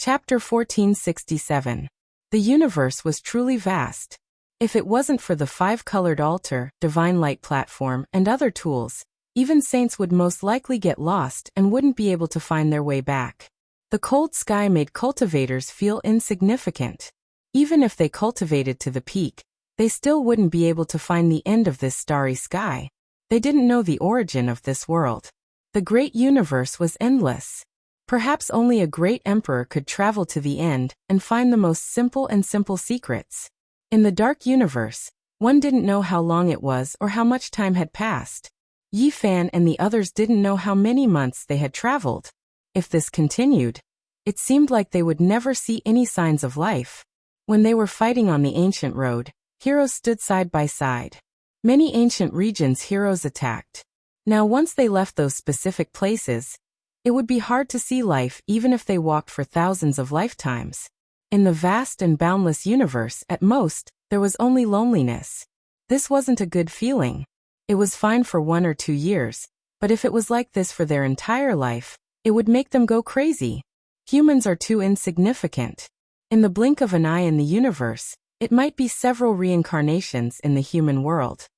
Chapter 1467. The universe was truly vast. If it wasn't for the five-colored altar, divine light platform, and other tools, even saints would most likely get lost and wouldn't be able to find their way back. The cold sky made cultivators feel insignificant. Even if they cultivated to the peak, they still wouldn't be able to find the end of this starry sky. They didn't know the origin of this world. The great universe was endless. Perhaps only a great emperor could travel to the end and find the most simple secrets. In the dark universe, one didn't know how long it was or how much time had passed. Yi Fan and the others didn't know how many months they had traveled. If this continued, it seemed like they would never see any signs of life. When they were fighting on the ancient road, heroes stood side by side. Many ancient regions heroes attacked. Now once they left those specific places, it would be hard to see life even if they walked for thousands of lifetimes. In the vast and boundless universe, at most, there was only loneliness. This wasn't a good feeling. It was fine for 1 or 2 years, but if it was like this for their entire life, it would make them go crazy. Humans are too insignificant. In the blink of an eye in the universe, it might be several reincarnations in the human world.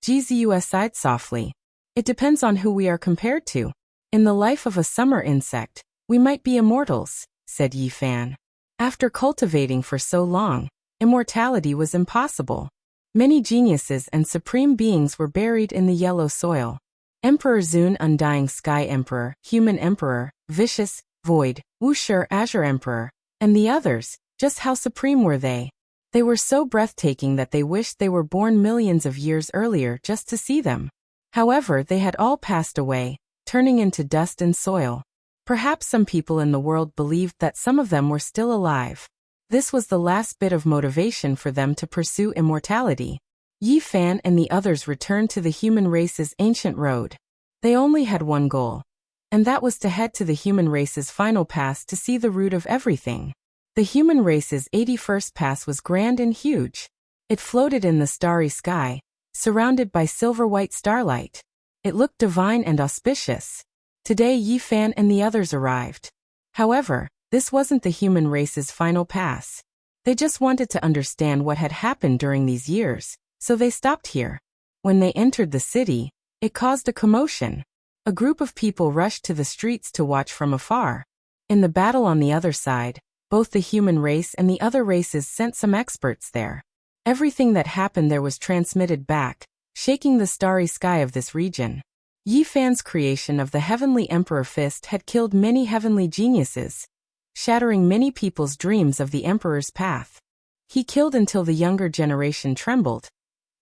Jizu sighed softly. It depends on who we are compared to. In the life of a summer insect, we might be immortals, said Yi Fan. After cultivating for so long, immortality was impossible. Many geniuses and supreme beings were buried in the yellow soil. Emperor Zun, Undying Sky Emperor, Human Emperor, Vicious, Void, Wuxia Azure Emperor, and the others, just how supreme were they? They were so breathtaking that they wished they were born millions of years earlier just to see them. However, they had all passed away, turning into dust and soil. Perhaps some people in the world believed that some of them were still alive. This was the last bit of motivation for them to pursue immortality. Yi Fan and the others returned to the human race's ancient road. They only had one goal, and that was to head to the human race's final pass to see the root of everything. The human race's 81st pass was grand and huge. It floated in the starry sky, surrounded by silver-white starlight. It looked divine and auspicious. Today Yi Fan and the others arrived. However, this wasn't the human race's final pass. They just wanted to understand what had happened during these years, so they stopped here. When they entered the city, it caused a commotion. A group of people rushed to the streets to watch from afar. In the battle on the other side, both the human race and the other races sent some experts there. Everything that happened there was transmitted back, shaking the starry sky of this region. Yi Fan's creation of the Heavenly Emperor Fist had killed many heavenly geniuses, shattering many people's dreams of the Emperor's path. He killed until the younger generation trembled,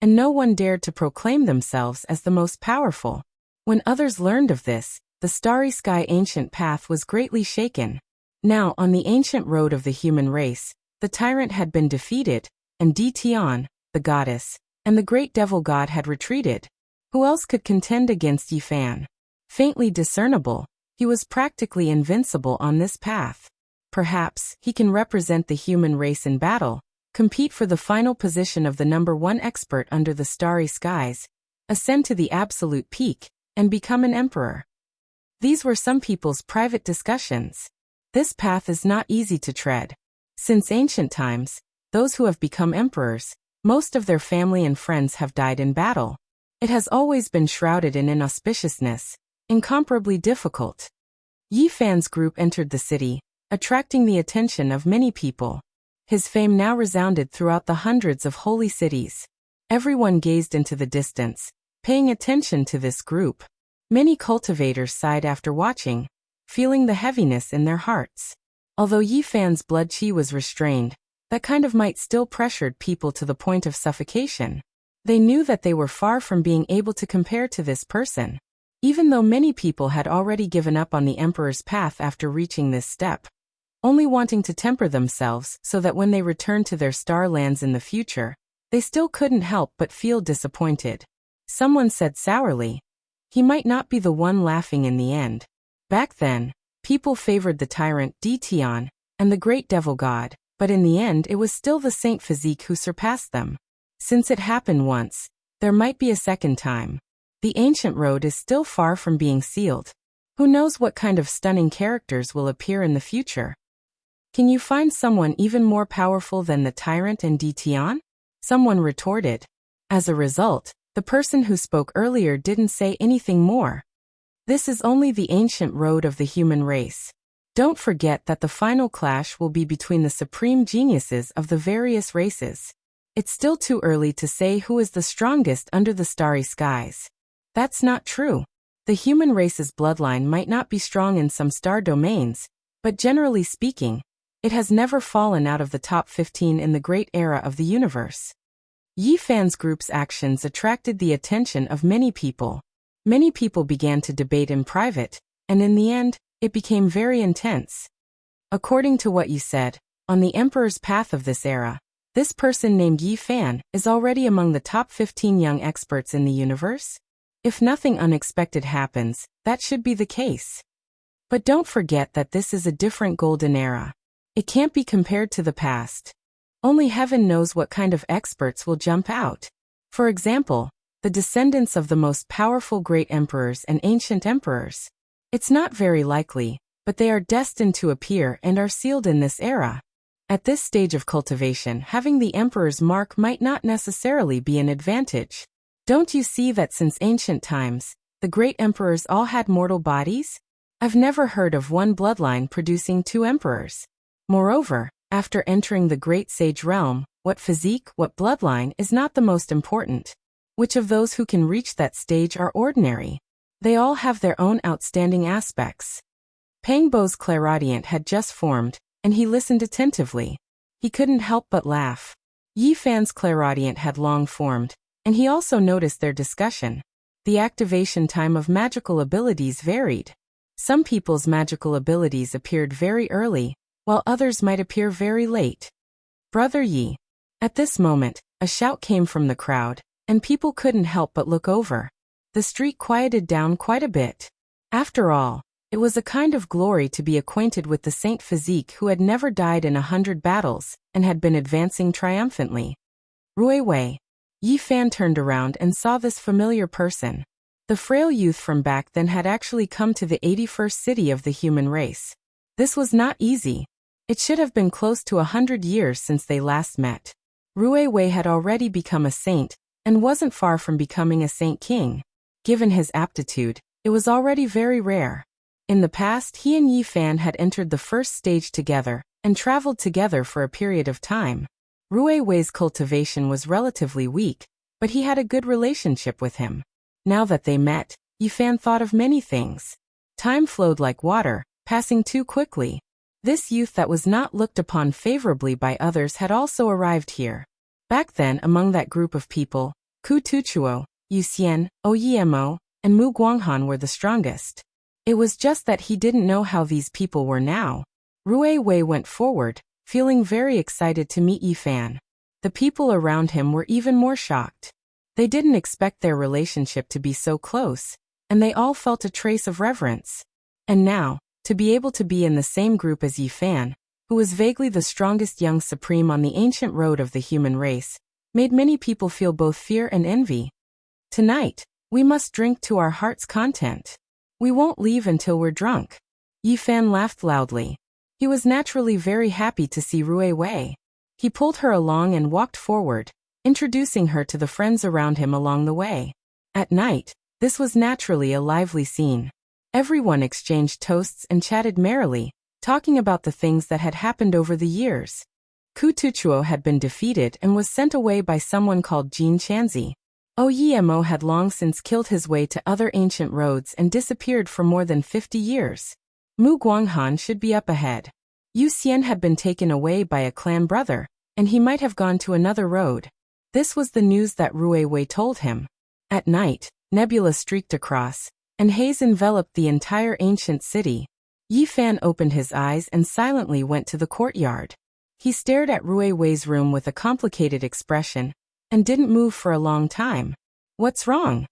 and no one dared to proclaim themselves as the most powerful. When others learned of this, the starry sky ancient path was greatly shaken. Now, on the ancient road of the human race, the tyrant had been defeated, and Tian, the goddess, and the great devil god had retreated. Who else could contend against Yi Fan? Faintly discernible, he was practically invincible on this path. Perhaps he can represent the human race in battle, compete for the final position of the #1 expert under the starry skies, ascend to the absolute peak, and become an emperor. These were some people's private discussions. This path is not easy to tread. Since ancient times, those who have become emperors, most of their family and friends have died in battle. It has always been shrouded in inauspiciousness, incomparably difficult. Yi Fan's group entered the city, attracting the attention of many people. His fame now resounded throughout the hundreds of holy cities. Everyone gazed into the distance, paying attention to this group. Many cultivators sighed after watching, feeling the heaviness in their hearts. Although Yi Fan's blood qi was restrained, that kind of might still pressured people to the point of suffocation. They knew that they were far from being able to compare to this person. Even though many people had already given up on the Emperor's path after reaching this step, only wanting to temper themselves so that when they returned to their star lands in the future, they still couldn't help but feel disappointed. Someone said sourly, he might not be the one laughing in the end. Back then, people favored the tyrant Tian and the great devil god, but in the end it was still the Saint Physique who surpassed them. Since it happened once, there might be a second time. The ancient road is still far from being sealed. Who knows what kind of stunning characters will appear in the future? Can you find someone even more powerful than the tyrant and Tian? Someone retorted. As a result, the person who spoke earlier didn't say anything more. This is only the ancient road of the human race. Don't forget that the final clash will be between the supreme geniuses of the various races. It's still too early to say who is the strongest under the starry skies. That's not true. The human race's bloodline might not be strong in some star domains, but generally speaking, it has never fallen out of the top 15 in the great era of the universe. Yi Fan's group's actions attracted the attention of many people. Many people began to debate in private, and in the end, it became very intense. According to what you said, on the Emperor's path of this era, this person named Yi Fan is already among the top 15 young experts in the universe? If nothing unexpected happens, that should be the case. But don't forget that this is a different golden era. It can't be compared to the past. Only heaven knows what kind of experts will jump out. For example, the descendants of the most powerful great emperors and ancient emperors. It's not very likely, but they are destined to appear and are sealed in this era. At this stage of cultivation, having the emperor's mark might not necessarily be an advantage. Don't you see that since ancient times, the great emperors all had mortal bodies? I've never heard of one bloodline producing two emperors. Moreover, after entering the great sage realm, what physique, what bloodline is not the most important. Which of those who can reach that stage are ordinary? They all have their own outstanding aspects. Pang Bo's clairaudient had just formed, and he listened attentively. He couldn't help but laugh. Yi Fan's clairaudient had long formed, and he also noticed their discussion. The activation time of magical abilities varied. Some people's magical abilities appeared very early, while others might appear very late. Brother Yi. At this moment, a shout came from the crowd, and people couldn't help but look over. The street quieted down quite a bit. After all, it was a kind of glory to be acquainted with the Saint Physique who had never died in 100 battles, and had been advancing triumphantly. Rui Wei. Yi Fan turned around and saw this familiar person. The frail youth from back then had actually come to the 81st city of the human race. This was not easy. It should have been close to 100 years since they last met. Rui Wei had already become a saint, and wasn't far from becoming a saint king. Given his aptitude, it was already very rare. In the past, he and Yi Fan had entered the first stage together, and traveled together for a period of time. Rui Wei's cultivation was relatively weak, but he had a good relationship with him. Now that they met, Yi Fan thought of many things. Time flowed like water, passing too quickly. This youth that was not looked upon favorably by others had also arrived here. Back then, among that group of people, Ku Tuchuo, Yu Xian, Oyemo, and Mu Guanghan were the strongest. It was just that he didn't know how these people were now. Rui Wei went forward, feeling very excited to meet Yi Fan. The people around him were even more shocked. They didn't expect their relationship to be so close, and they all felt a trace of reverence. And now, to be able to be in the same group as Yi Fan, who was vaguely the strongest young supreme on the ancient road of the human race, made many people feel both fear and envy. Tonight, we must drink to our heart's content. We won't leave until we're drunk. Yi Fan laughed loudly. He was naturally very happy to see Rui Wei. He pulled her along and walked forward, introducing her to the friends around him along the way. At night, this was naturally a lively scene. Everyone exchanged toasts and chatted merrily, talking about the things that had happened over the years. Ku Tuchuo had been defeated and was sent away by someone called Jin Chanzi. Oyemo had long since killed his way to other ancient roads and disappeared for more than 50 years. Mu Guanghan should be up ahead. Yu Xian had been taken away by a clan brother, and he might have gone to another road. This was the news that Rui Wei told him. At night, nebula streaked across, and haze enveloped the entire ancient city. Yi Fan opened his eyes and silently went to the courtyard. He stared at Rui Wei's room with a complicated expression, and didn't move for a long time. What's wrong?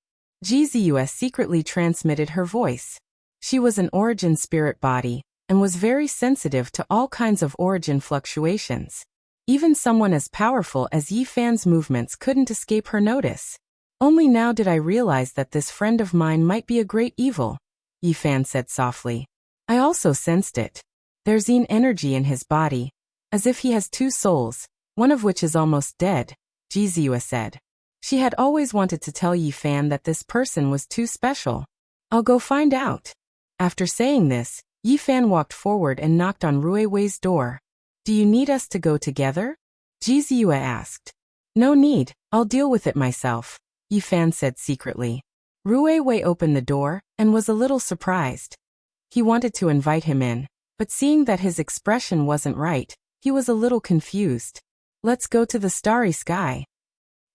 Jizus secretly transmitted her voice. She was an origin spirit body, and was very sensitive to all kinds of origin fluctuations. Even someone as powerful as Yi Fan's movements couldn't escape her notice. Only now did I realize that this friend of mine might be a great evil, Yi Fan said softly. I also sensed it. There's Yin energy in his body, as if he has two souls, one of which is almost dead, Jizua said. She had always wanted to tell Yi Fan that this person was too special. I'll go find out. After saying this, Yi Fan walked forward and knocked on Rui Wei's door. Do you need us to go together? Jizua asked. No need, I'll deal with it myself, Yi Fan said secretly. Rui Wei opened the door and was a little surprised. He wanted to invite him in, but seeing that his expression wasn't right, he was a little confused. Let's go to the starry sky.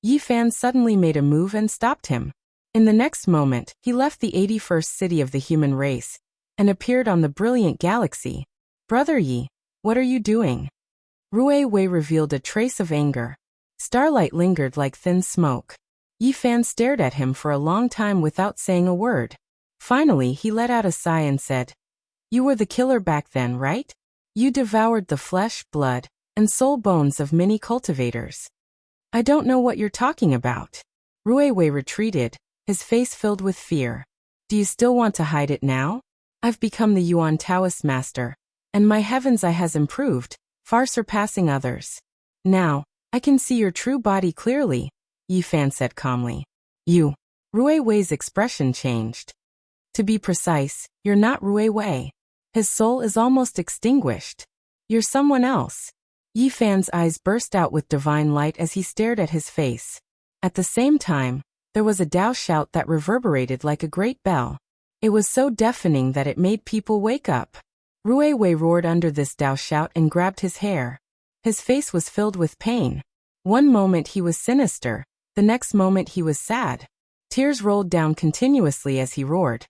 Yi Fan suddenly made a move and stopped him. In the next moment, he left the 81st city of the human race and appeared on the brilliant galaxy. Brother Yi, what are you doing? Rui Wei revealed a trace of anger. Starlight lingered like thin smoke. Yi Fan stared at him for a long time without saying a word. Finally, he let out a sigh and said, You were the killer back then, right? You devoured the flesh, blood, and soul bones of many cultivators. I don't know what you're talking about. Rui Wei retreated, his face filled with fear. Do you still want to hide it now? I've become the Yuan Taoist master, and my heaven's eye has improved, far surpassing others. Now, I can see your true body clearly, Yi Fan said calmly. You. Rui Wei's expression changed. To be precise, you're not Rui Wei. His soul is almost extinguished. You're someone else. Yi Fan's eyes burst out with divine light as he stared at his face. At the same time, there was a Dao shout that reverberated like a great bell. It was so deafening that it made people wake up. Rui Wei roared under this Dao shout and grabbed his hair. His face was filled with pain. One moment he was sinister, the next moment he was sad. Tears rolled down continuously as he roared.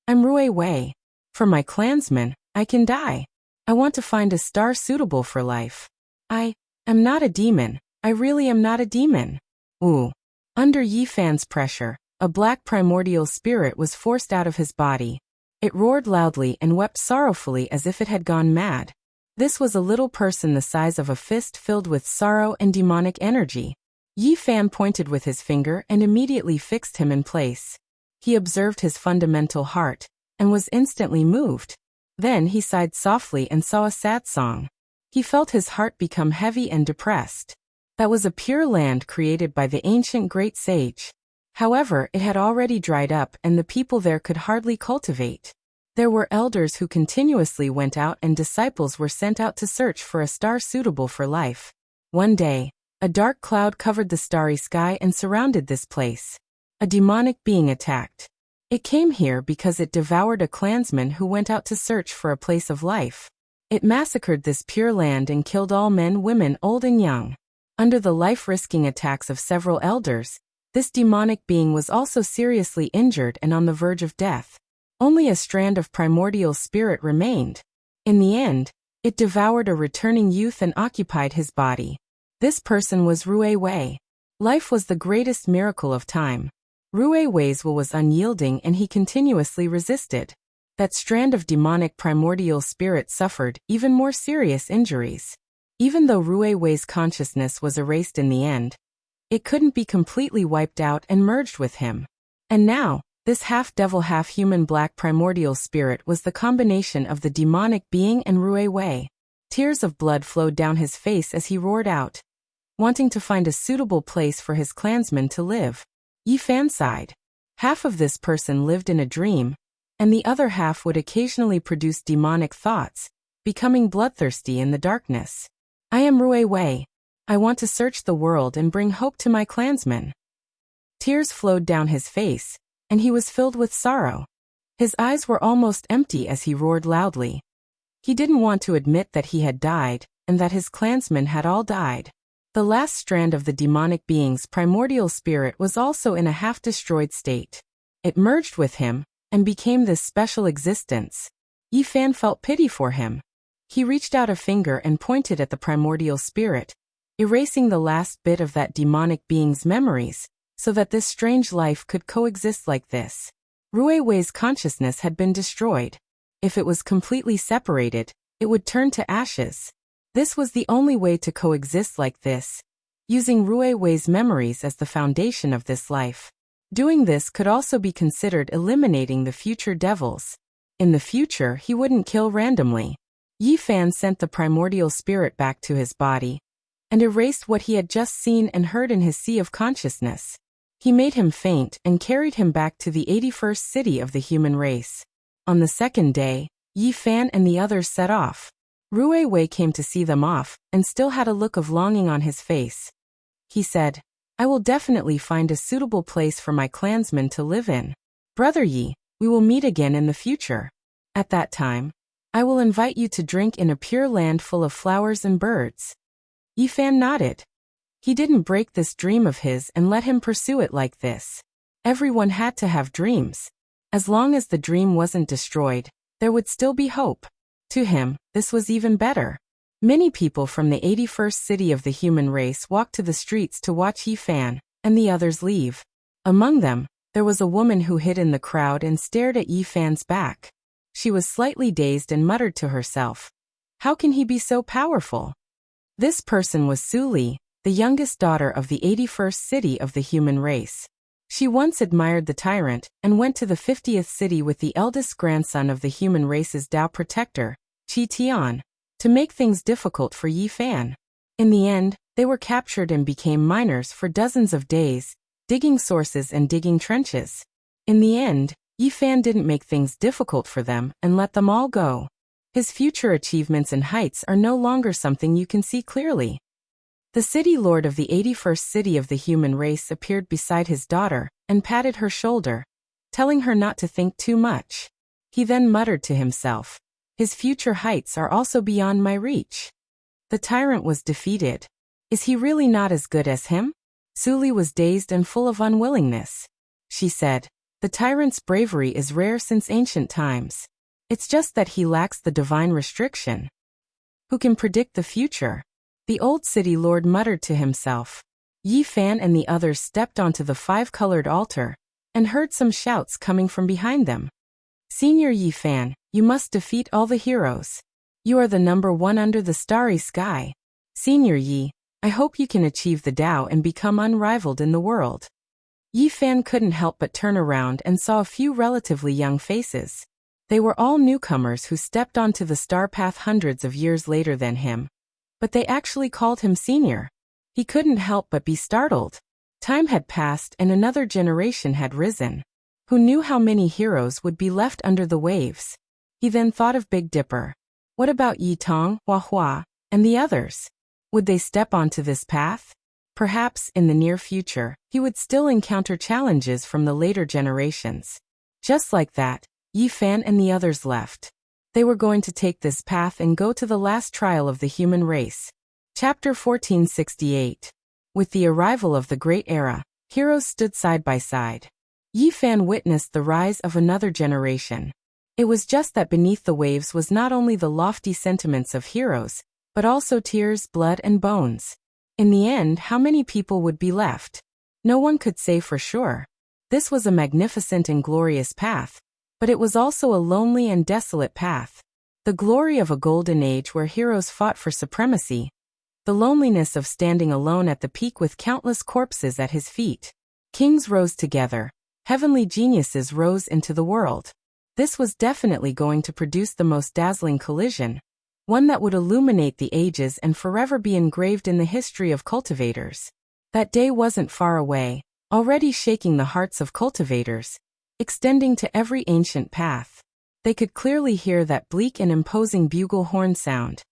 I'm Rui Wei. For my clansmen, I can die. I want to find a star suitable for life. I am not a demon. I really am not a demon. Ooh. Under Yi Fan's pressure, a black primordial spirit was forced out of his body. It roared loudly and wept sorrowfully as if it had gone mad. This was a little person the size of a fist filled with sorrow and demonic energy. Yi Fan pointed with his finger and immediately fixed him in place. He observed his fundamental heart and was instantly moved. Then he sighed softly and saw a sad song. He felt his heart become heavy and depressed. That was a pure land created by the ancient great sage. However, it had already dried up and the people there could hardly cultivate. There were elders who continuously went out and disciples were sent out to search for a star suitable for life. One day, a dark cloud covered the starry sky and surrounded this place. A demonic being attacked. It came here because it devoured a clansman who went out to search for a place of life. It massacred this pure land and killed all men, women, old and young. Under the life-risking attacks of several elders, this demonic being was also seriously injured and on the verge of death. Only a strand of primordial spirit remained. In the end, it devoured a returning youth and occupied his body. This person was Rui Wei. Life was the greatest miracle of time. Rui Wei's will was unyielding and he continuously resisted. That strand of demonic primordial spirit suffered even more serious injuries. Even though Rui Wei's consciousness was erased in the end, it couldn't be completely wiped out and merged with him. And now, this half-devil half-human black primordial spirit was the combination of the demonic being and Rui Wei. Tears of blood flowed down his face as he roared out, wanting to find a suitable place for his clansmen to live. Yi Fan sighed. Half of this person lived in a dream, and the other half would occasionally produce demonic thoughts, becoming bloodthirsty in the darkness. I am Rui Wei. I want to search the world and bring hope to my clansmen. Tears flowed down his face, and he was filled with sorrow. His eyes were almost empty as he roared loudly. He didn't want to admit that he had died, and that his clansmen had all died. The last strand of the demonic being's primordial spirit was also in a half-destroyed state. It merged with him, and became this special existence. Yi Fan felt pity for him. He reached out a finger and pointed at the primordial spirit, erasing the last bit of that demonic being's memories, so that this strange life could coexist like this. Rui Wei's consciousness had been destroyed. If it was completely separated, it would turn to ashes. This was the only way to coexist like this, using Rui Wei's memories as the foundation of this life. Doing this could also be considered eliminating the future devils. In the future, he wouldn't kill randomly. Yi Fan sent the primordial spirit back to his body and erased what he had just seen and heard in his sea of consciousness. He made him faint and carried him back to the 81st city of the human race. On the second day, Yi Fan and the others set off. Rue Wei came to see them off and still had a look of longing on his face. He said, "I will definitely find a suitable place for my clansmen to live in. Brother Yi, we will meet again in the future. At that time, I will invite you to drink in a pure land full of flowers and birds." Yi Fan nodded. He didn't break this dream of his and let him pursue it like this. Everyone had to have dreams. As long as the dream wasn't destroyed, there would still be hope. To him, this was even better. Many people from the 81st city of the human race walked to the streets to watch Yi Fan and the others leave. Among them, there was a woman who hid in the crowd and stared at Yi Fan's back. She was slightly dazed and muttered to herself, "How can he be so powerful?" This person was Su Li, the youngest daughter of the 81st city of the human race. She once admired the tyrant and went to the 50th city with the eldest grandson of the human race's Dao protector, Qi Tian, to make things difficult for Yi Fan. In the end, they were captured and became miners for dozens of days, digging sources and digging trenches. In the end, Yi Fan didn't make things difficult for them and let them all go. His future achievements and heights are no longer something you can see clearly. The city lord of the 81st city of the human race appeared beside his daughter and patted her shoulder, telling her not to think too much. He then muttered to himself, "His future heights are also beyond my reach." The tyrant was defeated. Is he really not as good as him? Su Li was dazed and full of unwillingness. She said, "The tyrant's bravery is rare since ancient times. It's just that he lacks the divine restriction. Who can predict the future?" The old city lord muttered to himself. Yi Fan and the others stepped onto the five-colored altar and heard some shouts coming from behind them. "Senior Yi Fan, you must defeat all the heroes. You are the number one under the starry sky. Senior Yi, I hope you can achieve the Tao and become unrivaled in the world." Yi Fan couldn't help but turn around and saw a few relatively young faces. They were all newcomers who stepped onto the star path hundreds of years later than him. But they actually called him senior. He couldn't help but be startled. Time had passed and another generation had risen. Who knew how many heroes would be left under the waves? He then thought of Big Dipper. What about Yi Tong, Hua Hua, and the others? Would they step onto this path? Perhaps, in the near future, he would still encounter challenges from the later generations. Just like that, Yi Fan and the others left. They were going to take this path and go to the last trial of the human race. Chapter 1468. With the arrival of the Great Era, heroes stood side by side. Yi Fan witnessed the rise of another generation. It was just that beneath the waves was not only the lofty sentiments of heroes, but also tears, blood, and bones. In the end, how many people would be left? No one could say for sure. This was a magnificent and glorious path, but it was also a lonely and desolate path. The glory of a golden age where heroes fought for supremacy. The loneliness of standing alone at the peak with countless corpses at his feet. Kings rose together. Heavenly geniuses rose into the world. This was definitely going to produce the most dazzling collision. One that would illuminate the ages and forever be engraved in the history of cultivators. That day wasn't far away, already shaking the hearts of cultivators, extending to every ancient path. They could clearly hear that bleak and imposing bugle horn sound,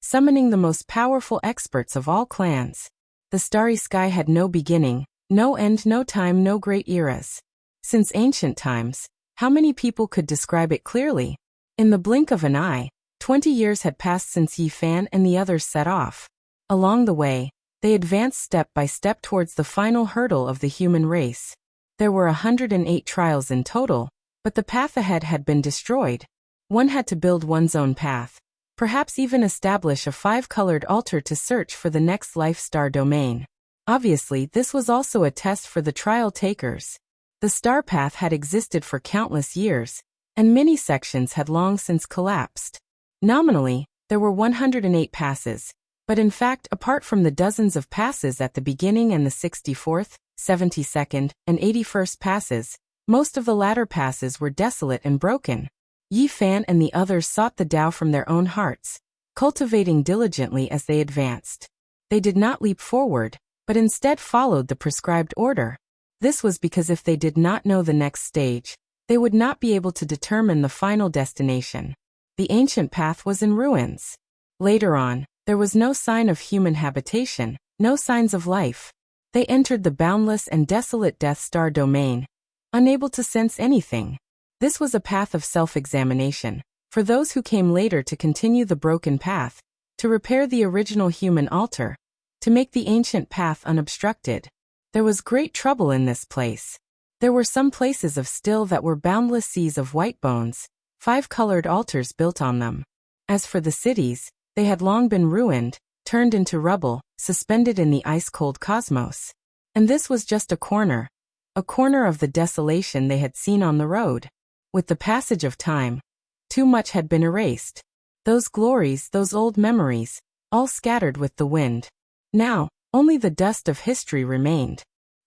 summoning the most powerful experts of all clans. The starry sky had no beginning, no end, no time, no great eras. Since ancient times, how many people could describe it clearly? In the blink of an eye, 20 years had passed since Yi Fan and the others set off. Along the way, they advanced step by step towards the final hurdle of the human race. There were 108 trials in total, but the path ahead had been destroyed. One had to build one's own path, perhaps even establish a five-colored altar to search for the next life star domain. Obviously, this was also a test for the trial takers. The star path had existed for countless years, and many sections had long since collapsed. Nominally, there were 108 passes, but in fact, apart from the dozens of passes at the beginning and the 64th, 72nd, and 81st passes, most of the latter passes were desolate and broken. Yi Fan and the others sought the Tao from their own hearts, cultivating diligently as they advanced. They did not leap forward, but instead followed the prescribed order. This was because if they did not know the next stage, they would not be able to determine the final destination. The ancient path was in ruins. Later on, there was no sign of human habitation, no signs of life. They entered the boundless and desolate Death Star domain, unable to sense anything. This was a path of self-examination, for those who came later to continue the broken path, to repair the original human altar, to make the ancient path unobstructed. There was great trouble in this place. There were some places of still that were boundless seas of white bones, 5 colored altars built on them. As for the cities, they had long been ruined, turned into rubble, suspended in the ice-cold cosmos. And this was just a corner of the desolation they had seen on the road. With the passage of time, too much had been erased. Those glories, those old memories, all scattered with the wind. Now, only the dust of history remained.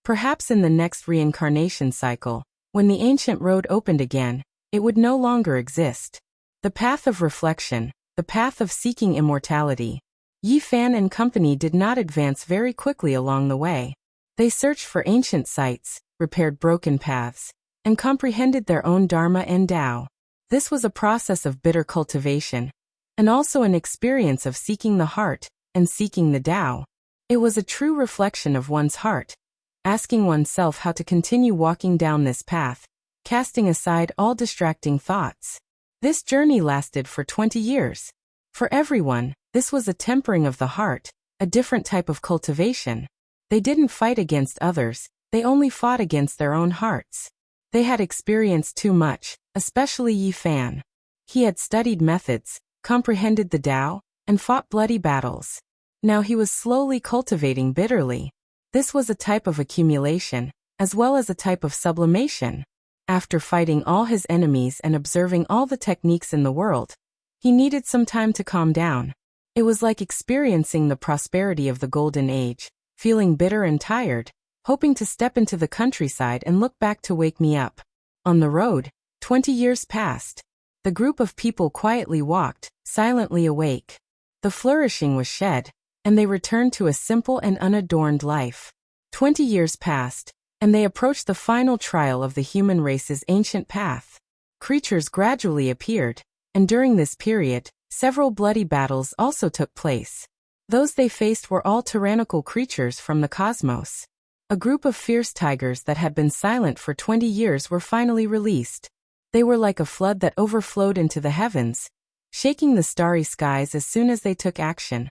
Perhaps in the next reincarnation cycle, when the ancient road opened again, it would no longer exist. The path of reflection, the path of seeking immortality. Yi Fan and company did not advance very quickly along the way. They searched for ancient sites, repaired broken paths, and comprehended their own Dharma and Tao. This was a process of bitter cultivation, and also an experience of seeking the heart and seeking the Tao. It was a true reflection of one's heart, asking oneself how to continue walking down this path, casting aside all distracting thoughts. This journey lasted for 20 years. For everyone, this was a tempering of the heart, a different type of cultivation. They didn't fight against others, they only fought against their own hearts. They had experienced too much, especially Yi Fan. He had studied methods, comprehended the Tao, and fought bloody battles. Now he was slowly cultivating bitterly. This was a type of accumulation, as well as a type of sublimation. After fighting all his enemies and observing all the techniques in the world, he needed some time to calm down. It was like experiencing the prosperity of the Golden Age, feeling bitter and tired, hoping to step into the countryside and look back to wake me up. On the road, 20 years passed. The group of people quietly walked, silently awake. The flourishing was shed, and they returned to a simple and unadorned life. 20 years passed, and they approached the final trial of the human race's ancient path. Creatures gradually appeared, and during this period, several bloody battles also took place. Those they faced were all tyrannical creatures from the cosmos. A group of fierce tigers that had been silent for 20 years were finally released. They were like a flood that overflowed into the heavens, shaking the starry skies as soon as they took action,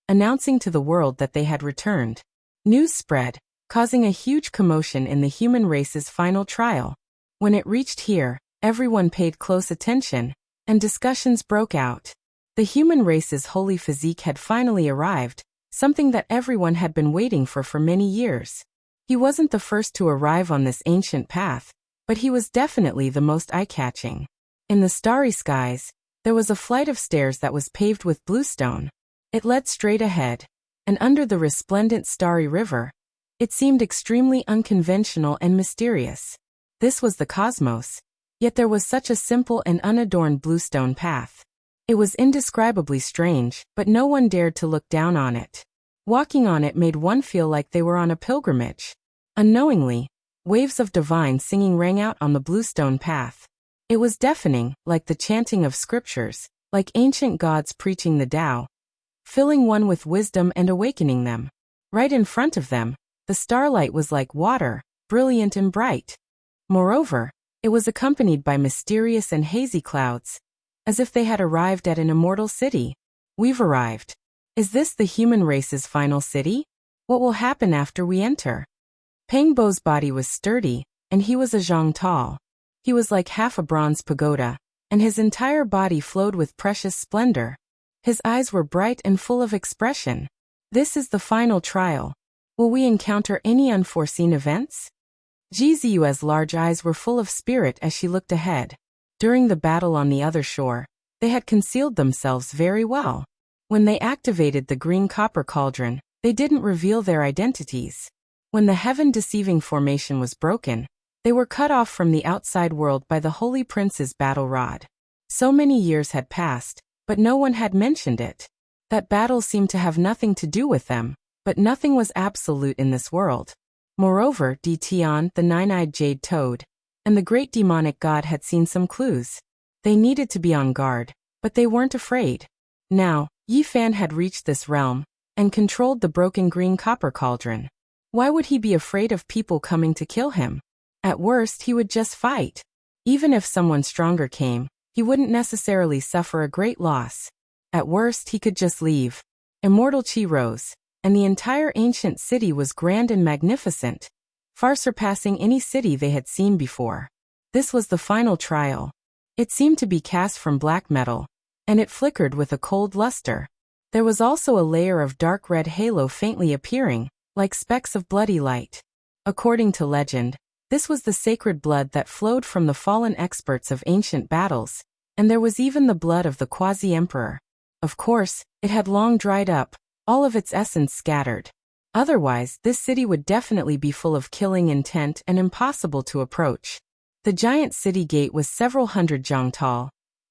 announcing to the world that they had returned. News spread, causing a huge commotion in the human race's final trial. When it reached here, everyone paid close attention, and discussions broke out. The human race's holy physique had finally arrived, something that everyone had been waiting for many years. He wasn't the first to arrive on this ancient path, but he was definitely the most eye-catching. In the starry skies, there was a flight of stairs that was paved with bluestone. It led straight ahead, and under the resplendent starry river, it seemed extremely unconventional and mysterious. This was the cosmos, yet there was such a simple and unadorned bluestone path. It was indescribably strange, but no one dared to look down on it. Walking on it made one feel like they were on a pilgrimage. Unknowingly, waves of divine singing rang out on the bluestone path. It was deafening, like the chanting of scriptures, like ancient gods preaching the Tao, filling one with wisdom and awakening them. Right in front of them, the starlight was like water, brilliant and bright. Moreover, it was accompanied by mysterious and hazy clouds, as if they had arrived at an immortal city. We've arrived. Is this the human race's final city? What will happen after we enter? Peng Bo's body was sturdy, and he was a zhang tall. He was like half a bronze pagoda, and his entire body flowed with precious splendor. His eyes were bright and full of expression. This is the final trial. Will we encounter any unforeseen events? Ji Ziyue's large eyes were full of spirit as she looked ahead. During the battle on the other shore, they had concealed themselves very well. When they activated the green copper cauldron, they didn't reveal their identities. When the heaven-deceiving formation was broken, they were cut off from the outside world by the Holy Prince's battle rod. So many years had passed, but no one had mentioned it. That battle seemed to have nothing to do with them, but nothing was absolute in this world. Moreover, Tion, the nine-eyed jade toad, and the great demonic god had seen some clues. They needed to be on guard, but they weren't afraid. Now, Yi Fan had reached this realm, and controlled the broken green copper cauldron. Why would he be afraid of people coming to kill him? At worst, he would just fight. Even if someone stronger came, he wouldn't necessarily suffer a great loss. At worst, he could just leave. Immortal Qi rose, and the entire ancient city was grand and magnificent, far surpassing any city they had seen before. This was the final trial. It seemed to be cast from black metal, and it flickered with a cold luster. There was also a layer of dark red halo faintly appearing, like specks of bloody light. According to legend, this was the sacred blood that flowed from the fallen experts of ancient battles, and there was even the blood of the quasi-emperor. Of course, it had long dried up, all of its essence scattered. Otherwise, this city would definitely be full of killing intent and impossible to approach. The giant city gate was several hundred zhang tall,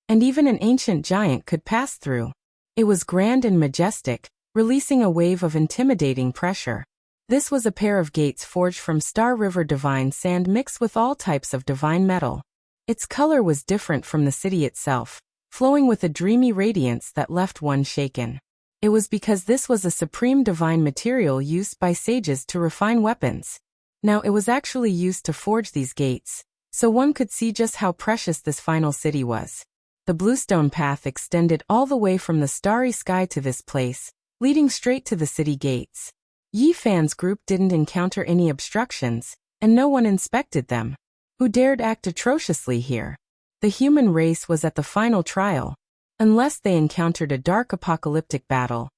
and even an ancient giant could pass through. It was grand and majestic, releasing a wave of intimidating pressure. This was a pair of gates forged from Star River divine sand mixed with all types of divine metal. Its color was different from the city itself, flowing with a dreamy radiance that left one shaken. It was because this was a supreme divine material used by sages to refine weapons. Now it was actually used to forge these gates, so one could see just how precious this final city was. The bluestone path extended all the way from the starry sky to this place, leading straight to the city gates. Yi Fan's group didn't encounter any obstructions, and no one inspected them. Who dared act atrociously here? The human race was at the final trial. Unless they encountered a dark apocalyptic battle,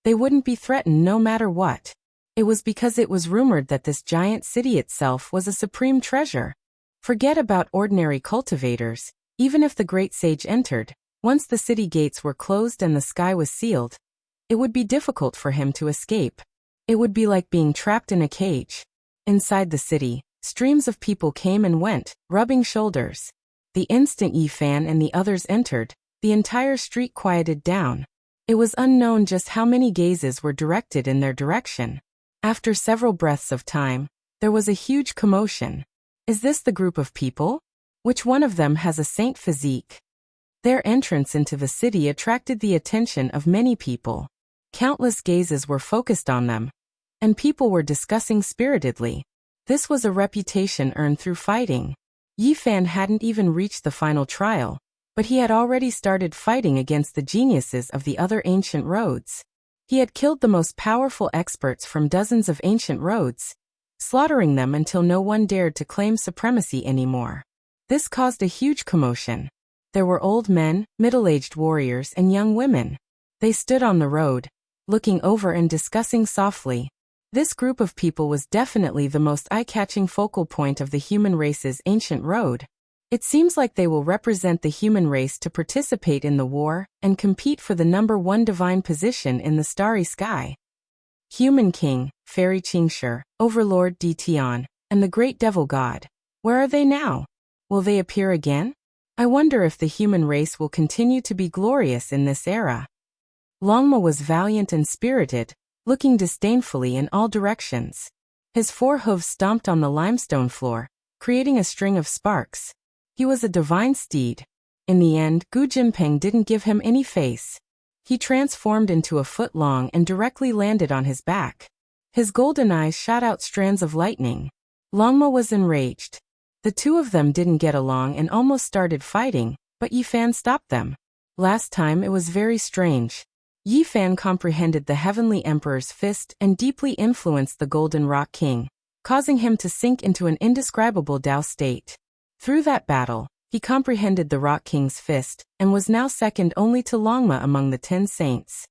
they wouldn't be threatened no matter what. It was because it was rumored that this giant city itself was a supreme treasure. Forget about ordinary cultivators. Even if the great sage entered, once the city gates were closed and the sky was sealed, it would be difficult for him to escape. It would be like being trapped in a cage. Inside the city, streams of people came and went, rubbing shoulders. The instant Yi Fan and the others entered, the entire street quieted down. It was unknown just how many gazes were directed in their direction. After several breaths of time, there was a huge commotion. Is this the group of people? Which one of them has a saint physique? Their entrance into the city attracted the attention of many people. Countless gazes were focused on them, and people were discussing spiritedly. This was a reputation earned through fighting. Yi Fan hadn't even reached the final trial, but he had already started fighting against the geniuses of the other ancient roads. He had killed the most powerful experts from dozens of ancient roads, slaughtering them until no one dared to claim supremacy anymore. This caused a huge commotion. There were old men, middle-aged warriors, and young women. They stood on the road, looking over and discussing softly. This group of people was definitely the most eye-catching focal point of the human race's ancient road. It seems like they will represent the human race to participate in the war and compete for the #1 divine position in the starry sky. Human King, Fairy Qingshi, Overlord Tion, and the Great Devil God. Where are they now? Will they appear again? I wonder if the human race will continue to be glorious in this era. Longma was valiant and spirited, looking disdainfully in all directions. His 4 hooves stomped on the limestone floor, creating a string of sparks. He was a divine steed. In the end, Gu Jinping didn't give him any face. He transformed into a foot long and directly landed on his back. His golden eyes shot out strands of lightning. Longma was enraged. The two of them didn't get along and almost started fighting, but Yi Fan stopped them. Last time it was very strange. Yi Fan comprehended the Heavenly Emperor's fist and deeply influenced the Golden Rock King, causing him to sink into an indescribable Tao state. Through that battle, he comprehended the Rock King's fist and was now second only to Longma among the 10 saints.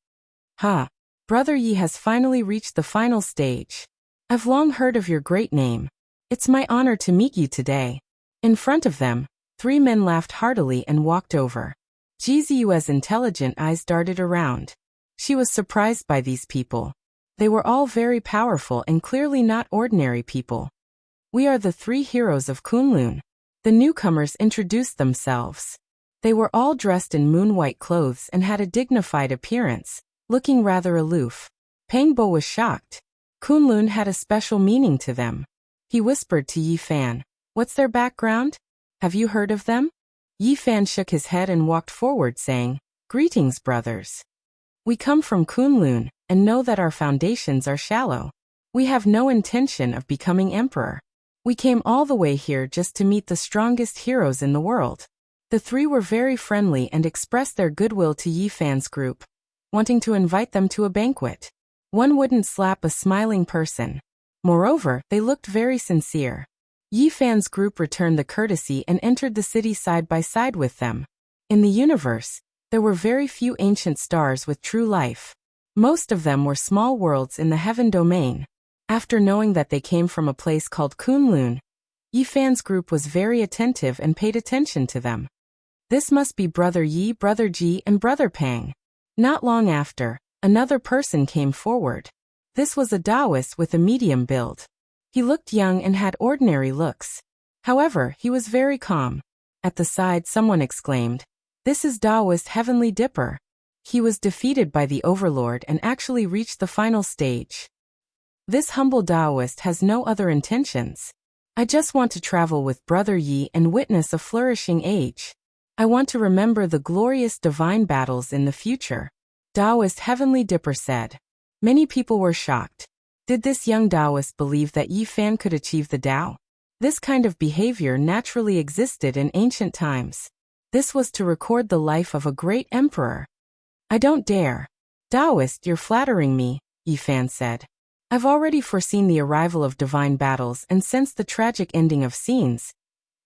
Ha! Brother Yi has finally reached the final stage. I've long heard of your great name. It's my honor to meet you today. In front of them, 3 men laughed heartily and walked over. Jizu's intelligent eyes darted around. She was surprised by these people. They were all very powerful and clearly not ordinary people. We are the 3 heroes of Kunlun. The newcomers introduced themselves. They were all dressed in moon-white clothes and had a dignified appearance, looking rather aloof. Pangbo was shocked. Kunlun had a special meaning to them. He whispered to Yi Fan, "What's their background? Have you heard of them?" Yi Fan shook his head and walked forward saying, "Greetings, brothers. We come from Kunlun and know that our foundations are shallow. We have no intention of becoming emperor. We came all the way here just to meet the strongest heroes in the world." The three were very friendly and expressed their goodwill to Yi Fan's group, wanting to invite them to a banquet. One wouldn't slap a smiling person. Moreover, they looked very sincere. Yi Fan's group returned the courtesy and entered the city side by side with them. In the universe, there were very few ancient stars with true life. Most of them were small worlds in the heaven domain. After knowing that they came from a place called Kunlun, Yi Fan's group was very attentive and paid attention to them. This must be Brother Yi, Brother Ji, and Brother Pang. Not long after, another person came forward. This was a Taoist with a medium build. He looked young and had ordinary looks. However, he was very calm. At the side, someone exclaimed, "This is Taoist Heavenly Dipper." He was defeated by the Overlord and actually reached the final stage. This humble Taoist has no other intentions. "I just want to travel with Brother Yi and witness a flourishing age. I want to remember the glorious divine battles in the future," Taoist Heavenly Dipper said. Many people were shocked. Did this young Taoist believe that Yi Fan could achieve the Tao? This kind of behavior naturally existed in ancient times. This was to record the life of a great emperor. "I don't dare." "Taoist, you're flattering me," Yi Fan said. "I've already foreseen the arrival of divine battles and sensed the tragic ending of scenes,"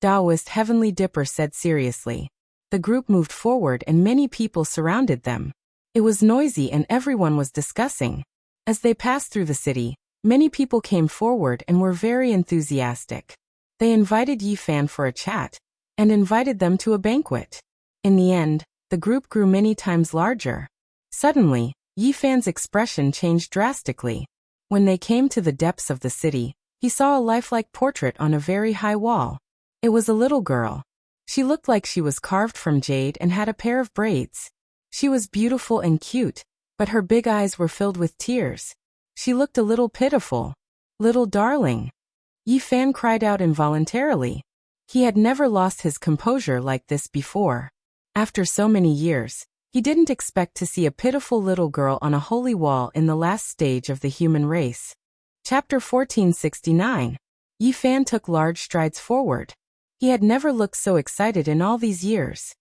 Taoist Heavenly Dipper said seriously. The group moved forward and many people surrounded them. It was noisy and everyone was discussing. As they passed through the city, many people came forward and were very enthusiastic. They invited Yi Fan for a chat and invited them to a banquet. In the end, the group grew many times larger. Suddenly, Yi Fan's expression changed drastically. When they came to the depths of the city, he saw a lifelike portrait on a very high wall. It was a little girl. She looked like she was carved from jade and had a pair of braids. She was beautiful and cute, but her big eyes were filled with tears. She looked a little pitiful. "Little darling." Yi Fan cried out involuntarily. He had never lost his composure like this before. After so many years, he didn't expect to see a pitiful little girl on a holy wall in the last stage of the human race. Chapter 1469. Yi Fan took large strides forward. He had never looked so excited in all these years.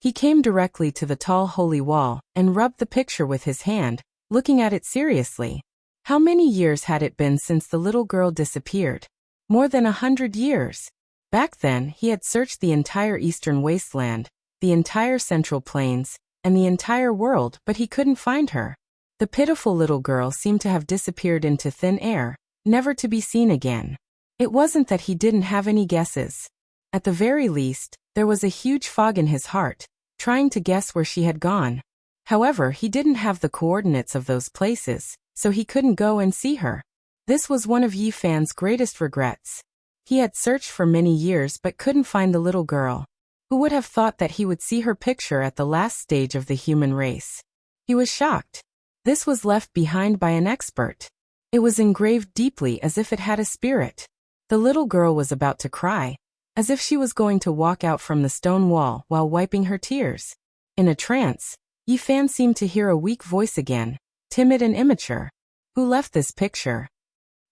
He came directly to the tall holy wall and rubbed the picture with his hand, looking at it seriously. How many years had it been since the little girl disappeared? More than 100 years. Back then, he had searched the entire eastern wasteland, the entire central plains, and the entire world, but he couldn't find her. The pitiful little girl seemed to have disappeared into thin air, never to be seen again. It wasn't that he didn't have any guesses. At the very least, there was a huge fog in his heart, trying to guess where she had gone. However, he didn't have the coordinates of those places, so he couldn't go and see her. This was one of Yi Fan's greatest regrets. He had searched for many years but couldn't find the little girl. Who would have thought that he would see her picture at the last stage of the human race? He was shocked. This was left behind by an expert. It was engraved deeply as if it had a spirit. The little girl was about to cry, as if she was going to walk out from the stone wall while wiping her tears. In a trance, Yi Fan seemed to hear a weak voice again, timid and immature. "Who left this picture?"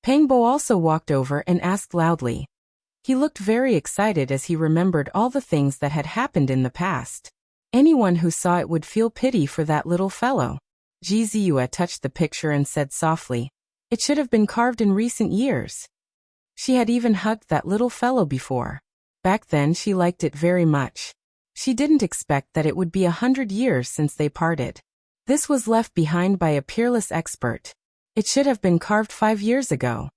Pangbo also walked over and asked loudly. He looked very excited as he remembered all the things that had happened in the past. Anyone who saw it would feel pity for that little fellow. Ji Ziyue touched the picture and said softly, "It should have been carved in recent years." She had even hugged that little fellow before. Back then she liked it very much. She didn't expect that it would be 100 years since they parted. This was left behind by a peerless expert. It should have been carved 5 years ago.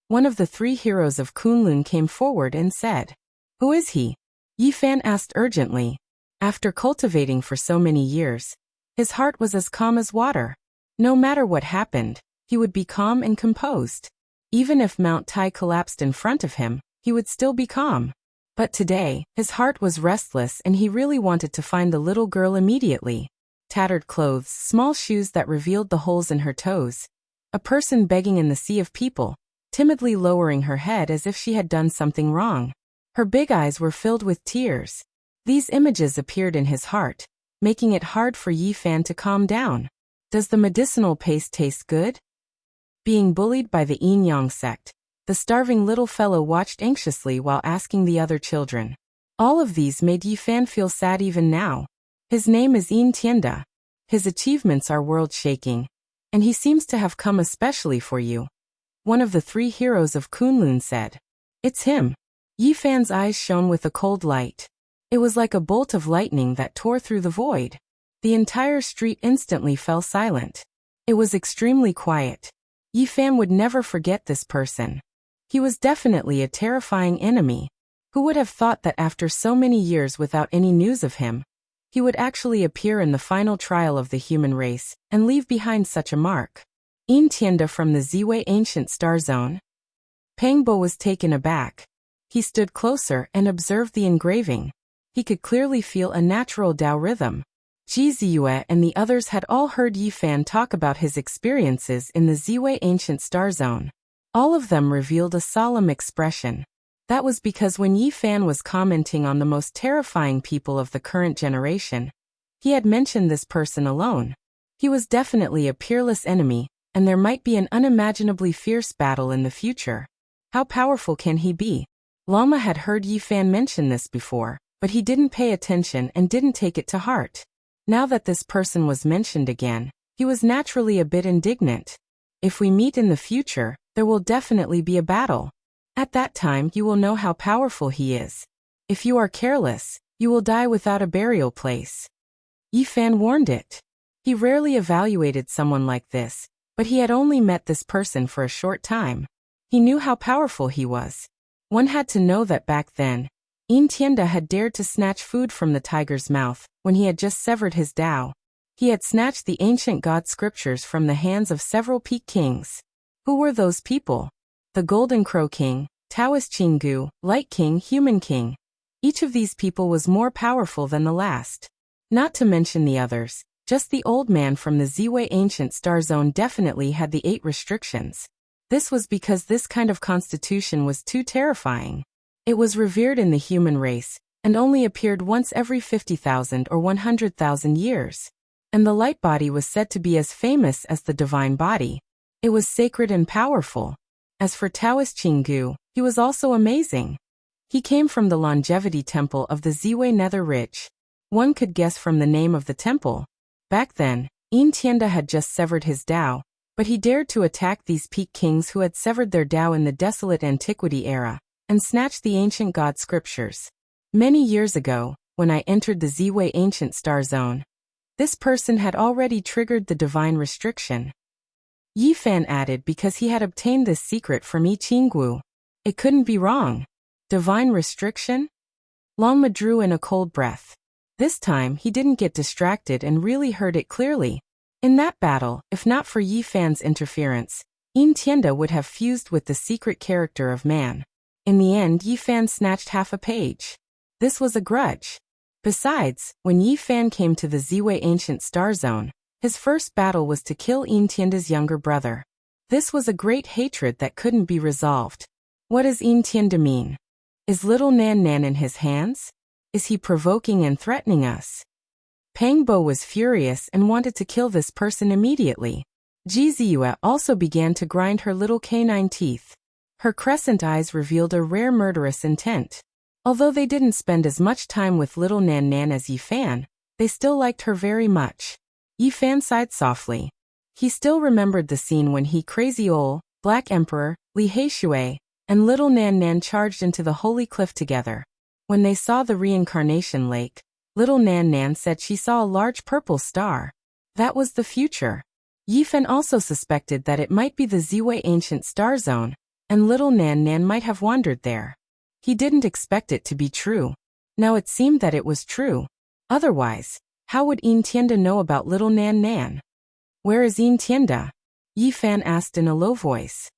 One of the 3 heroes of Kunlun came forward and said, "Who is he?" Yi Fan asked urgently. After cultivating for so many years, his heart was as calm as water. No matter what happened, he would be calm and composed. Even if Mount Tai collapsed in front of him, he would still be calm. But today, his heart was restless and he really wanted to find the little girl immediately. Tattered clothes, small shoes that revealed the holes in her toes. A person begging in the sea of people, timidly lowering her head as if she had done something wrong. Her big eyes were filled with tears. These images appeared in his heart, making it hard for Yi Fan to calm down. Does the medicinal paste taste good? Being bullied by the Yin Yang sect, the starving little fellow watched anxiously while asking the other children. All of these made Yi Fan feel sad even now. His name is Yin Tianda. His achievements are world-shaking, and he seems to have come especially for you. One of the 3 heroes of Kunlun said. It's him. Yi Fan's eyes shone with a cold light. It was like a bolt of lightning that tore through the void. The entire street instantly fell silent. It was extremely quiet. Yi Fan would never forget this person. He was definitely a terrifying enemy. Who would have thought that after so many years without any news of him, he would actually appear in the final trial of the human race and leave behind such a mark? Yin Tianda from the Ziwei Ancient Star Zone? Pangbo was taken aback. He stood closer and observed the engraving. He could clearly feel a natural Tao rhythm. Ji Ziyue and the others had all heard Yi Fan talk about his experiences in the Ziwei Ancient Star Zone. All of them revealed a solemn expression. That was because when Yi Fan was commenting on the most terrifying people of the current generation, he had mentioned this person alone. He was definitely a peerless enemy, and there might be an unimaginably fierce battle in the future. How powerful can he be? Lama had heard Yi Fan mention this before, but he didn't pay attention and didn't take it to heart. Now that this person was mentioned again, he was naturally a bit indignant. If we meet in the future, there will definitely be a battle. At that time you will know how powerful he is. If you are careless, you will die without a burial place. Yi Fan warned it. He rarely evaluated someone like this, but he had only met this person for a short time. He knew how powerful he was. One had to know that back then, Yin Tianda had dared to snatch food from the tiger's mouth when he had just severed his Tao. He had snatched the ancient god scriptures from the hands of several peak kings. Who were those people? The Golden Crow King, Taoist Qinggu, Light King, Human King. Each of these people was more powerful than the last. Not to mention the others, just the old man from the Ziwei Ancient Star Zone definitely had the 8 restrictions. This was because this kind of constitution was too terrifying. It was revered in the human race, and only appeared once every 50,000 or 100,000 years. And the light body was said to be as famous as the divine body. It was sacred and powerful. As for Taoist Qinggu, he was also amazing. He came from the longevity temple of the Ziwei Nether Ridge. One could guess from the name of the temple. Back then, Yin Tianda had just severed his Tao, but he dared to attack these peak kings who had severed their Tao in the desolate antiquity era, and snatched the ancient god scriptures. Many years ago, when I entered the Ziwei Ancient Star Zone, this person had already triggered the divine restriction. Yi Fan added because he had obtained this secret from Yi Qinggu. It couldn't be wrong. Divine restriction? Lama drew in a cold breath. This time he didn't get distracted and really heard it clearly. In that battle, if not for Yi Fan's interference, Yin Tianda would have fused with the secret character of man. In the end, Yi Fan snatched half a page. This was a grudge. Besides, when Yi Fan came to the Ziwei Ancient Star Zone, his first battle was to kill Yin Tianda's younger brother. This was a great hatred that couldn't be resolved. What does Yin Tianda mean? Is little Nan Nan in his hands? Is he provoking and threatening us? Pangbo was furious and wanted to kill this person immediately. Ji Ziyue also began to grind her little canine teeth. Her crescent eyes revealed a rare murderous intent. Although they didn't spend as much time with little Nan Nan as Yi Fan, they still liked her very much. Yi Fan sighed softly. He still remembered the scene when he, Crazy Ol, Black Emperor, Li Heishui, and little Nan Nan charged into the holy cliff together. When they saw the reincarnation lake, little Nan Nan said she saw a large purple star. That was the future. Yi Fan also suspected that it might be the Ziwei Ancient Star Zone, and little Nan Nan might have wandered there. He didn't expect it to be true. Now it seemed that it was true. Otherwise, how would Yin Tianda know about little Nan Nan? Where is Yin Tianda? Yi Fan asked in a low voice.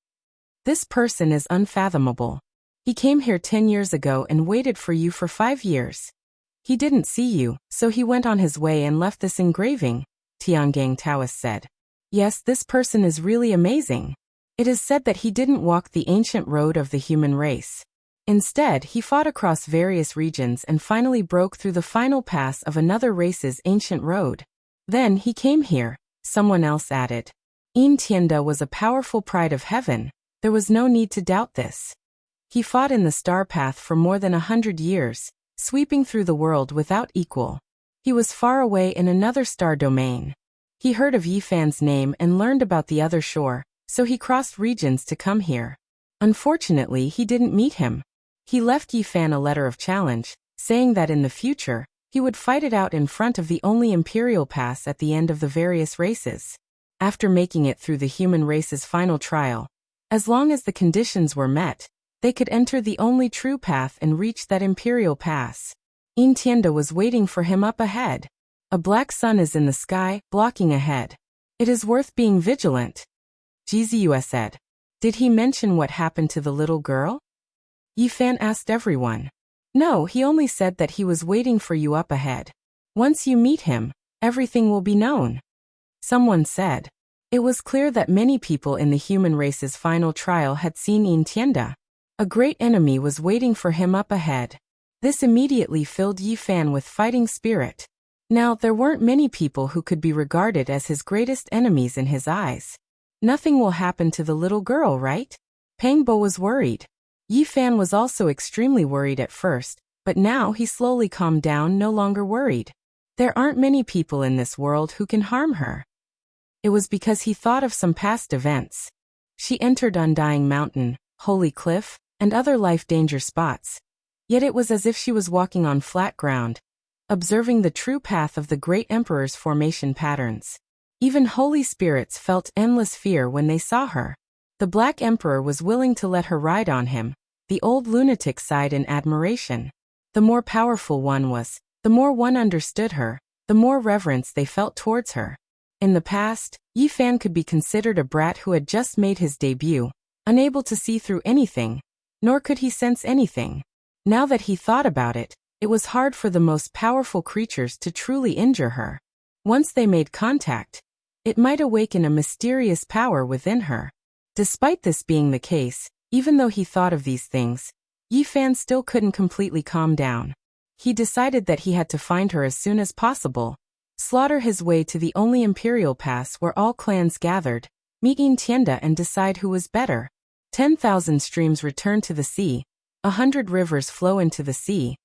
This person is unfathomable. He came here 10 years ago and waited for you for 5 years. He didn't see you, so he went on his way and left this engraving, Tiangang Taoist said. Yes, this person is really amazing. It is said that he didn't walk the ancient road of the human race. Instead, he fought across various regions and finally broke through the final pass of another race's ancient road. Then he came here, someone else added. Yin Tianda was a powerful pride of heaven. There was no need to doubt this. He fought in the star path for more than 100 years, sweeping through the world without equal. He was far away in another star domain. He heard of Yifan's name and learned about the other shore, so he crossed regions to come here. Unfortunately, he didn't meet him. He left Yifan a letter of challenge, saying that in the future, he would fight it out in front of the only imperial pass at the end of the various races. After making it through the human race's final trial, as long as the conditions were met, they could enter the only true path and reach that imperial pass. Yin Tianda was waiting for him up ahead. A black sun is in the sky, blocking ahead. It is worth being vigilant. Jiziua said. Did he mention what happened to the little girl? Yifan asked everyone. No, he only said that he was waiting for you up ahead. Once you meet him, everything will be known. Someone said. It was clear that many people in the human race's final trial had seen Yin Tianda. A great enemy was waiting for him up ahead. This immediately filled Yifan with fighting spirit. Now, there weren't many people who could be regarded as his greatest enemies in his eyes. Nothing will happen to the little girl, right? Pangbo was worried. Yifan was also extremely worried at first, but now he slowly calmed down, no longer worried. There aren't many people in this world who can harm her. It was because he thought of some past events. She entered Undying Mountain, Holy Cliff, and other life-danger spots. Yet it was as if she was walking on flat ground, observing the true path of the great emperor's formation patterns. Even holy spirits felt endless fear when they saw her. The Black Emperor was willing to let her ride on him. The old lunatic sighed in admiration. The more powerful one was, the more one understood her, the more reverence they felt towards her. In the past, Yifan could be considered a brat who had just made his debut, unable to see through anything, nor could he sense anything. Now that he thought about it, it was hard for the most powerful creatures to truly injure her. Once they made contact, it might awaken a mysterious power within her. Despite this being the case, even though he thought of these things, Yifan still couldn't completely calm down. He decided that he had to find her as soon as possible, slaughter his way to the only imperial pass where all clans gathered, meet Yin Tianda and decide who was better. 10,000 streams return to the sea, 100 rivers flow into the sea.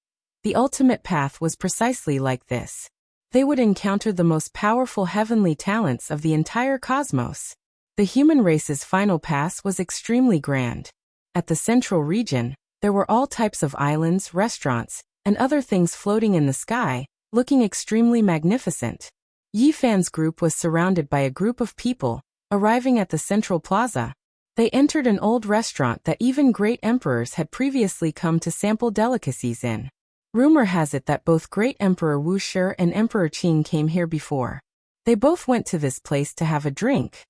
The ultimate path was precisely like this. They would encounter the most powerful heavenly talents of the entire cosmos. The human race's final pass was extremely grand. At the central region, there were all types of islands, restaurants, and other things floating in the sky, looking extremely magnificent. Yifan's group was surrounded by a group of people, arriving at the central plaza. They entered an old restaurant that even great emperors had previously come to sample delicacies in. Rumor has it that both Great Emperor Wu Shi and Emperor Qing came here before. They both went to this place to have a drink.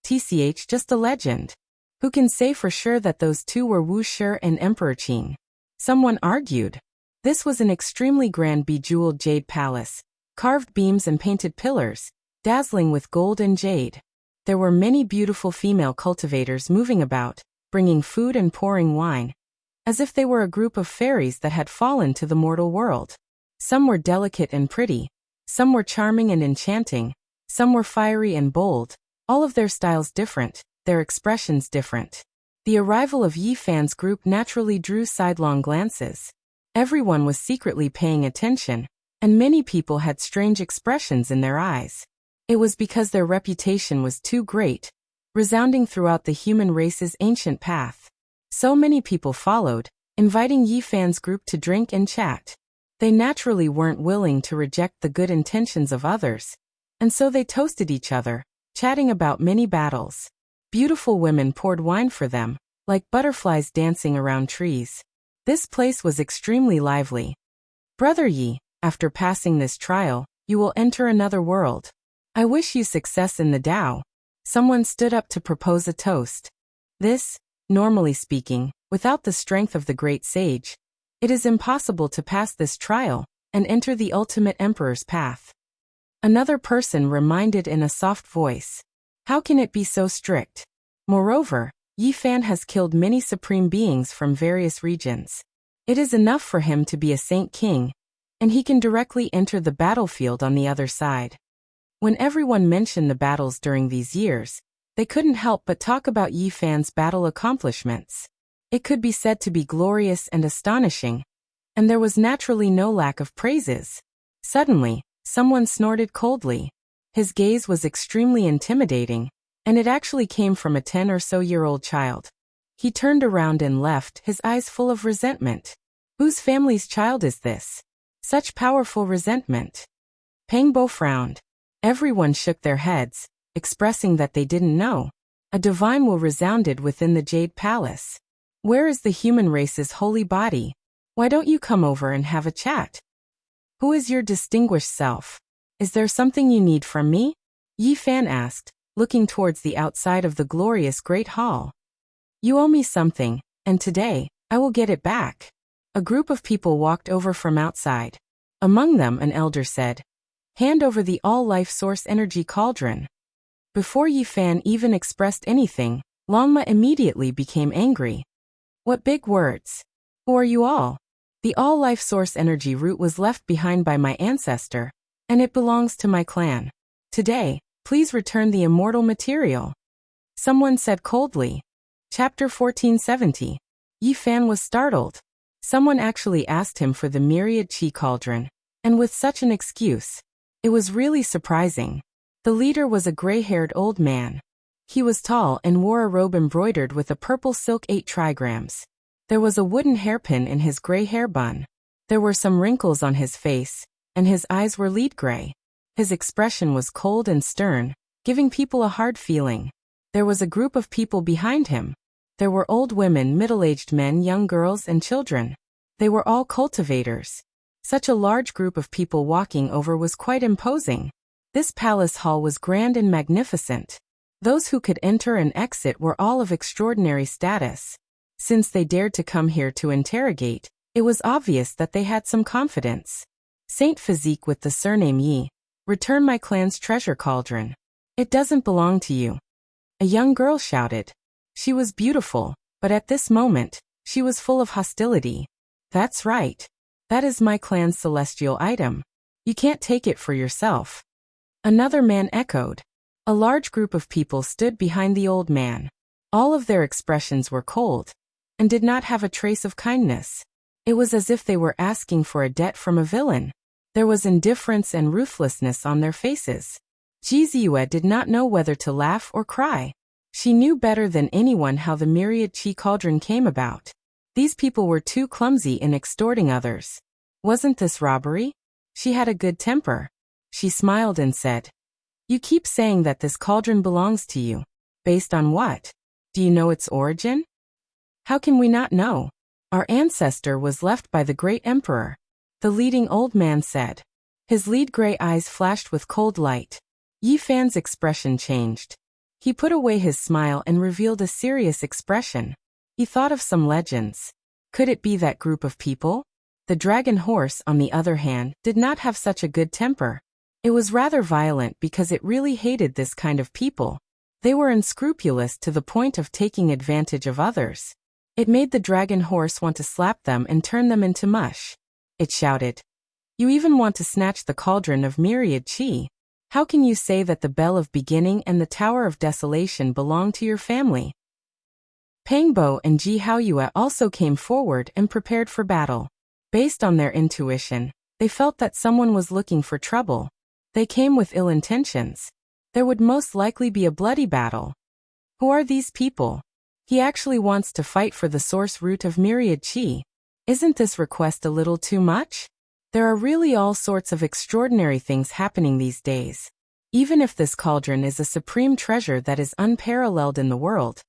TCH, just a legend. Who can say for sure that those two were Wu Shi and Emperor Qing? Someone argued. This was an extremely grand bejeweled jade palace, carved beams and painted pillars, dazzling with gold and jade. There were many beautiful female cultivators moving about, bringing food and pouring wine, as if they were a group of fairies that had fallen to the mortal world. Some were delicate and pretty, some were charming and enchanting, some were fiery and bold, all of their styles different, their expressions different. The arrival of Yifan's group naturally drew sidelong glances. Everyone was secretly paying attention, and many people had strange expressions in their eyes. It was because their reputation was too great, resounding throughout the human race's ancient path. So many people followed, inviting Yifan's group to drink and chat. They naturally weren't willing to reject the good intentions of others, and so they toasted each other, chatting about many battles. Beautiful women poured wine for them, like butterflies dancing around trees. This place was extremely lively. Brother Yi, after passing this trial, you will enter another world. I wish you success in the Tao. Someone stood up to propose a toast. This, Normally speaking, without the strength of the great sage, it is impossible to pass this trial and enter the ultimate emperor's path. Another person reminded in a soft voice. How can it be so strict? Moreover, Yi Fan has killed many supreme beings from various regions. It is enough for him to be a saint king, and he can directly enter the battlefield on the other side. When everyone mentioned the battles during these years, they couldn't help but talk about Yi Fan's battle accomplishments. It could be said to be glorious and astonishing, and there was naturally no lack of praises. Suddenly, someone snorted coldly. His gaze was extremely intimidating, and it actually came from a 10 or so year old child. He turned around and left, his eyes full of resentment. Whose family's child is this? Such powerful resentment. Pang Bo frowned. Everyone shook their heads, expressing that they didn't know. A divine will resounded within the Jade Palace. Where is the human race's holy body? Why don't you come over and have a chat? Who is your distinguished self? Is there something you need from me? Yi Fan asked, looking towards the outside of the glorious Great Hall. You owe me something, and today, I will get it back. A group of people walked over from outside. Among them an elder said, hand over the all-life source energy cauldron. Before Yi Fan even expressed anything, Longma immediately became angry. What big words! Who are you all? The all-life source energy root was left behind by my ancestor, and it belongs to my clan. Today, please return the immortal material. Someone said coldly. Chapter 1470. Yi Fan was startled. Someone actually asked him for the myriad chi cauldron, and with such an excuse. It was really surprising. The leader was a gray-haired old man. He was tall and wore a robe embroidered with a purple silk 8 trigrams. There was a wooden hairpin in his gray hair bun. There were some wrinkles on his face, and his eyes were lead gray. His expression was cold and stern, giving people a hard feeling. There was a group of people behind him. There were old women, middle-aged men, young girls, and children. They were all cultivators. Such a large group of people walking over was quite imposing. This palace hall was grand and magnificent. Those who could enter and exit were all of extraordinary status. Since they dared to come here to interrogate, it was obvious that they had some confidence. Saint Physique with the surname Yi. Return my clan's treasure cauldron. It doesn't belong to you. A young girl shouted. She was beautiful, but at this moment, she was full of hostility. That's right. That is my clan's celestial item. You can't take it for yourself. Another man echoed. A large group of people stood behind the old man. All of their expressions were cold, and did not have a trace of kindness. It was as if they were asking for a debt from a villain. There was indifference and ruthlessness on their faces. Ji Ziyue did not know whether to laugh or cry. She knew better than anyone how the myriad chi cauldron came about. These people were too clumsy in extorting others. Wasn't this robbery? She had a good temper. She smiled and said, you keep saying that this cauldron belongs to you. Based on what? Do you know its origin? How can we not know? Our ancestor was left by the great emperor. The leading old man said. His lead gray eyes flashed with cold light. Yi Fan's expression changed. He put away his smile and revealed a serious expression. He thought of some legends. Could it be that group of people? The dragon horse, on the other hand, did not have such a good temper. It was rather violent because it really hated this kind of people. They were unscrupulous to the point of taking advantage of others. It made the dragon horse want to slap them and turn them into mush. It shouted. You even want to snatch the cauldron of myriad chi. How can you say that the Bell of Beginning and the Tower of Desolation belong to your family? Pang Bo and Ji Haoyue also came forward and prepared for battle. Based on their intuition, they felt that someone was looking for trouble. They came with ill intentions. There would most likely be a bloody battle. Who are these people? He actually wants to fight for the source root of myriad chi. Isn't this request a little too much? There are really all sorts of extraordinary things happening these days. Even if this cauldron is a supreme treasure that is unparalleled in the world,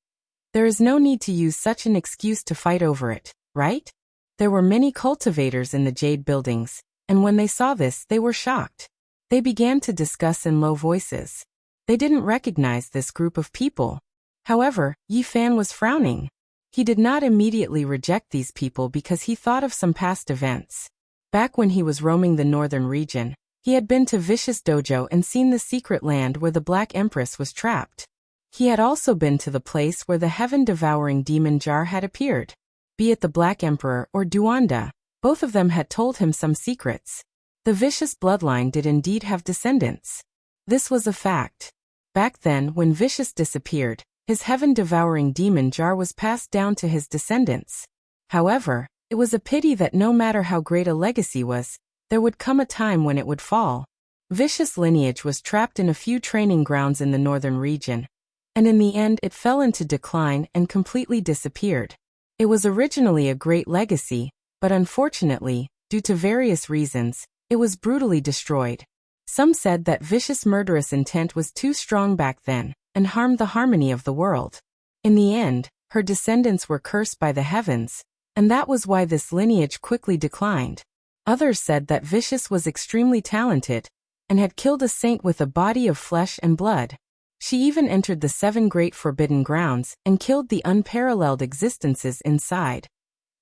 there is no need to use such an excuse to fight over it, right? There were many cultivators in the Jade buildings, and when they saw this, they were shocked. They began to discuss in low voices. They didn't recognize this group of people. However, Yi Fan was frowning. He did not immediately reject these people because he thought of some past events. Back when he was roaming the northern region, he had been to Vicious Dojo and seen the secret land where the Black Empress was trapped. He had also been to the place where the heaven-devouring demon jar had appeared. Be it the Black Emperor or Duanda, both of them had told him some secrets. The vicious bloodline did indeed have descendants. This was a fact. Back then, when Vicious disappeared, his heaven-devouring demon jar was passed down to his descendants. However, it was a pity that no matter how great a legacy was, there would come a time when it would fall. Vicious lineage was trapped in a few training grounds in the northern region, and in the end it fell into decline and completely disappeared. It was originally a great legacy, but unfortunately, due to various reasons, it was brutally destroyed. Some said that Vicious' murderous intent was too strong back then, and harmed the harmony of the world. In the end, her descendants were cursed by the heavens, and that was why this lineage quickly declined. Others said that Vicious was extremely talented, and had killed a saint with a body of flesh and blood. She even entered the 7 great forbidden grounds and killed the unparalleled existences inside,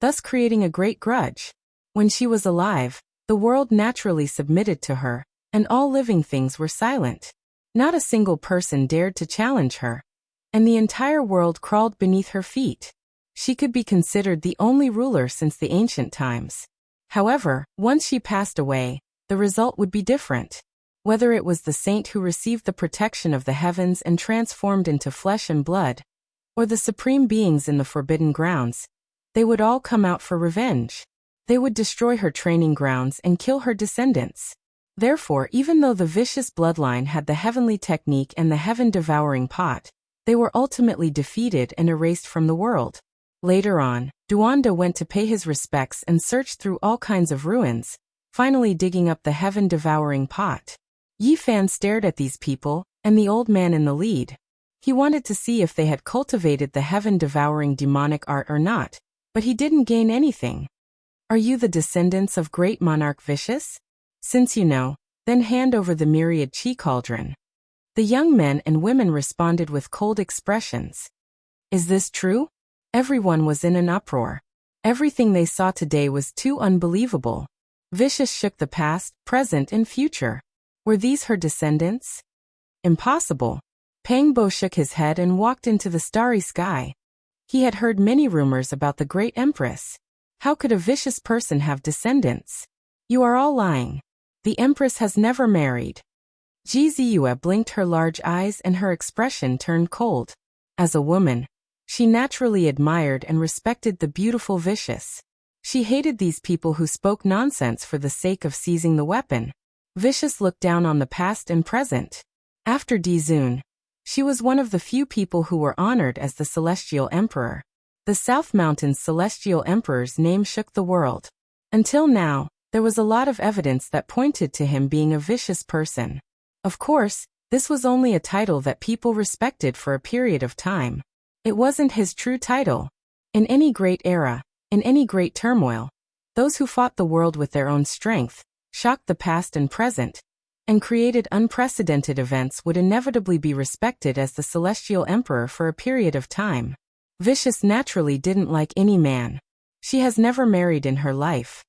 thus creating a great grudge. When she was alive, the world naturally submitted to her, and all living things were silent. Not a single person dared to challenge her, and the entire world crawled beneath her feet. She could be considered the only ruler since the ancient times. However, once she passed away, the result would be different. Whether it was the saint who received the protection of the heavens and transformed into flesh and blood, or the supreme beings in the forbidden grounds, they would all come out for revenge. They would destroy her training grounds and kill her descendants. Therefore, even though the Vicious bloodline had the heavenly technique and the heaven-devouring pot, they were ultimately defeated and erased from the world. Later on, Duanda went to pay his respects and searched through all kinds of ruins, finally digging up the heaven-devouring pot. Yi Fan stared at these people, and the old man in the lead. He wanted to see if they had cultivated the heaven-devouring demonic art or not, but he didn't gain anything. Are you the descendants of great monarch Vicious? Since you know, then hand over the myriad chi cauldron. The young men and women responded with cold expressions. Is this true? Everyone was in an uproar. Everything they saw today was too unbelievable. Vicious shook the past, present, and future. Were these her descendants? Impossible. Pangbo shook his head and walked into the starry sky. He had heard many rumors about the great empress. How could a vicious person have descendants? You are all lying. The empress has never married. Ji Ziyue blinked her large eyes and her expression turned cold. As a woman, she naturally admired and respected the beautiful Vicious. She hated these people who spoke nonsense for the sake of seizing the weapon. Vicious looked down on the past and present. After Dizun, she was one of the few people who were honored as the Celestial Emperor. The South Mountain's Celestial Emperor's name shook the world. Until now, there was a lot of evidence that pointed to him being a vicious person. Of course, this was only a title that people respected for a period of time. It wasn't his true title. In any great era, in any great turmoil, those who fought the world with their own strength, shocked the past and present, and created unprecedented events would inevitably be respected as the Celestial Emperor for a period of time. Vicious naturally didn't like any man. She has never married in her life.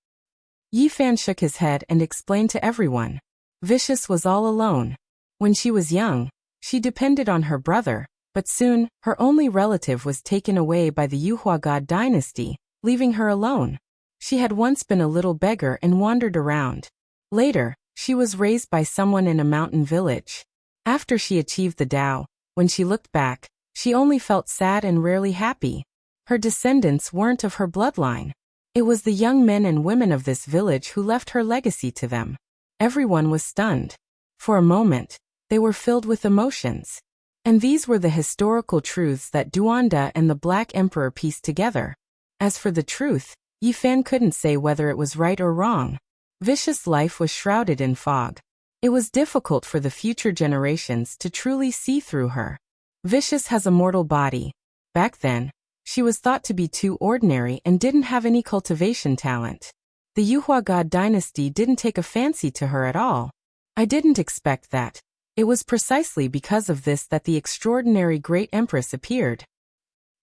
Yi Fan shook his head and explained to everyone. Vicious was all alone. When she was young, she depended on her brother, but soon, her only relative was taken away by the Yuhua God dynasty, leaving her alone. She had once been a little beggar and wandered around. Later, she was raised by someone in a mountain village. After she achieved the Tao, when she looked back, she only felt sad and rarely happy. Her descendants weren't of her bloodline. It was the young men and women of this village who left her legacy to them. Everyone was stunned. For a moment, they were filled with emotions. And these were the historical truths that Duanda and the Black Emperor pieced together. As for the truth, Yi Fan couldn't say whether it was right or wrong. Vicious life was shrouded in fog. It was difficult for the future generations to truly see through her. Vicious has a mortal body. Back then, she was thought to be too ordinary and didn't have any cultivation talent. The Yuhua God dynasty didn't take a fancy to her at all. I didn't expect that. It was precisely because of this that the extraordinary great empress appeared.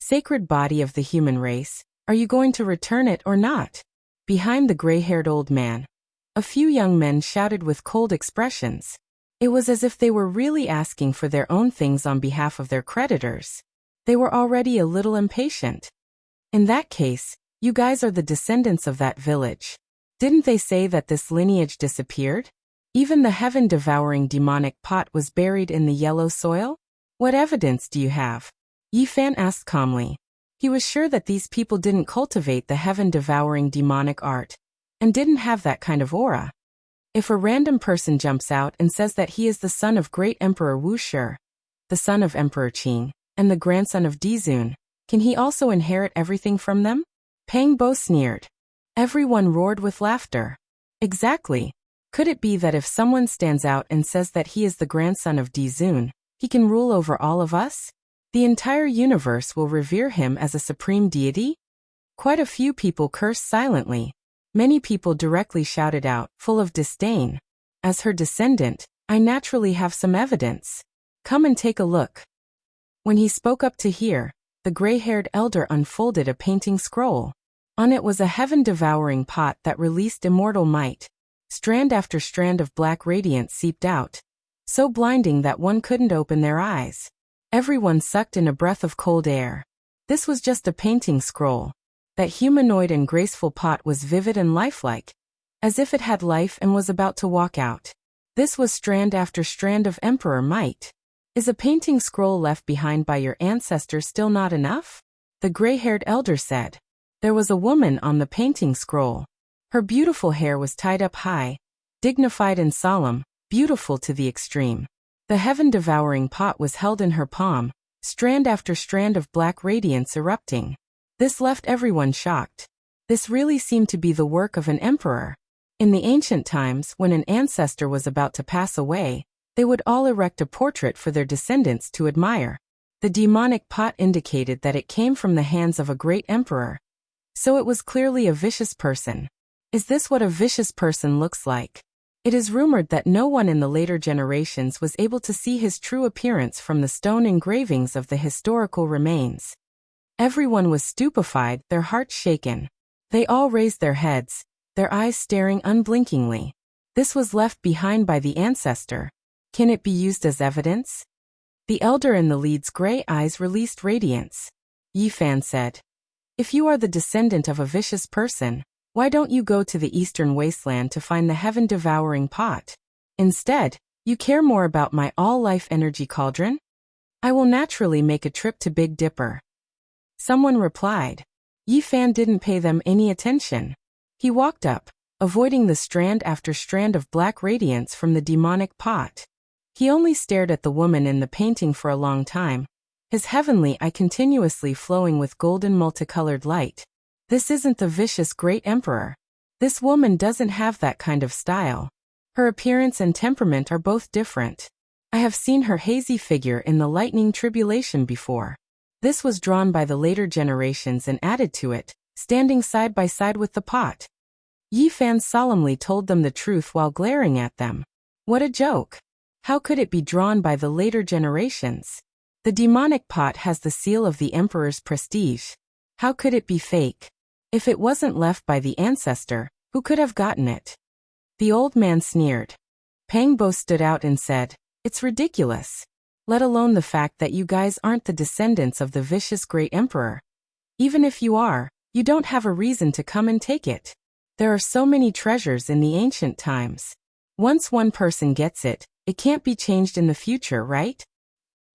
Sacred body of the human race, are you going to return it or not? Behind the gray-haired old man, a few young men shouted with cold expressions. It was as if they were really asking for their own things on behalf of their creditors. They were already a little impatient. In that case, you guys are the descendants of that village. Didn't they say that this lineage disappeared? Even the heaven-devouring demonic pot was buried in the yellow soil? What evidence do you have? Yi Fan asked calmly. He was sure that these people didn't cultivate the heaven-devouring demonic art, and didn't have that kind of aura. If a random person jumps out and says that he is the son of great Emperor Wu Shi, the son of Emperor Qing, and the grandson of Dizun, can he also inherit everything from them? Pang Bo sneered. Everyone roared with laughter. Exactly. Could it be that if someone stands out and says that he is the grandson of Dizun, he can rule over all of us? The entire universe will revere him as a supreme deity? Quite a few people cursed silently. Many people directly shouted out, full of disdain. As her descendant, I naturally have some evidence. Come and take a look. When he spoke up to hear, the gray-haired elder unfolded a painting scroll. On it was a heaven-devouring pot that released immortal might. Strand after strand of black radiance seeped out, so blinding that one couldn't open their eyes. Everyone sucked in a breath of cold air. This was just a painting scroll. That humanoid and graceful pot was vivid and lifelike, as if it had life and was about to walk out. This was strand after strand of emperor might. Is a painting scroll left behind by your ancestors still not enough? The gray-haired elder said. There was a woman on the painting scroll. Her beautiful hair was tied up high, dignified and solemn, beautiful to the extreme. The heaven-devouring pot was held in her palm, strand after strand of black radiance erupting. This left everyone shocked. This really seemed to be the work of an emperor. In the ancient times, when an ancestor was about to pass away, they would all erect a portrait for their descendants to admire. The demonic pot indicated that it came from the hands of a great emperor. So it was clearly a vicious person. Is this what a vicious person looks like? It is rumored that no one in the later generations was able to see his true appearance from the stone engravings of the historical remains. Everyone was stupefied, their hearts shaken. They all raised their heads, their eyes staring unblinkingly. This was left behind by the ancestor. Can it be used as evidence? The elder in the lead's gray eyes released radiance. Yi Fan said, if you are the descendant of a vicious person, why don't you go to the eastern wasteland to find the heaven-devouring pot? Instead, you care more about my all-life energy cauldron? I will naturally make a trip to Big Dipper. Someone replied. Yi Fan didn't pay them any attention. He walked up, avoiding the strand after strand of black radiance from the demonic pot. He only stared at the woman in the painting for a long time, his heavenly eye continuously flowing with golden multicolored light. This isn't the vicious great emperor. This woman doesn't have that kind of style. Her appearance and temperament are both different. I have seen her hazy figure in the lightning tribulation before. This was drawn by the later generations and added to it, standing side by side with the pot. Yi Fan solemnly told them the truth while glaring at them. What a joke! How could it be drawn by the later generations? The demonic pot has the seal of the emperor's prestige. How could it be fake? If it wasn't left by the ancestor, who could have gotten it? The old man sneered. Pang Bo stood out and said, it's ridiculous. Let alone the fact that you guys aren't the descendants of the vicious great emperor. Even if you are, you don't have a reason to come and take it. There are so many treasures in the ancient times. Once one person gets it, it can't be changed in the future, right?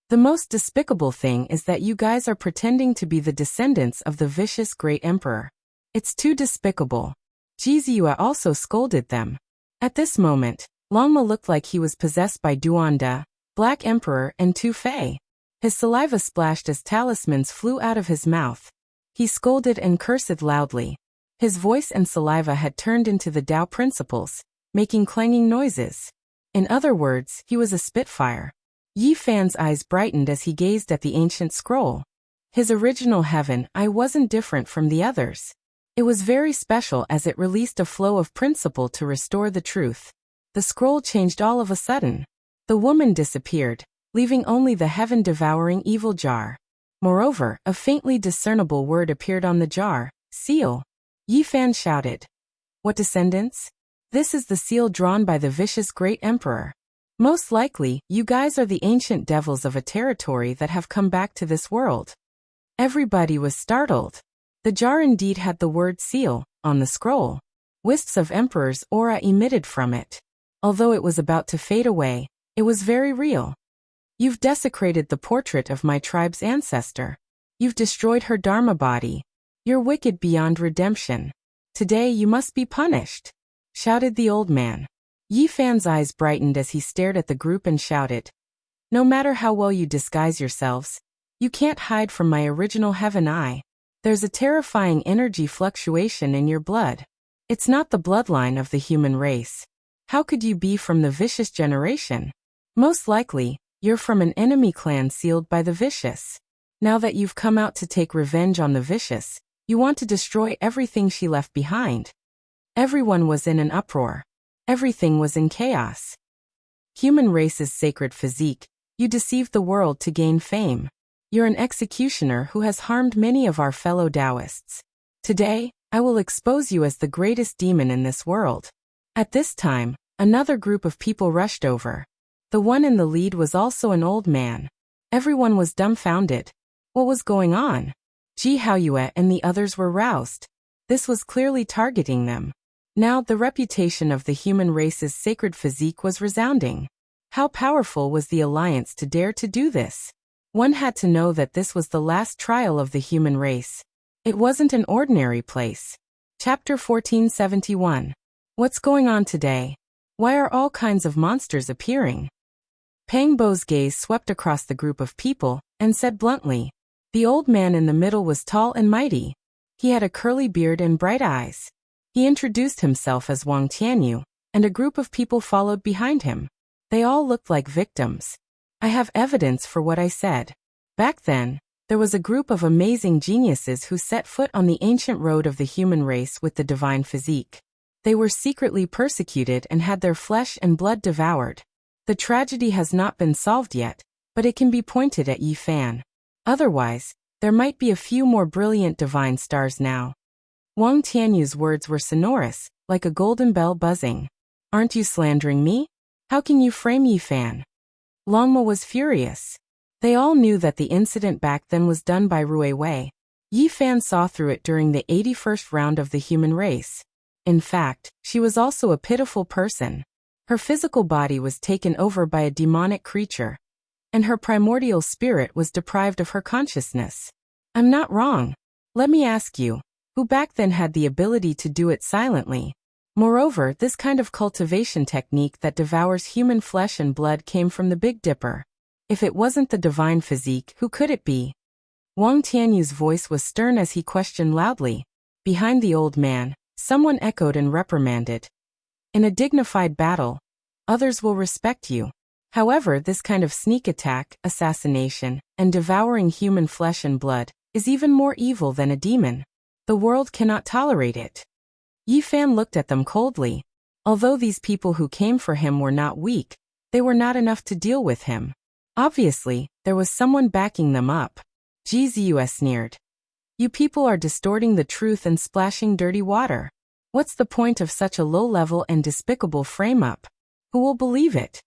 The most despicable thing is that you guys are pretending to be the descendants of the vicious great emperor. It's too despicable. Jiziua also scolded them. At this moment, Longma looked like he was possessed by Duanda, Black Emperor, and Tu Fei. His saliva splashed as talismans flew out of his mouth. He scolded and cursed loudly. His voice and saliva had turned into the Tao principles, making clanging noises. In other words, he was a spitfire. Yi Fan's eyes brightened as he gazed at the ancient scroll. His original heaven eye wasn't different from the others. It was very special as it released a flow of principle to restore the truth. The scroll changed all of a sudden. The woman disappeared, leaving only the heaven-devouring evil jar. Moreover, a faintly discernible word appeared on the jar, seal. Yi Fan shouted. What descendants? This is the seal drawn by the vicious great emperor. Most likely, you guys are the ancient devils of a territory that have come back to this world. Everybody was startled. The jar indeed had the word seal on the scroll. Wisps of emperor's aura emitted from it. Although it was about to fade away, it was very real. You've desecrated the portrait of my tribe's ancestor. You've destroyed her dharma body. You're wicked beyond redemption. Today you must be punished, shouted the old man. Yi Fan's eyes brightened as he stared at the group and shouted. No matter how well you disguise yourselves, you can't hide from my original heaven eye. There's a terrifying energy fluctuation in your blood. It's not the bloodline of the human race. How could you be from the vicious generation? Most likely, you're from an enemy clan sealed by the vicious. Now that you've come out to take revenge on the vicious, you want to destroy everything she left behind. Everyone was in an uproar. Everything was in chaos. Human race's sacred physique, you deceived the world to gain fame. You're an executioner who has harmed many of our fellow Taoists. Today, I will expose you as the greatest demon in this world. At this time, another group of people rushed over. The one in the lead was also an old man. Everyone was dumbfounded. What was going on? Ji Haoyue and the others were roused. This was clearly targeting them. Now the reputation of the human race's sacred physique was resounding. How powerful was the alliance to dare to do this? One had to know that this was the last trial of the human race. It wasn't an ordinary place. Chapter 1471. What's going on today? Why are all kinds of monsters appearing? Pang Bo's gaze swept across the group of people, and said bluntly. The old man in the middle was tall and mighty. He had a curly beard and bright eyes. He introduced himself as Wang Tianyu, and a group of people followed behind him. They all looked like victims. I have evidence for what I said. Back then, there was a group of amazing geniuses who set foot on the ancient road of the human race with the divine physique. They were secretly persecuted and had their flesh and blood devoured. The tragedy has not been solved yet, but it can be pointed at Yi Fan. Otherwise, there might be a few more brilliant divine stars now. Wang Tianyu's words were sonorous, like a golden bell buzzing. Aren't you slandering me? How can you frame Yi Fan? Longma was furious. They all knew that the incident back then was done by Rui Wei. Yi Fan saw through it during the 81st round of the human race. In fact, she was also a pitiful person. Her physical body was taken over by a demonic creature, and her primordial spirit was deprived of her consciousness. I'm not wrong. Let me ask you, who back then had the ability to do it silently? Moreover, this kind of cultivation technique that devours human flesh and blood came from the Big Dipper. If it wasn't the divine physique, who could it be? Wang Tianyu's voice was stern as he questioned loudly. Behind the old man, someone echoed and reprimanded. In a dignified battle, others will respect you. However, this kind of sneak attack, assassination, and devouring human flesh and blood is even more evil than a demon. The world cannot tolerate it. Yi Fan looked at them coldly. Although these people who came for him were not weak, they were not enough to deal with him. Obviously, there was someone backing them up. Ji Ziyue sneered. You people are distorting the truth and splashing dirty water. What's the point of such a low-level and despicable frame-up? Who will believe it?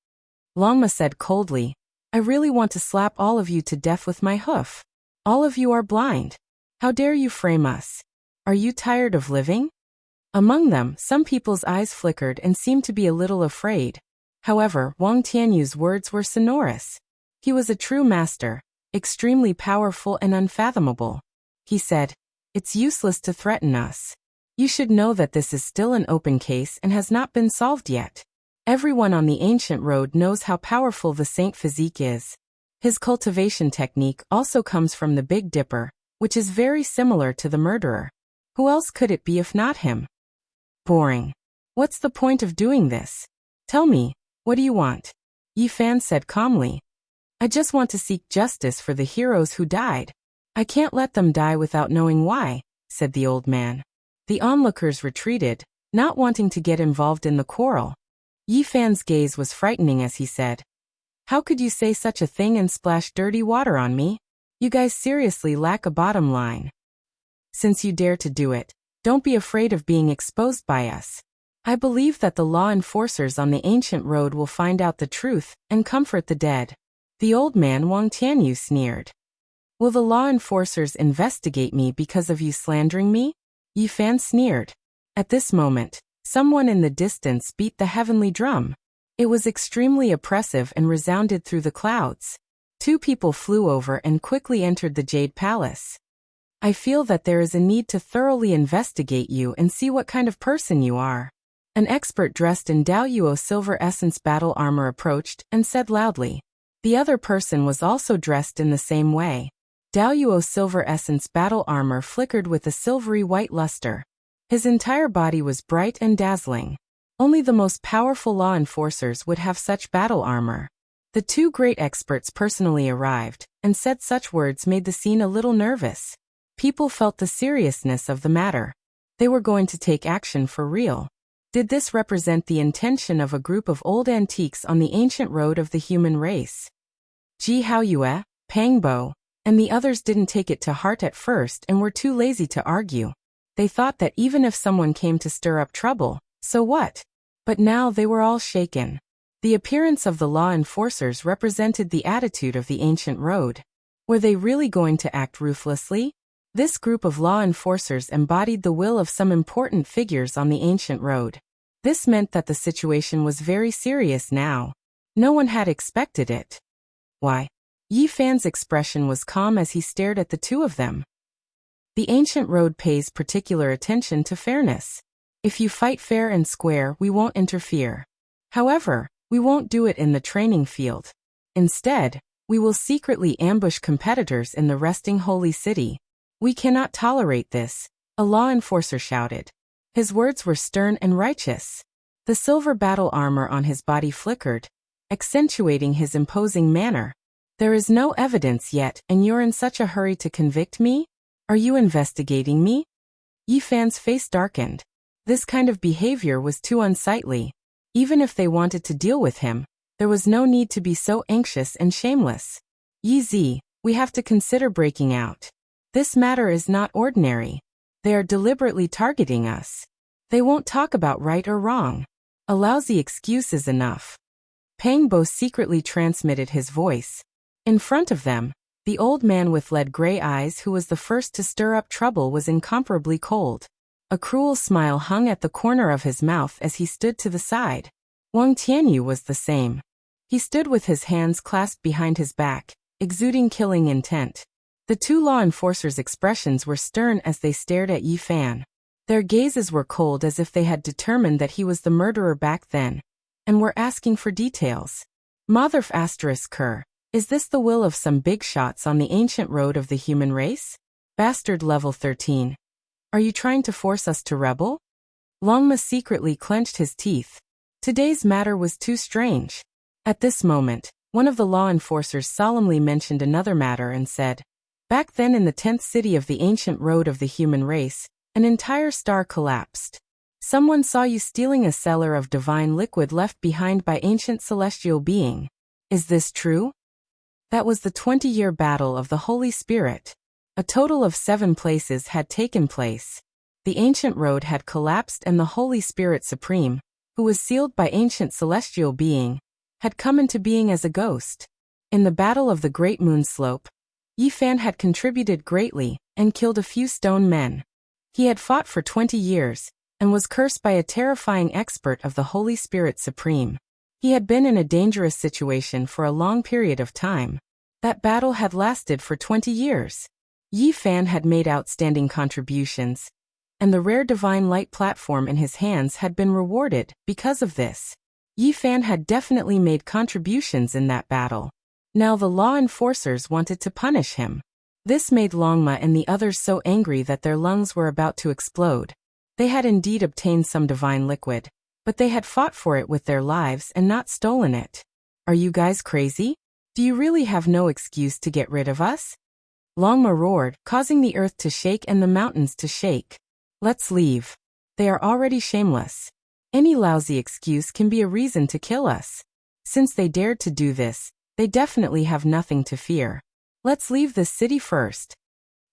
Longma said coldly, I really want to slap all of you to death with my hoof. All of you are blind. How dare you frame us? Are you tired of living? Among them, some people's eyes flickered and seemed to be a little afraid. However, Wang Tianyu's words were sonorous. He was a true master, extremely powerful and unfathomable. He said, It's useless to threaten us. You should know that this is still an open case and has not been solved yet. Everyone on the ancient road knows how powerful the Saint Physique is. His cultivation technique also comes from the Big Dipper, which is very similar to the murderer. Who else could it be if not him? Boring. What's the point of doing this? Tell me, what do you want? Yi Fan said calmly. I just want to seek justice for the heroes who died. I can't let them die without knowing why, said the old man. The onlookers retreated, not wanting to get involved in the quarrel. Yi Fan's gaze was frightening as he said, How could you say such a thing and splash dirty water on me? You guys seriously lack a bottom line. Since you dare to do it, don't be afraid of being exposed by us. I believe that the law enforcers on the ancient road will find out the truth and comfort the dead. The old man Wang Tianyu sneered. Will the law enforcers investigate me because of you slandering me? Yi Fan sneered. At this moment, someone in the distance beat the heavenly drum. It was extremely oppressive and resounded through the clouds. Two people flew over and quickly entered the Jade Palace. I feel that there is a need to thoroughly investigate you and see what kind of person you are. An expert dressed in Dao Yuo Silver Essence battle armor approached and said loudly. The other person was also dressed in the same way. Dao Yuo Silver Essence battle armor flickered with a silvery white luster. His entire body was bright and dazzling. Only the most powerful law enforcers would have such battle armor. The two great experts personally arrived, and said such words made the scene a little nervous. People felt the seriousness of the matter. They were going to take action for real. Did this represent the intention of a group of old antiques on the ancient road of the human race? Ji Haoyue, Pang Bo, and the others didn't take it to heart at first and were too lazy to argue. They thought that even if someone came to stir up trouble, so what? But now they were all shaken. The appearance of the law enforcers represented the attitude of the ancient road. Were they really going to act ruthlessly? This group of law enforcers embodied the will of some important figures on the ancient road. This meant that the situation was very serious now. No one had expected it. Why? Yi Fan's expression was calm as he stared at the two of them. The ancient road pays particular attention to fairness. If you fight fair and square, we won't interfere. However, we won't do it in the training field. Instead, we will secretly ambush competitors in the resting holy city. We cannot tolerate this, a law enforcer shouted. His words were stern and righteous. The silver battle armor on his body flickered, accentuating his imposing manner. There is no evidence yet, and you're in such a hurry to convict me? Are you investigating me? Yi Fan's face darkened. This kind of behavior was too unsightly. Even if they wanted to deal with him, there was no need to be so anxious and shameless. Yi Zi, we have to consider breaking out. This matter is not ordinary. They are deliberately targeting us. They won't talk about right or wrong. A lousy excuse is enough. Pang Bo secretly transmitted his voice. In front of them, the old man with lead-gray eyes who was the first to stir up trouble was incomparably cold. A cruel smile hung at the corner of his mouth as he stood to the side. Wang Tianyu was the same. He stood with his hands clasped behind his back, exuding killing intent. The two law enforcers' expressions were stern as they stared at Yi Fan. Their gazes were cold as if they had determined that he was the murderer back then, and were asking for details. Motherf *Ker, is this the will of some big shots on the ancient road of the human race? Bastard level 13. Are you trying to force us to rebel? Longma secretly clenched his teeth. Today's matter was too strange. At this moment, one of the law enforcers solemnly mentioned another matter and said, back then in the 10th city of the ancient road of the human race, an entire star collapsed. Someone saw you stealing a cellar of divine liquid left behind by ancient celestial being. Is this true? That was the 20-year battle of the Holy Spirit. A total of 7 places had taken place. The ancient road had collapsed and the Holy Spirit Supreme, who was sealed by ancient celestial being, had come into being as a ghost. In the battle of the Great Moon Slope, Yi Fan had contributed greatly and killed a few stone men. He had fought for 20 years and was cursed by a terrifying expert of the Holy Spirit Supreme. He had been in a dangerous situation for a long period of time. That battle had lasted for 20 years. Yi Fan had made outstanding contributions, and the rare divine light platform in his hands had been rewarded because of this. Yi Fan had definitely made contributions in that battle. Now the law enforcers wanted to punish him. This made Longma and the others so angry that their lungs were about to explode. They had indeed obtained some divine liquid, but they had fought for it with their lives and not stolen it. Are you guys crazy? Do you really have no excuse to get rid of us? Longma roared, causing the earth to shake and the mountains to shake. Let's leave. They are already shameless. Any lousy excuse can be a reason to kill us. Since they dared to do this, they definitely have nothing to fear. Let's leave this city first.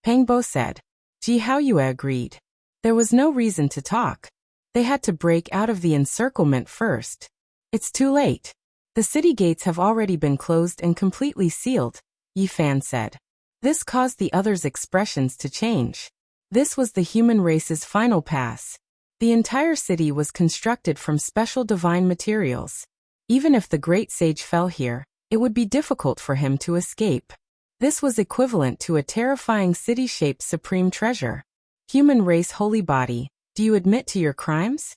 Pangbo said. Ji Haoyue agreed. There was no reason to talk. They had to break out of the encirclement first. It's too late. The city gates have already been closed and completely sealed, Yi Fan said. This caused the others' expressions to change. This was the human race's final pass. The entire city was constructed from special divine materials. Even if the great sage fell here, it would be difficult for him to escape. This was equivalent to a terrifying city-shaped supreme treasure. Human race holy body, do you admit to your crimes?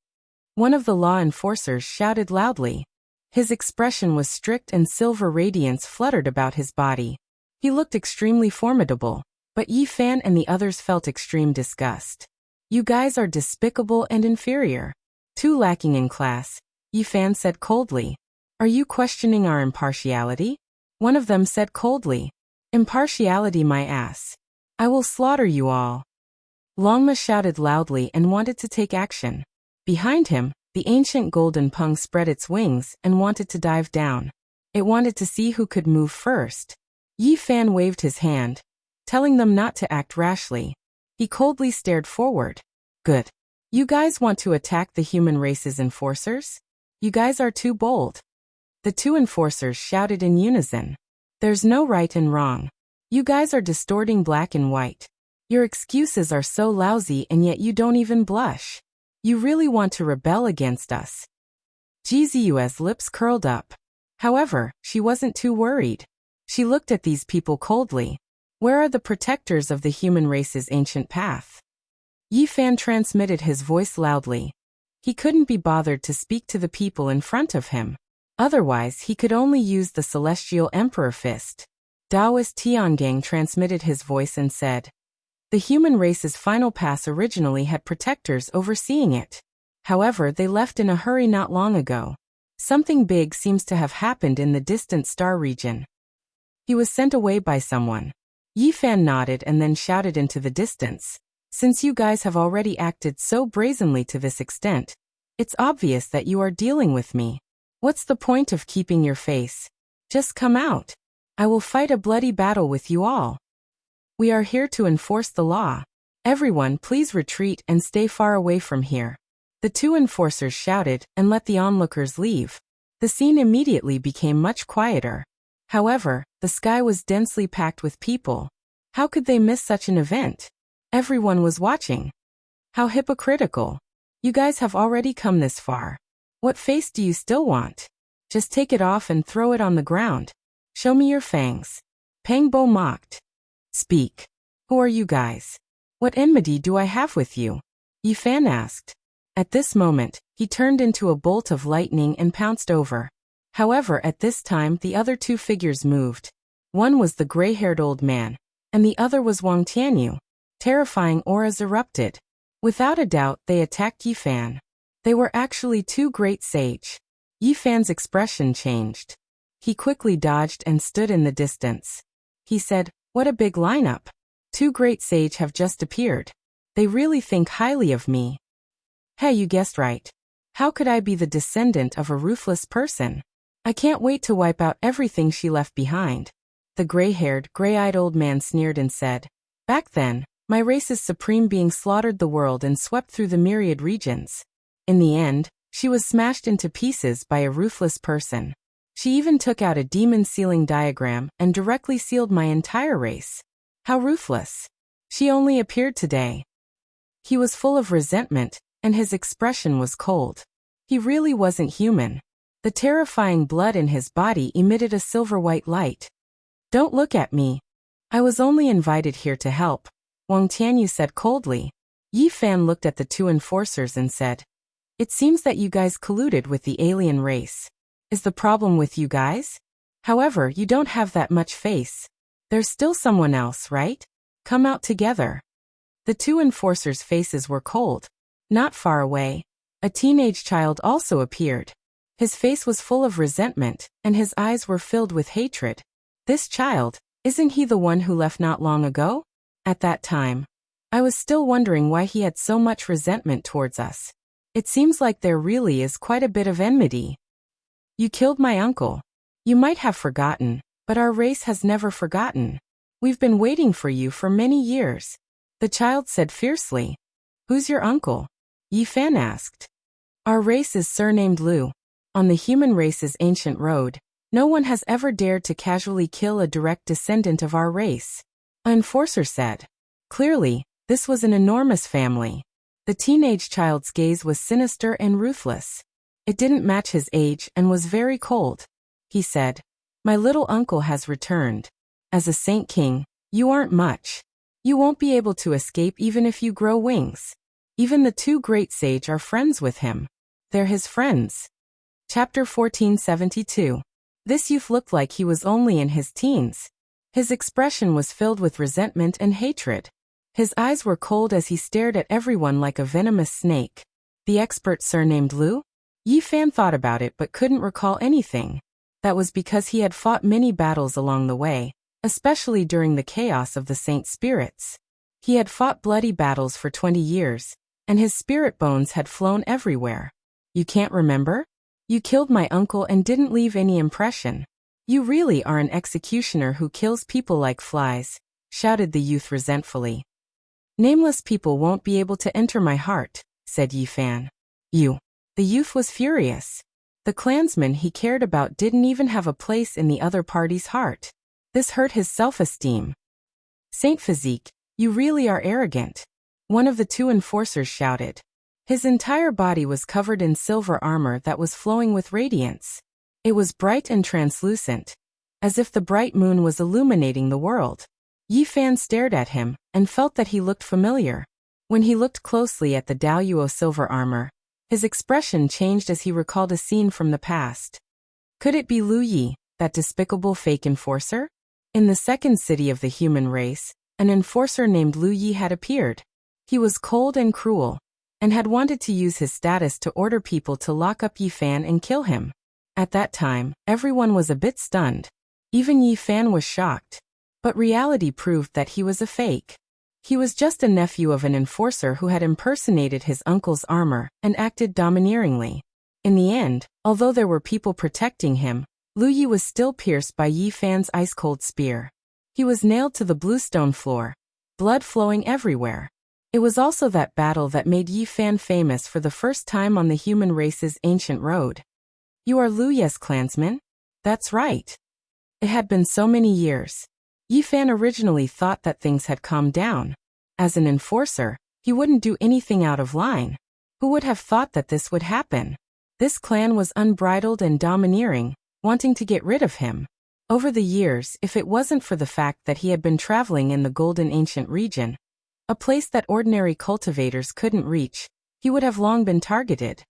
One of the law enforcers shouted loudly. His expression was strict and silver radiance fluttered about his body. He looked extremely formidable, but Yi Fan and the others felt extreme disgust. You guys are despicable and inferior. Too lacking in class, Yi Fan said coldly. Are you questioning our impartiality? One of them said coldly. Impartiality my ass. I will slaughter you all. Longma shouted loudly and wanted to take action. Behind him, the ancient golden pung spread its wings and wanted to dive down. It wanted to see who could move first. Yi Fan waved his hand, telling them not to act rashly. He coldly stared forward. Good. You guys want to attack the human race's enforcers? You guys are too bold. The two enforcers shouted in unison. There's no right and wrong. You guys are distorting black and white. Your excuses are so lousy and yet you don't even blush. You really want to rebel against us. Ji Ziyue's lips curled up. However, she wasn't too worried. She looked at these people coldly. Where are the protectors of the human race's ancient path? Yi Fan transmitted his voice loudly. He couldn't be bothered to speak to the people in front of him. Otherwise, he could only use the Celestial Emperor Fist. Taoist Tiangang transmitted his voice and said, the human race's final pass originally had protectors overseeing it. However, they left in a hurry not long ago. Something big seems to have happened in the distant star region. He was sent away by someone. Yi Fan nodded and then shouted into the distance. Since you guys have already acted so brazenly to this extent, it's obvious that you are dealing with me. What's the point of keeping your face? Just come out. I will fight a bloody battle with you all. We are here to enforce the law. Everyone please retreat and stay far away from here. The two enforcers shouted and let the onlookers leave. The scene immediately became much quieter. However, the sky was densely packed with people. How could they miss such an event? Everyone was watching. How hypocritical. You guys have already come this far. What face do you still want? Just take it off and throw it on the ground. Show me your fangs. Pangbo mocked. Speak. Who are you guys? What enmity do I have with you? Yi Fan asked. At this moment, he turned into a bolt of lightning and pounced over. However, at this time the other two figures moved. One was the gray-haired old man, and the other was Wang Tianyu. Terrifying auras erupted. Without a doubt, they attacked Yi Fan. They were actually two great sage. Yi Fan's expression changed. He quickly dodged and stood in the distance. He said, what a big lineup. Two great sage have just appeared. They really think highly of me. Hey, you guessed right. How could I be the descendant of a ruthless person? I can't wait to wipe out everything she left behind. The gray-haired, gray-eyed old man sneered and said, back then, my race's supreme being slaughtered the world and swept through the myriad regions. In the end, she was smashed into pieces by a ruthless person. She even took out a demon sealing diagram and directly sealed my entire race. How ruthless. She only appeared today. He was full of resentment, and his expression was cold. He really wasn't human. The terrifying blood in his body emitted a silver-white light. Don't look at me. I was only invited here to help, Wang Tianyu said coldly. Yi Fan looked at the two enforcers and said, it seems that you guys colluded with the alien race. Is the problem with you guys? However, you don't have that much face. There's still someone else, right? Come out together. The two enforcers' faces were cold. Not far away, a teenage child also appeared. His face was full of resentment, and his eyes were filled with hatred. This child, isn't he the one who left not long ago? At that time, I was still wondering why he had so much resentment towards us. It seems like there really is quite a bit of enmity. You killed my uncle. You might have forgotten, but our race has never forgotten. We've been waiting for you for many years. The child said fiercely. Who's your uncle? Yi Fan asked. Our race is surnamed Liu. On the human race's ancient road, no one has ever dared to casually kill a direct descendant of our race. An enforcer said. Clearly, this was an enormous family. The teenage child's gaze was sinister and ruthless. It didn't match his age and was very cold. He said, My little uncle has returned. As a Saint King, you aren't much. You won't be able to escape even if you grow wings. Even the two great sage are friends with him. They're his friends. Chapter 1472. This youth looked like he was only in his teens. His expression was filled with resentment and hatred. His eyes were cold as he stared at everyone like a venomous snake. The expert surnamed Liu? Yi Fan thought about it but couldn't recall anything. That was because he had fought many battles along the way, especially during the chaos of the Saint Spirits. He had fought bloody battles for 20 years, and his spirit bones had flown everywhere. You can't remember? You killed my uncle and didn't leave any impression. You really are an executioner who kills people like flies, shouted the youth resentfully. Nameless people won't be able to enter my heart, said Yi Fan. You. The youth was furious. The clansman he cared about didn't even have a place in the other party's heart. This hurt his self-esteem. Saint Physique, you really are arrogant. One of the two enforcers shouted. His entire body was covered in silver armor that was flowing with radiance. It was bright and translucent, as if the bright moon was illuminating the world. Yi Fan stared at him and felt that he looked familiar. When he looked closely at the Daoyuo silver armor, his expression changed as he recalled a scene from the past. Could it be Lu Yi, that despicable fake enforcer? In the second city of the human race, an enforcer named Lu Yi had appeared. He was cold and cruel, and had wanted to use his status to order people to lock up Yi Fan and kill him. At that time, everyone was a bit stunned. Even Yi Fan was shocked. But reality proved that he was a fake. He was just a nephew of an enforcer who had impersonated his uncle's armor and acted domineeringly. In the end, although there were people protecting him, Lu Yi was still pierced by Yi Fan's ice-cold spear. He was nailed to the bluestone floor, blood flowing everywhere. It was also that battle that made Yi Fan famous for the first time on the human race's ancient road. You are Lu Yi's clansman? That's right. It had been so many years. Yi Fan originally thought that things had calmed down. As an enforcer, he wouldn't do anything out of line. Who would have thought that this would happen? This clan was unbridled and domineering, wanting to get rid of him. Over the years, if it wasn't for the fact that he had been traveling in the Golden Ancient region, a place that ordinary cultivators couldn't reach, he would have long been targeted.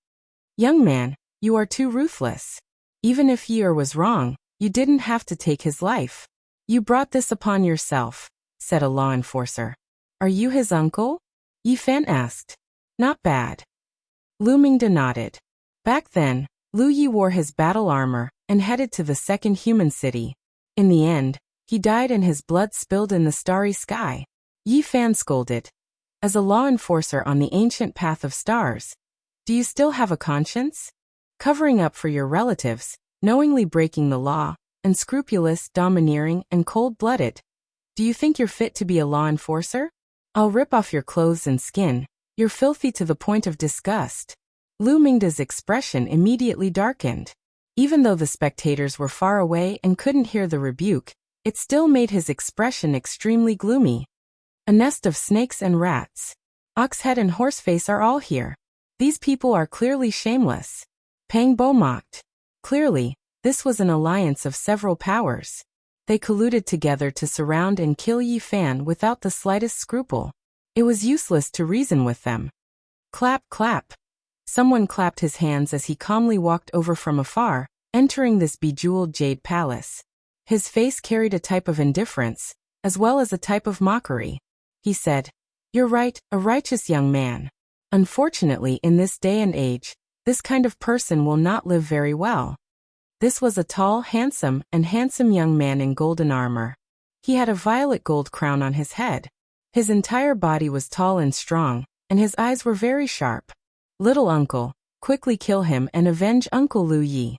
Young man, you are too ruthless. Even if Yi was wrong, you didn't have to take his life. You brought this upon yourself, said a law enforcer. Are you his uncle? Yi Fan asked. Not bad. Lu Mingda nodded. Back then, Lu Yi wore his battle armor and headed to the second human city. In the end, he died and his blood spilled in the starry sky. Yi Fan scolded. As a law enforcer on the ancient path of stars, do you still have a conscience? Covering up for your relatives, knowingly breaking the law, unscrupulous, domineering, and cold-blooded. Do you think you're fit to be a law enforcer? I'll rip off your clothes and skin. You're filthy to the point of disgust. Lu Mingda's expression immediately darkened. Even though the spectators were far away and couldn't hear the rebuke, it still made his expression extremely gloomy. A nest of snakes and rats. Oxhead and Horseface are all here. These people are clearly shameless. Pang Bo mocked. Clearly, this was an alliance of several powers. They colluded together to surround and kill Yi Fan without the slightest scruple. It was useless to reason with them. Clap, clap. Someone clapped his hands as he calmly walked over from afar, entering this bejeweled jade palace. His face carried a type of indifference, as well as a type of mockery. He said, You're right, a righteous young man. Unfortunately, in this day and age, this kind of person will not live very well. This was a tall, handsome young man in golden armor. He had a violet gold crown on his head. His entire body was tall and strong, and his eyes were very sharp. Little uncle, quickly kill him and avenge Uncle Lu Yi.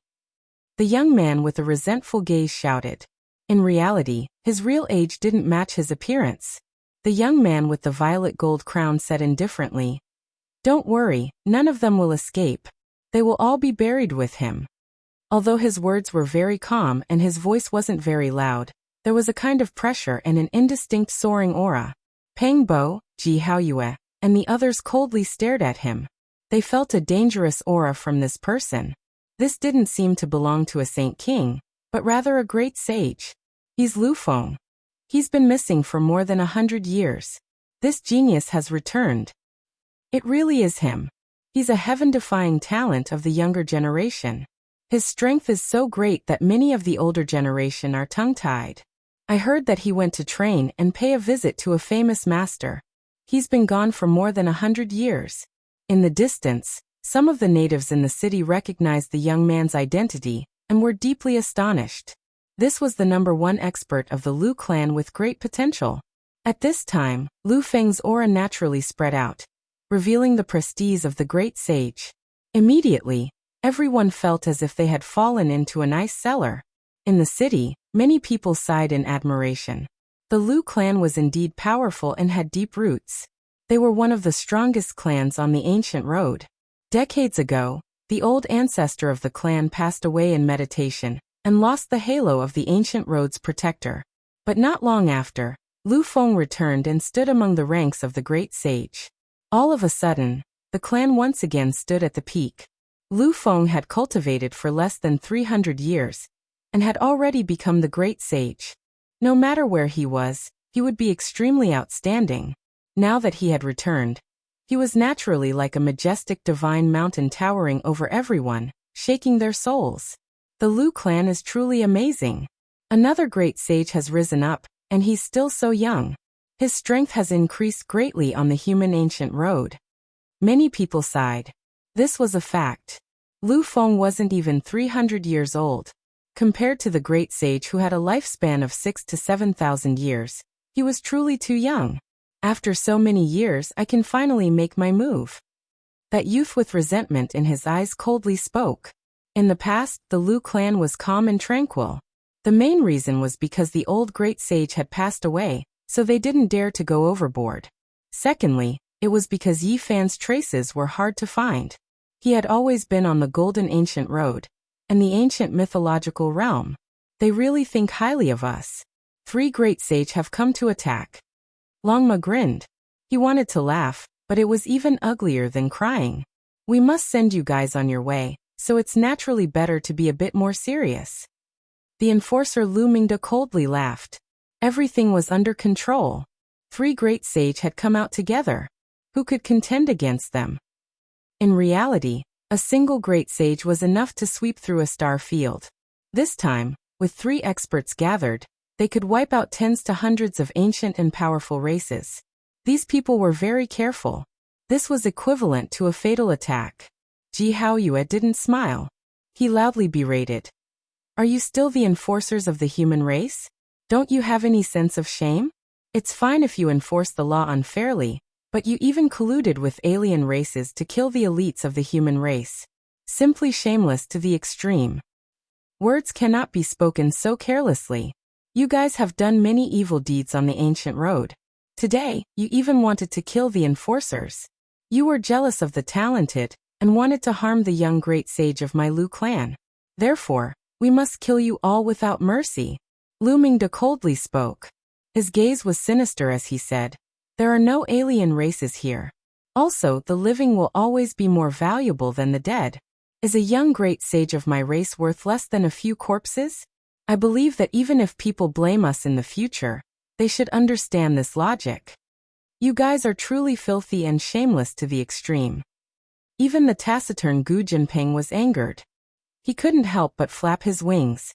The young man with a resentful gaze shouted. In reality, his real age didn't match his appearance. The young man with the violet gold crown said indifferently, "Don't worry, none of them will escape. They will all be buried with him." Although his words were very calm and his voice wasn't very loud, there was a kind of pressure and an indistinct soaring aura. Peng Bo, Ji Haoyue, and the others coldly stared at him. They felt a dangerous aura from this person. This didn't seem to belong to a saint king, but rather a great sage. He's Lu Feng. He's been missing for more than 100 years. This genius has returned. It really is him. He's a heaven-defying talent of the younger generation. His strength is so great that many of the older generation are tongue-tied. I heard that he went to train and pay a visit to a famous master. He's been gone for more than 100 years. In the distance, some of the natives in the city recognized the young man's identity and were deeply astonished. This was the #1 expert of the Lu clan with great potential. At this time, Lu Feng's aura naturally spread out, revealing the prestige of the great sage. Immediately, everyone felt as if they had fallen into an ice cellar. In the city, many people sighed in admiration. The Lu clan was indeed powerful and had deep roots. They were one of the strongest clans on the ancient road. Decades ago, the old ancestor of the clan passed away in meditation and lost the halo of the ancient road's protector. But not long after, Lu Feng returned and stood among the ranks of the great sage. All of a sudden, the clan once again stood at the peak. Lu Feng had cultivated for less than 300 years and had already become the great sage. No matter where he was, he would be extremely outstanding. Now that he had returned, he was naturally like a majestic divine mountain towering over everyone, shaking their souls. The Lu clan is truly amazing. Another great sage has risen up, and he's still so young. His strength has increased greatly on the human ancient road. Many people sighed. This was a fact. Lu Feng wasn't even 300 years old. Compared to the great sage who had a lifespan of 6,000 to 7,000 years, he was truly too young. After so many years, I can finally make my move. That youth with resentment in his eyes coldly spoke. In the past, the Lu clan was calm and tranquil. The main reason was because the old great sage had passed away, so they didn't dare to go overboard. Secondly, it was because Yi Fan's traces were hard to find. He had always been on the golden ancient road, and the ancient mythological realm. They really think highly of us. 3 great sage have come to attack. Longma grinned. He wanted to laugh, but it was even uglier than crying. We must send you guys on your way, so it's naturally better to be a bit more serious. The enforcer Lu Mingde coldly laughed. Everything was under control. 3 great sage had come out together. Who could contend against them? In reality, a single great sage was enough to sweep through a star field. This time, with 3 experts gathered, they could wipe out tens to hundreds of ancient and powerful races. These people were very careful. This was equivalent to a fatal attack. Ji Haoyue didn't smile. He loudly berated. Are you still the enforcers of the human race? Don't you have any sense of shame? It's fine if you enforce the law unfairly, but you even colluded with alien races to kill the elites of the human race. Simply shameless to the extreme. Words cannot be spoken so carelessly. You guys have done many evil deeds on the ancient road. Today, you even wanted to kill the enforcers. You were jealous of the talented and wanted to harm the young great sage of my Lu clan. Therefore, we must kill you all without mercy. Lu Mingde coldly spoke. His gaze was sinister as he said, there are no alien races here. Also, the living will always be more valuable than the dead. Is a young great sage of my race worth less than a few corpses? I believe that even if people blame us in the future, they should understand this logic. You guys are truly filthy and shameless to the extreme. Even the taciturn Gu Jinping was angered. He couldn't help but flap his wings.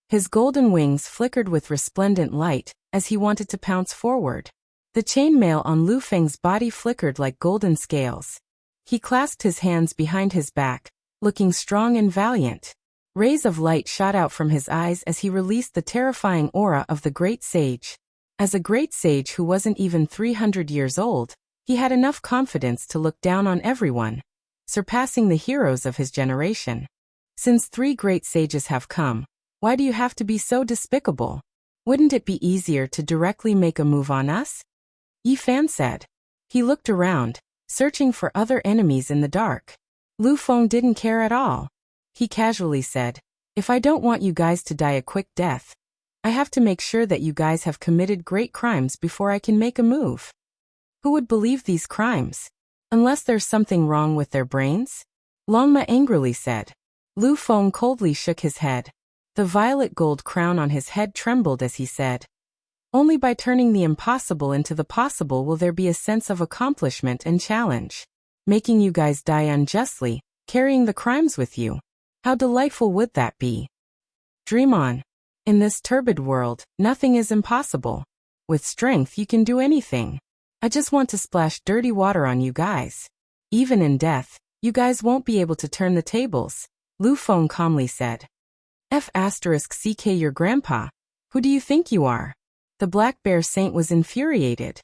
His golden wings flickered with resplendent light as he wanted to pounce forward. The chainmail on Lu Feng's body flickered like golden scales. He clasped his hands behind his back, looking strong and valiant. Rays of light shot out from his eyes as he released the terrifying aura of the great sage. As a great sage who wasn't even 300 years old, he had enough confidence to look down on everyone, surpassing the heroes of his generation. Since 3 great sages have come, why do you have to be so despicable? Wouldn't it be easier to directly make a move on us? Yi Fan said. He looked around, searching for other enemies in the dark. Lu Feng didn't care at all. He casually said, if I don't want you guys to die a quick death, I have to make sure that you guys have committed great crimes before I can make a move. Who would believe these crimes? Unless there's something wrong with their brains? Longma angrily said. Lu Feng coldly shook his head. The violet gold crown on his head trembled as he said, only by turning the impossible into the possible will there be a sense of accomplishment and challenge. Making you guys die unjustly, carrying the crimes with you. How delightful would that be? Dream on. In this turbid world, nothing is impossible. With strength you can do anything. I just want to splash dirty water on you guys. Even in death, you guys won't be able to turn the tables, Lu Feng calmly said. *CK your grandpa. Who do you think you are? The Black Bear Saint was infuriated.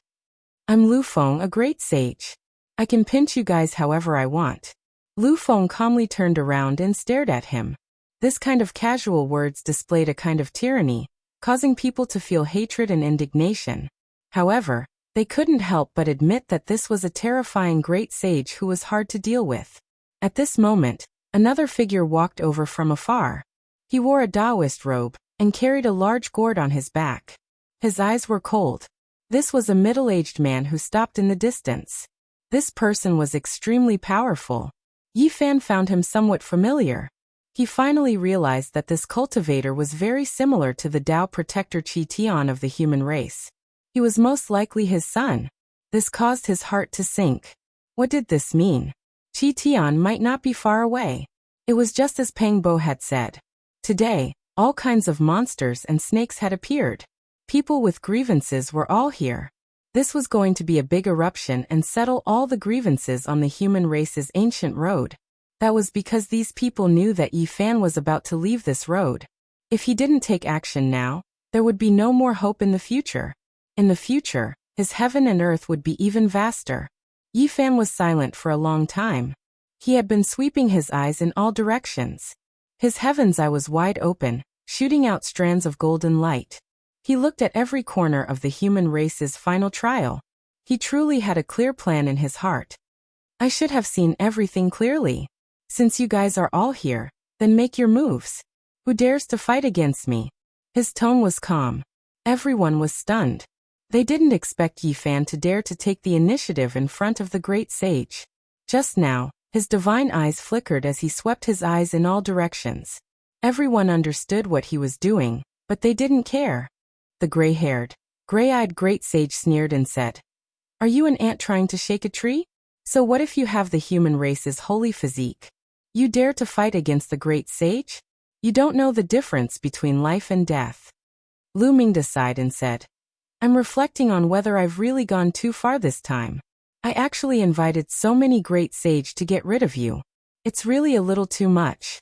I'm Lu Feng, a great sage. I can pinch you guys however I want. Lu Feng calmly turned around and stared at him. This kind of casual words displayed a kind of tyranny, causing people to feel hatred and indignation. However, they couldn't help but admit that this was a terrifying great sage who was hard to deal with. At this moment, another figure walked over from afar. He wore a Taoist robe and carried a large gourd on his back. His eyes were cold. This was a middle-aged man who stopped in the distance. This person was extremely powerful. Yi Fan found him somewhat familiar. He finally realized that this cultivator was very similar to the Tao protector Qi Tian of the human race. He was most likely his son. This caused his heart to sink. What did this mean? Qi Tian might not be far away. It was just as Pang Bo had said. Today, all kinds of monsters and snakes had appeared. People with grievances were all here. This was going to be a big eruption and settle all the grievances on the human race's ancient road. That was because these people knew that Yi Fan was about to leave this road. If he didn't take action now, there would be no more hope in the future. In the future, his heaven and earth would be even vaster. Yi Fan was silent for a long time. He had been sweeping his eyes in all directions. His heaven's eye was wide open, shooting out strands of golden light. He looked at every corner of the human race's final trial. He truly had a clear plan in his heart. I should have seen everything clearly. Since you guys are all here, then make your moves. Who dares to fight against me? His tone was calm. Everyone was stunned. They didn't expect Yi Fan to dare to take the initiative in front of the great sage. Just now, his divine eyes flickered as he swept his eyes in all directions. Everyone understood what he was doing, but they didn't care. The gray-haired, gray-eyed great sage sneered and said, "Are you an ant trying to shake a tree? So what if you have the human race's holy physique? You dare to fight against the great sage? You don't know the difference between life and death." Lu Mingda sighed and said, "I'm reflecting on whether I've really gone too far this time. I actually invited so many great sage to get rid of you. It's really a little too much."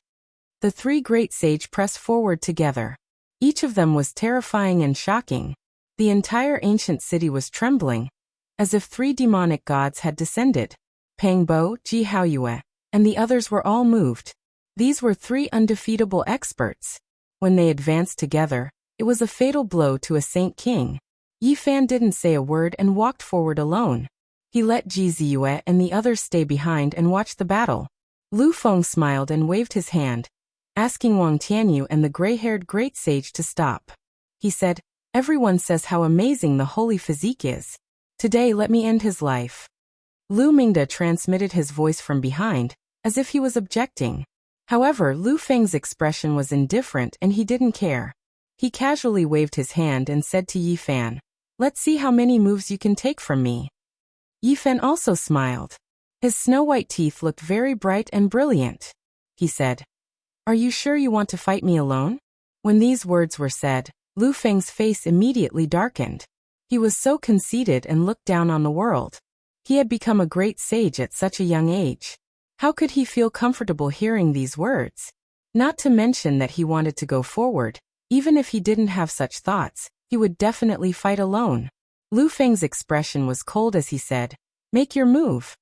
The three great sage pressed forward together. Each of them was terrifying and shocking. The entire ancient city was trembling, as if three demonic gods had descended. Pang Bo, Ji Haoyue, and the others were all moved. These were three undefeatable experts. When they advanced together, it was a fatal blow to a saint king. Yi Fan didn't say a word and walked forward alone. He let Ji Ziyue and the others stay behind and watch the battle. Lu Feng smiled and waved his hand, asking Wang Tianyu and the gray-haired great sage to stop. He said, "Everyone says how amazing the holy physique is. Today let me end his life." Lu Mingda transmitted his voice from behind, as if he was objecting. However, Lu Feng's expression was indifferent and he didn't care. He casually waved his hand and said to Yi Fan, "Let's see how many moves you can take from me." Yi Fan also smiled. His snow-white teeth looked very bright and brilliant. He said, "Are you sure you want to fight me alone?" When these words were said, Lu Feng's face immediately darkened. He was so conceited and looked down on the world. He had become a great sage at such a young age. How could he feel comfortable hearing these words? Not to mention that he wanted to go forward. Even if he didn't have such thoughts, he would definitely fight alone. Lu Feng's expression was cold as he said, "Make your move."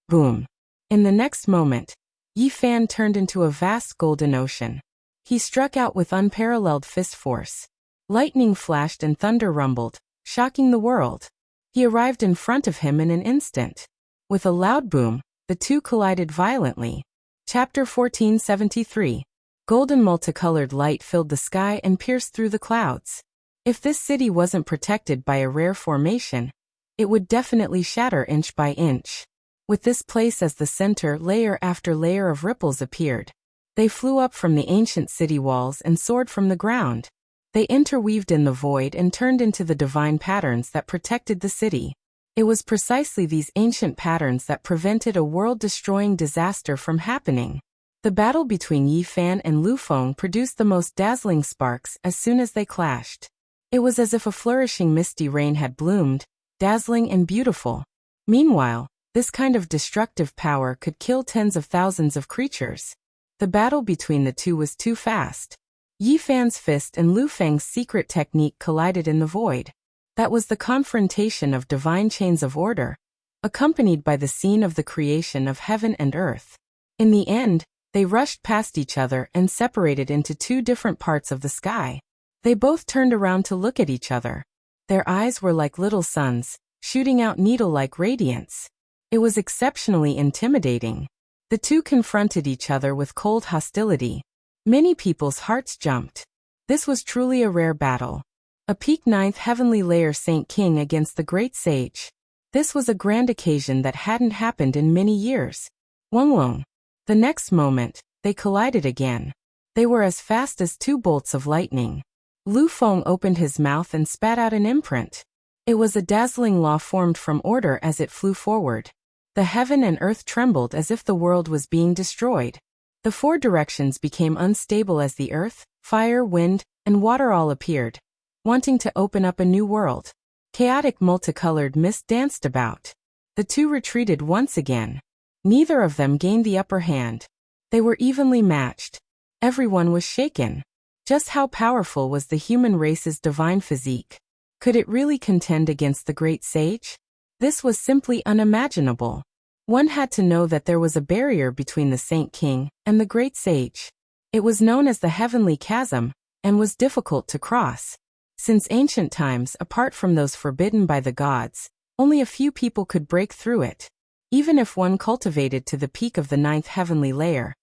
Boom. In the next moment, Yi Fan turned into a vast golden ocean. He struck out with unparalleled fist force. Lightning flashed and thunder rumbled, shocking the world. He arrived in front of him in an instant. With a loud boom, the two collided violently. Chapter 1473. Golden multicolored light filled the sky and pierced through the clouds. If this city wasn't protected by a rare formation, it would definitely shatter inch by inch. With this place as the center, layer after layer of ripples appeared. They flew up from the ancient city walls and soared from the ground. They interweaved in the void and turned into the divine patterns that protected the city. It was precisely these ancient patterns that prevented a world-destroying disaster from happening. The battle between Yi Fan and Lu Feng produced the most dazzling sparks as soon as they clashed. It was as if a flourishing misty rain had bloomed, dazzling and beautiful. Meanwhile, this kind of destructive power could kill tens of thousands of creatures. The battle between the two was too fast. Yi Fan's fist and Lu Feng's secret technique collided in the void. That was the confrontation of divine chains of order, accompanied by the scene of the creation of heaven and earth. In the end, they rushed past each other and separated into two different parts of the sky. They both turned around to look at each other. Their eyes were like little suns, shooting out needle-like radiance. It was exceptionally intimidating. The two confronted each other with cold hostility. Many people's hearts jumped. This was truly a rare battle. A peak 9th heavenly layer Saint King against the great sage. This was a grand occasion that hadn't happened in many years. Wonglong. The next moment, they collided again. They were as fast as two bolts of lightning. Lu Feng opened his mouth and spat out an imprint. It was a dazzling law formed from order as it flew forward. The heaven and earth trembled as if the world was being destroyed. The four directions became unstable as the earth, fire, wind, and water all appeared, wanting to open up a new world. Chaotic multicolored mist danced about. The two retreated once again. Neither of them gained the upper hand. They were evenly matched. Everyone was shaken. Just how powerful was the human race's divine physique? Could it really contend against the great sage? This was simply unimaginable. One had to know that there was a barrier between the Saint King and the great sage. It was known as the Heavenly Chasm, and was difficult to cross. Since ancient times, apart from those forbidden by the gods, only a few people could break through it. Even if one cultivated to the peak of the 9th heavenly layer,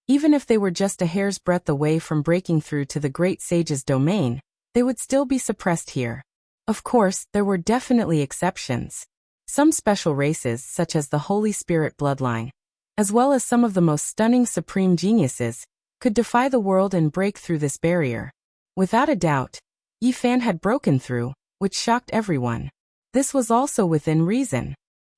even if they were just a hair's breadth away from breaking through to the great sage's domain, they would still be suppressed here. Of course, there were definitely exceptions. Some special races, such as the Holy Spirit bloodline, as well as some of the most stunning supreme geniuses, could defy the world and break through this barrier. Without a doubt, Yi Fan had broken through, which shocked everyone. This was also within reason.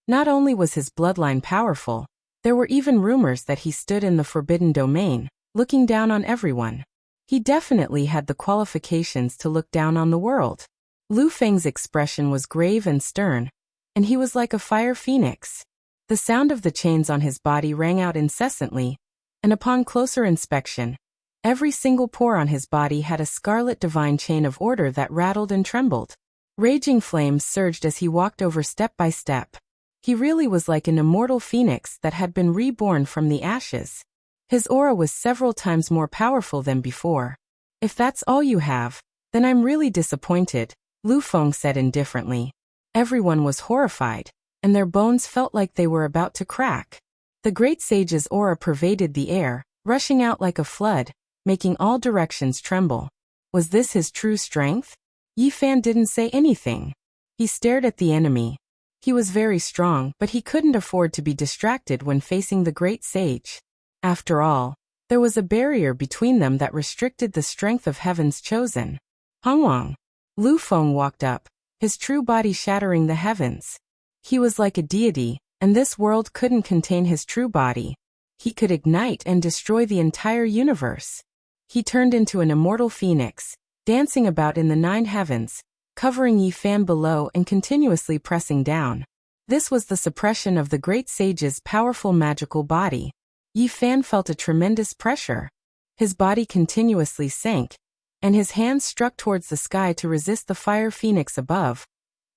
Not only was his bloodline powerful, there were even rumors that he stood in the forbidden domain, looking down on everyone. He definitely had the qualifications to look down on the world. Lu Feng's expression was grave and stern, and he was like a fire phoenix. The sound of the chains on his body rang out incessantly, and upon closer inspection, every single pore on his body had a scarlet divine chain of order that rattled and trembled. Raging flames surged as he walked over step by step. He really was like an immortal phoenix that had been reborn from the ashes. His aura was several times more powerful than before. "If that's all you have, then I'm really disappointed," Lu Feng said indifferently. Everyone was horrified, and their bones felt like they were about to crack. The great sage's aura pervaded the air, rushing out like a flood, making all directions tremble. Was this his true strength? Yi Fan didn't say anything. He stared at the enemy. He was very strong, but he couldn't afford to be distracted when facing the great sage. After all, there was a barrier between them that restricted the strength of heaven's chosen. Hongwang. Lu Feng walked up, his true body shattering the heavens. He was like a deity, and this world couldn't contain his true body. He could ignite and destroy the entire universe. He turned into an immortal phoenix, dancing about in the 9 heavens, covering Yi Fan below and continuously pressing down. This was the suppression of the great sage's powerful magical body. Yi Fan felt a tremendous pressure. His body continuously sank, and his hands struck towards the sky to resist the fire phoenix above,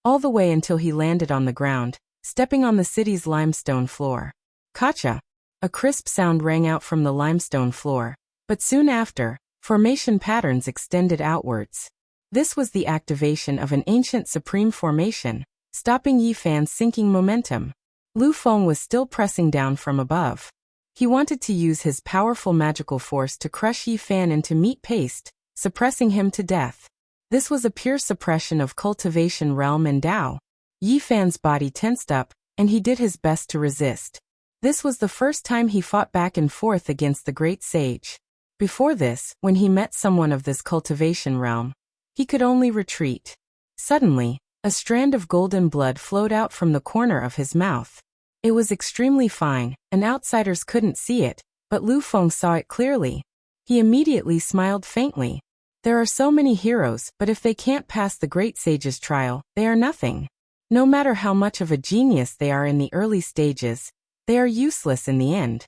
all the way until he landed on the ground, stepping on the city's limestone floor. Kacha! A crisp sound rang out from the limestone floor, but soon after, formation patterns extended outwards. This was the activation of an ancient supreme formation, stopping Yi Fan's sinking momentum. Lu Feng was still pressing down from above. He wanted to use his powerful magical force to crush Yi Fan into meat paste, suppressing him to death. This was a pure suppression of cultivation realm and Tao. Yi Fan's body tensed up, and he did his best to resist. This was the first time he fought back and forth against the great sage. Before this, when he met someone of this cultivation realm, he could only retreat. Suddenly, a strand of golden blood flowed out from the corner of his mouth. It was extremely fine, and outsiders couldn't see it, but Lu Feng saw it clearly. He immediately smiled faintly. There are so many heroes, but if they can't pass the great sage's trial, they are nothing. No matter how much of a genius they are in the early stages, they are useless in the end.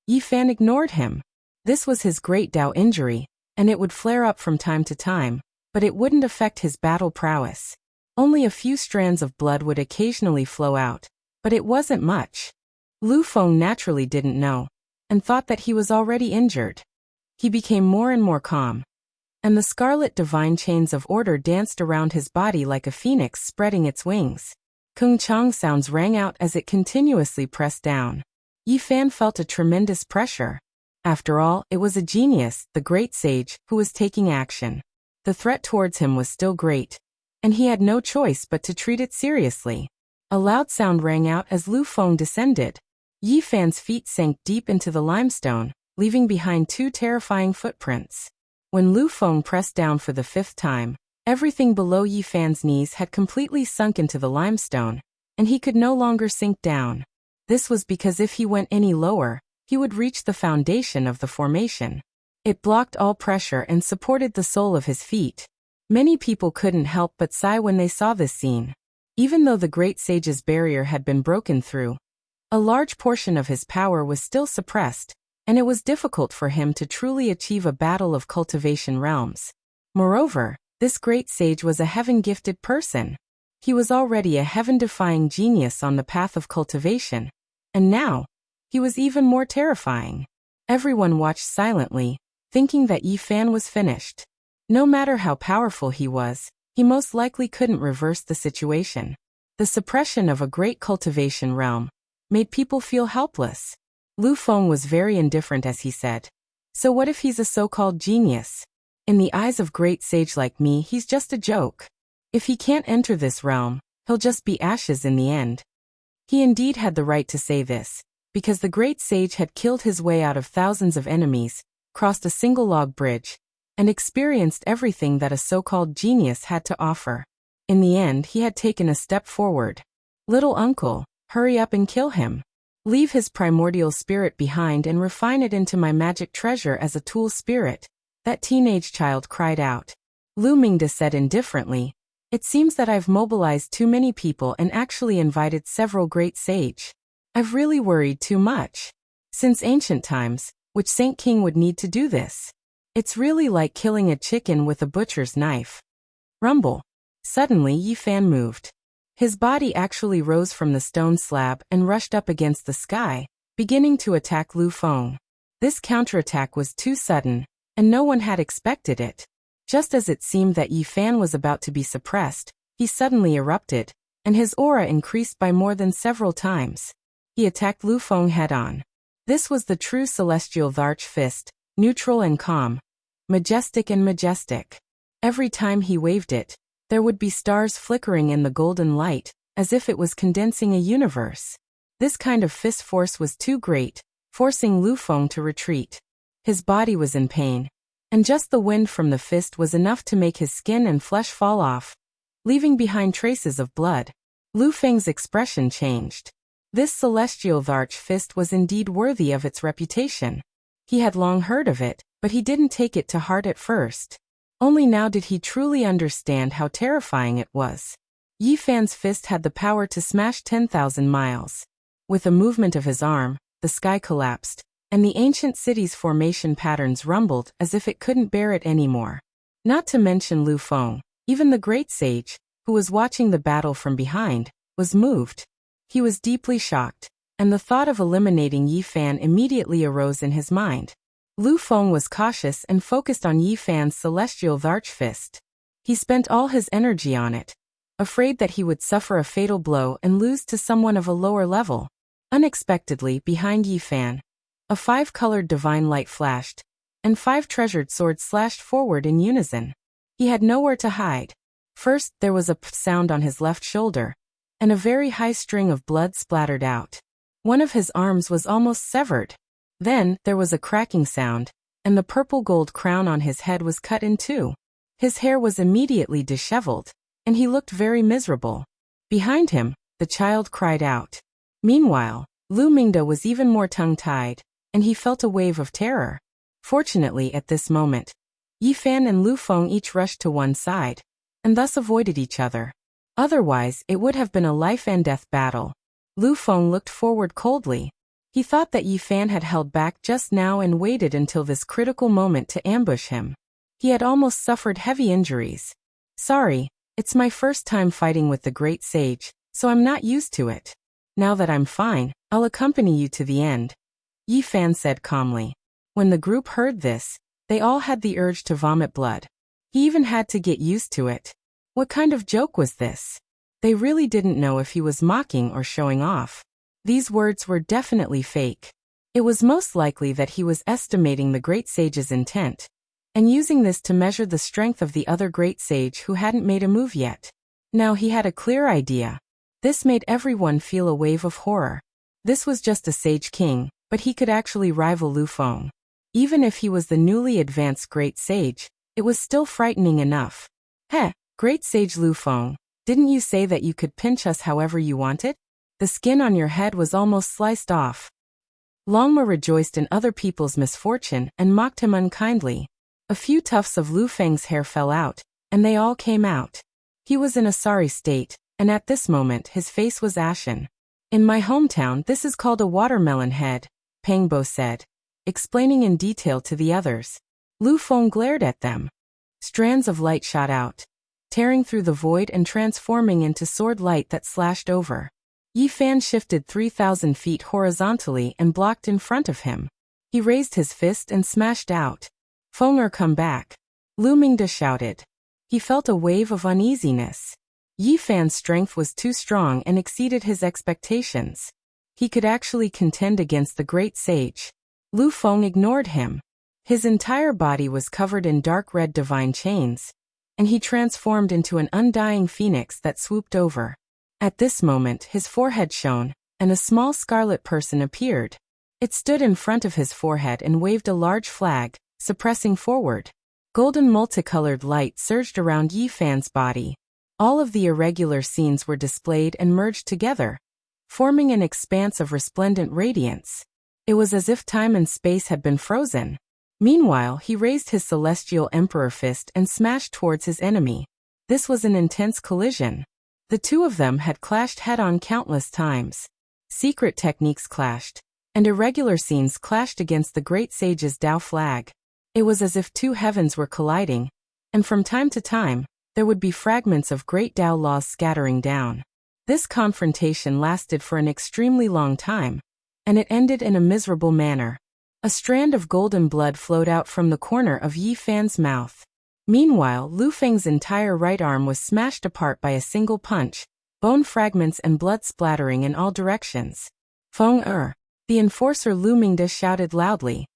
Yi Fan ignored him. This was his great Tao injury, and it would flare up from time to time, but it wouldn't affect his battle prowess. Only a few strands of blood would occasionally flow out, but it wasn't much. Lu Feng naturally didn't know, and thought that he was already injured. He became more and more calm, and the scarlet divine chains of order danced around his body like a phoenix spreading its wings. Kung Chang sounds rang out as it continuously pressed down. Yi Fan felt a tremendous pressure. After all, it was a genius, the great sage, who was taking action. The threat towards him was still great, and he had no choice but to treat it seriously. A loud sound rang out as Lu Feng descended. Yi Fan's feet sank deep into the limestone, leaving behind 2 terrifying footprints. When Lu Feng pressed down for the 5th time, everything below Yi Fan's knees had completely sunk into the limestone, and he could no longer sink down. This was because if he went any lower, he would reach the foundation of the formation. It blocked all pressure and supported the sole of his feet. Many people couldn't help but sigh when they saw this scene. Even though the great sage's barrier had been broken through, a large portion of his power was still suppressed, and it was difficult for him to truly achieve a battle of cultivation realms. Moreover, this great sage was a heaven-gifted person. He was already a heaven-defying genius on the path of cultivation, and now, he was even more terrifying. Everyone watched silently, thinking that Yi Fan was finished. No matter how powerful he was, he most likely couldn't reverse the situation. The suppression of a great cultivation realm made people feel helpless. Lu Feng was very indifferent as he said, "So what if he's a so-called genius? In the eyes of great sage like me, he's just a joke. If he can't enter this realm, he'll just be ashes in the end." He indeed had the right to say this, because the great sage had killed his way out of thousands of enemies, crossed a single log bridge, and experienced everything that a so-called genius had to offer. In the end, he had taken a step forward. "Little uncle, hurry up and kill him. Leave his primordial spirit behind and refine it into my magic treasure as a tool spirit," that teenage child cried out. Lu Mingda said indifferently, "It seems that I've mobilized too many people and actually invited several great sage. I've really worried too much. Since ancient times, which Saint King would need to do this? It's really like killing a chicken with a butcher's knife." Rumble. Suddenly Yi Fan moved. His body actually rose from the stone slab and rushed up against the sky, beginning to attack Lu Feng. This counterattack was too sudden, and no one had expected it. Just as it seemed that Yi Fan was about to be suppressed, he suddenly erupted, and his aura increased by more than several times. He attacked Lu Feng head-on. This was the true celestial Dharch fist, neutral and calm, majestic and majestic. Every time he waved it, there would be stars flickering in the golden light, as if it was condensing a universe. This kind of fist force was too great, forcing Lu Feng to retreat. His body was in pain, and just the wind from the fist was enough to make his skin and flesh fall off, leaving behind traces of blood. Lu Feng's expression changed. This celestial Dharch fist was indeed worthy of its reputation. He had long heard of it, but he didn't take it to heart at first. Only now did he truly understand how terrifying it was. Yi Fan's fist had the power to smash 10,000 miles. With a movement of his arm, the sky collapsed, and the ancient city's formation patterns rumbled as if it couldn't bear it anymore. Not to mention Lu Feng, even the great sage, who was watching the battle from behind, was moved. He was deeply shocked, and the thought of eliminating Yi Fan immediately arose in his mind. Lu Feng was cautious and focused on Yi Fan's celestial Dharch fist. He spent all his energy on it, afraid that he would suffer a fatal blow and lose to someone of a lower level. Unexpectedly, behind Yi Fan, a 5-colored divine light flashed, and 5 treasured swords slashed forward in unison. He had nowhere to hide. First, there was a p sound on his left shoulder, and a very high string of blood splattered out. One of his arms was almost severed. Then, there was a cracking sound, and the purple gold crown on his head was cut in two. His hair was immediately disheveled, and he looked very miserable. Behind him, the child cried out. Meanwhile, Lu Mingde was even more tongue-tied, and he felt a wave of terror. Fortunately, at this moment, Yi Fan and Lu Feng each rushed to one side, and thus avoided each other. Otherwise, it would have been a life-and-death battle. Lu Feng looked forward coldly. He thought that Yi Fan had held back just now and waited until this critical moment to ambush him. He had almost suffered heavy injuries. Sorry, it's my first time fighting with the great sage, so I'm not used to it. Now that I'm fine, I'll accompany you to the end, Yi Fan said calmly. When the group heard this, they all had the urge to vomit blood. He even had to get used to it. What kind of joke was this? They really didn't know if he was mocking or showing off. These words were definitely fake. It was most likely that he was estimating the great sage's intent, and using this to measure the strength of the other great sage who hadn't made a move yet. Now he had a clear idea. This made everyone feel a wave of horror. This was just a sage king, but he could actually rival Lu Feng. Even if he was the newly advanced great sage, it was still frightening enough. Heh, great sage Lu Feng, didn't you say that you could pinch us however you wanted? The skin on your head was almost sliced off. Longma rejoiced in other people's misfortune and mocked him unkindly. A few tufts of Lu Feng's hair fell out, and they all came out. He was in a sorry state, and at this moment his face was ashen. In my hometown this is called a watermelon head, Pengbo said, explaining in detail to the others. Lu Feng glared at them. Strands of light shot out, tearing through the void and transforming into sword light that slashed over. Yi Fan shifted 3,000 feet horizontally and blocked in front of him. He raised his fist and smashed out. Fenger, come back, Lu Mingde shouted. He felt a wave of uneasiness. Yi Fan's strength was too strong and exceeded his expectations. He could actually contend against the great sage. Lu Feng ignored him. His entire body was covered in dark red divine chains, and he transformed into an undying phoenix that swooped over. At this moment his forehead shone, and a small scarlet person appeared. It stood in front of his forehead and waved a large flag, suppressing forward. Golden multicolored light surged around Yi Fan's body. All of the irregular scenes were displayed and merged together, forming an expanse of resplendent radiance. It was as if time and space had been frozen. Meanwhile, he raised his celestial emperor fist and smashed towards his enemy. This was an intense collision. The two of them had clashed head-on countless times. Secret techniques clashed, and irregular scenes clashed against the great sage's Tao flag. It was as if two heavens were colliding, and from time to time, there would be fragments of great Tao laws scattering down. This confrontation lasted for an extremely long time, and it ended in a miserable manner. A strand of golden blood flowed out from the corner of Yi Fan's mouth. Meanwhile, Lu Feng's entire right arm was smashed apart by a single punch, bone fragments and blood splattering in all directions. Fenger, the enforcer Lu Mingde shouted loudly.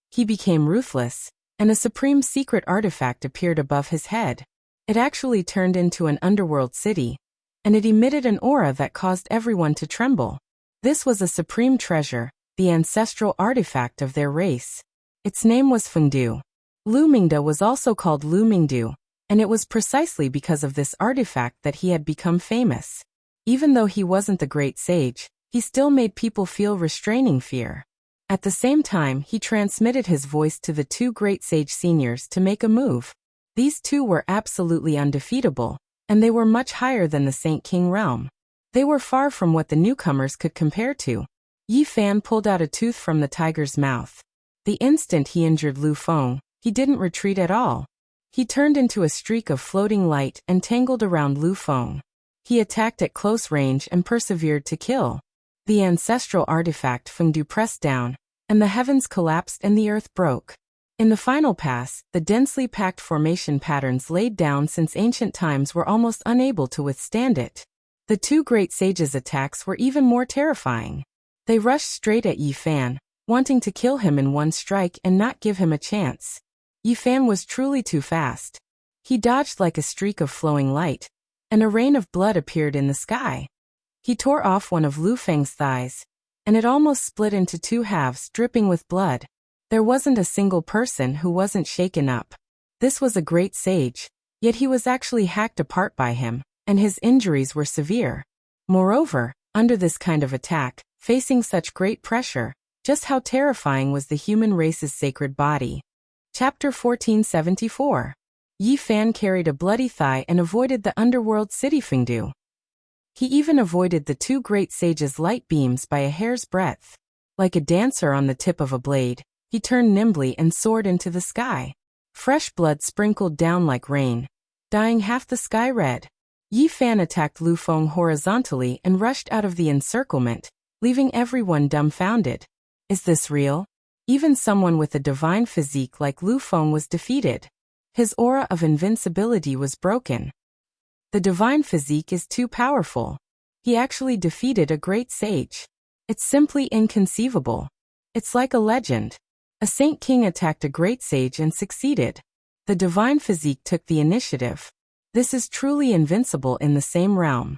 He became ruthless, and a supreme secret artifact appeared above his head. It actually turned into an underworld city, and it emitted an aura that caused everyone to tremble. This was a supreme treasure, the ancestral artifact of their race. Its name was Fengdu. Lu Mingde was also called Lu Mingdu, and it was precisely because of this artifact that he had become famous. Even though he wasn't the great sage, he still made people feel restraining fear. At the same time, he transmitted his voice to the two great sage seniors to make a move. These two were absolutely undefeatable, and they were much higher than the Saint King realm. They were far from what the newcomers could compare to. Yi Fan pulled out a tooth from the tiger's mouth. The instant he injured Lu Feng, he didn't retreat at all. He turned into a streak of floating light and tangled around Lu Feng. He attacked at close range and persevered to kill. The ancestral artifact Fengdu pressed down, and the heavens collapsed and the earth broke. In the final pass, the densely packed formation patterns laid down since ancient times were almost unable to withstand it. The two great sages' attacks were even more terrifying. They rushed straight at Yi Fan, wanting to kill him in one strike and not give him a chance. Yi Fan was truly too fast. He dodged like a streak of flowing light, and a rain of blood appeared in the sky. He tore off one of Lu Feng's thighs, and it almost split into two halves, dripping with blood. There wasn't a single person who wasn't shaken up. This was a great sage, yet he was actually hacked apart by him, and his injuries were severe. Moreover, under this kind of attack, facing such great pressure, just how terrifying was the human race's sacred body. Chapter 1474. Yi Fan carried a bloody thigh and avoided the underworld city Fengdu. He even avoided the two great sages' light beams by a hair's breadth. Like a dancer on the tip of a blade, he turned nimbly and soared into the sky. Fresh blood sprinkled down like rain, dyeing half the sky red. Yi Fan attacked Lu Feng horizontally and rushed out of the encirclement, leaving everyone dumbfounded. Is this real? Even someone with a divine physique like Lu Feng was defeated. His aura of invincibility was broken. The divine physique is too powerful. He actually defeated a great sage. It's simply inconceivable. It's like a legend. A saint king attacked a great sage and succeeded. The divine physique took the initiative. This is truly invincible in the same realm.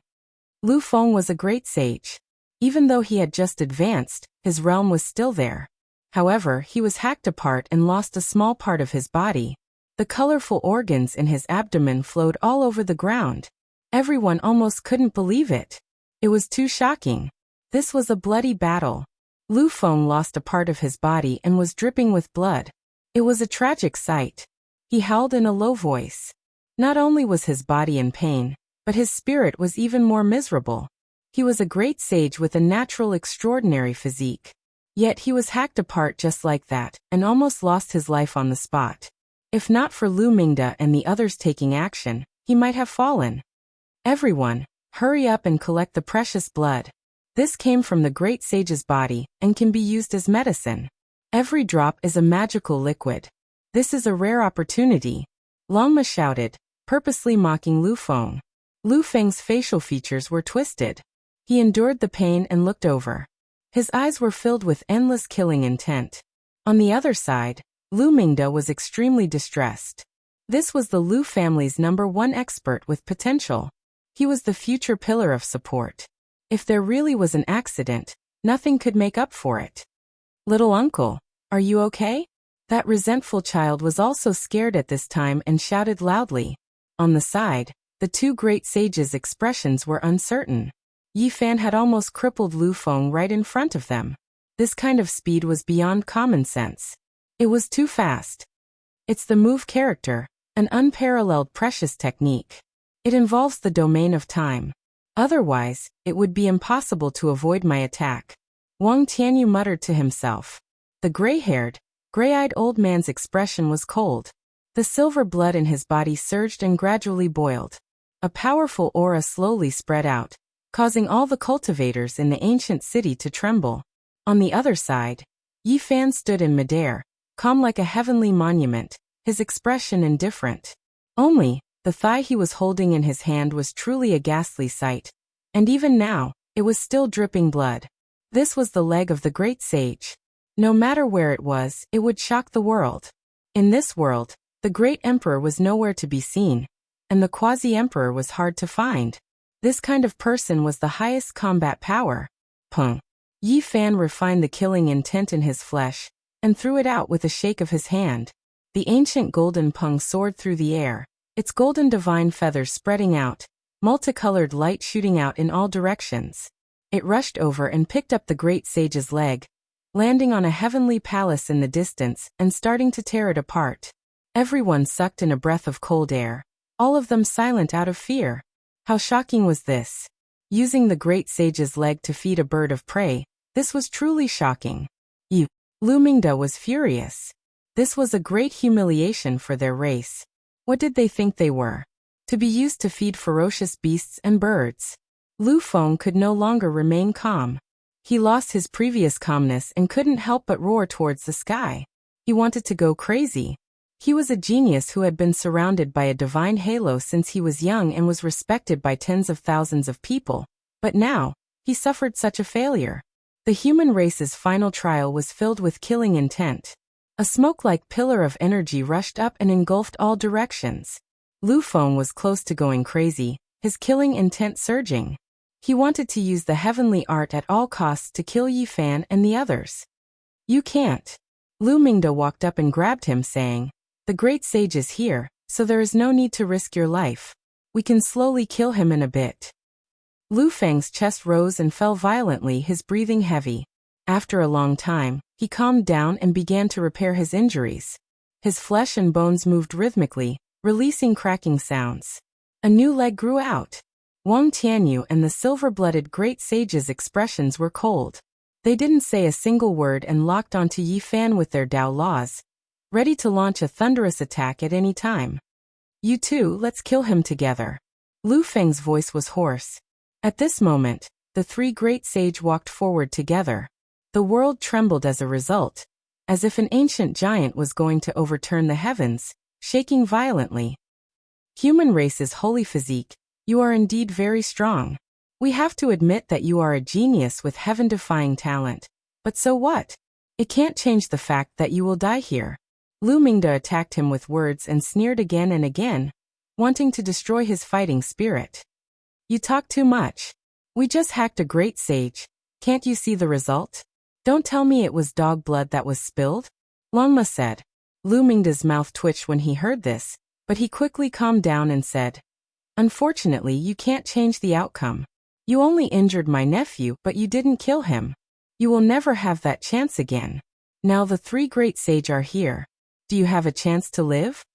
Lu Feng was a great sage. Even though he had just advanced, his realm was still there. However, he was hacked apart and lost a small part of his body. The colorful organs in his abdomen flowed all over the ground. Everyone almost couldn't believe it. It was too shocking. This was a bloody battle. Lu Feng lost a part of his body and was dripping with blood. It was a tragic sight. He howled in a low voice. Not only was his body in pain, but his spirit was even more miserable. He was a great sage with a natural extraordinary physique. Yet he was hacked apart just like that, and almost lost his life on the spot. If not for Lu Mingda and the others taking action, he might have fallen. Everyone, hurry up and collect the precious blood. This came from the great sage's body, and can be used as medicine. Every drop is a magical liquid. This is a rare opportunity. Longma shouted, purposely mocking Lu Feng. Lu Feng's facial features were twisted. He endured the pain and looked over. His eyes were filled with endless killing intent. On the other side, Lu Mingda was extremely distressed. This was the Lu family's #1 expert with potential. He was the future pillar of support. If there really was an accident, nothing could make up for it. Little uncle, are you okay? That resentful child was also scared at this time and shouted loudly. On the side, the two great sages' expressions were uncertain. Yi Fan had almost crippled Lu Feng right in front of them. This kind of speed was beyond common sense. It was too fast. It's the move character, an unparalleled precious technique. It involves the domain of time. Otherwise, it would be impossible to avoid my attack. Wang Tianyu muttered to himself. The gray-haired, gray-eyed old man's expression was cold. The silver blood in his body surged and gradually boiled. A powerful aura slowly spread out, causing all the cultivators in the ancient city to tremble. On the other side, Yi Fan stood in midair, calm like a heavenly monument, his expression indifferent. Only, the thigh he was holding in his hand was truly a ghastly sight. And even now, it was still dripping blood. This was the leg of the great sage. No matter where it was, it would shock the world. In this world, the great emperor was nowhere to be seen, and the quasi-emperor was hard to find. This kind of person was the highest combat power. Pung. Yi Fan refined the killing intent in his flesh, and threw it out with a shake of his hand. The ancient golden pung soared through the air, its golden divine feathers spreading out, multicolored light shooting out in all directions. It rushed over and picked up the great sage's leg, landing on a heavenly palace in the distance and starting to tear it apart. Everyone sucked in a breath of cold air, all of them silent out of fear. How shocking was this? Using the great sage's leg to feed a bird of prey, this was truly shocking. Lu Mingda was furious. This was a great humiliation for their race. What did they think they were? To be used to feed ferocious beasts and birds. Lu Feng could no longer remain calm. He lost his previous calmness and couldn't help but roar towards the sky. He wanted to go crazy. He was a genius who had been surrounded by a divine halo since he was young and was respected by tens of thousands of people. But now, he suffered such a failure. The human race's final trial was filled with killing intent. A smoke-like pillar of energy rushed up and engulfed all directions. Lu Feng was close to going crazy, his killing intent surging. He wanted to use the heavenly art at all costs to kill Yi Fan and the others. You can't. Lu Mingde walked up and grabbed him, saying, "The great sage is here, so there is no need to risk your life. We can slowly kill him in a bit." Lu Feng's chest rose and fell violently, his breathing heavy. After a long time, he calmed down and began to repair his injuries. His flesh and bones moved rhythmically, releasing cracking sounds. A new leg grew out. Wang Tianyu and the silver-blooded great sage's expressions were cold. They didn't say a single word and locked onto Yi Fan with their Dao laws, ready to launch a thunderous attack at any time. "You two, let's kill him together." Lu Feng's voice was hoarse. At this moment, the three great sage walked forward together. The world trembled as a result, as if an ancient giant was going to overturn the heavens, shaking violently. "Human race's holy physique, you are indeed very strong. We have to admit that you are a genius with heaven-defying talent. But so what? It can't change the fact that you will die here." Lu Mingde attacked him with words and sneered again and again, wanting to destroy his fighting spirit. "You talk too much. We just hacked a great sage. Can't you see the result? Don't tell me it was dog blood that was spilled," Longma said. Lu Mingde's mouth twitched when he heard this, but he quickly calmed down and said, "Unfortunately, you can't change the outcome. You only injured my nephew, but you didn't kill him. You will never have that chance again. Now the three great sage are here. Do you have a chance to live?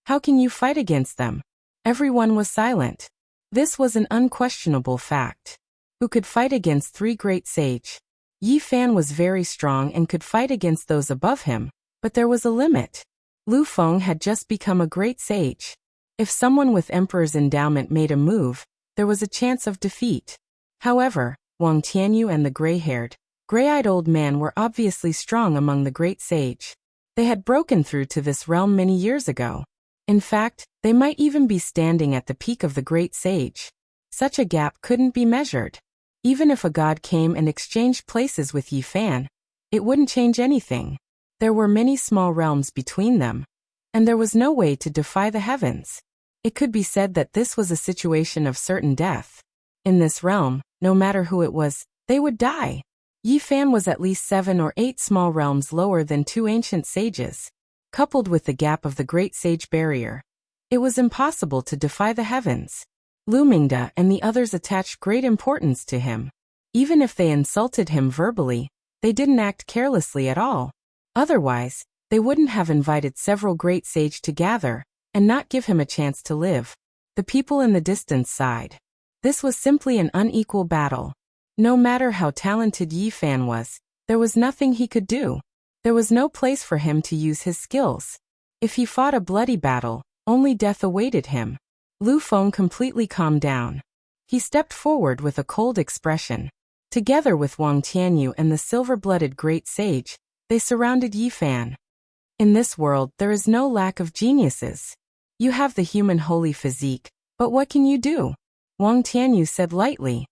How can you fight against them?" Everyone was silent. This was an unquestionable fact. Who could fight against three great sage? Yi Fan was very strong and could fight against those above him, but there was a limit. Lu Feng had just become a great sage. If someone with Emperor's endowment made a move, there was a chance of defeat. However, Wang Tianyu and the gray-haired, gray-eyed old man were obviously strong among the great sage. They had broken through to this realm many years ago. In fact, they might even be standing at the peak of the great sage. Such a gap couldn't be measured. Even if a god came and exchanged places with Yi Fan, it wouldn't change anything. There were many small realms between them, and there was no way to defy the heavens. It could be said that this was a situation of certain death. In this realm, no matter who it was, they would die. Yi Fan was at least 7 or 8 small realms lower than 2 ancient sages. Coupled with the gap of the great sage barrier, it was impossible to defy the heavens. Lu Mingde and the others attached great importance to him. Even if they insulted him verbally, they didn't act carelessly at all. Otherwise, they wouldn't have invited several great sage to gather and not give him a chance to live. The people in the distance sighed. This was simply an unequal battle. No matter how talented Yi Fan was, there was nothing he could do. There was no place for him to use his skills. If he fought a bloody battle, only death awaited him. Lu Feng completely calmed down. He stepped forward with a cold expression. Together with Wang Tianyu and the silver-blooded great sage, they surrounded Yi Fan. "In this world, there is no lack of geniuses. You have the human holy physique, but what can you do?" Wang Tianyu said lightly.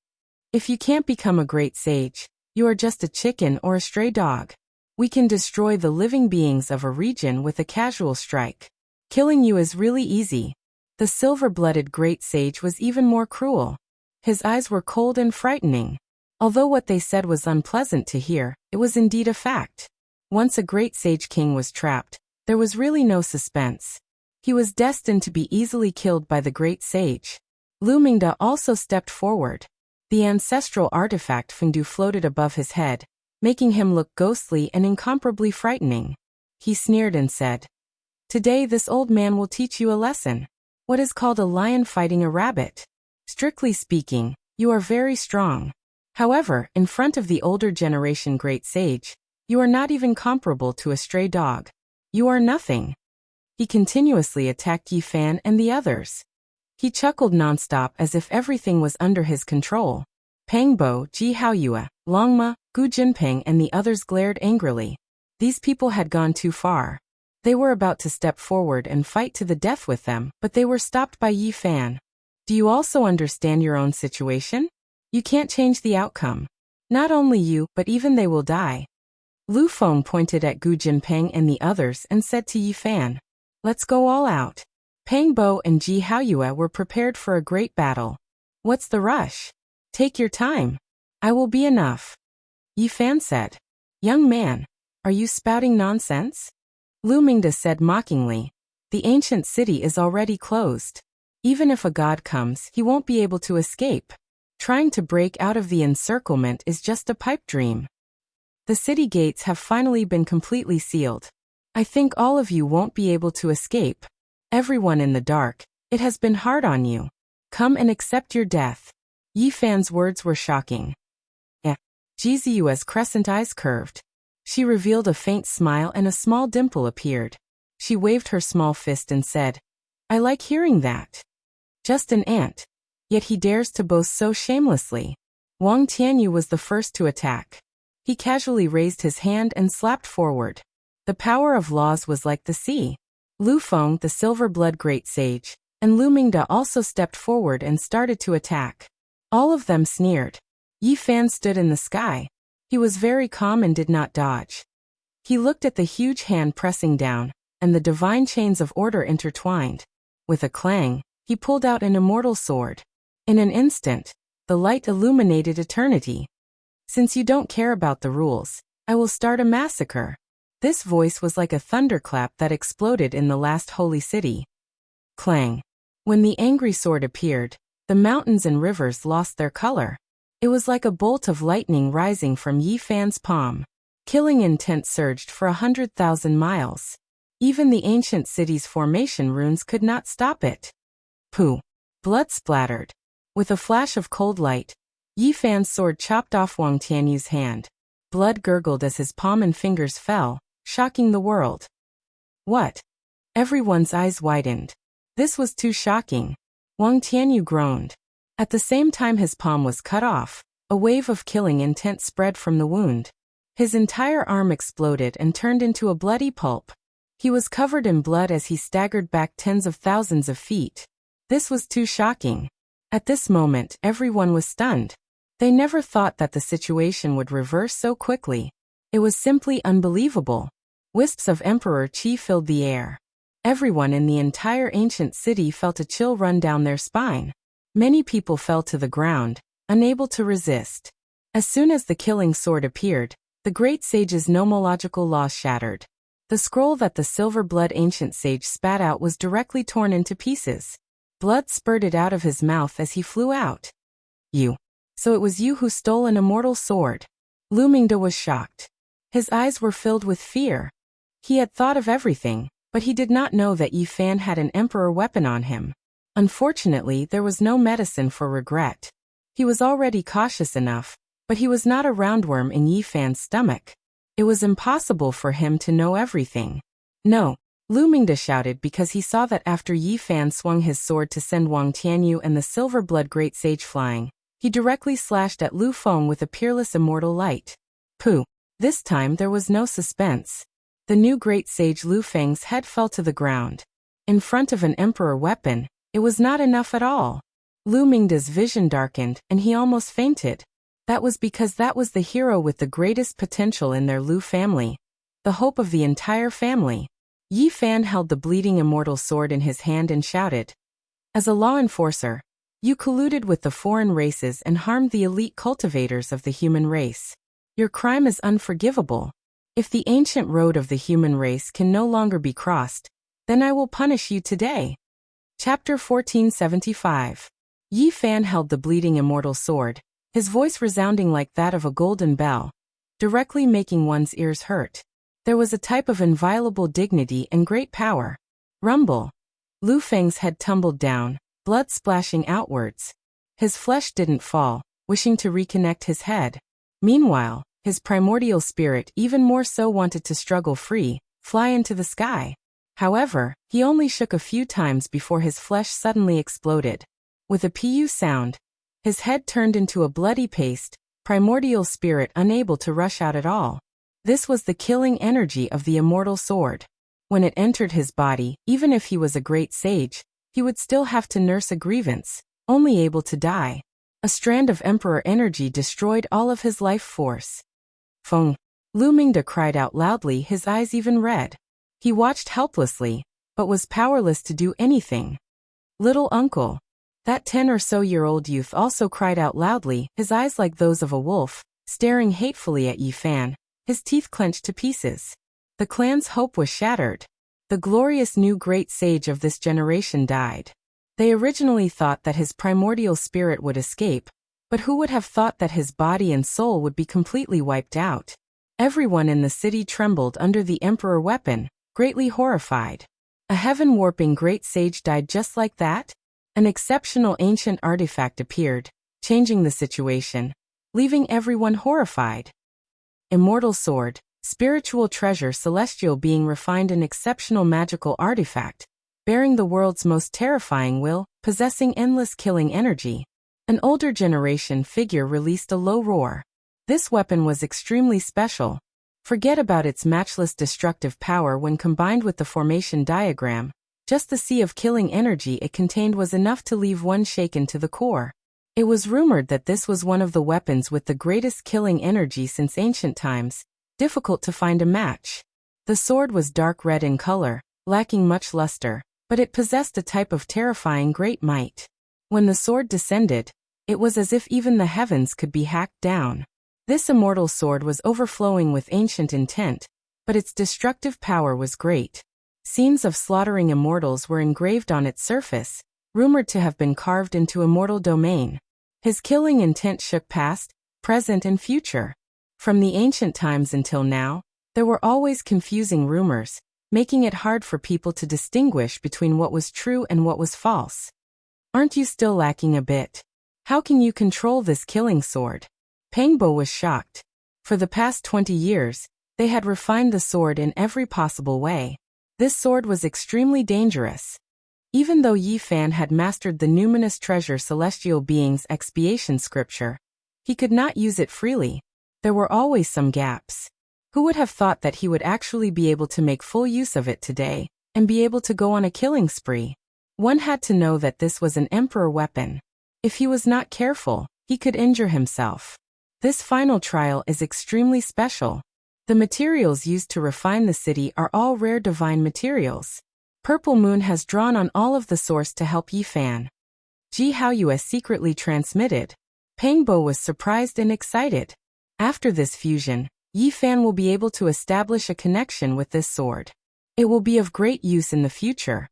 "If you can't become a great sage, you are just a chicken or a stray dog. We can destroy the living beings of a region with a casual strike. Killing you is really easy." The silver-blooded great sage was even more cruel. His eyes were cold and frightening. Although what they said was unpleasant to hear, it was indeed a fact. Once a great sage king was trapped, there was really no suspense. He was destined to be easily killed by the great sage. Lu Mingde also stepped forward. The ancestral artifact Fengdu floated above his head, making him look ghostly and incomparably frightening. He sneered and said, "Today this old man will teach you a lesson. What is called a lion fighting a rabbit? Strictly speaking, you are very strong. However, in front of the older generation great sage, you are not even comparable to a stray dog. You are nothing." He continuously attacked Yi Fan and the others. He chuckled nonstop as if everything was under his control. Pang Bo, Ji Haoyue, Longma, Gu Jinping and the others glared angrily. These people had gone too far. They were about to step forward and fight to the death with them, but they were stopped by Yi Fan. Do you also understand your own situation? You can't change the outcome. Not only you, but even they will die. Lu Feng pointed at Gu Jinpeng and the others and said to Yi Fan, "Let's go all out." Pang Bo and Ji Haoyue were prepared for a great battle. What's the rush? Take your time. I will be enough. Yi Fan said. Young man, are you spouting nonsense? Lu Mingde said mockingly. The ancient city is already closed. Even if a god comes, he won't be able to escape. Trying to break out of the encirclement is just a pipe dream. The city gates have finally been completely sealed. I think all of you won't be able to escape. Everyone in the dark, it has been hard on you. Come and accept your death. Yi Fan's words were shocking. Ji Ziyue's crescent eyes curved. She revealed a faint smile and a small dimple appeared. She waved her small fist and said, I like hearing that. Just an ant. Yet he dares to boast so shamelessly. Wang Tianyu was the first to attack. He casually raised his hand and slapped forward. The power of laws was like the sea. Lu Feng, the silver blood great sage, and Lu Mingde also stepped forward and started to attack. All of them sneered. Yi Fan stood in the sky. He was very calm and did not dodge. He looked at the huge hand pressing down, and the divine chains of order intertwined. With a clang, he pulled out an immortal sword. In an instant, the light illuminated eternity. Since you don't care about the rules, I will start a massacre. This voice was like a thunderclap that exploded in the last holy city. Clang. When the angry sword appeared, the mountains and rivers lost their color. It was like a bolt of lightning rising from Yi Fan's palm. Killing intent surged for 100,000 miles. Even the ancient city's formation runes could not stop it. Pooh! Blood splattered. With a flash of cold light, Yi Fan's sword chopped off Wang Tianyu's hand. Blood gurgled as his palm and fingers fell, shocking the world. What? Everyone's eyes widened. This was too shocking. Wang Tianyu groaned. At the same time his palm was cut off, a wave of killing intent spread from the wound. His entire arm exploded and turned into a bloody pulp. He was covered in blood as he staggered back tens of thousands of feet. This was too shocking. At this moment, everyone was stunned. They never thought that the situation would reverse so quickly. It was simply unbelievable. Wisps of Emperor Qi filled the air. Everyone in the entire ancient city felt a chill run down their spine. Many people fell to the ground, unable to resist. As soon as the killing sword appeared, the great sage's nomological laws shattered. The scroll that the silver blood ancient sage spat out was directly torn into pieces. Blood spurted out of his mouth as he flew out. You. So it was you who stole an immortal sword. Lu Mingde was shocked. His eyes were filled with fear. He had thought of everything, but he did not know that Yi Fan had an emperor weapon on him. Unfortunately, there was no medicine for regret. He was already cautious enough, but he was not a roundworm in Yi Fan's stomach. It was impossible for him to know everything. No, Lu Mingde shouted because he saw that after Yi Fan swung his sword to send Wang Tianyu and the silver blood great sage flying, he directly slashed at Lu Feng with a peerless immortal light. Pooh! This time there was no suspense. The new great sage Lu Feng's head fell to the ground. In front of an emperor weapon, it was not enough at all. Lu Mingde's vision darkened and he almost fainted. That was because that was the hero with the greatest potential in their Lu family. The hope of the entire family. Yi Fan held the bleeding immortal sword in his hand and shouted. As a law enforcer, you colluded with the foreign races and harmed the elite cultivators of the human race. Your crime is unforgivable. If the ancient road of the human race can no longer be crossed, then I will punish you today. Chapter 1475. Yi Fan held the bleeding immortal sword, his voice resounding like that of a golden bell, directly making one's ears hurt. There was a type of inviolable dignity and great power. Rumble. Lu Feng's head tumbled down, blood splashing outwards. His flesh didn't fall, wishing to reconnect his head. Meanwhile, his primordial spirit even more so wanted to struggle free, fly into the sky. However, he only shook a few times before his flesh suddenly exploded. With a pu sound, his head turned into a bloody paste, primordial spirit unable to rush out at all. This was the killing energy of the immortal sword. When it entered his body, even if he was a great sage, he would still have to nurse a grievance, only able to die. A strand of emperor energy destroyed all of his life force. Feng. Lu Mingde cried out loudly, his eyes even red. He watched helplessly, but was powerless to do anything. Little uncle. That 10-or-so-year-old youth also cried out loudly, his eyes like those of a wolf, staring hatefully at Yi Fan, his teeth clenched to pieces. The clan's hope was shattered. The glorious new great sage of this generation died. They originally thought that his primordial spirit would escape, but who would have thought that his body and soul would be completely wiped out? Everyone in the city trembled under the emperor weapon, greatly horrified. A heaven-warping great sage died just like that? An exceptional ancient artifact appeared, changing the situation, leaving everyone horrified. Immortal sword, spiritual treasure, celestial being refined, an exceptional magical artifact, bearing the world's most terrifying will, possessing endless killing energy. An older generation figure released a low roar. This weapon was extremely special. Forget about its matchless destructive power when combined with the formation diagram. Just the sea of killing energy it contained was enough to leave one shaken to the core. It was rumored that this was one of the weapons with the greatest killing energy since ancient times, difficult to find a match. The sword was dark red in color, lacking much luster, but it possessed a type of terrifying great might. When the sword descended, it was as if even the heavens could be hacked down. This immortal sword was overflowing with ancient intent, but its destructive power was great. Scenes of slaughtering immortals were engraved on its surface, rumored to have been carved into immortal domain. His killing intent shook past, present and future. From the ancient times until now, there were always confusing rumors, making it hard for people to distinguish between what was true and what was false. Aren't you still lacking a bit? How can you control this killing sword? Pengbo was shocked. For the past 20 years, they had refined the sword in every possible way. This sword was extremely dangerous. Even though Yi Fan had mastered the numinous treasure celestial being's expiation scripture, he could not use it freely. There were always some gaps. Who would have thought that he would actually be able to make full use of it today, and be able to go on a killing spree? One had to know that this was an emperor weapon. If he was not careful, he could injure himself. This final trial is extremely special. The materials used to refine the city are all rare divine materials. Purple Moon has drawn on all of the source to help Yi Fan. Ji Haoyue secretly transmitted. Pengbo was surprised and excited. After this fusion, Yi Fan will be able to establish a connection with this sword. It will be of great use in the future.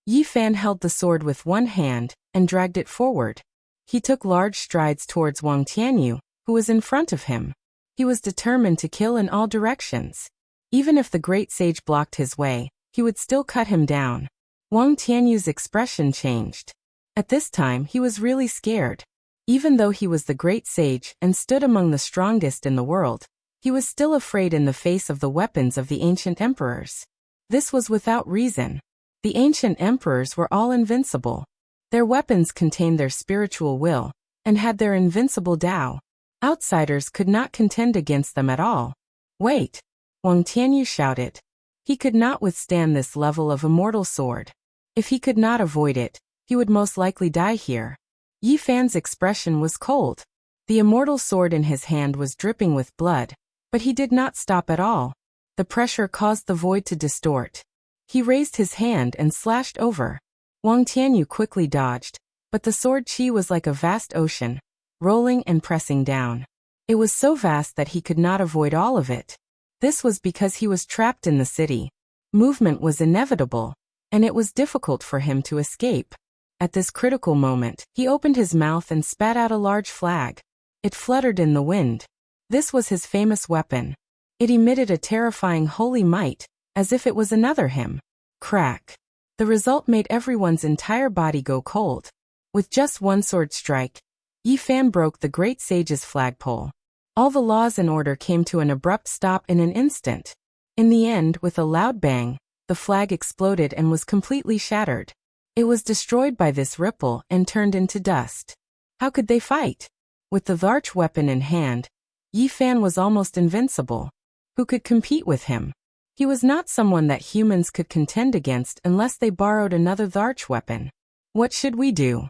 Yi Fan held the sword with one hand and dragged it forward. He took large strides towards Wang Tianyu, who was in front of him. He was determined to kill in all directions. Even if the great sage blocked his way, he would still cut him down. Wang Tianyu's expression changed. At this time he was really scared. Even though he was the great sage and stood among the strongest in the world, he was still afraid in the face of the weapons of the ancient emperors. This was without reason. The ancient emperors were all invincible. Their weapons contained their spiritual will, and had their invincible Tao. Outsiders could not contend against them at all. Wait! Wang Tianyu shouted. He could not withstand this level of immortal sword. If he could not avoid it, he would most likely die here. Yi Fan's expression was cold. The immortal sword in his hand was dripping with blood, but he did not stop at all. The pressure caused the void to distort. He raised his hand and slashed over. Wang Tianyu quickly dodged, but the sword chi was like a vast ocean, rolling and pressing down. It was so vast that he could not avoid all of it. This was because he was trapped in the city. Movement was inevitable, and it was difficult for him to escape. At this critical moment, he opened his mouth and spat out a large flag. It fluttered in the wind. This was his famous weapon. It emitted a terrifying holy might, as if it was another him. Crack. The result made everyone's entire body go cold. With just one sword strike, Yi Fan broke the great sage's flagpole. All the laws and order came to an abrupt stop in an instant. In the end, with a loud bang, the flag exploded and was completely shattered. It was destroyed by this ripple and turned into dust. How could they fight? With the large weapon in hand, Yi Fan was almost invincible. who could compete with him. He was not someone that humans could contend against unless they borrowed another Tharch weapon. What should we do?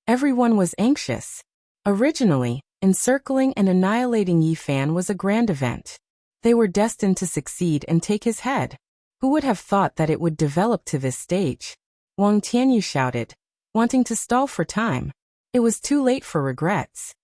Everyone was anxious. Originally, encircling and annihilating Yifan was a grand event. They were destined to succeed and take his head. Who would have thought that it would develop to this stage? Wang Tianyu shouted, wanting to stall for time. It was too late for regrets.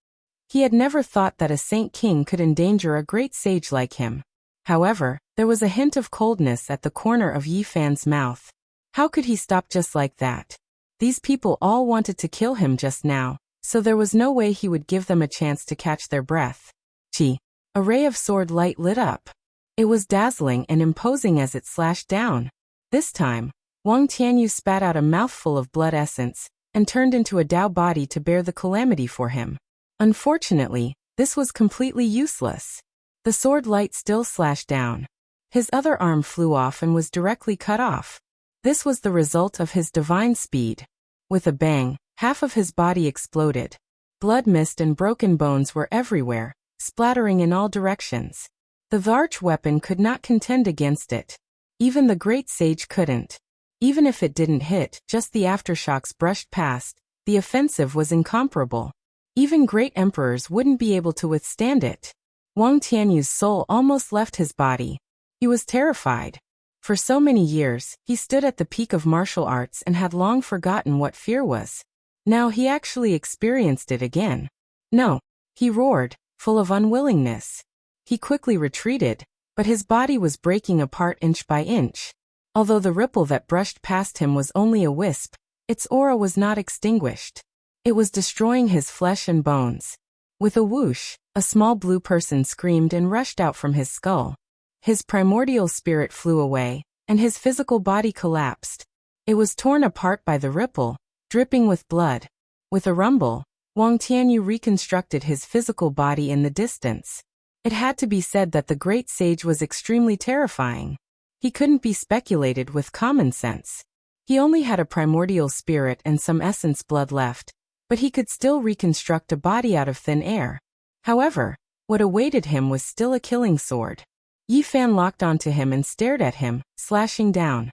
He had never thought that a Saint King could endanger a great sage like him. However, there was a hint of coldness at the corner of Yifan's mouth. How could he stop just like that? These people all wanted to kill him just now, so there was no way he would give them a chance to catch their breath. Chi. A ray of sword light lit up. It was dazzling and imposing as it slashed down. This time, Wang Tianyu spat out a mouthful of blood essence and turned into a Dao body to bear the calamity for him. Unfortunately, this was completely useless. The sword light still slashed down. His other arm flew off and was directly cut off. This was the result of his divine speed. With a bang, half of his body exploded. Blood mist and broken bones were everywhere, splattering in all directions. The Tharch weapon could not contend against it. Even the great sage couldn't. Even if it didn't hit, just the aftershocks brushed past, the offensive was incomparable. Even great emperors wouldn't be able to withstand it. Wang Tianyu's soul almost left his body. He was terrified. For so many years, he stood at the peak of martial arts and had long forgotten what fear was. Now he actually experienced it again. No, he roared, full of unwillingness. He quickly retreated, but his body was breaking apart inch by inch. Although the ripple that brushed past him was only a wisp, its aura was not extinguished. It was destroying his flesh and bones. With a whoosh, a small blue person screamed and rushed out from his skull. His primordial spirit flew away, and his physical body collapsed. It was torn apart by the ripple, dripping with blood. With a rumble, Wang Tianyu reconstructed his physical body in the distance. It had to be said that the great sage was extremely terrifying. He couldn't be speculated with common sense. He only had a primordial spirit and some essence blood left, but he could still reconstruct a body out of thin air. However, what awaited him was still a killing sword. Yifan locked onto him and stared at him, slashing down.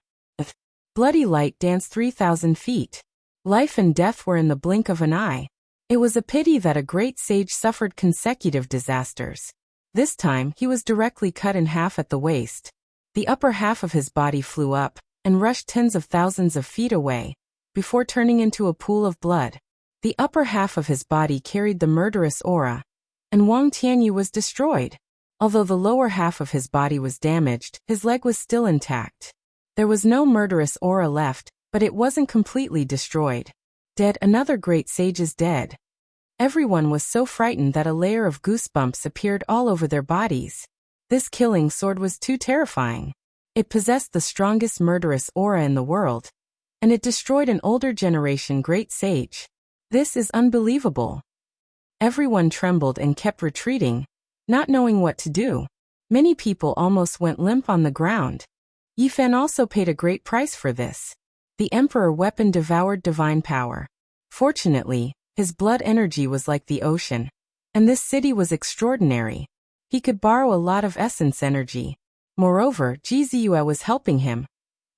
Bloody light danced 3,000 feet. Life and death were in the blink of an eye. It was a pity that a great sage suffered consecutive disasters. This time he was directly cut in half at the waist. The upper half of his body flew up and rushed tens of thousands of feet away, before turning into a pool of blood. The upper half of his body carried the murderous aura, and Wang Tianyu was destroyed. Although the lower half of his body was damaged, his leg was still intact. There was no murderous aura left, but it wasn't completely destroyed. Dead, another great sage is dead. Everyone was so frightened that a layer of goosebumps appeared all over their bodies. This killing sword was too terrifying. It possessed the strongest murderous aura in the world, and it destroyed an older generation great sage. This is unbelievable. Everyone trembled and kept retreating, not knowing what to do. Many people almost went limp on the ground. Yifan also paid a great price for this. The emperor weapon devoured divine power. Fortunately, his blood energy was like the ocean, and this city was extraordinary. He could borrow a lot of essence energy. Moreover, Jiziyue was helping him,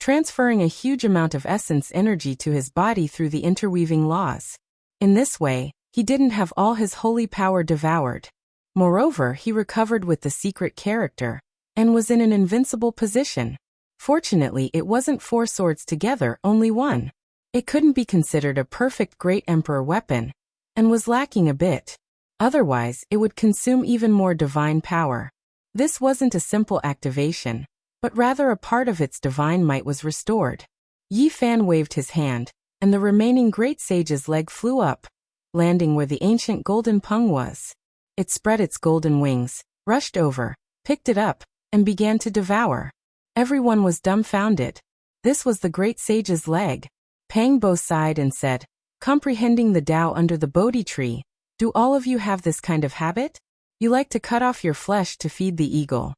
transferring a huge amount of essence energy to his body through the interweaving laws. In this way, he didn't have all his holy power devoured. Moreover, he recovered with the secret character, and was in an invincible position. Fortunately, it wasn't 4 swords together, only one. It couldn't be considered a perfect great emperor weapon, and was lacking a bit. Otherwise, it would consume even more divine power. This wasn't a simple activation, but rather a part of its divine might was restored. Yifan waved his hand, and the remaining great sage's leg flew up, landing where the ancient golden pung was. It spread its golden wings, rushed over, picked it up, and began to devour. Everyone was dumbfounded. This was the great sage's leg. Pang Bo sighed and said, "Comprehending the Tao under the Bodhi tree, do all of you have this kind of habit? You like to cut off your flesh to feed the eagle."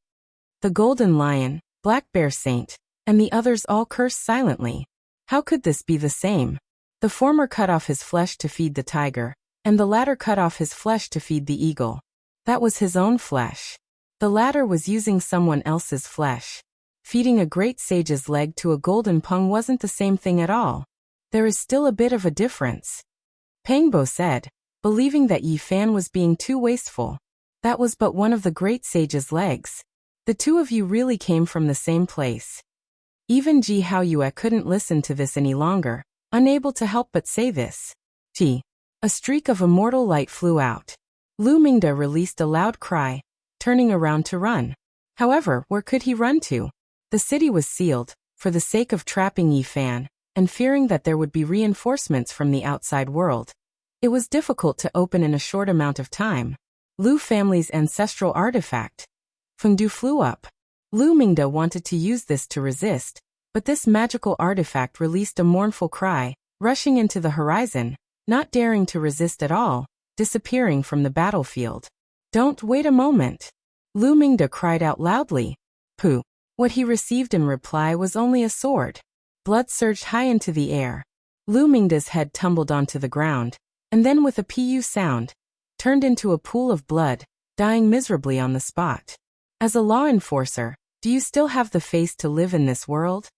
The golden lion, black bear saint, and the others all cursed silently. How could this be the same? The former cut off his flesh to feed the tiger, and the latter cut off his flesh to feed the eagle. That was his own flesh. The latter was using someone else's flesh. Feeding a great sage's leg to a golden pung wasn't the same thing at all. There is still a bit of a difference, Pangbo said, believing that Yi Fan was being too wasteful. That was but one of the great sage's legs. The two of you really came from the same place. Even Ji Haoyue couldn't listen to this any longer, unable to help but say this. Ji. A streak of immortal light flew out. Lu Mingde released a loud cry, turning around to run. However, where could he run to? The city was sealed, for the sake of trapping Yi Fan, and fearing that there would be reinforcements from the outside world. It was difficult to open in a short amount of time. Lu family's ancestral artifact. Fengdu flew up. Lu Mingde wanted to use this to resist, but this magical artifact released a mournful cry, rushing into the horizon, not daring to resist at all, disappearing from the battlefield. Don't wait a moment. Lu Mingde cried out loudly. Pooh. What he received in reply was only a sword. Blood surged high into the air. Lu Mingde's head tumbled onto the ground, and then with a pu sound, turned into a pool of blood, dying miserably on the spot. As a law enforcer, do you still have the face to live in this world?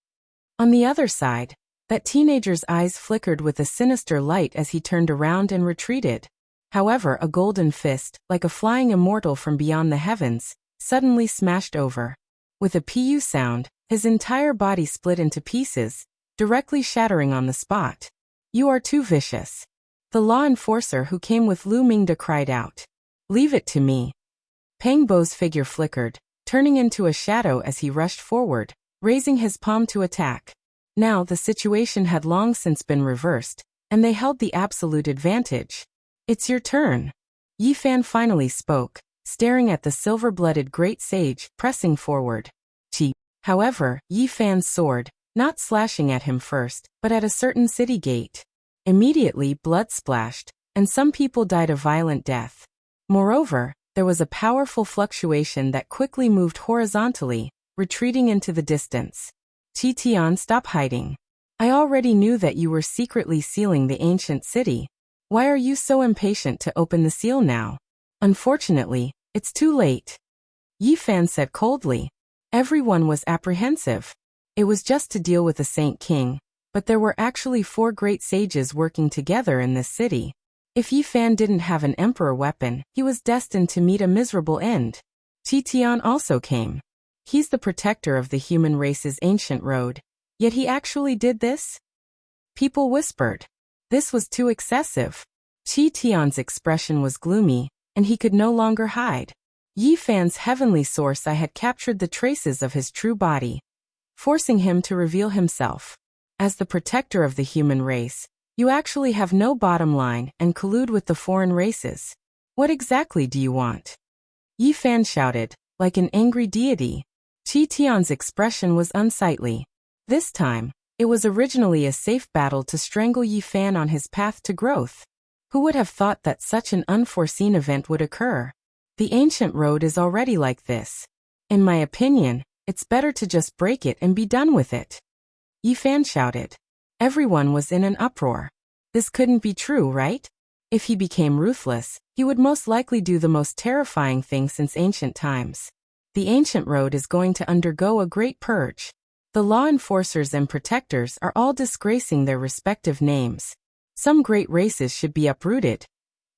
On the other side, that teenager's eyes flickered with a sinister light as he turned around and retreated. However, a golden fist, like a flying immortal from beyond the heavens, suddenly smashed over. With a pu sound, his entire body split into pieces, directly shattering on the spot. You are too vicious. The law enforcer who came with Lu Mingde cried out. Leave it to me. Pangbo's figure flickered, turning into a shadow as he rushed forward, raising his palm to attack. Now the situation had long since been reversed, and they held the absolute advantage. It's your turn. Yi Fan finally spoke, staring at the silver-blooded great sage, pressing forward. Chi. However, Yi Fan's sword, not slashing at him first, but at a certain city gate. Immediately blood splashed, and some people died a violent death. Moreover, there was a powerful fluctuation that quickly moved horizontally, retreating into the distance. Qi Tian, stop hiding. I already knew that you were secretly sealing the ancient city. Why are you so impatient to open the seal now? Unfortunately, it's too late. Yi Fan said coldly. Everyone was apprehensive. It was just to deal with the Saint King, but there were actually 4 great sages working together in this city. If Yi Fan didn't have an emperor weapon, he was destined to meet a miserable end. Qi Tian also came. He's the protector of the human race's ancient road. Yet he actually did this? People whispered. This was too excessive. Qi Tian's expression was gloomy, and he could no longer hide. Yi Fan's heavenly source I had captured the traces of his true body, forcing him to reveal himself. As the protector of the human race, you actually have no bottom line and collude with the foreign races. What exactly do you want? Yi Fan shouted, like an angry deity. Qi Tian's expression was unsightly. This time, it was originally a safe battle to strangle Yi Fan on his path to growth. Who would have thought that such an unforeseen event would occur? The ancient road is already like this. In my opinion, it's better to just break it and be done with it. Yi Fan shouted. Everyone was in an uproar. This couldn't be true, right? If he became ruthless, he would most likely do the most terrifying thing since ancient times. The ancient road is going to undergo a great purge. The law enforcers and protectors are all disgracing their respective names. Some great races should be uprooted.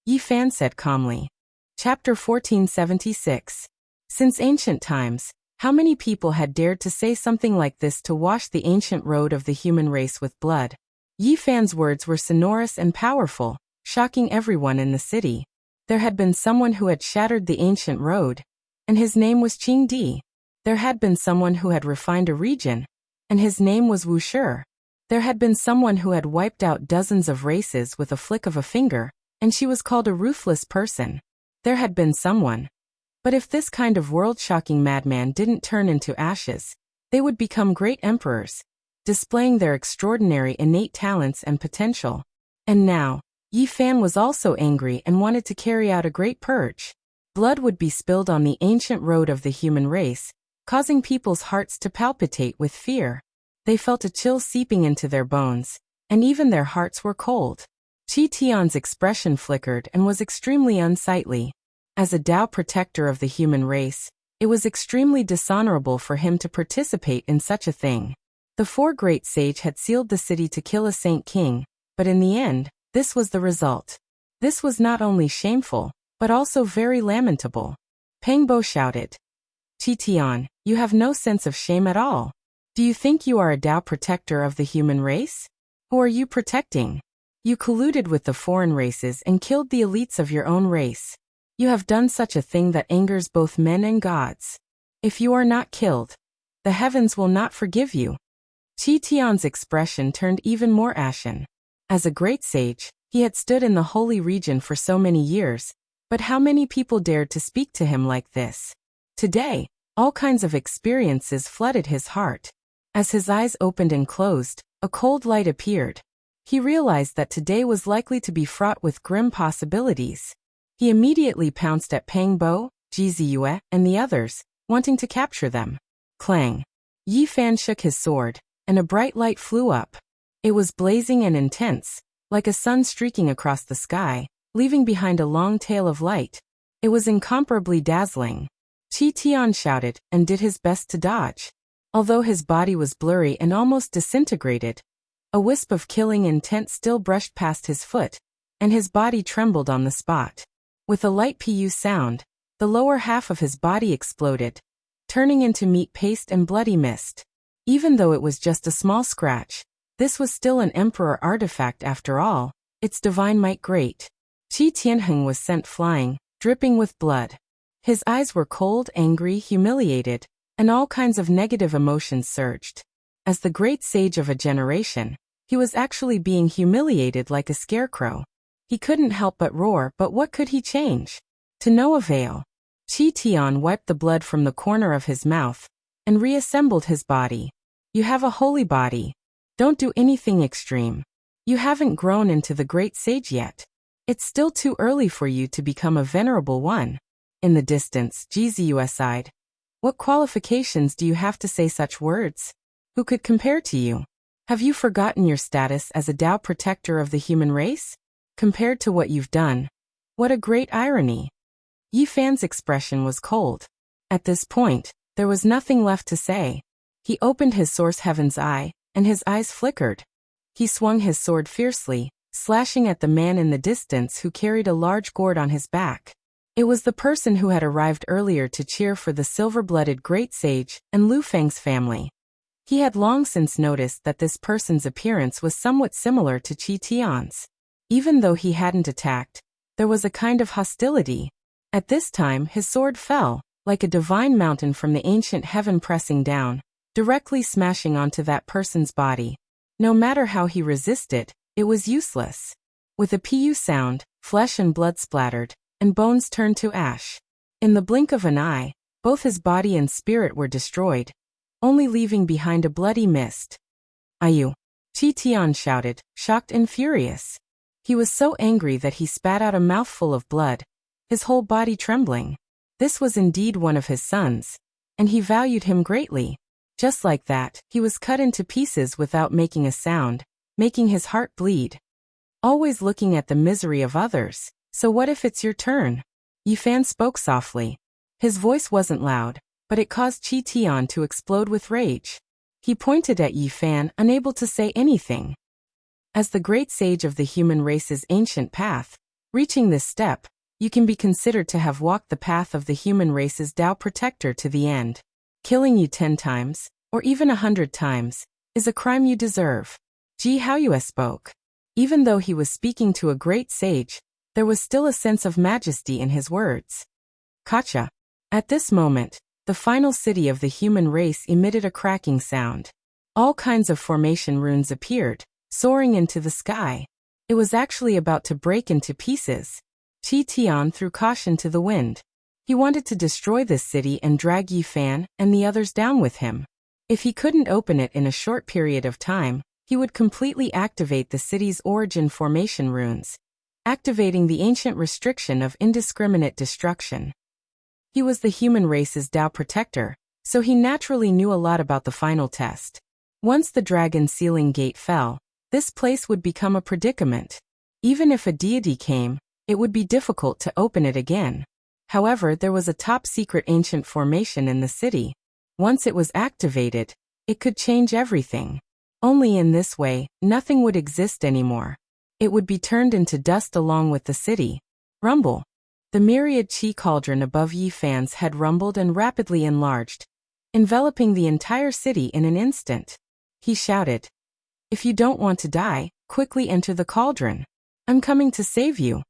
Yi Fan said calmly. Chapter 1476. Since ancient times, how many people had dared to say something like this to wash the ancient road of the human race with blood? Yi Fan's words were sonorous and powerful, shocking everyone in the city. There had been someone who had shattered the ancient road, and his name was Qing Di. There had been someone who had refined a region, and his name was Wu Shi. There had been someone who had wiped out dozens of races with a flick of a finger, and she was called a ruthless person. There had been someone. But if this kind of world-shocking madman didn't turn into ashes, they would become great emperors, displaying their extraordinary innate talents and potential. And now, Yi Fan was also angry and wanted to carry out a great purge. Blood would be spilled on the ancient road of the human race, causing people's hearts to palpitate with fear. They felt a chill seeping into their bones, and even their hearts were cold. Qi Tian's expression flickered and was extremely unsightly. As a Tao protector of the human race, It was extremely dishonorable for him to participate in such a thing. The four great sage had sealed the city to kill a saint king, but in the end, this was the result. This was not only shameful, but also very lamentable. Pangbo shouted. Qi, you have no sense of shame at all. Do you think you are a Tao protector of the human race? Who are you protecting? You colluded with the foreign races and killed the elites of your own race. You have done such a thing that angers both men and gods. If you are not killed, the heavens will not forgive you. Qi expression turned even more ashen. As a great sage, he had stood in the holy region for so many years, but how many people dared to speak to him like this? Today, all kinds of experiences flooded his heart. As his eyes opened and closed, a cold light appeared. He realized that today was likely to be fraught with grim possibilities. He immediately pounced at Pangbo, Jiziyue, and the others, wanting to capture them. Clang! Yi Fan shook his sword, and a bright light flew up. It was blazing and intense, like a sun streaking across the sky, leaving behind a long tail of light. It was incomparably dazzling. Qi shouted and did his best to dodge. Although his body was blurry and almost disintegrated, a wisp of killing intent still brushed past his foot, and his body trembled on the spot. With a light pu sound, the lower half of his body exploded, turning into meat paste and bloody mist. Even though it was just a small scratch, this was still an emperor artifact after all, its divine might great. Qi Tianheng was sent flying, dripping with blood. His eyes were cold, angry, humiliated, and all kinds of negative emotions surged. As the great sage of a generation, he was actually being humiliated like a scarecrow. He couldn't help but roar, but what could he change? To no avail. Qi wiped the blood from the corner of his mouth and reassembled his body. You have a holy body. Don't do anything extreme. You haven't grown into the great sage yet. It's still too early for you to become a venerable one. In the distance, Jiziyue sighed. What qualifications do you have to say such words? Who could compare to you? Have you forgotten your status as a Tao protector of the human race? Compared to what you've done. What a great irony. Yi Fan's expression was cold. At this point, there was nothing left to say. He opened his source heaven's eye, and his eyes flickered. He swung his sword fiercely, slashing at the man in the distance who carried a large gourd on his back. It was the person who had arrived earlier to cheer for the silver-blooded great sage and Lu Feng's family. He had long since noticed that this person's appearance was somewhat similar to Qi Tian's. Even though he hadn't attacked, there was a kind of hostility. At this time his sword fell, like a divine mountain from the ancient heaven pressing down, directly smashing onto that person's body. No matter how he resisted, it was useless. With a pu sound, flesh and blood splattered, and bones turned to ash. In the blink of an eye, both his body and spirit were destroyed, only leaving behind a bloody mist. Ayu! Qi shouted, shocked and furious. He was so angry that he spat out a mouthful of blood, his whole body trembling. This was indeed one of his sons, and he valued him greatly. Just like that, he was cut into pieces without making a sound, making his heart bleed. Always looking at the misery of others. So what if it's your turn? Yi Fan spoke softly. His voice wasn't loud, but it caused Qi Tian to explode with rage. He pointed at Yi Fan, unable to say anything. As the great sage of the human race's ancient path, reaching this step, you can be considered to have walked the path of the human race's Tao protector to the end. Killing you 10 times, or even 100 times, is a crime you deserve. Ji Haoyue spoke. Even though he was speaking to a great sage, there was still a sense of majesty in his words. Kacha. At this moment, the final city of the human race emitted a cracking sound. All kinds of formation runes appeared, soaring into the sky. It was actually about to break into pieces. Qi Tian threw caution to the wind. He wanted to destroy this city and drag Yi Fan and the others down with him. If he couldn't open it in a short period of time, he would completely activate the city's origin formation runes, activating the ancient restriction of indiscriminate destruction. He was the human race's Tao protector, so he naturally knew a lot about the final test. Once the dragon sealing gate fell, this place would become a predicament. Even if a deity came, it would be difficult to open it again. However, there was a top-secret ancient formation in the city. Once it was activated, it could change everything. Only in this way, nothing would exist anymore. It would be turned into dust along with the city. Rumble. The myriad chi cauldron above Yi Fan's head rumbled and rapidly enlarged, enveloping the entire city in an instant. He shouted, "If you don't want to die, quickly enter the cauldron. I'm coming to save you."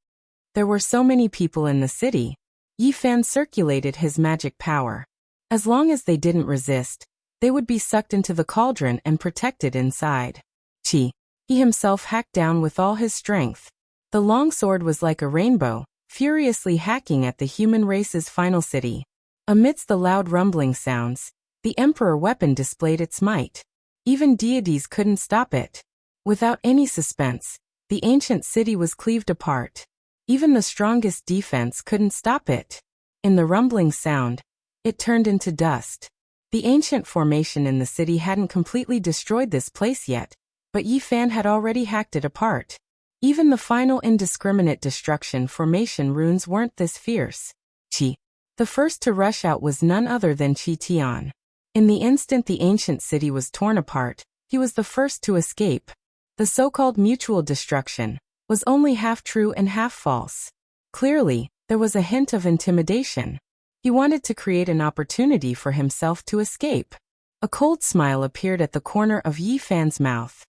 There were so many people in the city. Yi Fan circulated his magic power. As long as they didn't resist, they would be sucked into the cauldron and protected inside. Chi. He himself hacked down with all his strength. The long sword was like a rainbow, furiously hacking at the human race's final city. Amidst the loud rumbling sounds, the emperor weapon displayed its might. Even deities couldn't stop it. Without any suspense, the ancient city was cleaved apart. Even the strongest defense couldn't stop it. In the rumbling sound, it turned into dust. The ancient formation in the city hadn't completely destroyed this place yet, but Yi Fan had already hacked it apart. Even the final indiscriminate destruction formation runes weren't this fierce. Chi. The first to rush out was none other than Chi Tian. In the instant the ancient city was torn apart, he was the first to escape. The so-called mutual destruction was only half true and half false. Clearly, there was a hint of intimidation. He wanted to create an opportunity for himself to escape. A cold smile appeared at the corner of Yi Fan's mouth.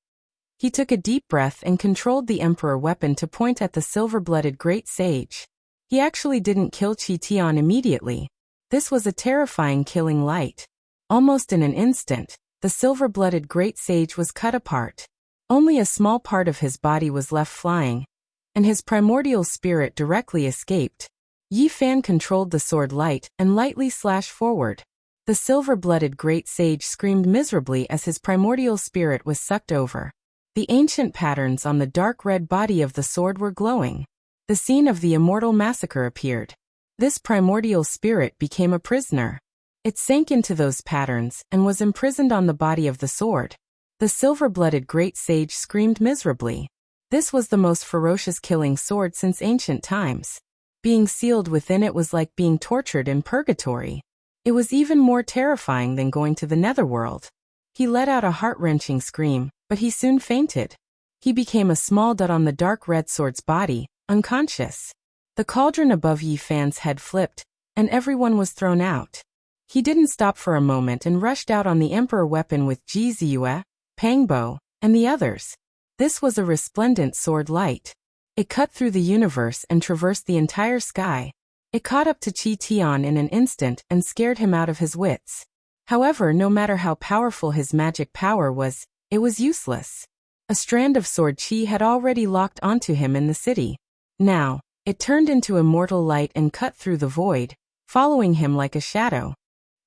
He took a deep breath and controlled the emperor weapon to point at the silver-blooded great sage. He actually didn't kill Chi Tian immediately. This was a terrifying killing light. Almost in an instant, the silver-blooded great sage was cut apart. Only a small part of his body was left flying, and his primordial spirit directly escaped. Yi Fan controlled the sword light and lightly slashed forward. The silver-blooded great sage screamed miserably as his primordial spirit was sucked over. The ancient patterns on the dark red body of the sword were glowing. The scene of the immortal massacre appeared. This primordial spirit became a prisoner. It sank into those patterns and was imprisoned on the body of the sword. The silver-blooded great sage screamed miserably. This was the most ferocious killing sword since ancient times. Being sealed within it was like being tortured in purgatory. It was even more terrifying than going to the netherworld. He let out a heart-wrenching scream, but he soon fainted. He became a small dot on the dark red sword's body, unconscious. The cauldron above Yi Fan's head flipped, and everyone was thrown out. He didn't stop for a moment and rushed out on the emperor weapon with Ji Ziyue, Pangbo, and the others. This was a resplendent sword light. It cut through the universe and traversed the entire sky. It caught up to Chi Tian in an instant and scared him out of his wits. However, no matter how powerful his magic power was, it was useless. A strand of sword chi had already locked onto him in the city. Now, it turned into immortal light and cut through the void, following him like a shadow.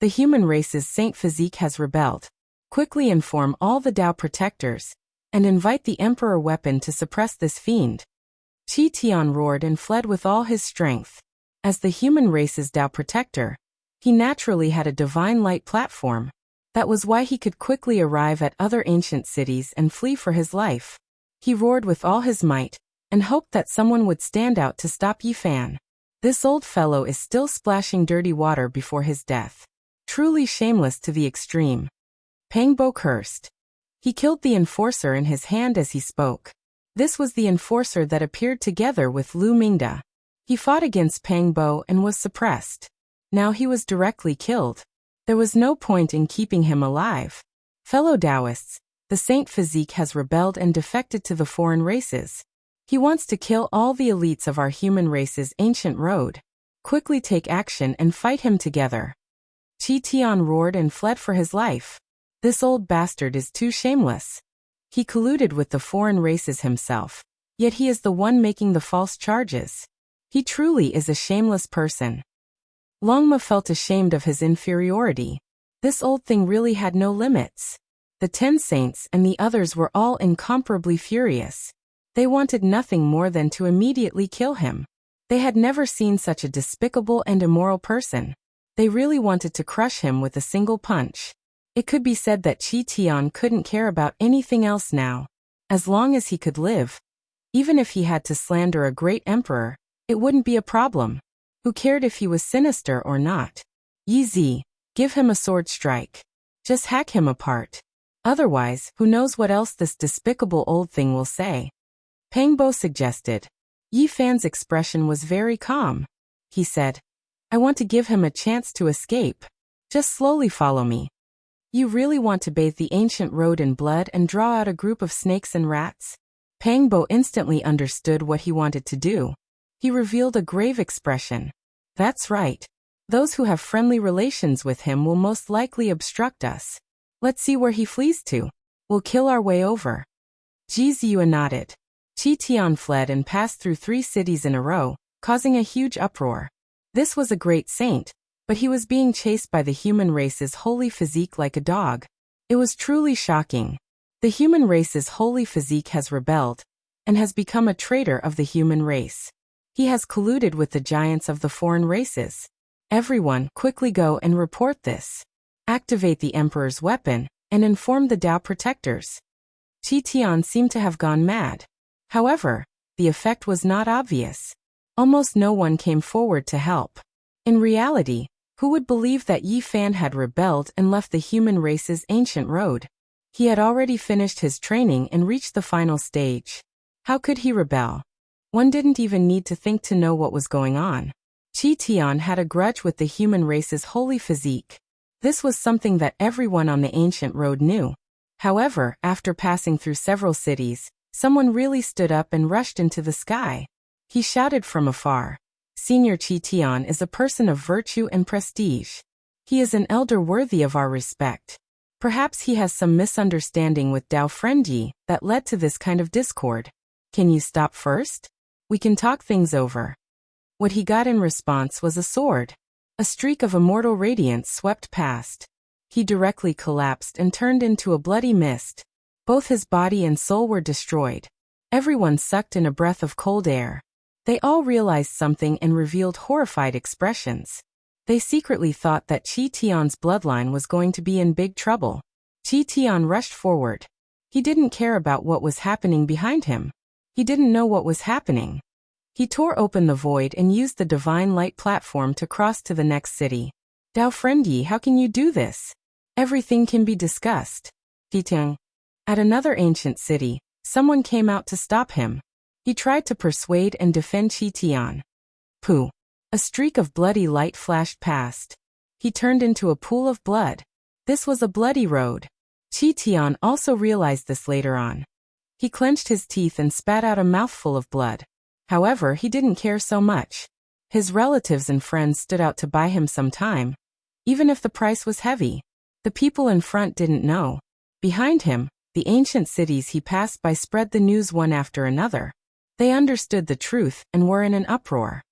The human race's saint physique has rebelled. Quickly inform all the Dao protectors, and invite the emperor weapon to suppress this fiend. Chi Tian roared and fled with all his strength. As the human race's Dao protector, he naturally had a divine light platform. That was why he could quickly arrive at other ancient cities and flee for his life. He roared with all his might, and hoped that someone would stand out to stop Yi Fan. This old fellow is still splashing dirty water before his death. Truly shameless to the extreme. Pangbo cursed. He killed the enforcer in his hand as he spoke. This was the enforcer that appeared together with Lu Mingda. He fought against Pangbo and was suppressed. Now he was directly killed. There was no point in keeping him alive. Fellow Taoists, the saint physique has rebelled and defected to the foreign races. He wants to kill all the elites of our human race's ancient road. Quickly take action and fight him together. Chi Tian roared and fled for his life. This old bastard is too shameless. He colluded with the foreign races himself, yet he is the one making the false charges. He truly is a shameless person. Longma felt ashamed of his inferiority. This old thing really had no limits. The 10 saints and the others were all incomparably furious. They wanted nothing more than to immediately kill him. They had never seen such a despicable and immoral person. They really wanted to crush him with a single punch. It could be said that Chi Tian couldn't care about anything else now. As long as he could live. Even if he had to slander a great emperor, it wouldn't be a problem. Who cared if he was sinister or not? Yi Zi, give him a sword strike. Just hack him apart. Otherwise, who knows what else this despicable old thing will say. Pang Bo suggested. Yi Fan's expression was very calm. He said, I want to give him a chance to escape. Just slowly follow me. You really want to bathe the ancient road in blood and draw out a group of snakes and rats? Pang Bo instantly understood what he wanted to do. He revealed a grave expression. That's right. Those who have friendly relations with him will most likely obstruct us. Let's see where he flees to. We'll kill our way over. Ji Ziyue nodded. Qi Tian fled and passed through 3 cities in a row, causing a huge uproar. This was a great saint, but he was being chased by the human race's holy physique like a dog. It was truly shocking. The human race's holy physique has rebelled, and has become a traitor of the human race. He has colluded with the giants of the foreign races. Everyone, quickly go and report this. Activate the Emperor's weapon, and inform the Tao protectors. Qi Tian seemed to have gone mad. However, the effect was not obvious. Almost no one came forward to help. In reality, who would believe that Yi Fan had rebelled and left the human race's ancient road? He had already finished his training and reached the final stage. How could he rebel? One didn't even need to think to know what was going on. Qi Tian had a grudge with the human race's holy physique. This was something that everyone on the ancient road knew. However, after passing through several cities, someone really stood up and rushed into the sky. He shouted from afar. Senior Qi Tian is a person of virtue and prestige. He is an elder worthy of our respect. Perhaps he has some misunderstanding with Dao Friend Yi that led to this kind of discord. Can you stop first? We can talk things over. What he got in response was a sword. A streak of immortal radiance swept past. He directly collapsed and turned into a bloody mist. Both his body and soul were destroyed. Everyone sucked in a breath of cold air. They all realized something and revealed horrified expressions. They secretly thought that Qi Tian's bloodline was going to be in big trouble. Qi Tian rushed forward. He didn't care about what was happening behind him. He didn't know what was happening. He tore open the void and used the divine light platform to cross to the next city. Dao Friend Yi, how can you do this? Everything can be discussed. Fitiang. At another ancient city, someone came out to stop him. He tried to persuade and defend Qi Tian. Pooh. A streak of bloody light flashed past. He turned into a pool of blood. This was a bloody road. Qi Tian also realized this later on. He clenched his teeth and spat out a mouthful of blood. However, he didn't care so much. His relatives and friends stood out to buy him some time. Even if the price was heavy. The people in front didn't know. Behind him, the ancient cities he passed by spread the news one after another. They understood the truth and were in an uproar.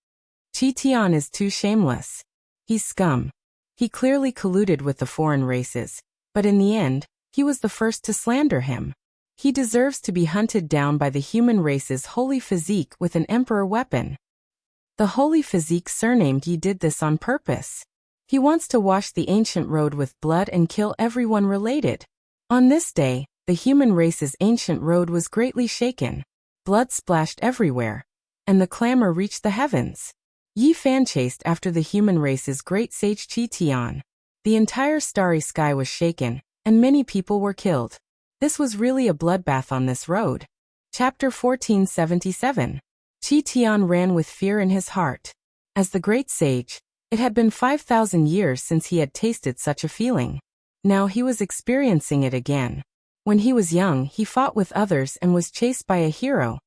Qi Tian is too shameless. He's scum. He clearly colluded with the foreign races, but in the end, he was the first to slander him. He deserves to be hunted down by the human race's holy physique with an emperor weapon. The holy physique surnamed Yi did this on purpose. He wants to wash the ancient road with blood and kill everyone related. On this day, the human race's ancient road was greatly shaken. Blood splashed everywhere, and the clamor reached the heavens. Yi Fan chased after the human race's great sage Qi Tian. The entire starry sky was shaken, and many people were killed. This was really a bloodbath on this road. Chapter 1477. Qi Tian ran with fear in his heart. As the great sage, it had been 5,000 years since he had tasted such a feeling. Now he was experiencing it again. When he was young, he fought with others and was chased by a hero,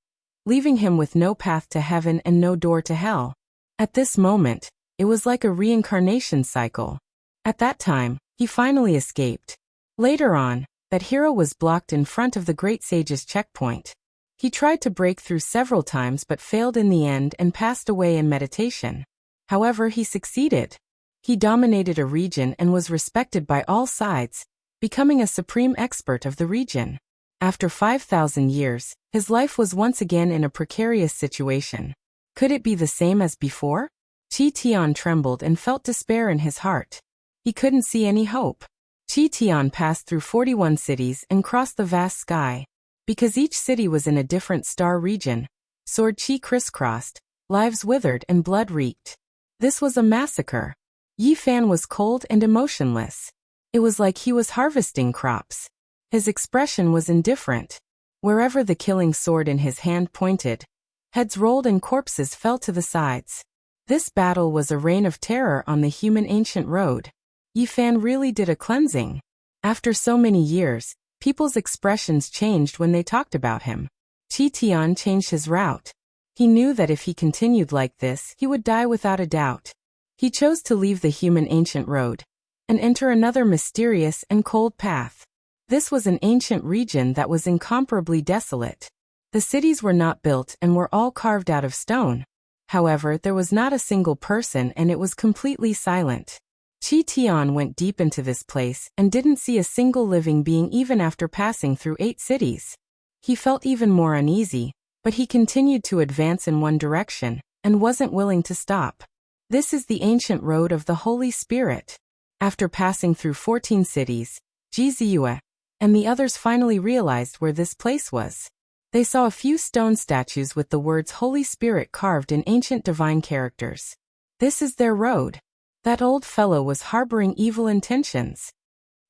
leaving him with no path to heaven and no door to hell. At this moment, it was like a reincarnation cycle. At that time, he finally escaped. Later on, that hero was blocked in front of the great sage's checkpoint. He tried to break through several times but failed in the end and passed away in meditation. However, he succeeded. He dominated a region and was respected by all sides, becoming a supreme expert of the region. After 5,000 years, his life was once again in a precarious situation. Could it be the same as before? Qi Tian trembled and felt despair in his heart. He couldn't see any hope. Qi Tian passed through 41 cities and crossed the vast sky. Because each city was in a different star region, sword Qi crisscrossed, lives withered and blood reeked. This was a massacre. Yi Fan was cold and emotionless. It was like he was harvesting crops. His expression was indifferent. Wherever the killing sword in his hand pointed, heads rolled and corpses fell to the sides. This battle was a reign of terror on the human ancient road. Yi Fan really did a cleansing. After so many years, people's expressions changed when they talked about him. Qi Tian changed his route. He knew that if he continued like this, he would die without a doubt. He chose to leave the human ancient road and enter another mysterious and cold path. This was an ancient region that was incomparably desolate. The cities were not built and were all carved out of stone. However, there was not a single person and it was completely silent. Qi Tian went deep into this place and didn't see a single living being even after passing through 8 cities. He felt even more uneasy, but he continued to advance in one direction and wasn't willing to stop. This is the ancient road of the Holy Spirit. After passing through 14 cities, Ji Ziyue and the others finally realized where this place was. They saw a few stone statues with the words Holy Spirit carved in ancient divine characters. This is their road. That old fellow was harboring evil intentions.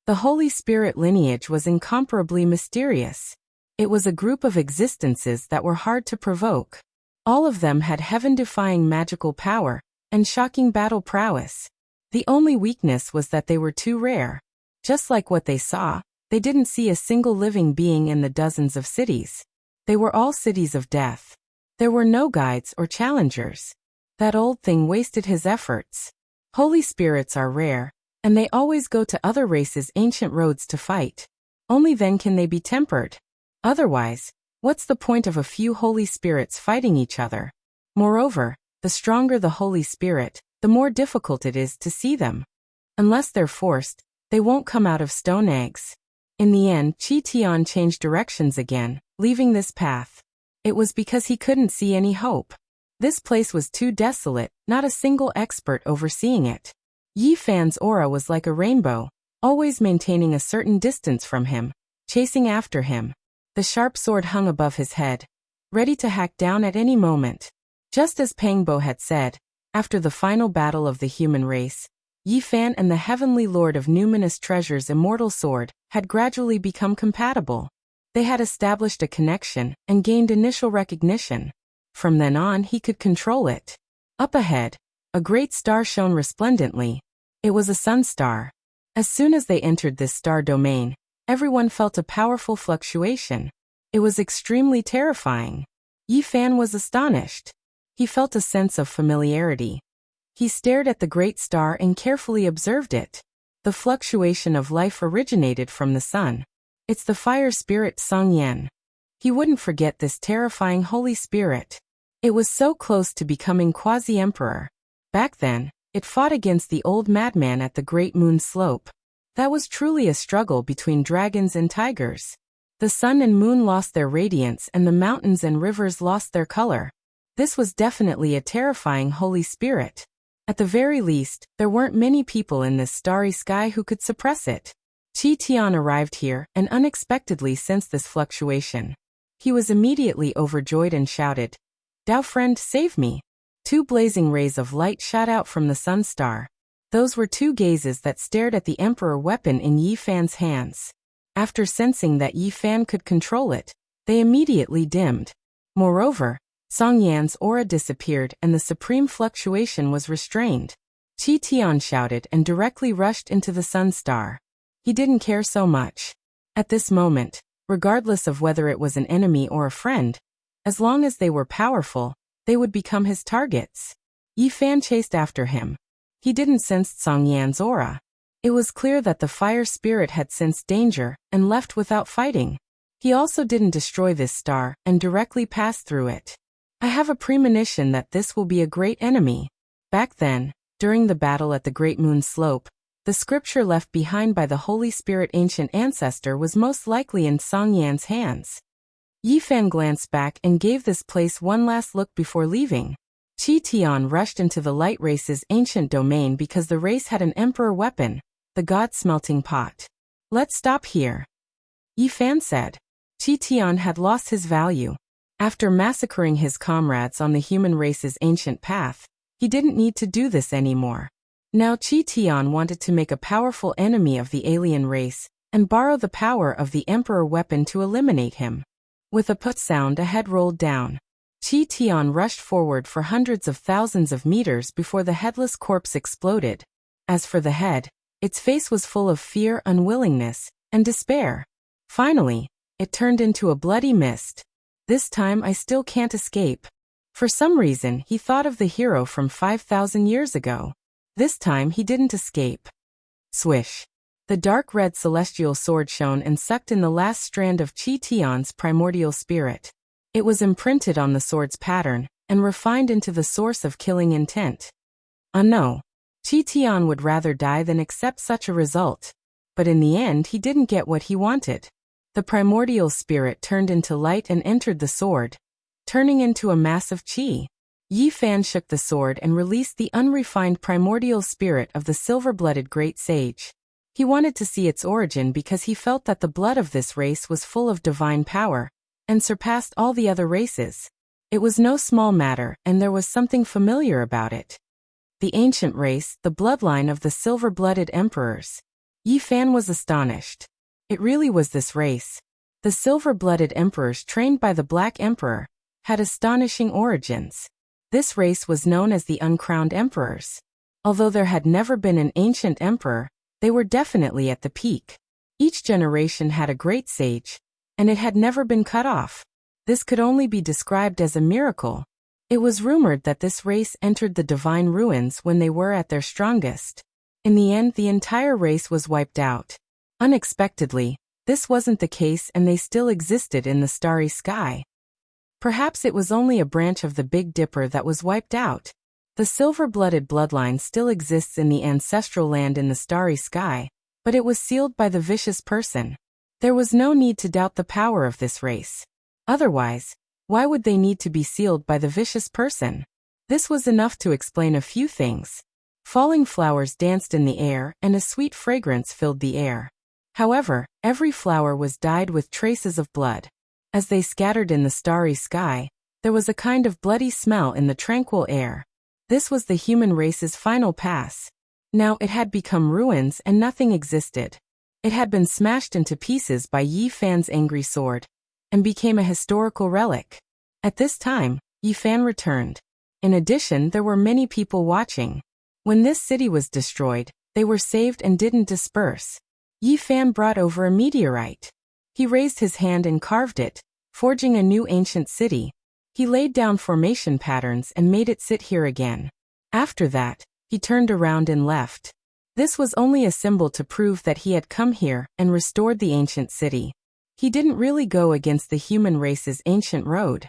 The Holy Spirit lineage was incomparably mysterious. It was a group of existences that were hard to provoke. All of them had heaven-defying magical power and shocking battle prowess. The only weakness was that they were too rare. Just like what they saw, they didn't see a single living being in the dozens of cities. They were all cities of death. There were no guides or challengers. That old thing wasted his efforts. Holy spirits are rare, and they always go to other races' ancient roads to fight. Only then can they be tempered. Otherwise, what's the point of a few holy spirits fighting each other? Moreover, the stronger the Holy Spirit, the more difficult it is to see them. Unless they're forced, they won't come out of stone eggs. In the end, Qi Tian changed directions again, leaving this path. It was because he couldn't see any hope. This place was too desolate, not a single expert overseeing it. Yi Fan's aura was like a rainbow, always maintaining a certain distance from him, chasing after him. The sharp sword hung above his head, ready to hack down at any moment. Just as Pangbo had said, after the final battle of the human race, Yi Fan and the heavenly lord of numinous treasures' immortal sword had gradually become compatible. They had established a connection and gained initial recognition. From then on he could control it. Up ahead, a great star shone resplendently. It was a sun star. As soon as they entered this star domain, everyone felt a powerful fluctuation. It was extremely terrifying. Yi Fan was astonished. He felt a sense of familiarity. He stared at the great star and carefully observed it. The fluctuation of life originated from the sun. It's the fire spirit Song Yan. He wouldn't forget this terrifying Holy Spirit. It was so close to becoming quasi-emperor. Back then, it fought against the old madman at the Great Moon Slope. That was truly a struggle between dragons and tigers. The sun and moon lost their radiance and the mountains and rivers lost their color. This was definitely a terrifying Holy Spirit. At the very least, there weren't many people in this starry sky who could suppress it. Qi Tian arrived here and unexpectedly sensed this fluctuation. He was immediately overjoyed and shouted, "Dao friend, save me!" 2 blazing rays of light shot out from the sun star. Those were 2 gazes that stared at the emperor weapon in Yi Fan's hands. After sensing that Yi Fan could control it, they immediately dimmed. Moreover, Song Yan's aura disappeared and the supreme fluctuation was restrained. Qi Tian shouted and directly rushed into the sun star. He didn't care so much. At this moment, regardless of whether it was an enemy or a friend, as long as they were powerful, they would become his targets. Yi Fan chased after him. He didn't sense Song Yan's aura. It was clear that the fire spirit had sensed danger and left without fighting. He also didn't destroy this star and directly passed through it. I have a premonition that this will be a great enemy. Back then, during the battle at the Great Moon Slope, the scripture left behind by the Holy Spirit ancient ancestor was most likely in Song Yan's hands. Yi Fan glanced back and gave this place one last look before leaving. Qi Tian rushed into the light race's ancient domain because the race had an emperor weapon, the god smelting pot. "Let's stop here," Yi Fan said. Qi Tian had lost his value. After massacring his comrades on the human race's ancient path, He didn't need to do this anymore. Now Chi Tian wanted to make a powerful enemy of the alien race and borrow the power of the Emperor weapon to eliminate him. With a put sound, a head rolled down. Chi Tian rushed forward for hundreds of thousands of meters before the headless corpse exploded. As for the head, its face was full of fear, unwillingness, and despair. Finally, it turned into a bloody mist. This time I still can't escape. For some reason, he thought of the hero from 5,000 years ago. This time he didn't escape. Swish. The dark red celestial sword shone and sucked in the last strand of Chi Tian's primordial spirit. It was imprinted on the sword's pattern and refined into the source of killing intent. No. Chi Tian would rather die than accept such a result. But in the end he didn't get what he wanted. The primordial spirit turned into light and entered the sword, turning into a mass of chi. Yi Fan shook the sword and released the unrefined primordial spirit of the silver-blooded great sage. He wanted to see its origin because he felt that the blood of this race was full of divine power and surpassed all the other races. It was no small matter, and there was something familiar about it. The ancient race, the bloodline of the silver-blooded emperors. Yi Fan was astonished. It really was this race. The silver-blooded emperors trained by the Black Emperor had astonishing origins. This race was known as the uncrowned emperors. Although there had never been an ancient emperor, they were definitely at the peak. Each generation had a great sage, and it had never been cut off. This could only be described as a miracle. It was rumored that this race entered the divine ruins when they were at their strongest. In the end, the entire race was wiped out. Unexpectedly, this wasn't the case, and they still existed in the starry sky. Perhaps it was only a branch of the Big Dipper that was wiped out. The silver-blooded bloodline still exists in the ancestral land in the starry sky, but it was sealed by the vicious person. There was no need to doubt the power of this race. Otherwise, why would they need to be sealed by the vicious person? This was enough to explain a few things. Falling flowers danced in the air, and a sweet fragrance filled the air. However, every flower was dyed with traces of blood. As they scattered in the starry sky, there was a kind of bloody smell in the tranquil air. This was the human race's final pass. Now it had become ruins and nothing existed. It had been smashed into pieces by Yi Fan's angry sword, and became a historical relic. At this time, Yi Fan returned. In addition, there were many people watching. When this city was destroyed, they were saved and didn't disperse. Yi Fan brought over a meteorite. He raised his hand and carved it, forging a new ancient city. He laid down formation patterns and made it sit here again. After that, he turned around and left. This was only a symbol to prove that he had come here and restored the ancient city. He didn't really go against the human race's ancient road.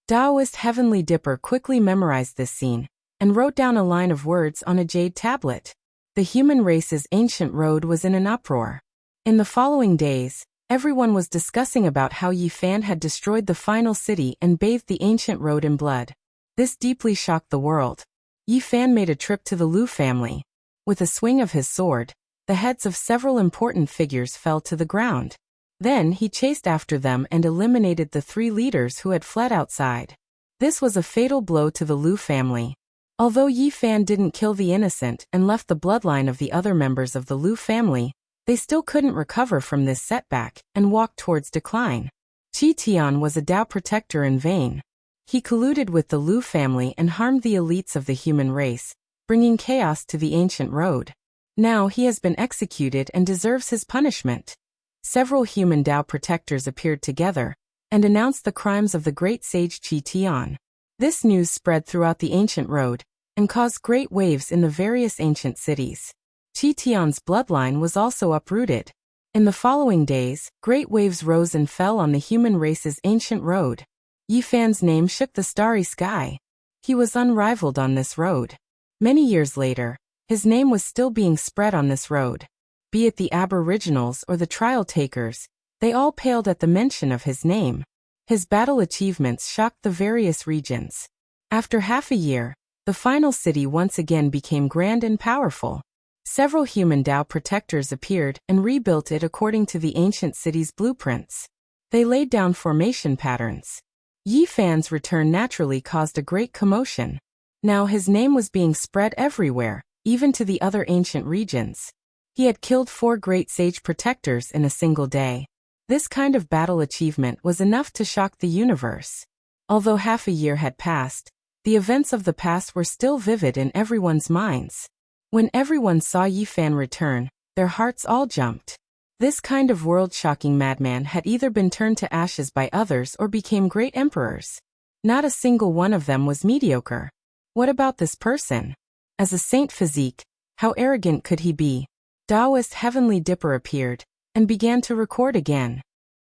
Taoist Heavenly Dipper quickly memorized this scene and wrote down a line of words on a jade tablet. The human race's ancient road was in an uproar. In the following days, everyone was discussing about how Yi Fan had destroyed the final city and bathed the ancient road in blood. This deeply shocked the world. Yi Fan made a trip to the Lu family. With a swing of his sword, the heads of several important figures fell to the ground. Then he chased after them and eliminated the 3 leaders who had fled outside. This was a fatal blow to the Lu family. Although Yi Fan didn't kill the innocent and left the bloodline of the other members of the Lu family, they still couldn't recover from this setback and walked towards decline. Chi Tian was a Tao protector in vain. He colluded with the Lu family and harmed the elites of the human race, bringing chaos to the ancient road. Now he has been executed and deserves his punishment. Several human Tao protectors appeared together and announced the crimes of the great sage Chi Tian. This news spread throughout the ancient road and caused great waves in the various ancient cities. Chi Tian's bloodline was also uprooted. In the following days, great waves rose and fell on the human race's ancient road. Yi Fan's name shook the starry sky. He was unrivaled on this road. Many years later, his name was still being spread on this road. Be it the aboriginals or the trial takers, they all paled at the mention of his name. His battle achievements shocked the various regions. After half a year, the final city once again became grand and powerful. Several human Tao protectors appeared and rebuilt it according to the ancient city's blueprints. They laid down formation patterns. Yi Fan's return naturally caused a great commotion. Now his name was being spread everywhere, even to the other ancient regions. He had killed 4 great sage protectors in a single day. This kind of battle achievement was enough to shock the universe. Although half a year had passed, the events of the past were still vivid in everyone's minds. When everyone saw Yi Fan return, their hearts all jumped. This kind of world-shocking madman had either been turned to ashes by others or became great emperors. Not a single one of them was mediocre. What about this person? As a saint physique, how arrogant could he be? Taoist Heavenly Dipper appeared, and began to record again.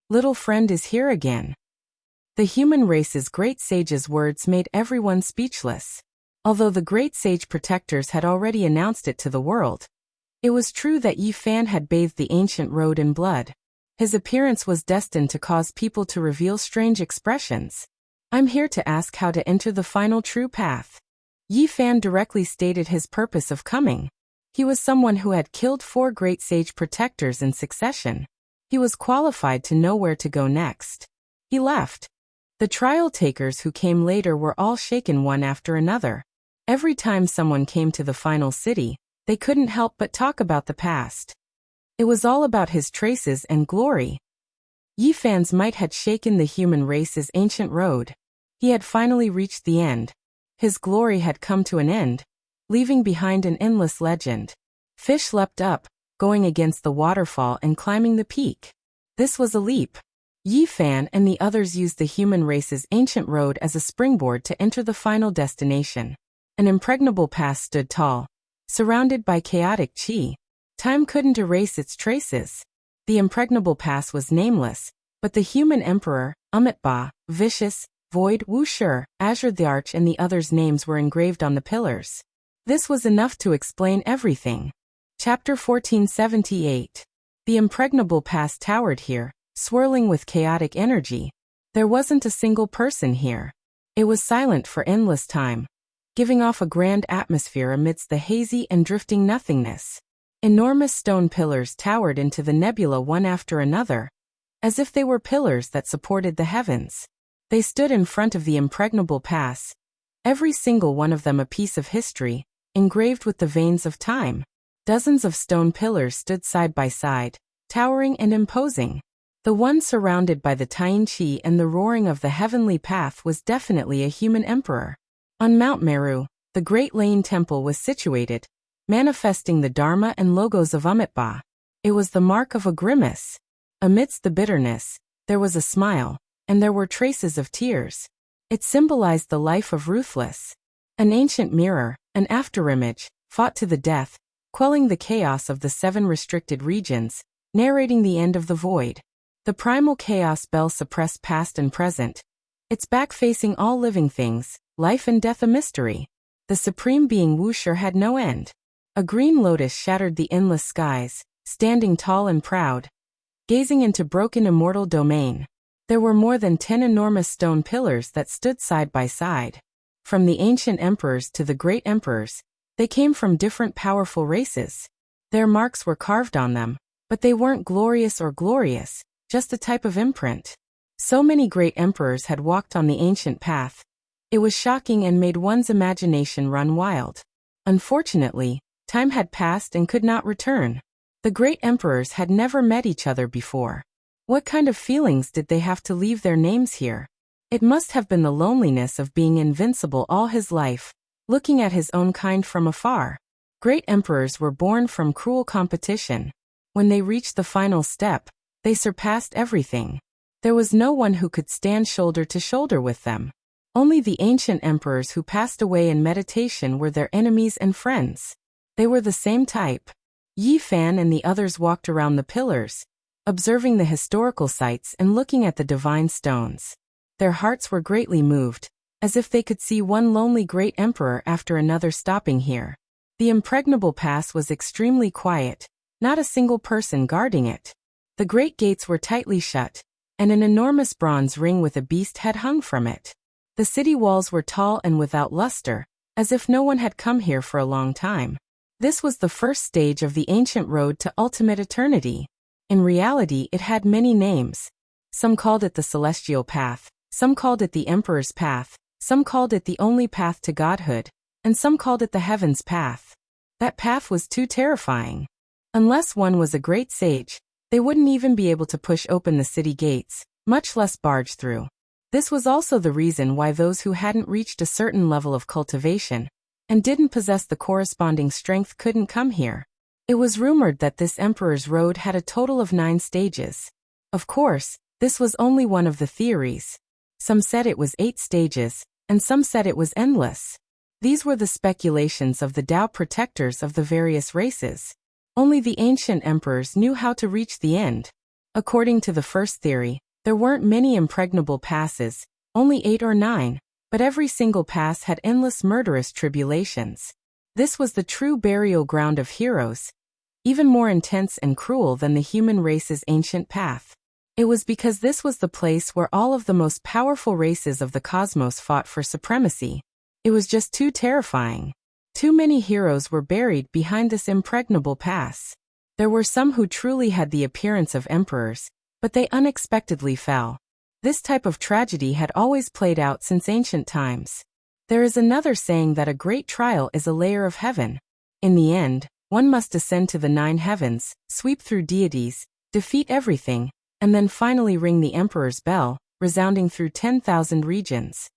Little friend is here again. The human race's great sage's words made everyone speechless. Although the great sage protectors had already announced it to the world, it was true that Yi Fan had bathed the ancient road in blood. His appearance was destined to cause people to reveal strange expressions. I'm here to ask how to enter the final true path. Yi Fan directly stated his purpose of coming. He was someone who had killed 4 great sage protectors in succession. He was qualified to know where to go next. He left. The trial takers who came later were all shaken one after another. Every time someone came to the final city, they couldn't help but talk about the past. It was all about his traces and glory. Yi Fan's might had shaken the human race's ancient road. He had finally reached the end. His glory had come to an end, leaving behind an endless legend. Fish leapt up, going against the waterfall and climbing the peak. This was a leap. Yi Fan and the others used the human race's ancient road as a springboard to enter the final destination. An impregnable pass stood tall, surrounded by chaotic qi. Time couldn't erase its traces. The impregnable pass was nameless, but the human emperor, Amitabha, Vicious, Void, Wuxia, Azure the Arch and the others' names were engraved on the pillars. This was enough to explain everything. Chapter 1478. The impregnable pass towered here, swirling with chaotic energy. There wasn't a single person here. It was silent for endless time, giving off a grand atmosphere amidst the hazy and drifting nothingness. Enormous stone pillars towered into the nebula one after another, as if they were pillars that supported the heavens. They stood in front of the impregnable pass, every single one of them a piece of history, engraved with the veins of time. Dozens of stone pillars stood side by side, towering and imposing. The one surrounded by the Tian Qi and the roaring of the heavenly path was definitely a human emperor. On Mount Meru, the Great Lane Temple was situated, manifesting the Dharma and logos of Amitabha. It was the mark of a grimace. Amidst the bitterness, there was a smile, and there were traces of tears. It symbolized the life of Ruthless. An ancient mirror, an afterimage, fought to the death, quelling the chaos of the 7 restricted regions, narrating the end of the void. The primal chaos bell suppressed past and present, its back facing all living things, life and death a mystery. The supreme being Wuxia had no end. A green lotus shattered the endless skies, standing tall and proud, gazing into broken immortal domain. There were more than 10 enormous stone pillars that stood side by side. From the ancient emperors to the great emperors, they came from different powerful races. Their marks were carved on them, but they weren't glorious or glorious, just a type of imprint. So many great emperors had walked on the ancient path. It was shocking and made one's imagination run wild. Unfortunately, time had passed and could not return. The great emperors had never met each other before. What kind of feelings did they have to leave their names here? It must have been the loneliness of being invincible all his life, looking at his own kind from afar. Great emperors were born from cruel competition. When they reached the final step, they surpassed everything. There was no one who could stand shoulder to shoulder with them. Only the ancient emperors who passed away in meditation were their enemies and friends. They were the same type. Yi Fan and the others walked around the pillars, observing the historical sites and looking at the divine stones. Their hearts were greatly moved, as if they could see one lonely great emperor after another stopping here. The impregnable pass was extremely quiet, not a single person guarding it. The great gates were tightly shut, and an enormous bronze ring with a beast head hung from it. The city walls were tall and without luster, as if no one had come here for a long time. This was the first stage of the ancient road to ultimate eternity. In reality, it had many names. Some called it the Celestial Path, some called it the Emperor's Path, some called it the only path to godhood, and some called it the Heaven's Path. That path was too terrifying. Unless one was a great sage, they wouldn't even be able to push open the city gates, much less barge through. This was also the reason why those who hadn't reached a certain level of cultivation and didn't possess the corresponding strength couldn't come here. It was rumored that this Emperor's Road had a total of 9 stages. Of course, this was only one of the theories. Some said it was 8 stages, and some said it was endless. These were the speculations of the Tao protectors of the various races. Only the ancient emperors knew how to reach the end. According to the first theory, there weren't many impregnable passes, only 8 or 9, but every single pass had endless murderous tribulations. This was the true burial ground of heroes, even more intense and cruel than the human race's ancient path. It was because this was the place where all of the most powerful races of the cosmos fought for supremacy. It was just too terrifying. Too many heroes were buried behind this impregnable pass. There were some who truly had the appearance of emperors, but they unexpectedly fell. This type of tragedy had always played out since ancient times. There is another saying that a great trial is a layer of heaven. In the end, one must ascend to the 9 heavens, sweep through deities, defeat everything, and then finally ring the emperor's bell, resounding through 10,000 regions.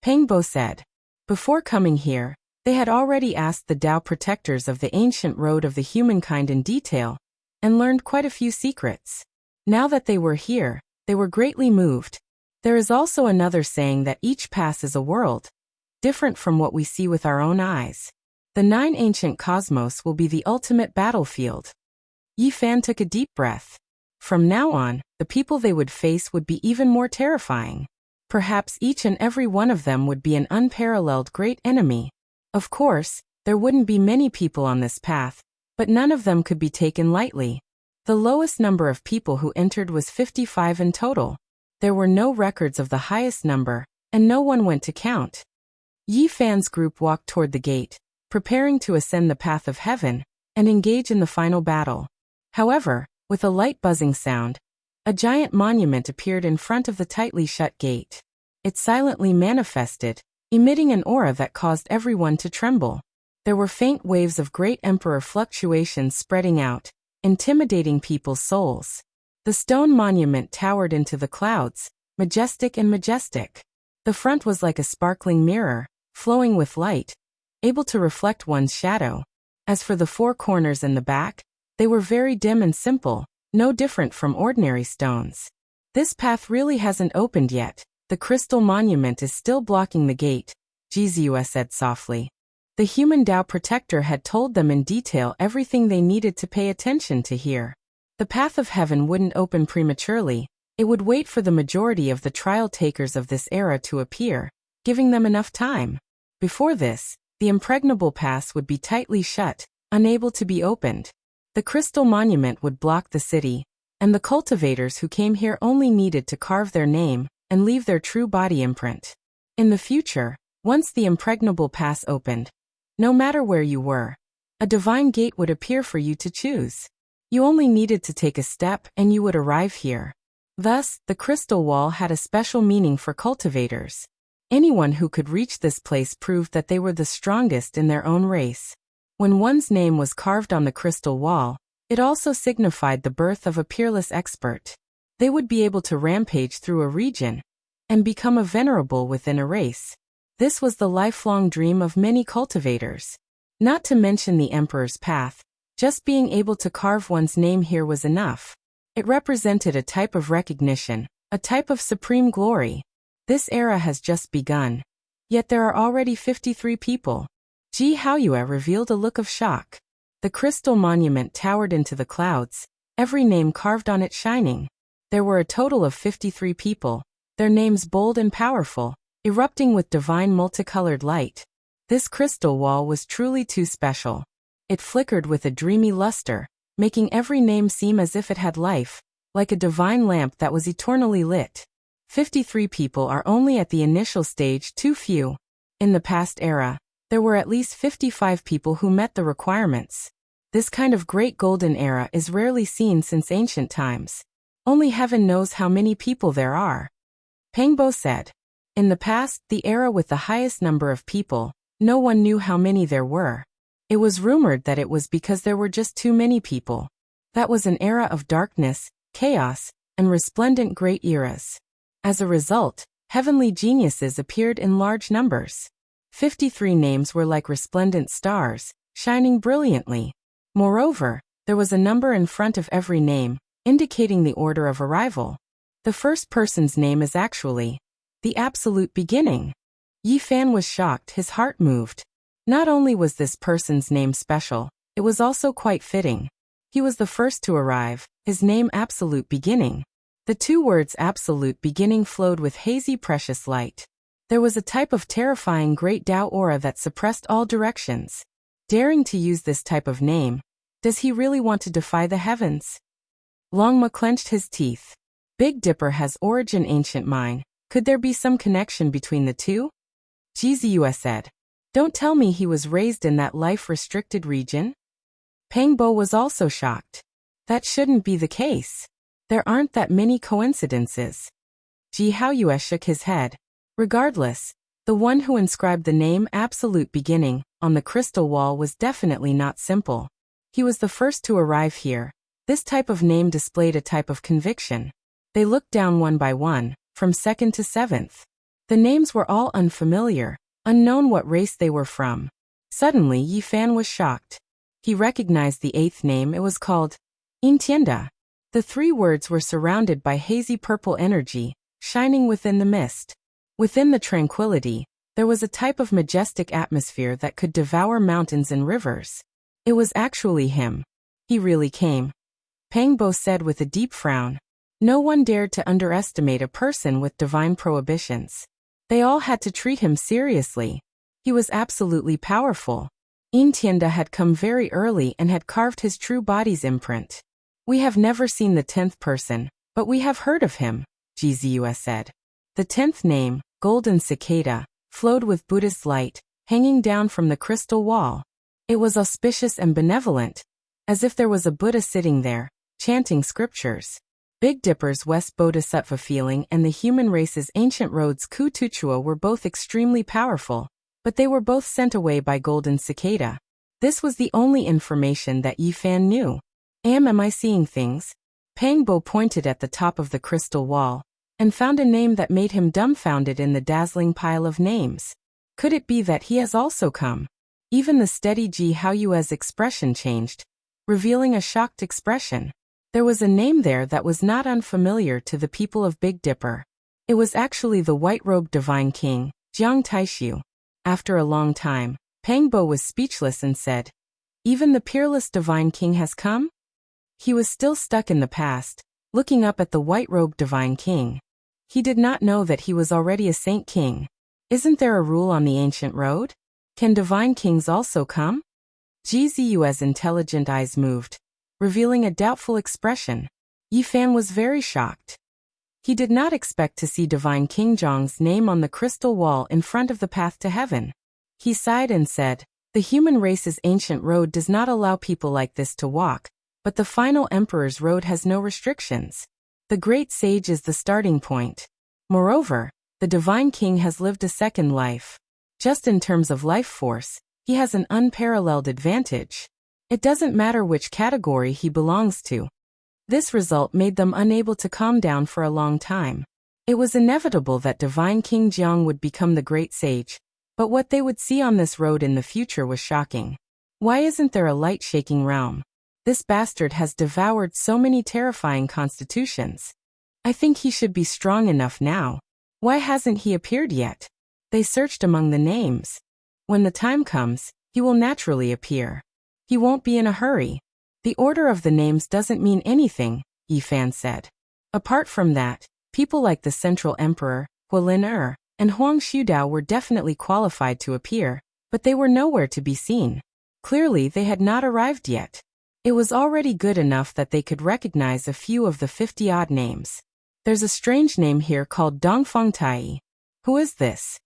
Pengbo said. Before coming here, they had already asked the Tao protectors of the ancient road of the humankind in detail, and learned quite a few secrets. Now that they were here, they were greatly moved. There is also another saying that each pass is a world, different from what we see with our own eyes. The 9 ancient cosmos will be the ultimate battlefield. Yi Fan took a deep breath. From now on, the people they would face would be even more terrifying. Perhaps each and every one of them would be an unparalleled great enemy. Of course, there wouldn't be many people on this path, but none of them could be taken lightly. The lowest number of people who entered was 55 in total. There were no records of the highest number, and no one went to count. Yi Fan's group walked toward the gate, preparing to ascend the path of heaven and engage in the final battle. However, with a light buzzing sound, a giant monument appeared in front of the tightly shut gate. It silently manifested, emitting an aura that caused everyone to tremble. There were faint waves of great emperor fluctuations spreading out, intimidating people's souls. The stone monument towered into the clouds, majestic and majestic. The front was like a sparkling mirror, flowing with light, able to reflect one's shadow. As for the 4 corners and the back, they were very dim and simple, no different from ordinary stones. This path really hasn't opened yet. The crystal monument is still blocking the gate, Jizue said softly. The human Tao protector had told them in detail everything they needed to pay attention to here. The path of heaven wouldn't open prematurely. It would wait for the majority of the trial takers of this era to appear, giving them enough time. Before this, the impregnable pass would be tightly shut, unable to be opened. The crystal monument would block the city, and the cultivators who came here only needed to carve their name and leave their true body imprint. In the future, once the impregnable pass opened, no matter where you were, a divine gate would appear for you to choose. You only needed to take a step and you would arrive here. Thus, the crystal wall had a special meaning for cultivators. Anyone who could reach this place proved that they were the strongest in their own race. When one's name was carved on the crystal wall, it also signified the birth of a peerless expert. They would be able to rampage through a region and become a venerable within a race. This was the lifelong dream of many cultivators. Not to mention the Emperor's path, just being able to carve one's name here was enough. It represented a type of recognition, a type of supreme glory. This era has just begun. Yet there are already 53 people. Ji Haoyue revealed a look of shock. The crystal monument towered into the clouds, every name carved on it shining. There were a total of 53 people, their names bold and powerful, erupting with divine multicolored light. This crystal wall was truly too special. It flickered with a dreamy luster, making every name seem as if it had life, like a divine lamp that was eternally lit. 53 people are only at the initial stage too few. In the past era, there were at least 55 people who met the requirements. This kind of great golden era is rarely seen since ancient times. Only heaven knows how many people there are. Pengbo said. In the past, the era with the highest number of people No one knew how many there were. It was rumored that it was because there were just too many people. That was an era of darkness, chaos, and resplendent great eras. As a result, heavenly geniuses appeared in large numbers. 53 names were like resplendent stars, shining brilliantly. Moreover, there was a number in front of every name, indicating the order of arrival. The first person's name is actually the absolute beginning. Yi Fan was shocked, his heart moved. Not only was this person's name special, it was also quite fitting. He was the first to arrive, his name absolute beginning. The two words absolute beginning flowed with hazy precious light. There was a type of terrifying great Tao aura that suppressed all directions. Daring to use this type of name, does he really want to defy the heavens? Longma clenched his teeth. Big Dipper has origin ancient mine. Could there be some connection between the two? Jiziua said. Don't tell me he was raised in that life-restricted region? Pang Bo was also shocked. That shouldn't be the case. There aren't that many coincidences. Ji Haoyue shook his head. Regardless, the one who inscribed the name Absolute Beginning on the crystal wall was definitely not simple. He was the first to arrive here. This type of name displayed a type of conviction. They looked down one by one, from second to seventh. The names were all unfamiliar, unknown what race they were from. Suddenly Yi Fan was shocked. He recognized the eighth name. It was called Intienda. The three words were surrounded by hazy purple energy, shining within the mist. Within the tranquility, there was a type of majestic atmosphere that could devour mountains and rivers. It was actually him. He really came. Pang Bo said with a deep frown. No one dared to underestimate a person with divine prohibitions. They all had to treat him seriously. He was absolutely powerful. Intienda had come very early and had carved his true body's imprint. We have never seen the 10th person, but we have heard of him, Jiziua said. The 10th name, Golden Cicada, flowed with Buddhist light, hanging down from the crystal wall. It was auspicious and benevolent, as if there was a Buddha sitting there, chanting scriptures. Big Dipper's West Bodhisattva feeling and the human race's ancient roads Kutuchua were both extremely powerful, but they were both sent away by Golden Cicada. This was the only information that Yi Fan knew. Am I seeing things? Pang Bo pointed at the top of the crystal wall, and found a name that made him dumbfounded in the dazzling pile of names. Could it be that he has also come? Even the steady Ji Haoyue's expression changed, revealing a shocked expression. There was a name there that was not unfamiliar to the people of Big Dipper. It was actually the white-robed divine king, Jiang Taishu. After a long time, Pang Bo was speechless and said, "Even the peerless divine king has come?" He was still stuck in the past, looking up at the white-robed divine king. He did not know that he was already a saint king. Isn't there a rule on the ancient road? Can divine kings also come? Jiziu's intelligent eyes moved, revealing a doubtful expression. Yi Fan was very shocked. He did not expect to see Divine King Zhang's name on the crystal wall in front of the path to heaven. He sighed and said, "The human race's ancient road does not allow people like this to walk, but the final emperor's road has no restrictions. The great sage is the starting point. Moreover, the divine king has lived a second life. Just in terms of life force, he has an unparalleled advantage. It doesn't matter which category he belongs to." This result made them unable to calm down for a long time. It was inevitable that Divine King Jiang would become the great sage, but what they would see on this road in the future was shocking. Why isn't there a light-shaking realm? This bastard has devoured so many terrifying constitutions. I think he should be strong enough now. Why hasn't he appeared yet? They searched among the names. When the time comes, he will naturally appear. He won't be in a hurry. The order of the names doesn't mean anything, Yi Fan said. Apart from that, people like the Central Emperor, Hualin and Huang Shudao were definitely qualified to appear, but they were nowhere to be seen. Clearly they had not arrived yet. It was already good enough that they could recognize a few of the 50-odd names. There's a strange name here called Dongfang Tai. Who is this?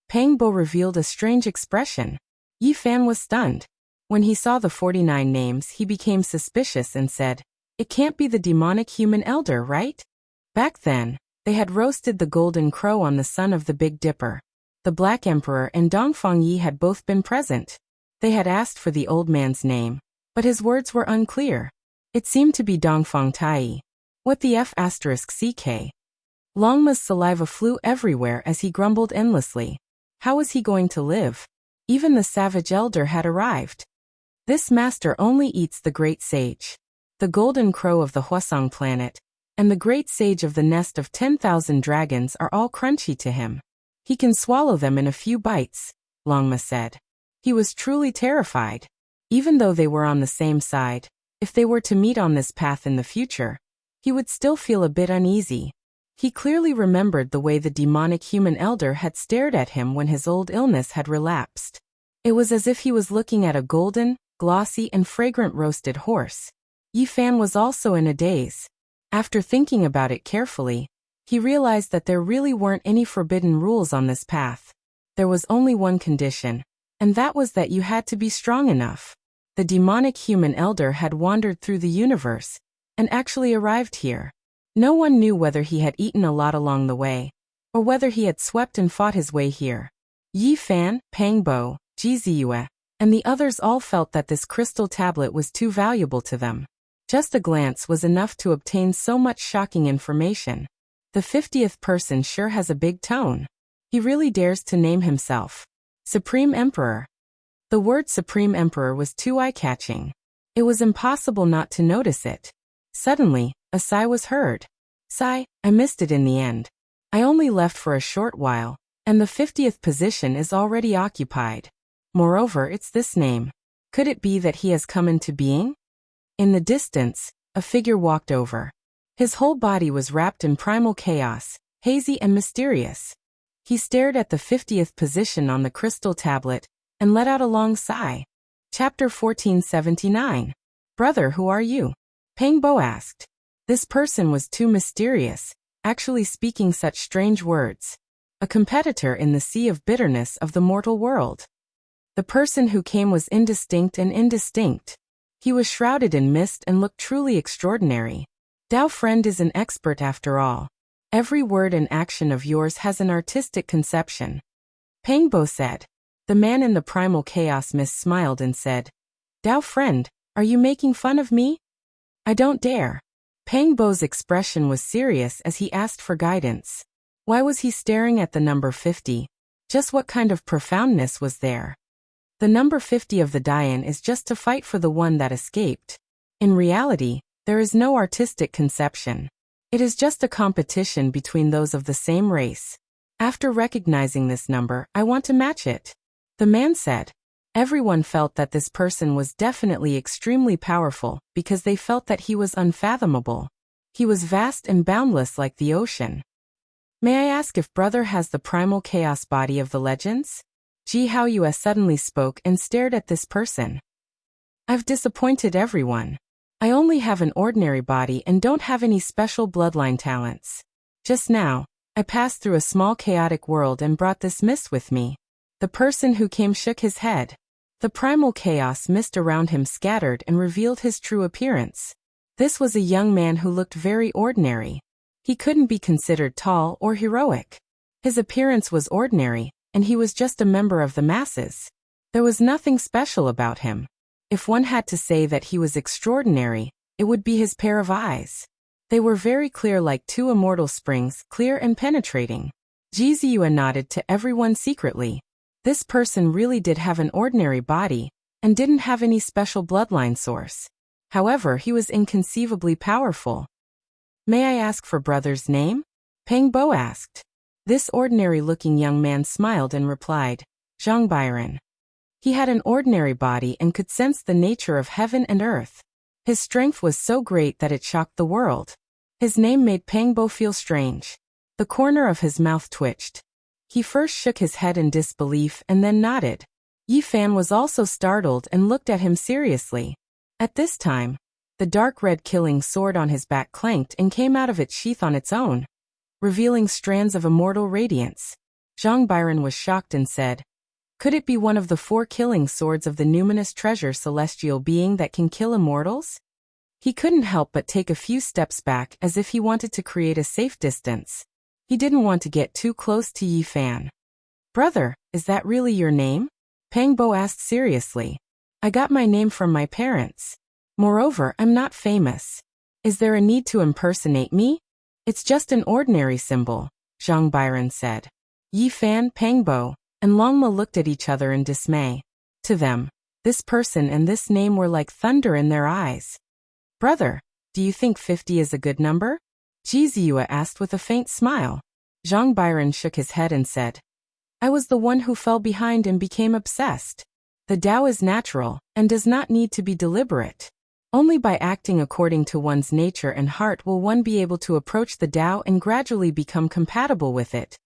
Pang Bo revealed a strange expression. Yi Fan was stunned. When he saw the 49 names, he became suspicious and said, "It can't be the demonic human elder, right?" Back then, they had roasted the golden crow on the son of the Big Dipper. the Black Emperor and Dongfang Yi had both been present. They had asked for the old man's name, but his words were unclear. It seemed to be Dongfang Tai. What the F***ck? Longma's saliva flew everywhere as he grumbled endlessly. How was he going to live? Even the savage elder had arrived. This master only eats the great sage, the golden crow of the Hwasong planet, and the great sage of the nest of 10,000 dragons are all crunchy to him. He can swallow them in a few bites, Longma said. He was truly terrified. Even though they were on the same side, if they were to meet on this path in the future, he would still feel a bit uneasy. He clearly remembered the way the demonic human elder had stared at him when his old illness had relapsed. It was as if he was looking at a golden, glossy and fragrant roasted horse. Yi Fan was also in a daze. After thinking about it carefully, he realized that there really weren't any forbidden rules on this path. There was only one condition, and that was that you had to be strong enough. The demonic human elder had wandered through the universe, and actually arrived here. No one knew whether he had eaten a lot along the way, or whether he had swept and fought his way here. Yi Fan, Pang Bo, Ji Ziyue, and the others all felt that this crystal tablet was too valuable to them. Just a glance was enough to obtain so much shocking information. The 50th person sure has a big tone. He really dares to name himself Supreme Emperor. The word Supreme Emperor was too eye-catching. It was impossible not to notice it. Suddenly, a sigh was heard. Sigh, I missed it in the end. I only left for a short while, and the 50th position is already occupied. Moreover, it's this name. Could it be that he has come into being? In the distance, a figure walked over. His whole body was wrapped in primal chaos, hazy and mysterious. He stared at the 50th position on the crystal tablet, and let out a long sigh. Chapter 1479. Brother, who are you? Pang Bo asked. This person was too mysterious, actually speaking such strange words. A competitor in the sea of bitterness of the mortal world. The person who came was indistinct and indistinct. He was shrouded in mist and looked truly extraordinary. Dao friend is an expert after all. Every word and action of yours has an artistic conception. Pang Bo said. The man in the primal chaos mist smiled and said, Dao friend, are you making fun of me? I don't dare. Pang Bo's expression was serious as he asked for guidance. Why was he staring at the number 50? Just what kind of profoundness was there? The number 50 of the Dian is just to fight for the one that escaped. In reality, there is no artistic conception. It is just a competition between those of the same race. After recognizing this number, I want to match it. The man said. Everyone felt that this person was definitely extremely powerful because they felt that he was unfathomable. He was vast and boundless like the ocean. May I ask if brother has the primal chaos body of the legends? Ji Haoyue suddenly spoke and stared at this person. I've disappointed everyone. I only have an ordinary body and don't have any special bloodline talents. Just now, I passed through a small chaotic world and brought this mist with me. The person who came shook his head. The primal chaos mist around him scattered and revealed his true appearance. This was a young man who looked very ordinary. He couldn't be considered tall or heroic. His appearance was ordinary, and he was just a member of the masses. There was nothing special about him. If one had to say that he was extraordinary, it would be his pair of eyes. They were very clear like two immortal springs, clear and penetrating. Ji Ziyue nodded to everyone secretly. This person really did have an ordinary body, and didn't have any special bloodline source. However, he was inconceivably powerful. May I ask for brother's name? Pang Bo asked. This ordinary-looking young man smiled and replied, Zhang Byron. He had an ordinary body and could sense the nature of heaven and earth. His strength was so great that it shocked the world. His name made Pang Bo feel strange. The corner of his mouth twitched. He first shook his head in disbelief and then nodded. Yi Fan was also startled and looked at him seriously. At this time, the dark red killing sword on his back clanked and came out of its sheath on its own, revealing strands of immortal radiance. Zhang Byron was shocked and said, Could it be one of the 4 killing swords of the numinous treasure celestial being that can kill immortals? He couldn't help but take a few steps back as if he wanted to create a safe distance. He didn't want to get too close to Yi Fan. Brother, is that really your name? Pangbo asked seriously. I got my name from my parents. Moreover, I'm not famous. Is there a need to impersonate me? It's just an ordinary symbol, Zhang Byron said. Yi Fan, Pangbo, and Longma looked at each other in dismay. To them, this person and this name were like thunder in their eyes. Brother, do you think 50 is a good number? Ji Ziyue asked with a faint smile. Zhang Byron shook his head and said, I was the one who fell behind and became obsessed. The Tao is natural and does not need to be deliberate. Only by acting according to one's nature and heart will one be able to approach the Tao and gradually become compatible with it,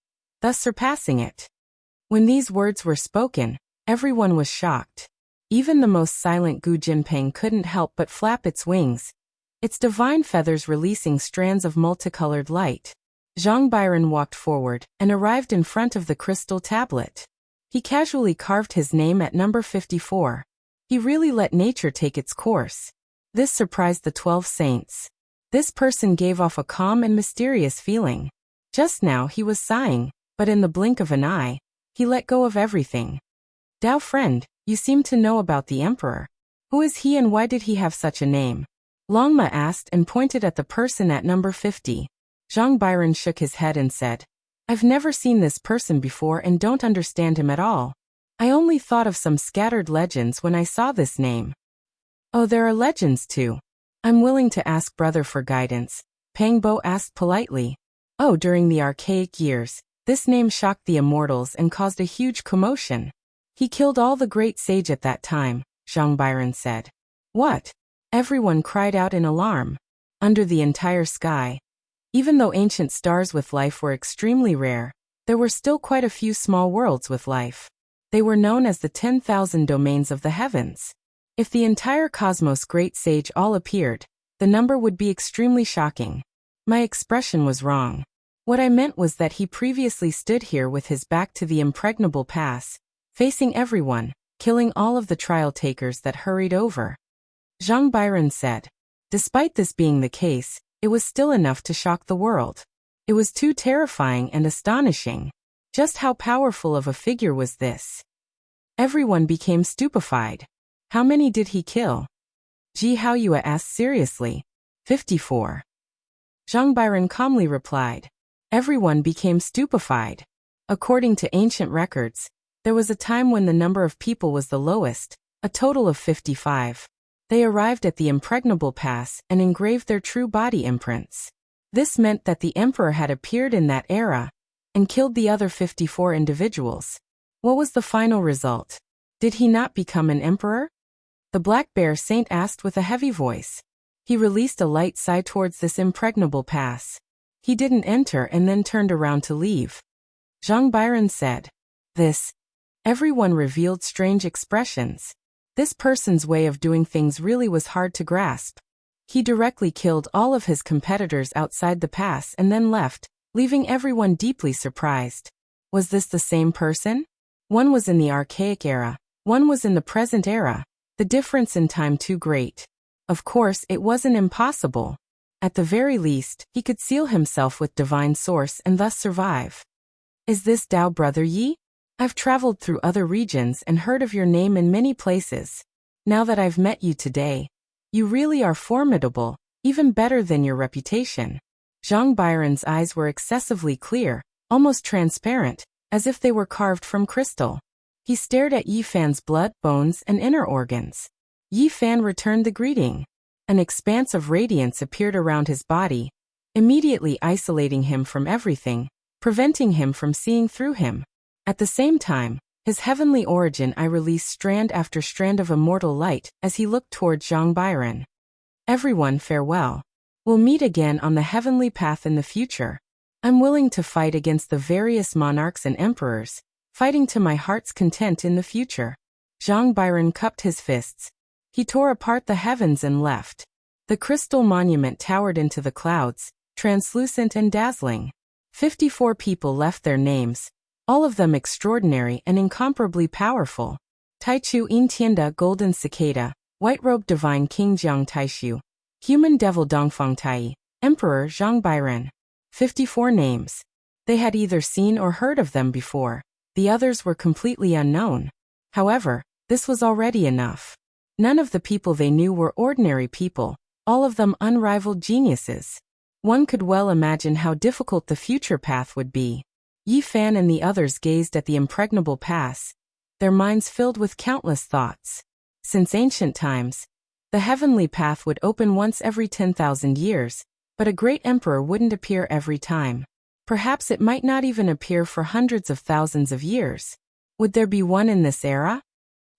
thus surpassing it. When these words were spoken, everyone was shocked. Even the most silent Gu Jinping couldn't help but flap its wings, its divine feathers releasing strands of multicolored light. Zhang Byron walked forward and arrived in front of the crystal tablet. He casually carved his name at number 54. He really let nature take its course. This surprised the 12 saints. This person gave off a calm and mysterious feeling. Just now he was sighing, but in the blink of an eye, he let go of everything. Tao friend, you seem to know about the emperor. Who is he and why did he have such a name? Longma asked and pointed at the person at number 50. Zhang Byron shook his head and said, I've never seen this person before and don't understand him at all. I only thought of some scattered legends when I saw this name. Oh, there are legends too. I'm willing to ask brother for guidance, Pangbo asked politely. Oh, during the archaic years, this name shocked the immortals and caused a huge commotion. He killed all the great sage at that time, Zhang Byron said. What? Everyone cried out in alarm. Under the entire sky, even though ancient stars with life were extremely rare, there were still quite a few small worlds with life. They were known as the 10,000 domains of the heavens. If the entire cosmos great sage all appeared, the number would be extremely shocking. My expression was wrong. What I meant was that he previously stood here with his back to the impregnable pass, facing everyone, killing all of the trial takers that hurried over. Zhang Byron said. Despite this being the case, it was still enough to shock the world. It was too terrifying and astonishing. Just how powerful of a figure was this? Everyone became stupefied. How many did he kill? Ji Haoyue asked seriously. 54. Zhang Byron calmly replied. Everyone became stupefied. According to ancient records, there was a time when the number of people was the lowest, a total of 55. They arrived at the impregnable pass and engraved their true body imprints. This meant that the emperor had appeared in that era and killed the other 54 individuals. What was the final result? Did he not become an emperor? The black bear saint asked with a heavy voice. He released a light sigh towards this impregnable pass. He didn't enter and then turned around to leave. Zhang Byron said. This. Everyone revealed strange expressions. This person's way of doing things really was hard to grasp. He directly killed all of his competitors outside the pass and then left, leaving everyone deeply surprised. Was this the same person? One was in the archaic era, one was in the present era. The difference in time too great. Of course, it wasn't impossible. At the very least, he could seal himself with divine source and thus survive. Is this Tao brother Yi? I've traveled through other regions and heard of your name in many places. Now that I've met you today, you really are formidable, even better than your reputation. Zhang Byron's eyes were excessively clear, almost transparent, as if they were carved from crystal. He stared at Yi Fan's blood, bones, and inner organs. Yi Fan returned the greeting. An expanse of radiance appeared around his body, immediately isolating him from everything, preventing him from seeing through him. At the same time, his heavenly origin eye released strand after strand of immortal light as he looked toward Zhang Byron. Everyone, farewell. We'll meet again on the heavenly path in the future. I'm willing to fight against the various monarchs and emperors, fighting to my heart's content in the future. Zhang Byron cupped his fists. He tore apart the heavens and left. The crystal monument towered into the clouds, translucent and dazzling. 54 people left their names, all of them extraordinary and incomparably powerful. Taichu In Tianda Golden Cicada, White-Robed Divine King Jiang Taishu, Human Devil Dongfang Tai, Emperor Zhang Byron. 54 names. They had either seen or heard of them before. the others were completely unknown. However, this was already enough. None of the people they knew were ordinary people, all of them unrivaled geniuses. One could well imagine how difficult the future path would be. Yi Fan and the others gazed at the impregnable pass, their minds filled with countless thoughts. Since ancient times, the heavenly path would open once every 10,000 years, but a great emperor wouldn't appear every time. Perhaps it might not even appear for hundreds of thousands of years. Would there be one in this era?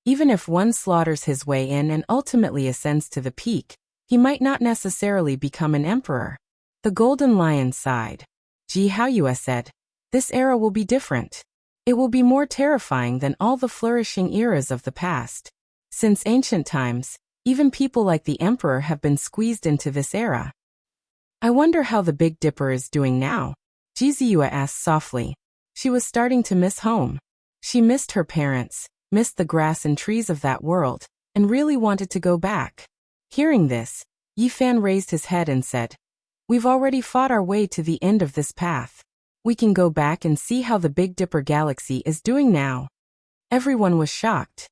Even if one slaughters his way in and ultimately ascends to the peak, he might not necessarily become an emperor. The Golden Lion sighed. Ji Haoyue said, "This era will be different. It will be more terrifying than all the flourishing eras of the past. Since ancient times, even people like the emperor have been squeezed into this era." "I wonder how the Big Dipper is doing now?" Ji Ziyue asked softly. She was starting to miss home. She missed her parents, missed the grass and trees of that world, and really wanted to go back. Hearing this, Yi Fan raised his head and said, "We've already fought our way to the end of this path. We can go back and see how the Big Dipper galaxy is doing now." Everyone was shocked.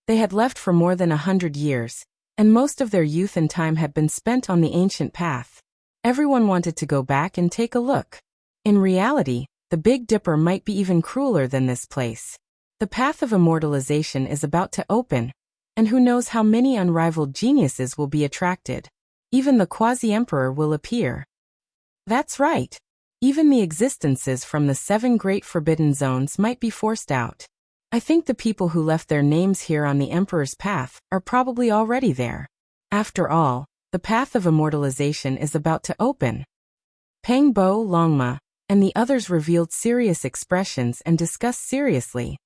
They had left for more than 100 years, and most of their youth and time had been spent on the ancient path. Everyone wanted to go back and take a look. In reality, the Big Dipper might be even crueler than this place. The path of immortalization is about to open, and who knows how many unrivaled geniuses will be attracted. Even the quasi-emperor will appear. That's right. Even the existences from the 7 great forbidden zones might be forced out. I think the people who left their names here on the emperor's path are probably already there. After all, the path of immortalization is about to open. Peng Bo, Longma, and the others revealed serious expressions and discussed seriously.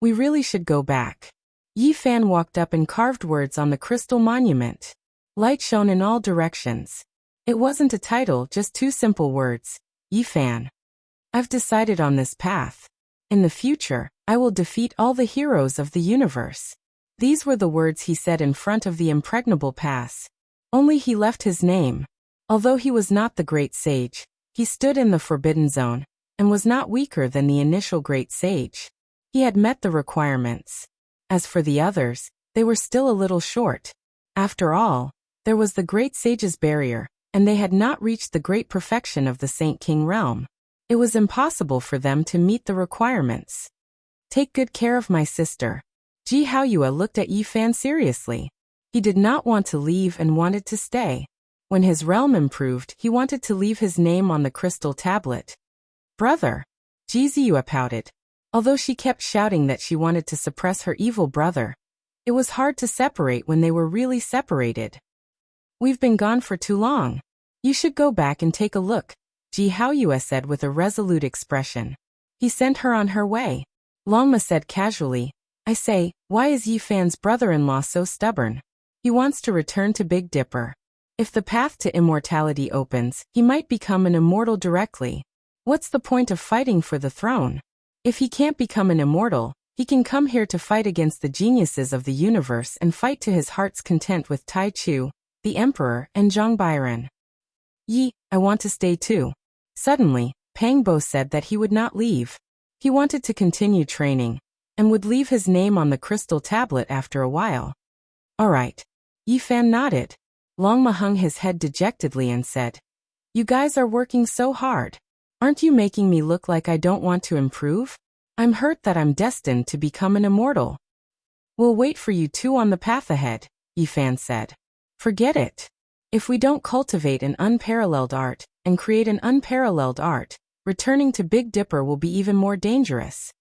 "We really should go back." Yi Fan walked up and carved words on the crystal monument. Light shone in all directions. It wasn't a title, just 2 simple words. Yi Fan. "I've decided on this path. In the future, I will defeat all the heroes of the universe." These were the words he said in front of the impregnable pass. Only he left his name. Although he was not the great sage, he stood in the forbidden zone, and was not weaker than the initial great sage. He had met the requirements. As for the others, they were still a little short. After all, there was the great sage's barrier, and they had not reached the great perfection of the Saint King realm. It was impossible for them to meet the requirements. "Take good care of my sister." Ji Haoyue looked at Yi Fan seriously. He did not want to leave and wanted to stay. When his realm improved, he wanted to leave his name on the crystal tablet. "Brother." Ji Ziyue pouted. Although she kept shouting that she wanted to suppress her evil brother, it was hard to separate when they were really separated. "We've been gone for too long. You should go back and take a look," Ji Haoyue said with a resolute expression. He sent her on her way. Longma said casually, "I say, why is Yi Fan's brother-in-law so stubborn? He wants to return to Big Dipper. If the path to immortality opens, he might become an immortal directly. What's the point of fighting for the throne? If he can't become an immortal, he can come here to fight against the geniuses of the universe and fight to his heart's content with Tai Chu, the emperor, and Zhang Bairen." "Yi, I want to stay too." Suddenly, Peng Bo said that he would not leave. He wanted to continue training, and would leave his name on the crystal tablet after a while. "All right." Yi Fan nodded. Longma hung his head dejectedly and said, "You guys are working so hard. Aren't you making me look like I don't want to improve? I'm hurt that I'm destined to become an immortal." "We'll wait for you 2 on the path ahead," Yi Fan said. "Forget it. If we don't cultivate an unparalleled art, and create an unparalleled art, returning to Big Dipper will be even more dangerous."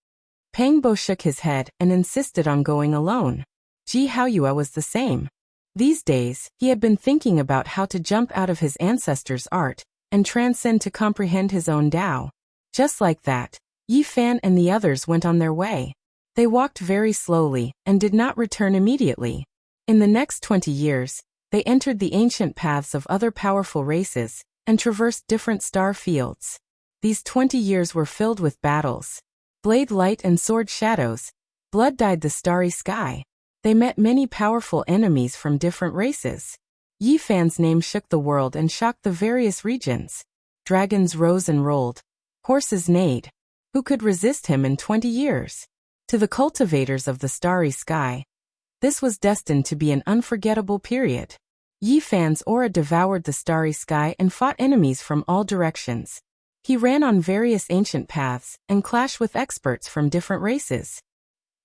Peng Bo shook his head and insisted on going alone. Ji Haoyue was the same. These days, he had been thinking about how to jump out of his ancestors' art, and transcend to comprehend his own Tao. Just like that, Yi Fan and the others went on their way. They walked very slowly, and did not return immediately. In the next 20 years, they entered the ancient paths of other powerful races, and traversed different star fields. These 20 years were filled with battles. Blade light and sword shadows. Blood dyed the starry sky. They met many powerful enemies from different races. Yi Fan's name shook the world and shocked the various regions. Dragons rose and rolled. Horses neighed. Who could resist him in 20 years? To the cultivators of the starry sky, this was destined to be an unforgettable period. Yi Fan's aura devoured the starry sky and fought enemies from all directions. He ran on various ancient paths and clashed with experts from different races.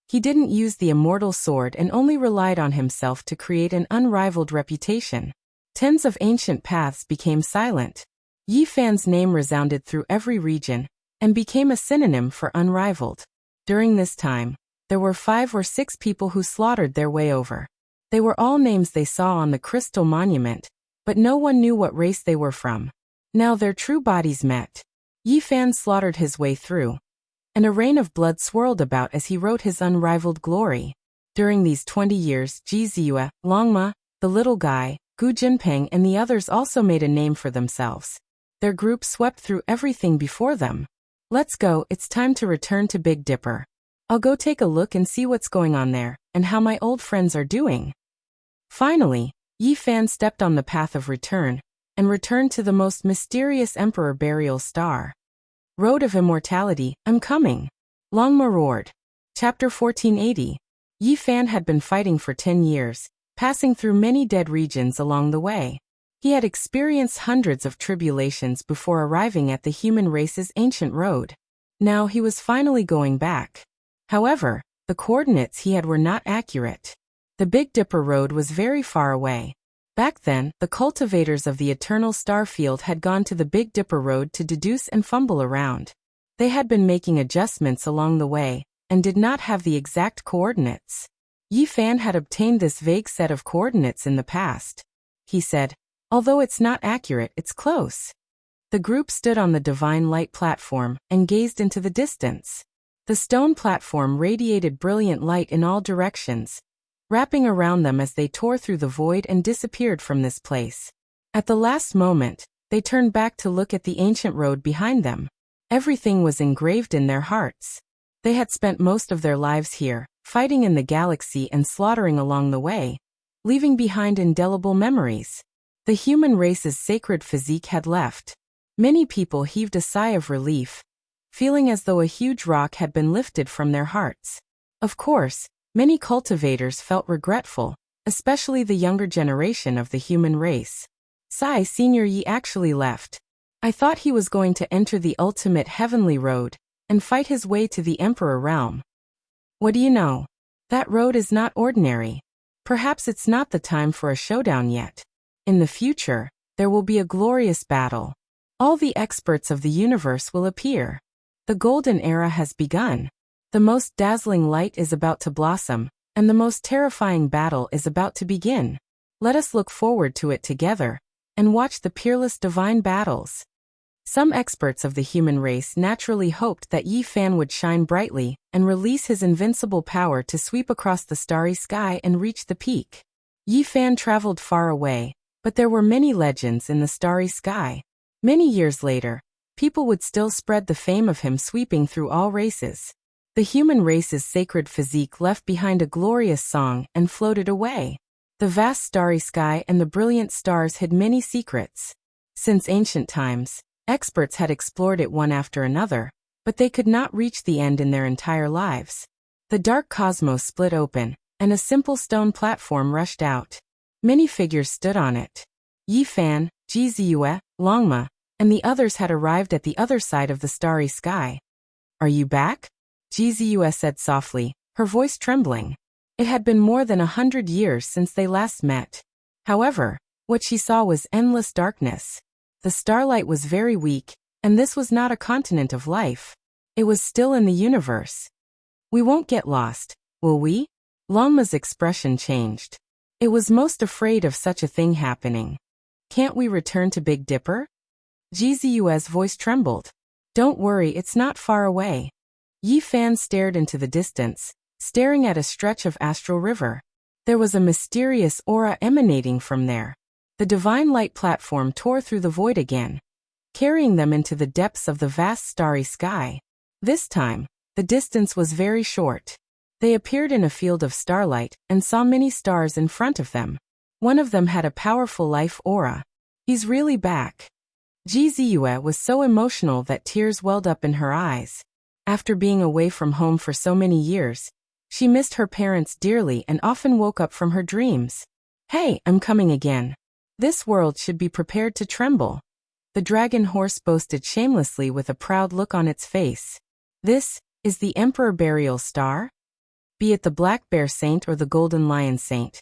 He didn't use the immortal sword and only relied on himself to create an unrivaled reputation. Tens of ancient paths became silent. Yi Fan's name resounded through every region and became a synonym for unrivaled. During this time, there were 5 or 6 people who slaughtered their way over. They were all names they saw on the crystal monument, but no one knew what race they were from. Now their true bodies met. Yi Fan slaughtered his way through, and a rain of blood swirled about as he wrote his unrivaled glory. During these 20 years, Ji Ziyue, Longma, the little guy, Gu Jinpeng and the others also made a name for themselves. Their group swept through everything before them. Let's go, it's time to return to Big Dipper. I'll go take a look and see what's going on there, and how my old friends are doing. Finally, Yi Fan stepped on the path of return, and returned to the most mysterious emperor burial star. Road of Immortality, I'm coming. Longma roared. Chapter 1480. Yi Fan had been fighting for 10 years, passing through many dead regions along the way. He had experienced hundreds of tribulations before arriving at the human race's ancient road. Now he was finally going back. However, the coordinates he had were not accurate. The Big Dipper road was very far away. Back then, the cultivators of the eternal star field had gone to the Big Dipper road to deduce and fumble around. They had been making adjustments along the way, and did not have the exact coordinates. Yi Fan had obtained this vague set of coordinates in the past. He said, although it's not accurate, it's close. The group stood on the divine light platform and gazed into the distance. The stone platform radiated brilliant light in all directions, wrapping around them as they tore through the void and disappeared from this place. At the last moment, they turned back to look at the ancient road behind them. Everything was engraved in their hearts. They had spent most of their lives here, fighting in the galaxy and slaughtering along the way, leaving behind indelible memories. The human race's sacred physique had left. Many people heaved a sigh of relief, feeling as though a huge rock had been lifted from their hearts. Of course, many cultivators felt regretful, especially the younger generation of the human race. Sai Senior Yi actually left. I thought he was going to enter the ultimate heavenly road and fight his way to the Emperor realm. What do you know? That road is not ordinary. Perhaps it's not the time for a showdown yet. In the future, there will be a glorious battle. All the experts of the universe will appear. The golden era has begun. The most dazzling light is about to blossom, and the most terrifying battle is about to begin. Let us look forward to it together, and watch the peerless divine battles. Some experts of the human race naturally hoped that Yi Fan would shine brightly and release his invincible power to sweep across the starry sky and reach the peak. Yi Fan traveled far away, but there were many legends in the starry sky. Many years later, people would still spread the fame of him sweeping through all races. The human race's sacred physique left behind a glorious song and floated away. The vast starry sky and the brilliant stars hid many secrets. Since ancient times, experts had explored it one after another, but they could not reach the end in their entire lives. The dark cosmos split open, and a simple stone platform rushed out. Many figures stood on it. Yi Fan, Ji Ziyue, Longma, and the others had arrived at the other side of the starry sky. Are you back? Ji Ziyue said softly, her voice trembling. It had been more than 100 years since they last met. However, what she saw was endless darkness. The starlight was very weak, and this was not a continent of life. It was still in the universe. We won't get lost, will we? Longma's expression changed. It was most afraid of such a thing happening. Can't we return to Big Dipper? Ji Ziyue's voice trembled. Don't worry, it's not far away. Yi Fan stared into the distance, staring at a stretch of astral river. There was a mysterious aura emanating from there. The divine light platform tore through the void again, carrying them into the depths of the vast starry sky. This time, the distance was very short. They appeared in a field of starlight and saw many stars in front of them. One of them had a powerful life aura. He's really back. Ji Ziyue was so emotional that tears welled up in her eyes. After being away from home for so many years, she missed her parents dearly and often woke up from her dreams. "Hey, I'm coming again. This world should be prepared to tremble," the dragon horse boasted shamelessly with a proud look on its face. "This is the Emperor Burial Star?" Be it the Black Bear Saint or the Golden Lion Saint,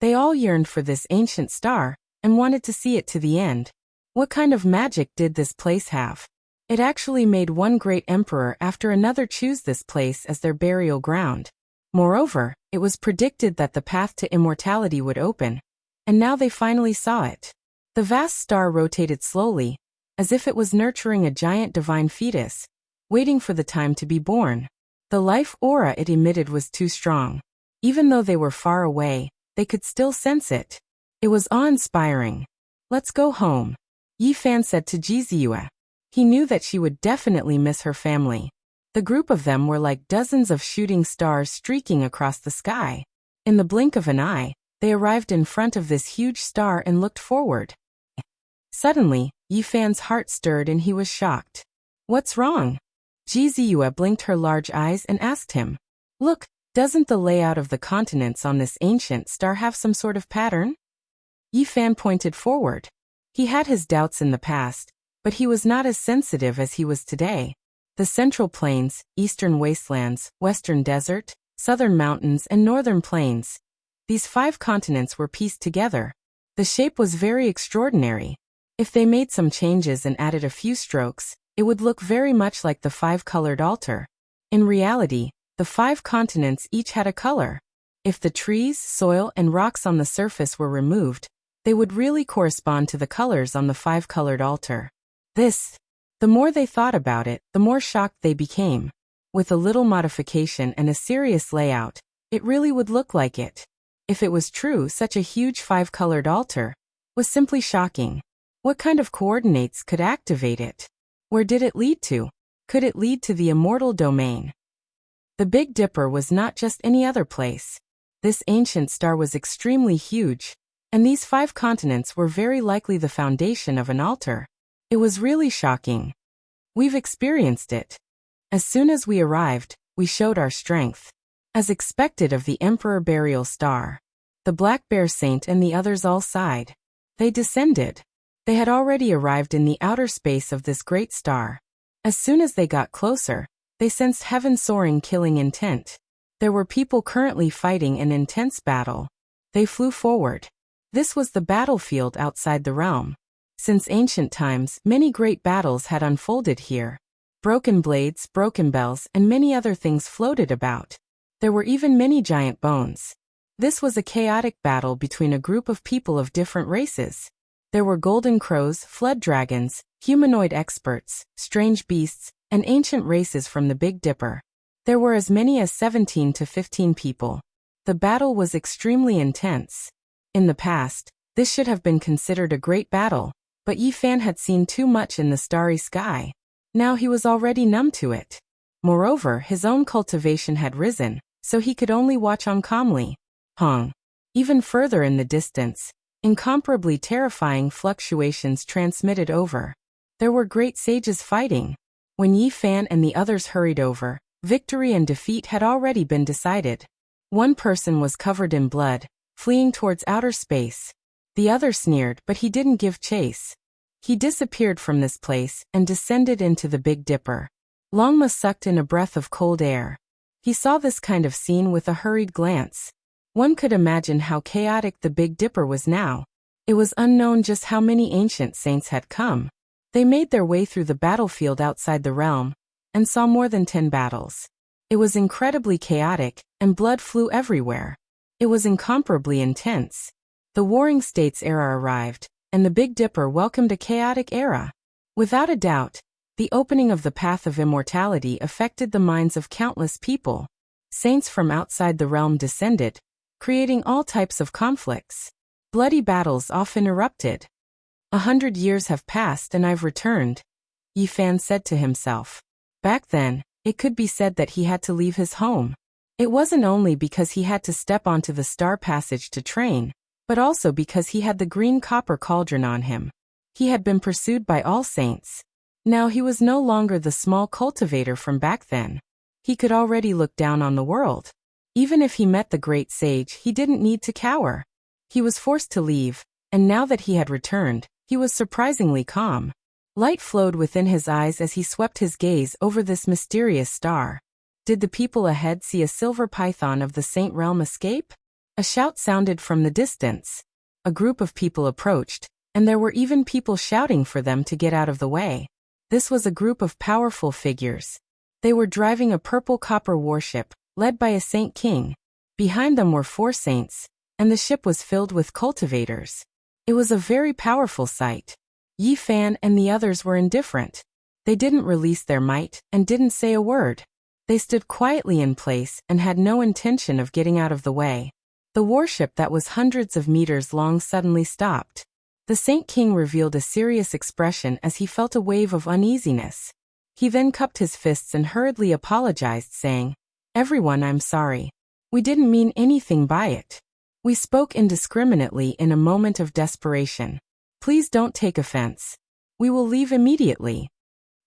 they all yearned for this ancient star and wanted to see it to the end. What kind of magic did this place have? It actually made one great emperor after another choose this place as their burial ground. Moreover, it was predicted that the path to immortality would open, and now they finally saw it. The vast star rotated slowly, as if it was nurturing a giant divine fetus, waiting for the time to be born. The life aura it emitted was too strong. Even though they were far away, they could still sense it. It was awe-inspiring. "Let's go home," Yi Fan said to Jizue. He knew that she would definitely miss her family. The group of them were like dozens of shooting stars streaking across the sky. In the blink of an eye, they arrived in front of this huge star and looked forward. Suddenly, Yi Fan's heart stirred and he was shocked. "What's wrong?" Jizue blinked her large eyes and asked him. "Look, doesn't the layout of the continents on this ancient star have some sort of pattern?" Yi Fan pointed forward. He had his doubts in the past, but he was not as sensitive as he was today. The Central Plains, Eastern Wastelands, Western Desert, Southern Mountains and Northern Plains. These 5 continents were pieced together. The shape was very extraordinary. If they made some changes and added a few strokes, it would look very much like the 5-colored altar. In reality, the 5 continents each had a color. If the trees, soil, and rocks on the surface were removed, they would really correspond to the colors on the 5-colored altar. The more they thought about it, the more shocked they became. With a little modification and a serious layout, it really would look like it. If it was true, such a huge 5-colored altar was simply shocking. What kind of coordinates could activate it? Where did it lead to? Could it lead to the immortal domain? The Big Dipper was not just any other place. This ancient star was extremely huge, and these 5 continents were very likely the foundation of an altar. It was really shocking. We've experienced it. As soon as we arrived, we showed our strength. As expected of the Emperor Burial Star, the Black Bear Saint and the others all sighed. They descended. They had already arrived in the outer space of this great star. As soon as they got closer, they sensed heaven-soaring killing intent. There were people currently fighting an intense battle. They flew forward. This was the battlefield outside the realm. Since ancient times, many great battles had unfolded here. Broken blades, broken bells, and many other things floated about. There were even many giant bones. This was a chaotic battle between a group of people of different races. There were golden crows, flood dragons, humanoid experts, strange beasts, and ancient races from the Big Dipper. There were as many as 17 to 15 people. The battle was extremely intense. In the past, this should have been considered a great battle, but Yi Fan had seen too much in the starry sky. Now he was already numb to it. Moreover, his own cultivation had risen, so he could only watch on calmly. Even further in the distance, incomparably terrifying fluctuations transmitted over. There were great sages fighting. When Yi Fan and the others hurried over, victory and defeat had already been decided. One person was covered in blood, fleeing towards outer space. The other sneered, but he didn't give chase. He disappeared from this place and descended into the Big Dipper. Longma sucked in a breath of cold air. He saw this kind of scene with a hurried glance. One could imagine how chaotic the Big Dipper was now. It was unknown just how many ancient saints had come. They made their way through the battlefield outside the realm, and saw more than 10 battles. It was incredibly chaotic, and blood flew everywhere. It was incomparably intense. The Warring States era arrived, and the Big Dipper welcomed a chaotic era. Without a doubt, the opening of the path of immortality affected the minds of countless people. Saints from outside the realm descended, creating all types of conflicts. Bloody battles often erupted. 100 years have passed and I've returned, Yi Fan said to himself. Back then, it could be said that he had to leave his home. It wasn't only because he had to step onto the Star Passage to train, but also because he had the green copper cauldron on him. He had been pursued by all saints. Now he was no longer the small cultivator from back then. He could already look down on the world. Even if he met the great sage, he didn't need to cower. He was forced to leave, and now that he had returned, he was surprisingly calm. Light flowed within his eyes as he swept his gaze over this mysterious star. Did the people ahead see a silver python of the Saint Realm escape? A shout sounded from the distance. A group of people approached, and there were even people shouting for them to get out of the way. This was a group of powerful figures. They were driving a purple copper warship, led by a Saint King. Behind them were 4 saints, and the ship was filled with cultivators. It was a very powerful sight. Yi Fan and the others were indifferent. They didn't release their might and didn't say a word. They stood quietly in place and had no intention of getting out of the way. The warship that was hundreds of meters long suddenly stopped. The Saint King revealed a serious expression as he felt a wave of uneasiness. He then cupped his fists and hurriedly apologized, saying, "Everyone, I'm sorry. We didn't mean anything by it. We spoke indiscriminately in a moment of desperation. Please don't take offense. We will leave immediately."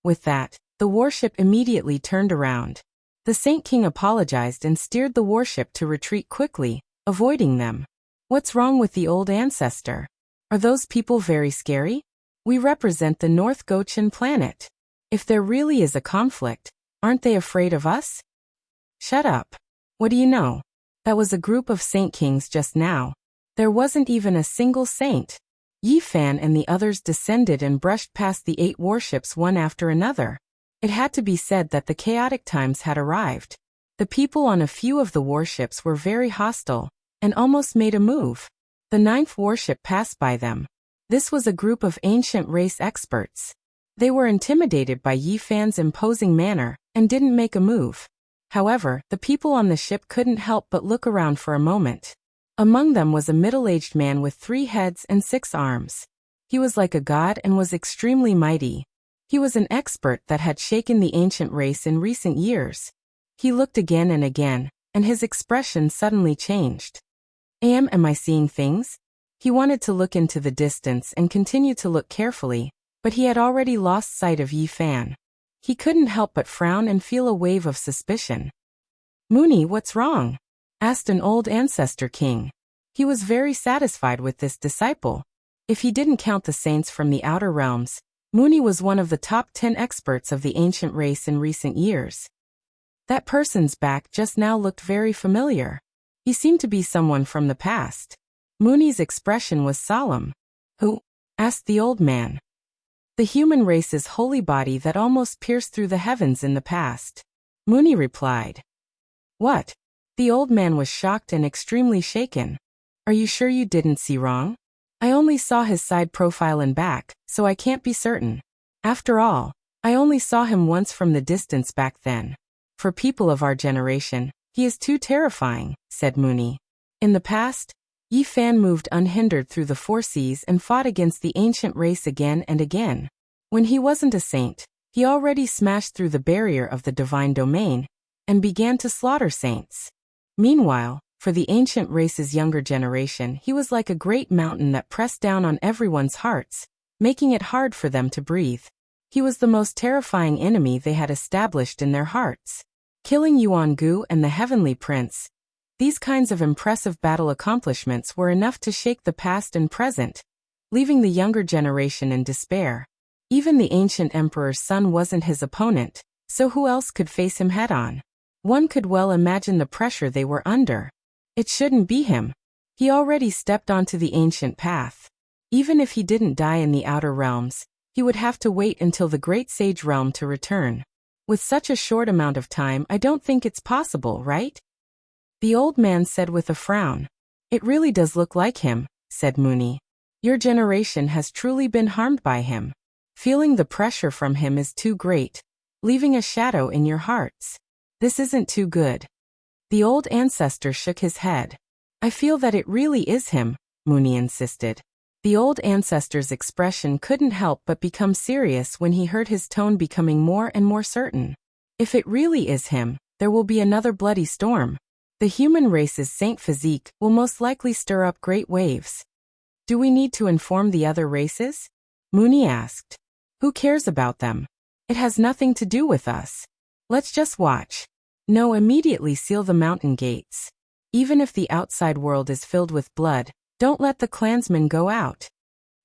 With that, the warship immediately turned around. The Saint King apologized and steered the warship to retreat quickly, avoiding them. "What's wrong with the old ancestor? Are those people very scary? We represent the North Gochin planet. If there really is a conflict, aren't they afraid of us?" "Shut up. What do you know? That was a group of Saint Kings just now. There wasn't even a single saint." Yi Fan and the others descended and brushed past the 8 warships one after another. It had to be said that the chaotic times had arrived. The people on a few of the warships were very hostile, and almost made a move. The 9th warship passed by them. This was a group of ancient race experts. They were intimidated by Yi Fan's imposing manner, and didn't make a move. However, the people on the ship couldn't help but look around for a moment. Among them was a middle-aged man with 3 heads and 6 arms. He was like a god and was extremely mighty. He was an expert that had shaken the ancient race in recent years. He looked again and again, and his expression suddenly changed. Am I seeing things?" He wanted to look into the distance and continue to look carefully, but he had already lost sight of Yi Fan. He couldn't help but frown and feel a wave of suspicion. "Mooney, what's wrong?" asked an old ancestor king. He was very satisfied with this disciple. If he didn't count the saints from the outer realms, Mooney was one of the top 10 experts of the ancient race in recent years. That person's back just now looked very familiar. He seemed to be someone from the past. Mooney's expression was solemn. "Who?" asked the old man. "The human race's holy body that almost pierced through the heavens in the past," Mooney replied. "What?" The old man was shocked and extremely shaken. "Are you sure you didn't see wrong? I only saw his side profile and back, so I can't be certain. After all, I only saw him once from the distance back then. For people of our generation, he is too terrifying," said Mooney. In the past, Yi Fan moved unhindered through the 4 seas and fought against the ancient race again and again. When he wasn't a saint, he already smashed through the barrier of the divine domain and began to slaughter saints. Meanwhile, for the ancient race's younger generation, he was like a great mountain that pressed down on everyone's hearts, making it hard for them to breathe. He was the most terrifying enemy they had established in their hearts. Killing Yuan Gu and the Heavenly Prince, these kinds of impressive battle accomplishments were enough to shake the past and present, leaving the younger generation in despair. Even the ancient emperor's son wasn't his opponent, so who else could face him head-on? One could well imagine the pressure they were under. It shouldn't be him. He already stepped onto the ancient path. Even if he didn't die in the outer realms, he would have to wait until the great sage realm to return. With such a short amount of time, I don't think it's possible, right? The old man said with a frown. "It really does look like him," said Mooney. "Your generation has truly been harmed by him. Feeling the pressure from him is too great, leaving a shadow in your hearts. This isn't too good." The old ancestor shook his head. "I feel that it really is him," Mooney insisted. The old ancestor's expression couldn't help but become serious when he heard his tone becoming more and more certain. "If it really is him, there will be another bloody storm. The human race's saint physique will most likely stir up great waves." "Do we need to inform the other races?" Mooney asked. Who cares about them? It has nothing to do with us. Let's just watch. No, immediately seal the mountain gates. Even if the outside world is filled with blood, don't let the clansmen go out.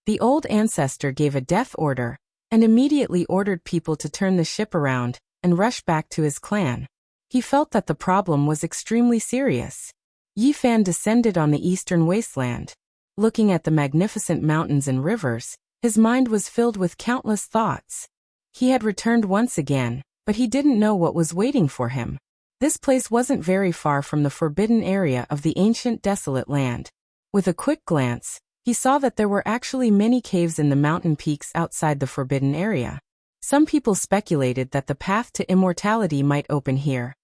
The old ancestor gave a death order, and immediately ordered people to turn the ship around and rush back to his clan. He felt that the problem was extremely serious. Yi Fan descended on the eastern wasteland. Looking at the magnificent mountains and rivers, his mind was filled with countless thoughts. He had returned once again, but he didn't know what was waiting for him. This place wasn't very far from the forbidden area of the ancient desolate land. With a quick glance, he saw that there were actually many caves in the mountain peaks outside the forbidden area. Some people speculated that the path to immortality might open here,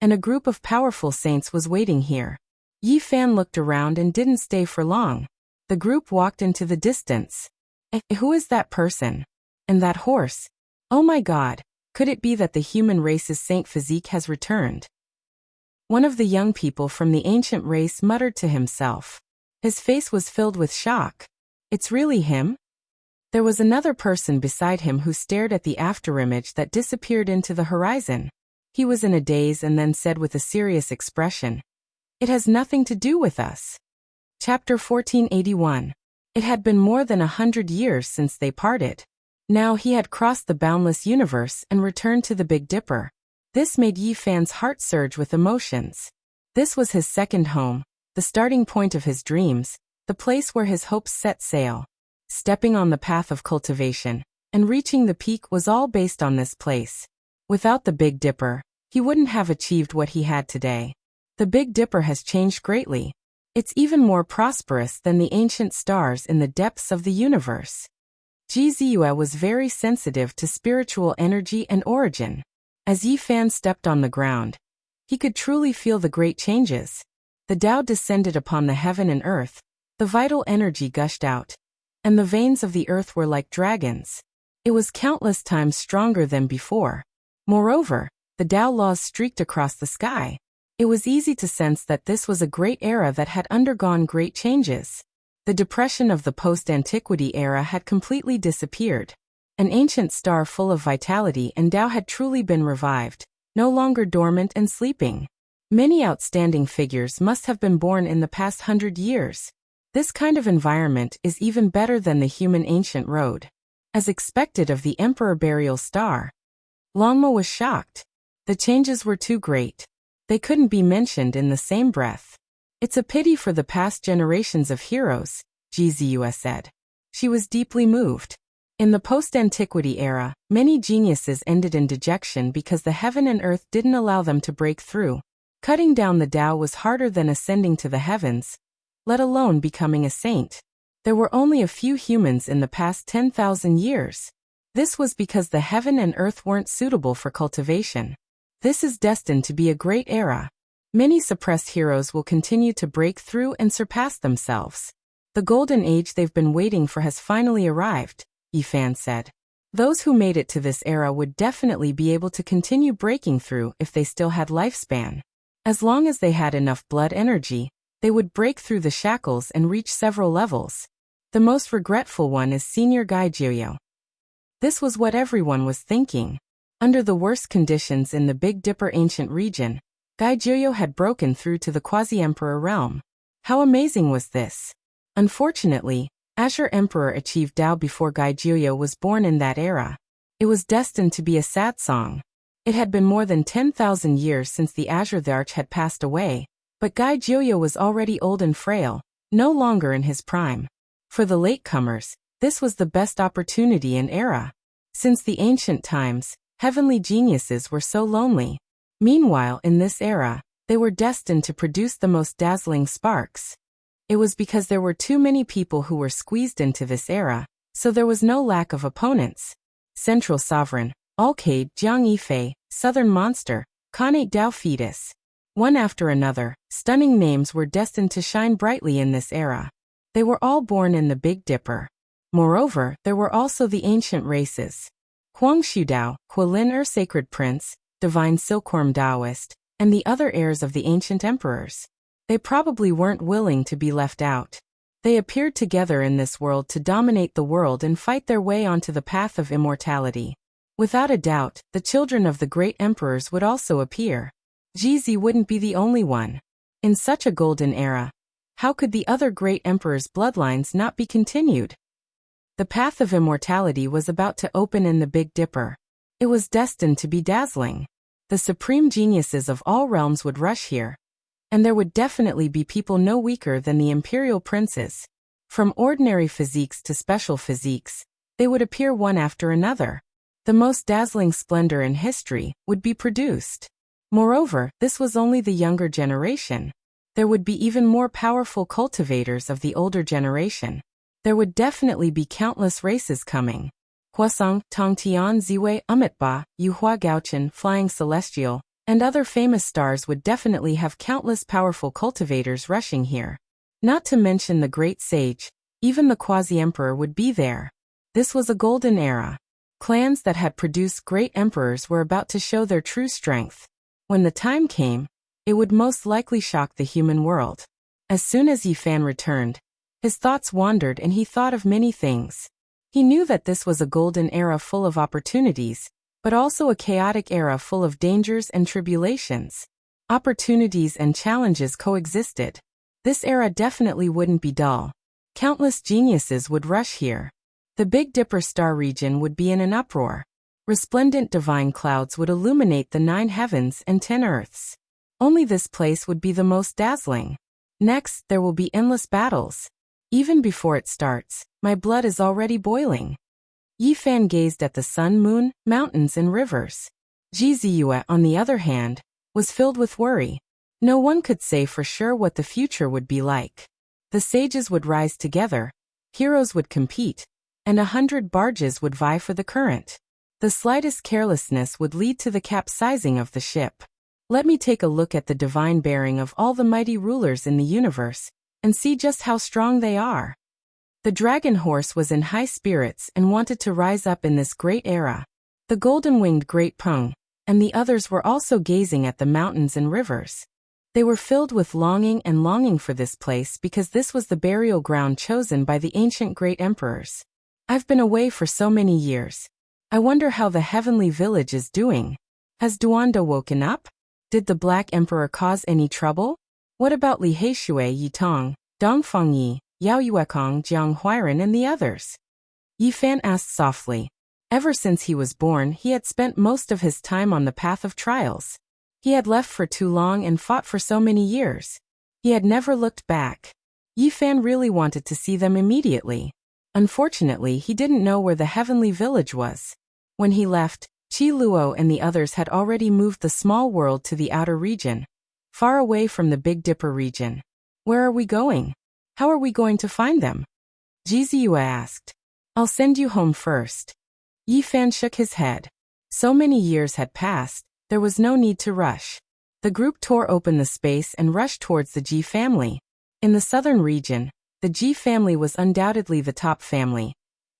and a group of powerful saints was waiting here. Yi Fan looked around and didn't stay for long. The group walked into the distance. Who is that person? And that horse? Oh my God, could it be that the human race's saint physique has returned? One of the young people from the ancient race muttered to himself. His face was filled with shock. It's really him? There was another person beside him who stared at the afterimage that disappeared into the horizon. He was in a daze and then said with a serious expression, "It has nothing to do with us." Chapter 1481. It had been more than 100 years since they parted. Now he had crossed the boundless universe and returned to the Big Dipper. This made Yi Fan's heart surge with emotions. This was his second home, the starting point of his dreams, the place where his hopes set sail. Stepping on the path of cultivation and reaching the peak was all based on this place. Without the Big Dipper, he wouldn't have achieved what he had today. The Big Dipper has changed greatly. It's even more prosperous than the ancient stars in the depths of the universe. Ji Ziyue was very sensitive to spiritual energy and origin. As Yi Fan stepped on the ground, he could truly feel the great changes. The Tao descended upon the heaven and earth, the vital energy gushed out, and the veins of the earth were like dragons. It was countless times stronger than before. Moreover, the Tao laws streaked across the sky. It was easy to sense that this was a great era that had undergone great changes. The depression of the post-antiquity era had completely disappeared. An ancient star full of vitality and Tao had truly been revived, no longer dormant and sleeping. Many outstanding figures must have been born in the past 100 years. This kind of environment is even better than the human ancient road. As expected of the Emperor Burial Star, Longmo was shocked. The changes were too great. They couldn't be mentioned in the same breath. It's a pity for the past generations of heroes, Ji Ziyue said. She was deeply moved. In the post-antiquity era, many geniuses ended in dejection because the heaven and earth didn't allow them to break through. Cutting down the Tao was harder than ascending to the heavens, let alone becoming a saint. There were only a few humans in the past 10,000 years. This was because the heaven and earth weren't suitable for cultivation. This is destined to be a great era. Many suppressed heroes will continue to break through and surpass themselves. The golden age they've been waiting for has finally arrived, Yi Fan said. Those who made it to this era would definitely be able to continue breaking through if they still had lifespan. As long as they had enough blood energy, they would break through the shackles and reach several levels. The most regretful one is Senior Gai Jiuyo. This was what everyone was thinking. Under the worst conditions in the Big Dipper ancient region, Gai Jiuyo had broken through to the quasi-emperor realm. How amazing was this? Unfortunately, Azure Emperor achieved Tao before Gai Jiuyo was born in that era. It was destined to be a sad song. It had been more than 10,000 years since the Azure Arch had passed away, but Gai Jiuyo was already old and frail, no longer in his prime. For the latecomers, this was the best opportunity and era. Since the ancient times, heavenly geniuses were so lonely. Meanwhile, in this era, they were destined to produce the most dazzling sparks. It was because there were too many people who were squeezed into this era, so there was no lack of opponents. Central Sovereign, Alcade, Jiang Yifei, Southern Monster, Khanate Dao Fetus. One after another, stunning names were destined to shine brightly in this era. They were all born in the Big Dipper. Moreover, there were also the ancient races. Huangshu Dao, Kualin Sacred Prince, Divine Silkworm Taoist, and the other heirs of the ancient emperors. They probably weren't willing to be left out. They appeared together in this world to dominate the world and fight their way onto the path of immortality. Without a doubt, the children of the great emperors would also appear. Jizi wouldn't be the only one. In such a golden era, how could the other great emperors' bloodlines not be continued? The path of immortality was about to open in the Big Dipper. It was destined to be dazzling. The supreme geniuses of all realms would rush here. And there would definitely be people no weaker than the imperial princes. From ordinary physiques to special physiques, they would appear one after another. The most dazzling splendor in history would be produced. Moreover, this was only the younger generation. There would be even more powerful cultivators of the older generation. There would definitely be countless races coming. Huasong, Tongtian Ziwei, Amitba, Yuhua Gaochen, Flying Celestial, and other famous stars would definitely have countless powerful cultivators rushing here. Not to mention the great sage, even the quasi-emperor would be there. This was a golden era. Clans that had produced great emperors were about to show their true strength. When the time came, it would most likely shock the human world. As soon as Yi Fan returned, his thoughts wandered and he thought of many things. He knew that this was a golden era full of opportunities, but also a chaotic era full of dangers and tribulations. Opportunities and challenges coexisted. This era definitely wouldn't be dull. Countless geniuses would rush here. The Big Dipper star region would be in an uproar. Resplendent divine clouds would illuminate the 9 heavens and 10 earths. Only this place would be the most dazzling. Next, there will be endless battles. Even before it starts, my blood is already boiling. Yi Fan gazed at the sun, moon, mountains and rivers. Ji Ziyue, on the other hand, was filled with worry. No one could say for sure what the future would be like. The sages would rise together, heroes would compete, and 100 barges would vie for the current. The slightest carelessness would lead to the capsizing of the ship. Let me take a look at the divine bearing of all the mighty rulers in the universe, and see just how strong they are. The dragon horse was in high spirits and wanted to rise up in this great era. The golden-winged Great Peng and the others were also gazing at the mountains and rivers. They were filled with longing for this place because this was the burial ground chosen by the ancient great emperors. I've been away for so many years. I wonder how the heavenly village is doing. Has Duanda woken up? Did the Black Emperor cause any trouble? What about Li Heishui, Yi Tong, Dongfeng Yi, Yao Yuekong, Jiang Huiran and the others? Yi Fan asked softly. Ever since he was born, he had spent most of his time on the path of trials. He had left for too long and fought for so many years. He had never looked back. Yi Fan really wanted to see them immediately. Unfortunately, he didn't know where the heavenly village was. When he left, Qi Luo and the others had already moved the small world to the outer region, far away from the Big Dipper region. Where are we going? How are we going to find them? Ji Ziyue asked. I'll send you home first. Yi Fan shook his head. So many years had passed, there was no need to rush. The group tore open the space and rushed towards the Ji family. In the southern region, the Ji family was undoubtedly the top family,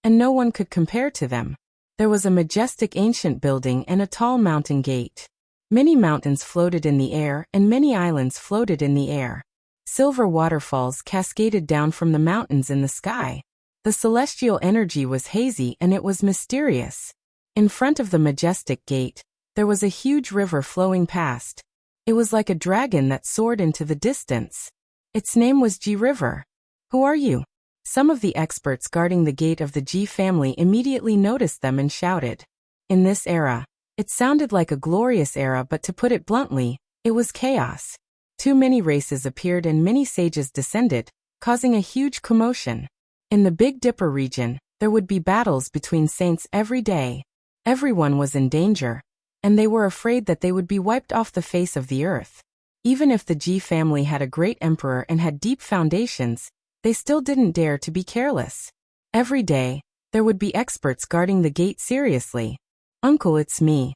and no one could compare to them. There was a majestic ancient building and a tall mountain gate. Many mountains floated in the air and many islands floated in the air. Silver waterfalls cascaded down from the mountains in the sky. The celestial energy was hazy and it was mysterious. In front of the majestic gate, there was a huge river flowing past. It was like a dragon that soared into the distance. Its name was Ji River. Who are you? Some of the experts guarding the gate of the Ji family immediately noticed them and shouted. In this era, it sounded like a glorious era, but to put it bluntly, it was chaos. Too many races appeared and many sages descended, causing a huge commotion. In the Big Dipper region, there would be battles between saints every day. Everyone was in danger, and they were afraid that they would be wiped off the face of the earth. Even if the Ji family had a great emperor and had deep foundations, they still didn't dare to be careless. Every day, there would be experts guarding the gate seriously. Uncle, it's me.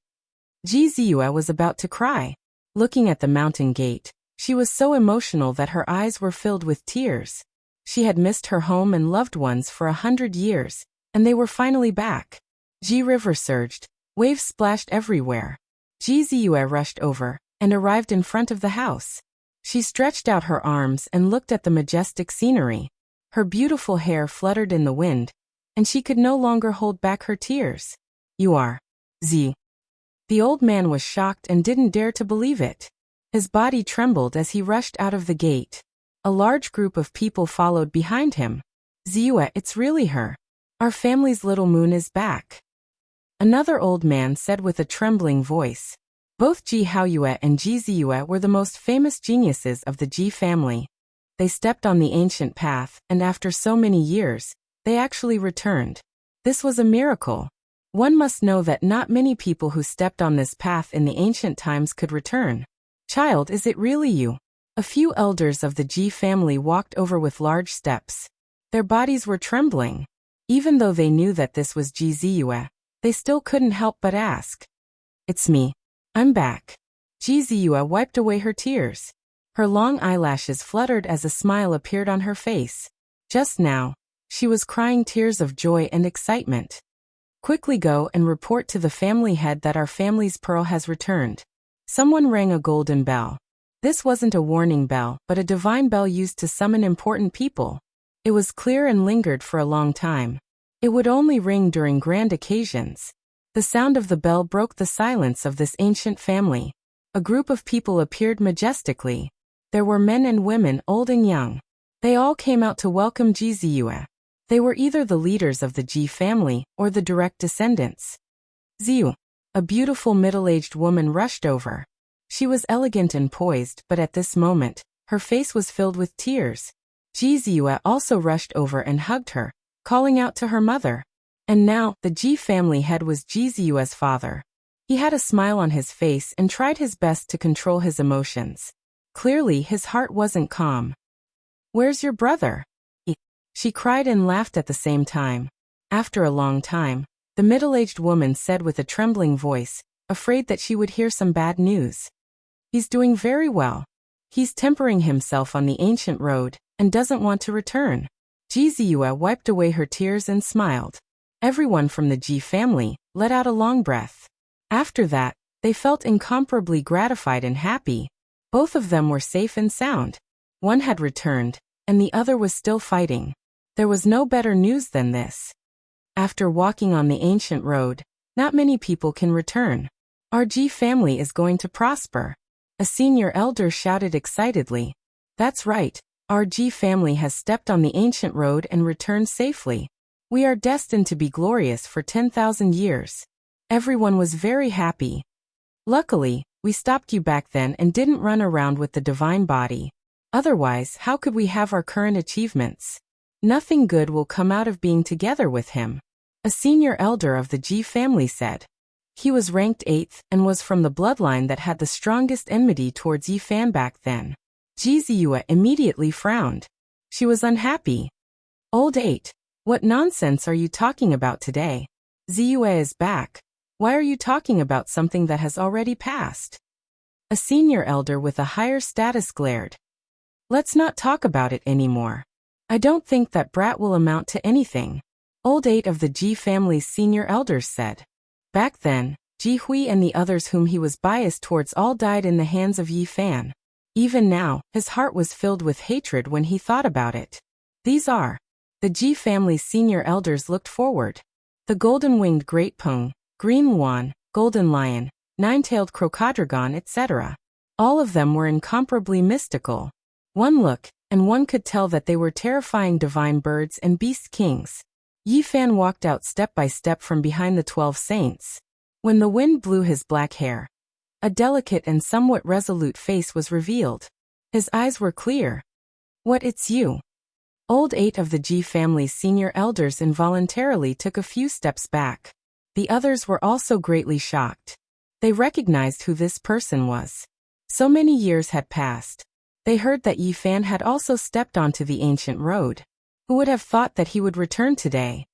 Ji Ziyue was about to cry. Looking at the mountain gate, she was so emotional that her eyes were filled with tears. She had missed her home and loved ones for 100 years, and they were finally back. Ji River surged, waves splashed everywhere. Ji Ziyue rushed over, and arrived in front of the house. She stretched out her arms and looked at the majestic scenery. Her beautiful hair fluttered in the wind, and she could no longer hold back her tears. You are Z. The old man was shocked and didn't dare to believe it. His body trembled as he rushed out of the gate. A large group of people followed behind him. Ziyue, it's really her. Our family's little moon is back. Another old man said with a trembling voice. Both Ji Haoyue and Ji Ziyue were the most famous geniuses of the Ji family. They stepped on the ancient path, and after so many years, they actually returned. This was a miracle. One must know that not many people who stepped on this path in the ancient times could return. Child, is it really you? A few elders of the Ji family walked over with large steps. Their bodies were trembling. Even though they knew that this was Ji Ziyue, they still couldn't help but ask. It's me. I'm back. Ji Ziyue wiped away her tears. Her long eyelashes fluttered as a smile appeared on her face. Just now, she was crying tears of joy and excitement. Quickly go and report to the family head that our family's pearl has returned. Someone rang a golden bell. This wasn't a warning bell, but a divine bell used to summon important people. It was clear and lingered for a long time. It would only ring during grand occasions. The sound of the bell broke the silence of this ancient family. A group of people appeared majestically. There were men and women, old and young. They all came out to welcome Ji Ziyue. They were either the leaders of the Ji family or the direct descendants. Ziyu, a beautiful middle-aged woman, rushed over. She was elegant and poised, but at this moment, her face was filled with tears. Ji Ziyue also rushed over and hugged her, calling out to her mother. And now, the Ji family head was Ji Ziyue's father. He had a smile on his face and tried his best to control his emotions. Clearly, his heart wasn't calm. Where's your brother? She cried and laughed at the same time. After a long time, the middle-aged woman said with a trembling voice, afraid that she would hear some bad news. He's doing very well. He's tempering himself on the ancient road, and doesn't want to return. Ji Ziyue wiped away her tears and smiled. Everyone from the Ji family let out a long breath. After that, they felt incomparably gratified and happy. Both of them were safe and sound. One had returned, and the other was still fighting. There was no better news than this. After walking on the ancient road, not many people can return. Our Ji family is going to prosper. A senior elder shouted excitedly. That's right, our Ji family has stepped on the ancient road and returned safely. We are destined to be glorious for 10,000 years. Everyone was very happy. Luckily, we stopped you back then and didn't run around with the divine body. Otherwise, how could we have our current achievements? Nothing good will come out of being together with him. A senior elder of the Ji family said. He was ranked 8th and was from the bloodline that had the strongest enmity towards Yi Fan back then. Ji Ziyue immediately frowned. She was unhappy. Old 8. What nonsense are you talking about today? Ziyue is back. Why are you talking about something that has already passed? A senior elder with a higher status glared. Let's not talk about it anymore. I don't think that brat will amount to anything. Old 8 of the Ji family's senior elders said. Back then, Ji Hui and the others whom he was biased towards all died in the hands of Yi Fan. Even now, his heart was filled with hatred when he thought about it. These are. The Ji family's senior elders looked forward. The golden-winged great peng, green wan, golden lion, nine-tailed crocodragon, etc. All of them were incomparably mystical. One look, and one could tell that they were terrifying divine birds and beast kings. Yi Fan walked out step by step from behind the 12 saints. When the wind blew his black hair, a delicate and somewhat resolute face was revealed. His eyes were clear. What, it's you? Old 8 of the Ji family's senior elders involuntarily took a few steps back. The others were also greatly shocked. They recognized who this person was. So many years had passed. They heard that Yi Fan had also stepped onto the ancient road. Who would have thought that he would return today?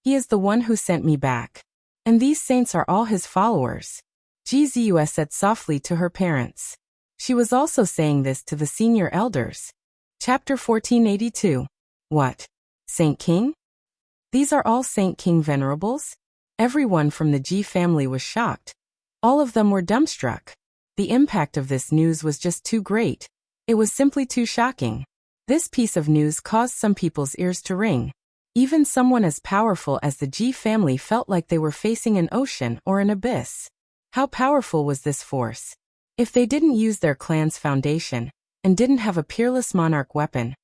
He is the one who sent me back. And these saints are all his followers. Ji Ziyue said softly to her parents. She was also saying this to the senior elders. Chapter 1482. What? Saint King? These are all Saint King venerables? Everyone from the Ji family was shocked. All of them were dumbstruck. The impact of this news was just too great. It was simply too shocking. This piece of news caused some people's ears to ring. Even someone as powerful as the Ji family felt like they were facing an ocean or an abyss. How powerful was this force? If they didn't use their clan's foundation, and didn't have a peerless monarch weapon,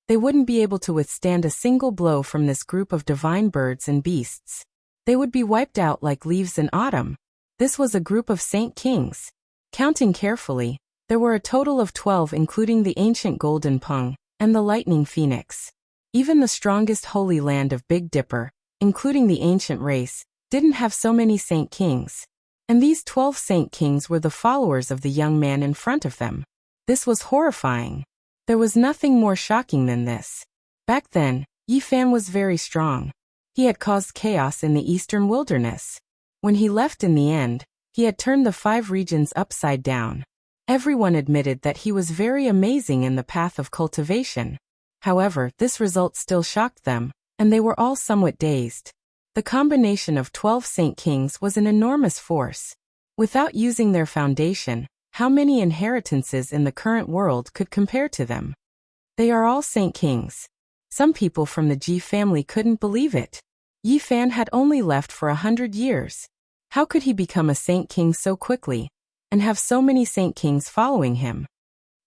they wouldn't be able to withstand a single blow from this group of divine birds and beasts. They would be wiped out like leaves in autumn. This was a group of saint kings. Counting carefully, there were a total of 12, including the ancient golden pung and the lightning phoenix. Even the strongest holy land of Big Dipper, including the ancient race, didn't have so many saint kings. And these 12 saint kings were the followers of the young man in front of them. This was horrifying. There was nothing more shocking than this. Back then, Yi Fan was very strong. He had caused chaos in the eastern wilderness. When he left in the end, he had turned the 5 regions upside down. Everyone admitted that he was very amazing in the path of cultivation. However, this result still shocked them, and they were all somewhat dazed. The combination of 12 saint kings was an enormous force. Without using their foundation, how many inheritances in the current world could compare to them? They are all saint kings. Some people from the Ji family couldn't believe it. Yi Fan had only left for 100 years. How could he become a saint king so quickly, and have so many saint kings following him?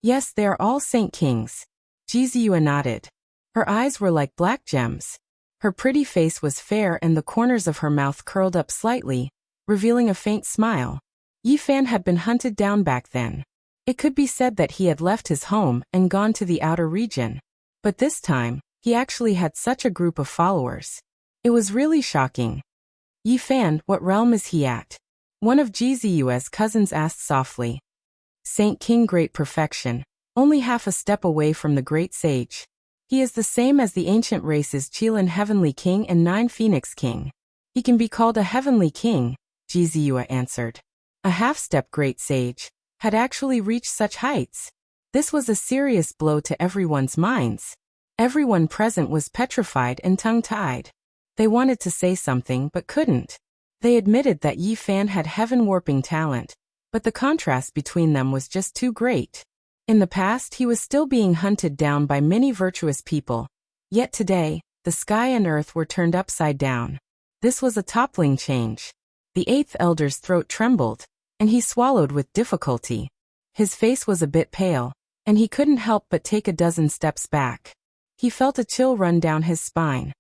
Yes, they are all saint kings. Ji Ziyue nodded. Her eyes were like black gems. Her pretty face was fair and the corners of her mouth curled up slightly, revealing a faint smile. Yi Fan had been hunted down back then. It could be said that he had left his home and gone to the outer region. But this time, he actually had such a group of followers. It was really shocking. Yi Fan, what realm is he at? One of Ji Ziyue's cousins asked softly. Saint King, great perfection, only half a step away from the great sage. He is the same as the ancient races Qilin Heavenly King and 9 Phoenix King. He can be called a Heavenly King, Ji Ziyue answered. A half-step great sage had actually reached such heights. This was a serious blow to everyone's minds. Everyone present was petrified and tongue-tied. They wanted to say something but couldn't. They admitted that Yi Fan had heaven-warping talent, but the contrast between them was just too great. In the past, he was still being hunted down by many virtuous people. Yet today, the sky and earth were turned upside down. This was a toppling change. The 8th elder's throat trembled, and he swallowed with difficulty. His face was a bit pale, and he couldn't help but take a dozen steps back. He felt a chill run down his spine.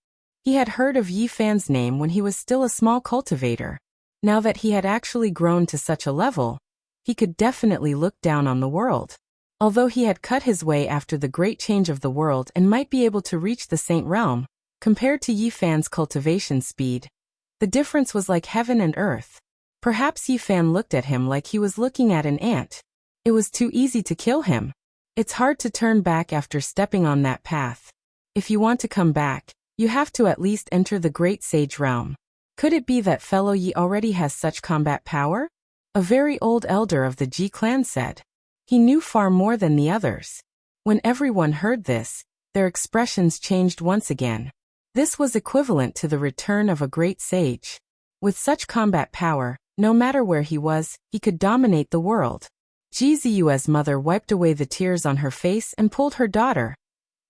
He had heard of Yi Fan's name when he was still a small cultivator. Now that he had actually grown to such a level, he could definitely look down on the world. Although he had cut his way after the great change of the world and might be able to reach the Saint Realm, compared to Yi Fan's cultivation speed, the difference was like heaven and earth. Perhaps Yi Fan looked at him like he was looking at an ant. It was too easy to kill him. It's hard to turn back after stepping on that path. If you want to come back, you have to at least enter the Great Sage Realm. Could it be that fellow Yi already has such combat power? A very old elder of the Ji clan said. He knew far more than the others. When everyone heard this, their expressions changed once again. This was equivalent to the return of a great sage. With such combat power, no matter where he was, he could dominate the world. Ji Ziyue's mother wiped away the tears on her face and pulled her daughter,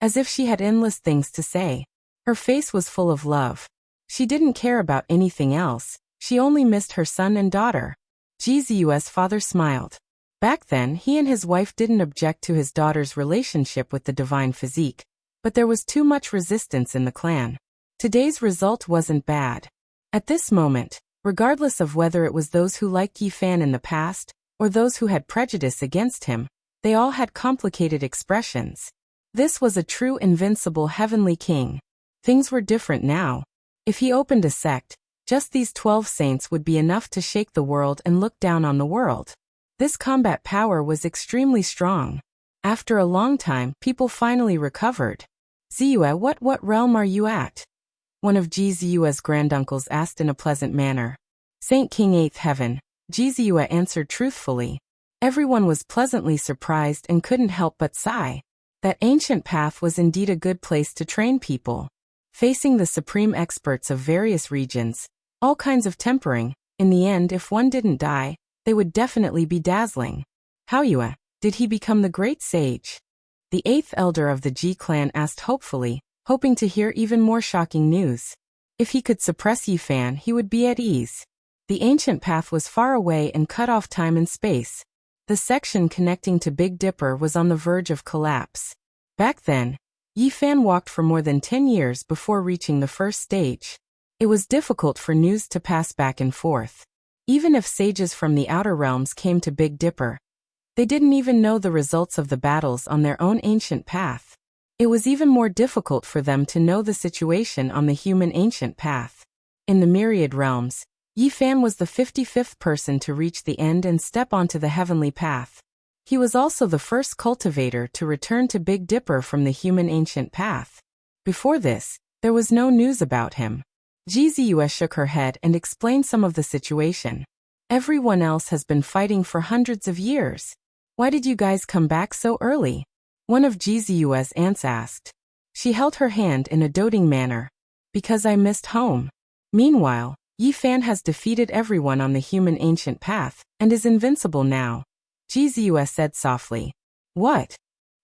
as if she had endless things to say. Her face was full of love. She didn't care about anything else, she only missed her son and daughter. Ji Ziyue's father smiled. Back then, he and his wife didn't object to his daughter's relationship with the divine physique, but there was too much resistance in the clan. Today's result wasn't bad. At this moment, regardless of whether it was those who liked Yi Fan in the past, or those who had prejudice against him, they all had complicated expressions. This was a true invincible heavenly king. Things were different now. If he opened a sect, just these 12 saints would be enough to shake the world and look down on the world. This combat power was extremely strong. After a long time, people finally recovered. Ziyue, what realm are you at? One of Ji Ziyue's granduncles asked in a pleasant manner. Saint King 8th Heaven, Ji Ziyue answered truthfully. Everyone was pleasantly surprised and couldn't help but sigh. That ancient path was indeed a good place to train people. Facing the supreme experts of various regions, all kinds of tempering, in the end if one didn't die, they would definitely be dazzling. Haoyue, did he become the great sage? The eighth elder of the Ji clan asked hopefully, hoping to hear even more shocking news. If he could suppress Yi Fan, he would be at ease. The ancient path was far away and cut off time and space. The section connecting to Big Dipper was on the verge of collapse. Back then, Yi Fan walked for more than 10 years before reaching the first stage. It was difficult for news to pass back and forth. Even if sages from the outer realms came to Big Dipper, they didn't even know the results of the battles on their own ancient path. It was even more difficult for them to know the situation on the human ancient path. In the myriad realms, Yi Fan was the 55th person to reach the end and step onto the heavenly path. He was also the first cultivator to return to Big Dipper from the human ancient path. Before this, there was no news about him. Jizue shook her head and explained some of the situation. Everyone else has been fighting for hundreds of years. Why did you guys come back so early? One of Jizue's aunts asked. She held her hand in a doting manner. Because I missed home. Meanwhile, Yi Fan has defeated everyone on the human ancient path, and is invincible now. Jizue said softly. What?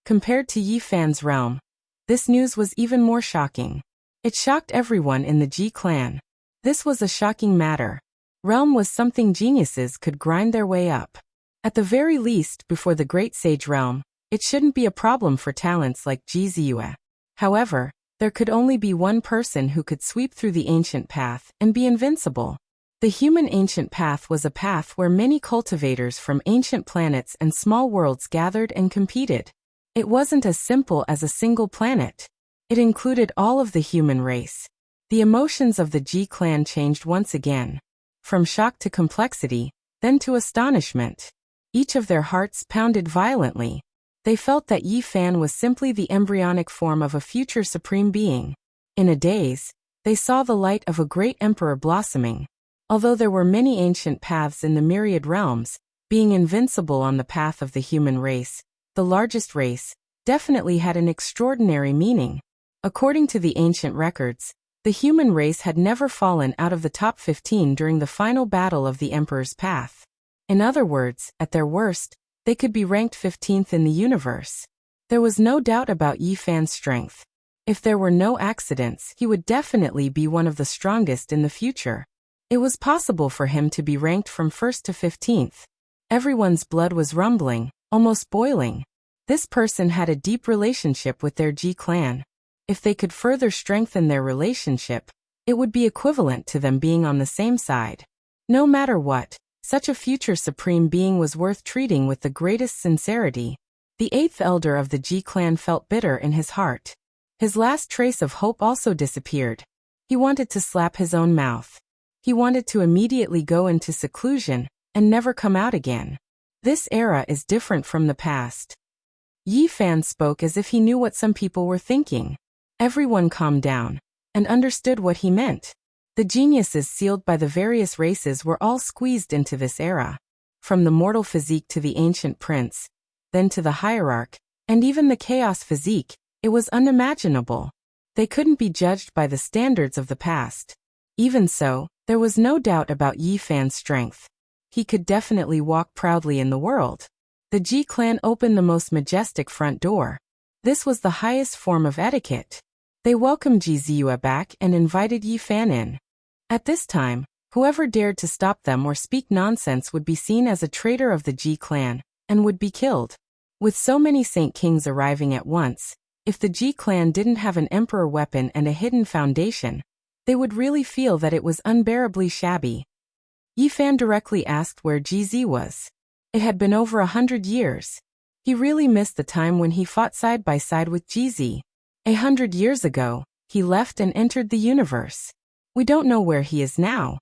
Compared to Yi Fan's realm, this news was even more shocking. It shocked everyone in the Ji clan. This was a shocking matter. Realm was something geniuses could grind their way up. At the very least, before the Great Sage realm, it shouldn't be a problem for talents like Jizue. However, there could only be one person who could sweep through the ancient path and be invincible. The human ancient path was a path where many cultivators from ancient planets and small worlds gathered and competed. It wasn't as simple as a single planet. It included all of the human race. The emotions of the Ji clan changed once again. From shock to complexity, then to astonishment. Each of their hearts pounded violently. They felt that Yi Fan was simply the embryonic form of a future supreme being. In a daze, they saw the light of a great emperor blossoming. Although there were many ancient paths in the myriad realms, being invincible on the path of the human race, the largest race, definitely had an extraordinary meaning. According to the ancient records, the human race had never fallen out of the top 15 during the final battle of the Emperor's Path. In other words, at their worst, they could be ranked 15th in the universe. There was no doubt about Yi Fan's strength. If there were no accidents, he would definitely be one of the strongest in the future. It was possible for him to be ranked from 1st to 15th. Everyone's blood was rumbling, almost boiling. This person had a deep relationship with their Ji clan. If they could further strengthen their relationship, it would be equivalent to them being on the same side. No matter what, such a future supreme being was worth treating with the greatest sincerity. The eighth elder of the Ji clan felt bitter in his heart. His last trace of hope also disappeared. He wanted to slap his own mouth. He wanted to immediately go into seclusion and never come out again. This era is different from the past. Yi Fan spoke as if he knew what some people were thinking. Everyone calmed down and understood what he meant. The geniuses sealed by the various races were all squeezed into this era. From the mortal physique to the ancient prince, then to the hierarch, and even the chaos physique, it was unimaginable. They couldn't be judged by the standards of the past. Even so, there was no doubt about Yi Fan's strength. He could definitely walk proudly in the world. The Ji clan opened the most majestic front door. This was the highest form of etiquette. They welcomed Jizue back and invited Yi Fan in. At this time, whoever dared to stop them or speak nonsense would be seen as a traitor of the Ji clan, and would be killed. With so many Saint Kings arriving at once, if the Ji clan didn't have an emperor weapon and a hidden foundation, they would really feel that it was unbearably shabby. Yi Fan directly asked where Jizi was. It had been over 100 years. He really missed the time when he fought side by side with Jizi. 100 years ago, he left and entered the universe. We don't know where he is now.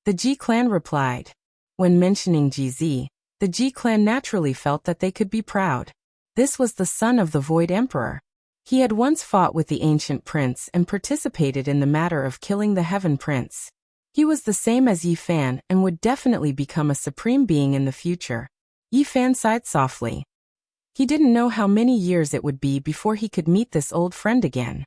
The Ji clan replied. When mentioning Jizi, the Ji clan naturally felt that they could be proud. This was the son of the Void Emperor. He had once fought with the ancient prince and participated in the matter of killing the Heaven Prince. He was the same as Yi Fan and would definitely become a supreme being in the future. Yi Fan sighed softly. He didn't know how many years it would be before he could meet this old friend again.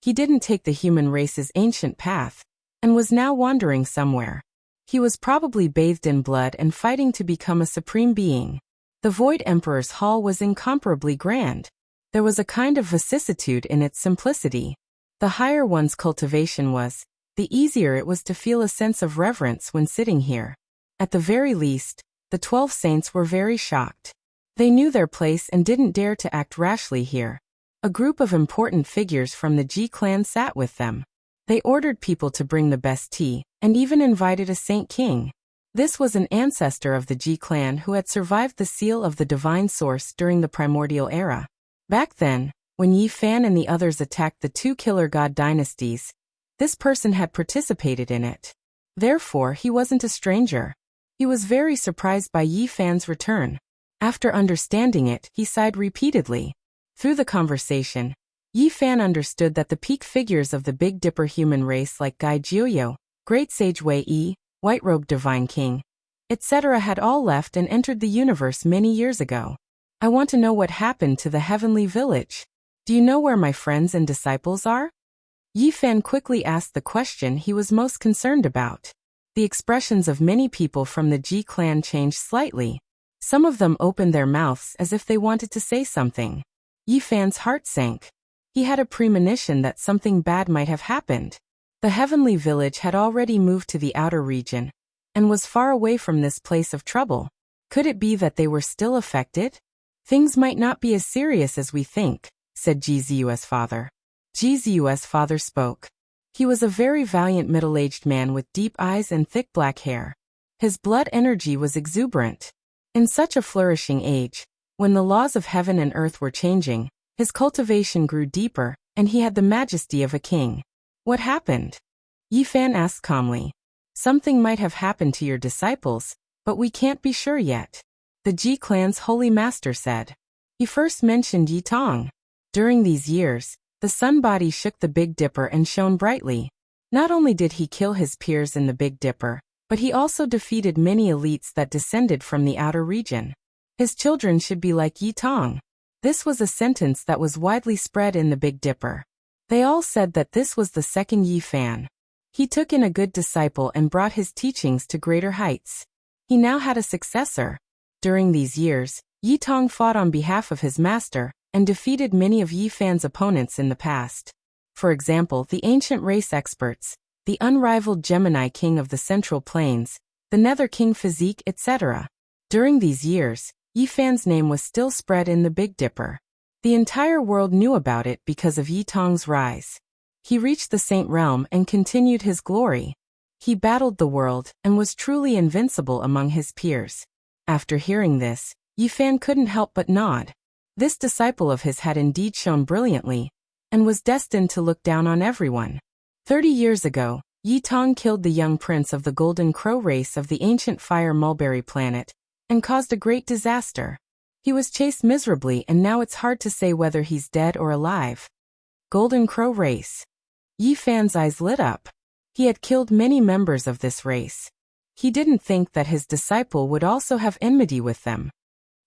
He didn't take the human race's ancient path, and was now wandering somewhere. He was probably bathed in blood and fighting to become a supreme being. The Void Emperor's hall was incomparably grand. There was a kind of vicissitude in its simplicity. The higher one's cultivation was, the easier it was to feel a sense of reverence when sitting here. At the very least, the 12 saints were very shocked. They knew their place and didn't dare to act rashly here. A group of important figures from the Ji clan sat with them. They ordered people to bring the best tea, and even invited a saint king. This was an ancestor of the Ji clan who had survived the seal of the divine source during the primordial era. Back then, when Yi Fan and the others attacked the two killer god dynasties, this person had participated in it. Therefore, he wasn't a stranger. He was very surprised by Yi Fan's return. After understanding it, he sighed repeatedly. Through the conversation, Yi Fan understood that the peak figures of the Big Dipper human race like Gai Jiuyo, Great Sage Wei Yi, White-Robed Divine King, etc. had all left and entered the universe many years ago. I want to know what happened to the heavenly village. Do you know where my friends and disciples are? Yi Fan quickly asked the question he was most concerned about. The expressions of many people from the Ji clan changed slightly. Some of them opened their mouths as if they wanted to say something. Yi Fan's heart sank. He had a premonition that something bad might have happened. The heavenly village had already moved to the outer region, and was far away from this place of trouble. Could it be that they were still affected? Things might not be as serious as we think, said Ji Ziyu's father. Ji Ziyu's father spoke. He was a very valiant middle-aged man with deep eyes and thick black hair. His blood energy was exuberant. In such a flourishing age, when the laws of heaven and earth were changing, his cultivation grew deeper, and he had the majesty of a king. What happened? Yi Fan asked calmly. Something might have happened to your disciples, but we can't be sure yet. The Ji clan's holy master said. He first mentioned Yi Tong. During these years, the sun body shook the Big Dipper and shone brightly. Not only did he kill his peers in the Big Dipper, but he also defeated many elites that descended from the outer region. His children should be like Yi Tong. This was a sentence that was widely spread in the Big Dipper. They all said that this was the second Yi Fan. He took in a good disciple and brought his teachings to greater heights. He now had a successor. During these years, Yi Tong fought on behalf of his master, and defeated many of Yi Fan's opponents in the past. For example, the ancient race experts, the unrivaled Gemini King of the Central Plains, the Nether King Physique, etc. During these years, Yi Fan's name was still spread in the Big Dipper. The entire world knew about it because of Yi Tong's rise. He reached the Saint Realm and continued his glory. He battled the world and was truly invincible among his peers. After hearing this, Yi Fan couldn't help but nod. This disciple of his had indeed shone brilliantly, and was destined to look down on everyone. 30 years ago, Yi Tong killed the young prince of the Golden Crow race of the ancient Fire Mulberry planet, and caused a great disaster. He was chased miserably, and now it's hard to say whether he's dead or alive. Golden Crow race. Yi Fan's eyes lit up. He had killed many members of this race. He didn't think that his disciple would also have enmity with them.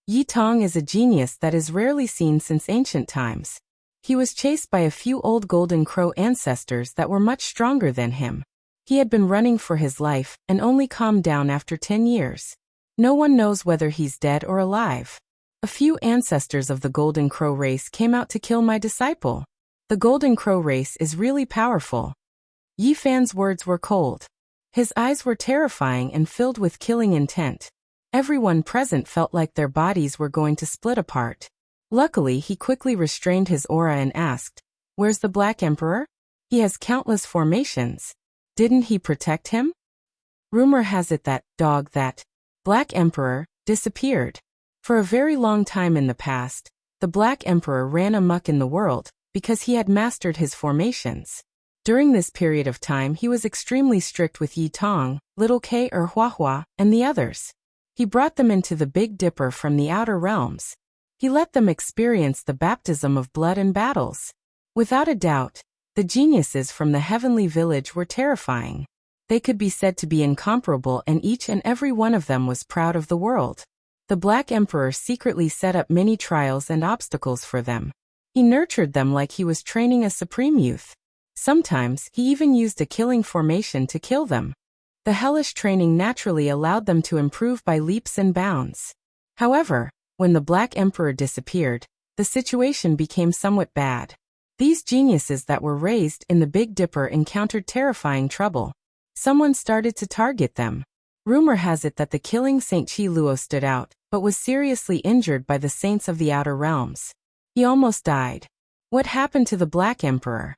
Yi Tong is a genius that is rarely seen since ancient times. He was chased by a few old Golden Crow ancestors that were much stronger than him. He had been running for his life and only calmed down after 10 years. No one knows whether he's dead or alive. A few ancestors of the Golden Crow race came out to kill my disciple. The Golden Crow race is really powerful. Yi Fan's words were cold. His eyes were terrifying and filled with killing intent. Everyone present felt like their bodies were going to split apart. Luckily, he quickly restrained his aura and asked, "Where's the Black Emperor? He has countless formations. Didn't he protect him?" Rumor has it that that Black Emperor disappeared. For a very long time in the past, the Black Emperor ran amok in the world because he had mastered his formations. During this period of time, he was extremely strict with Yi Tong, Little K or Hua, and the others. He brought them into the Big Dipper from the outer realms. He let them experience the baptism of blood and battles. Without a doubt, the geniuses from the heavenly village were terrifying. They could be said to be incomparable, and each and every one of them was proud of the world. The Black Emperor secretly set up many trials and obstacles for them. He nurtured them like he was training a supreme youth. Sometimes, he even used a killing formation to kill them. The hellish training naturally allowed them to improve by leaps and bounds. However, when the Black Emperor disappeared, the situation became somewhat bad. These geniuses that were raised in the Big Dipper encountered terrifying trouble. Someone started to target them. Rumor has it that the killing Saint Chi Luo stood out, but was seriously injured by the saints of the outer realms. He almost died. What happened to the Black Emperor?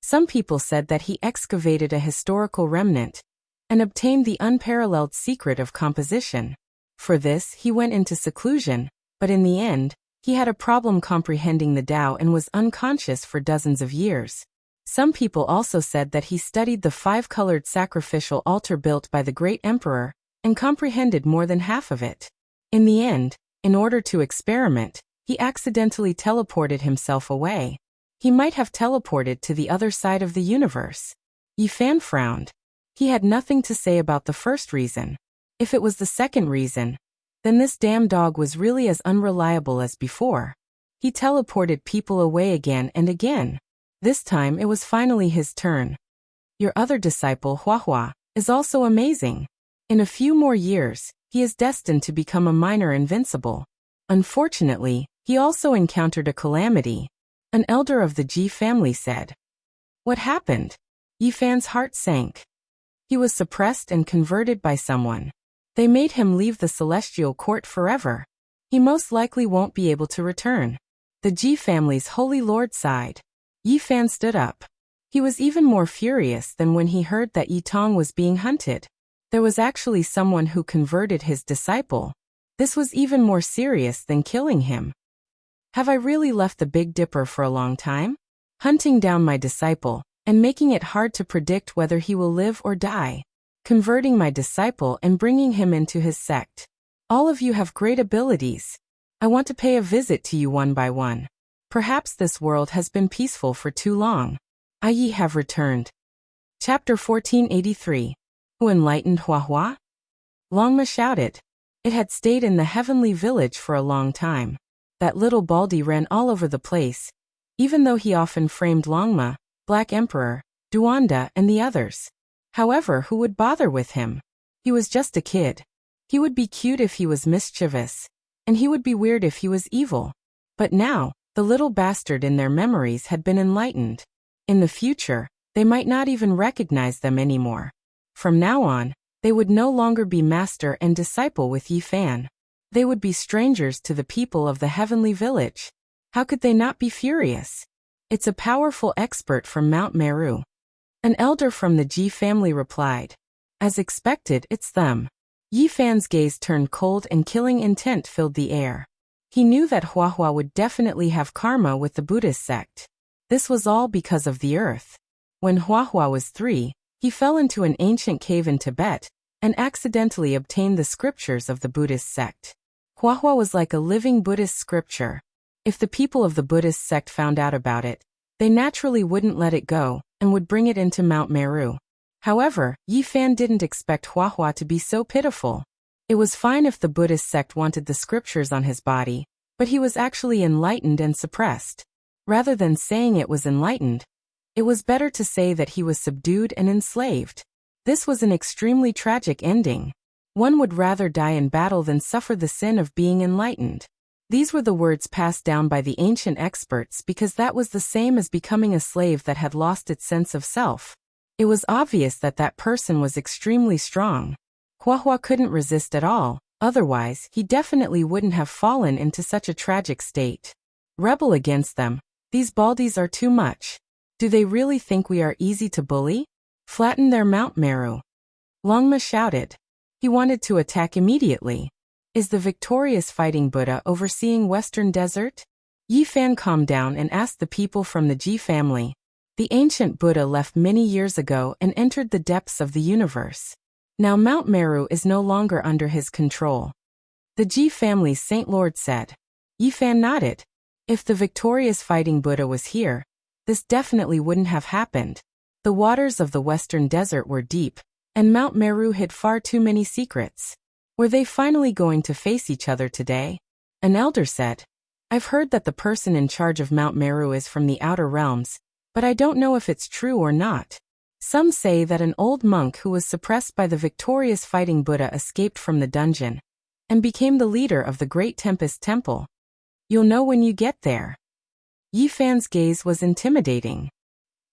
Some people said that he excavated a historical remnant and obtained the unparalleled secret of composition. For this, he went into seclusion, but in the end, he had a problem comprehending the Tao and was unconscious for dozens of years. Some people also said that he studied the five-colored sacrificial altar built by the great emperor and comprehended more than half of it. In the end, in order to experiment, he accidentally teleported himself away. He might have teleported to the other side of the universe. Yi Fan frowned. He had nothing to say about the first reason. If it was the second reason, then this damn dog was really as unreliable as before. He teleported people away again and again. This time it was finally his turn. Your other disciple, Hua, is also amazing. In a few more years, he is destined to become a minor invincible. Unfortunately, he also encountered a calamity. An elder of the Ji family said. What happened? Yi Fan's heart sank. He was suppressed and converted by someone. They made him leave the celestial court forever. He most likely won't be able to return. The Ji family's holy lord sighed. Yi Fan stood up. He was even more furious than when he heard that Yi Tong was being hunted. There was actually someone who converted his disciple. This was even more serious than killing him. Have I really left the Big Dipper for a long time? Hunting down my disciple, and making it hard to predict whether he will live or die. Converting my disciple and bringing him into his sect. All of you have great abilities. I want to pay a visit to you one by one. Perhaps this world has been peaceful for too long. I have returned. Chapter 1483. Who enlightened Hua? Longma shouted. It had stayed in the heavenly village for a long time. That little baldy ran all over the place, even though he often framed Longma, Black Emperor, Duanda, and the others. However, who would bother with him? He was just a kid. He would be cute if he was mischievous, and he would be weird if he was evil. But now, the little bastard in their memories had been enlightened. In the future, they might not even recognize them anymore. From now on, they would no longer be master and disciple with Yi Fan. They would be strangers to the people of the heavenly village. How could they not be furious? It's a powerful expert from Mount Meru. An elder from the Ji family replied. As expected, it's them. Yi Fan's gaze turned cold and killing intent filled the air. He knew that Hua would definitely have karma with the Buddhist sect. This was all because of the earth. When Hua was 3, he fell into an ancient cave in Tibet and accidentally obtained the scriptures of the Buddhist sect. Hua was like a living Buddhist scripture. If the people of the Buddhist sect found out about it, they naturally wouldn't let it go and would bring it into Mount Meru. However, Yi Fan didn't expect Hua to be so pitiful. It was fine if the Buddhist sect wanted the scriptures on his body, but he was actually enlightened and suppressed. Rather than saying it was enlightened, it was better to say that he was subdued and enslaved. This was an extremely tragic ending. One would rather die in battle than suffer the sin of being enlightened. These were the words passed down by the ancient experts because that was the same as becoming a slave that had lost its sense of self. It was obvious that that person was extremely strong. Hua couldn't resist at all, otherwise he definitely wouldn't have fallen into such a tragic state. Rebel against them. These baldies are too much. Do they really think we are easy to bully? Flatten their Mount Meru. Longma shouted. He wanted to attack immediately. Is the victorious fighting Buddha overseeing Western Desert? Yi Fan calmed down and asked the people from the Ji family. The ancient Buddha left many years ago and entered the depths of the universe. Now Mount Meru is no longer under his control. The Ji family's Saint Lord said. Yi Fan nodded. If the victorious fighting Buddha was here, this definitely wouldn't have happened. The waters of the Western Desert were deep, and Mount Meru hid far too many secrets. Were they finally going to face each other today? An elder said. I've heard that the person in charge of Mount Meru is from the outer realms, but I don't know if it's true or not. Some say that an old monk who was suppressed by the victorious fighting Buddha escaped from the dungeon and became the leader of the Great Tempest Temple. You'll know when you get there. Yi Fan's gaze was intimidating.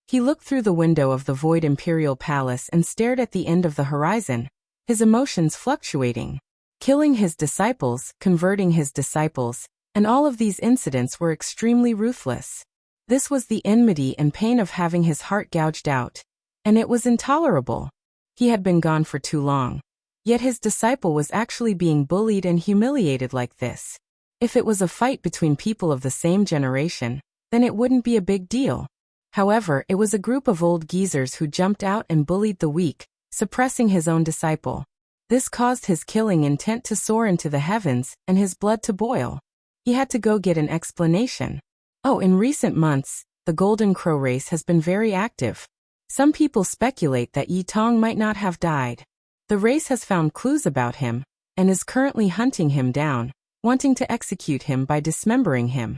He looked through the window of the void imperial palace and stared at the end of the horizon, his emotions fluctuating. Killing his disciples, converting his disciples, and all of these incidents were extremely ruthless. This was the enmity and pain of having his heart gouged out, and it was intolerable. He had been gone for too long. Yet his disciple was actually being bullied and humiliated like this. If it was a fight between people of the same generation, then it wouldn't be a big deal. However, it was a group of old geezers who jumped out and bullied the weak, suppressing his own disciple. This caused his killing intent to soar into the heavens and his blood to boil. He had to go get an explanation. Oh, in recent months, the Golden Crow race has been very active. Some people speculate that Yi Tong might not have died. The race has found clues about him, and is currently hunting him down, wanting to execute him by dismembering him.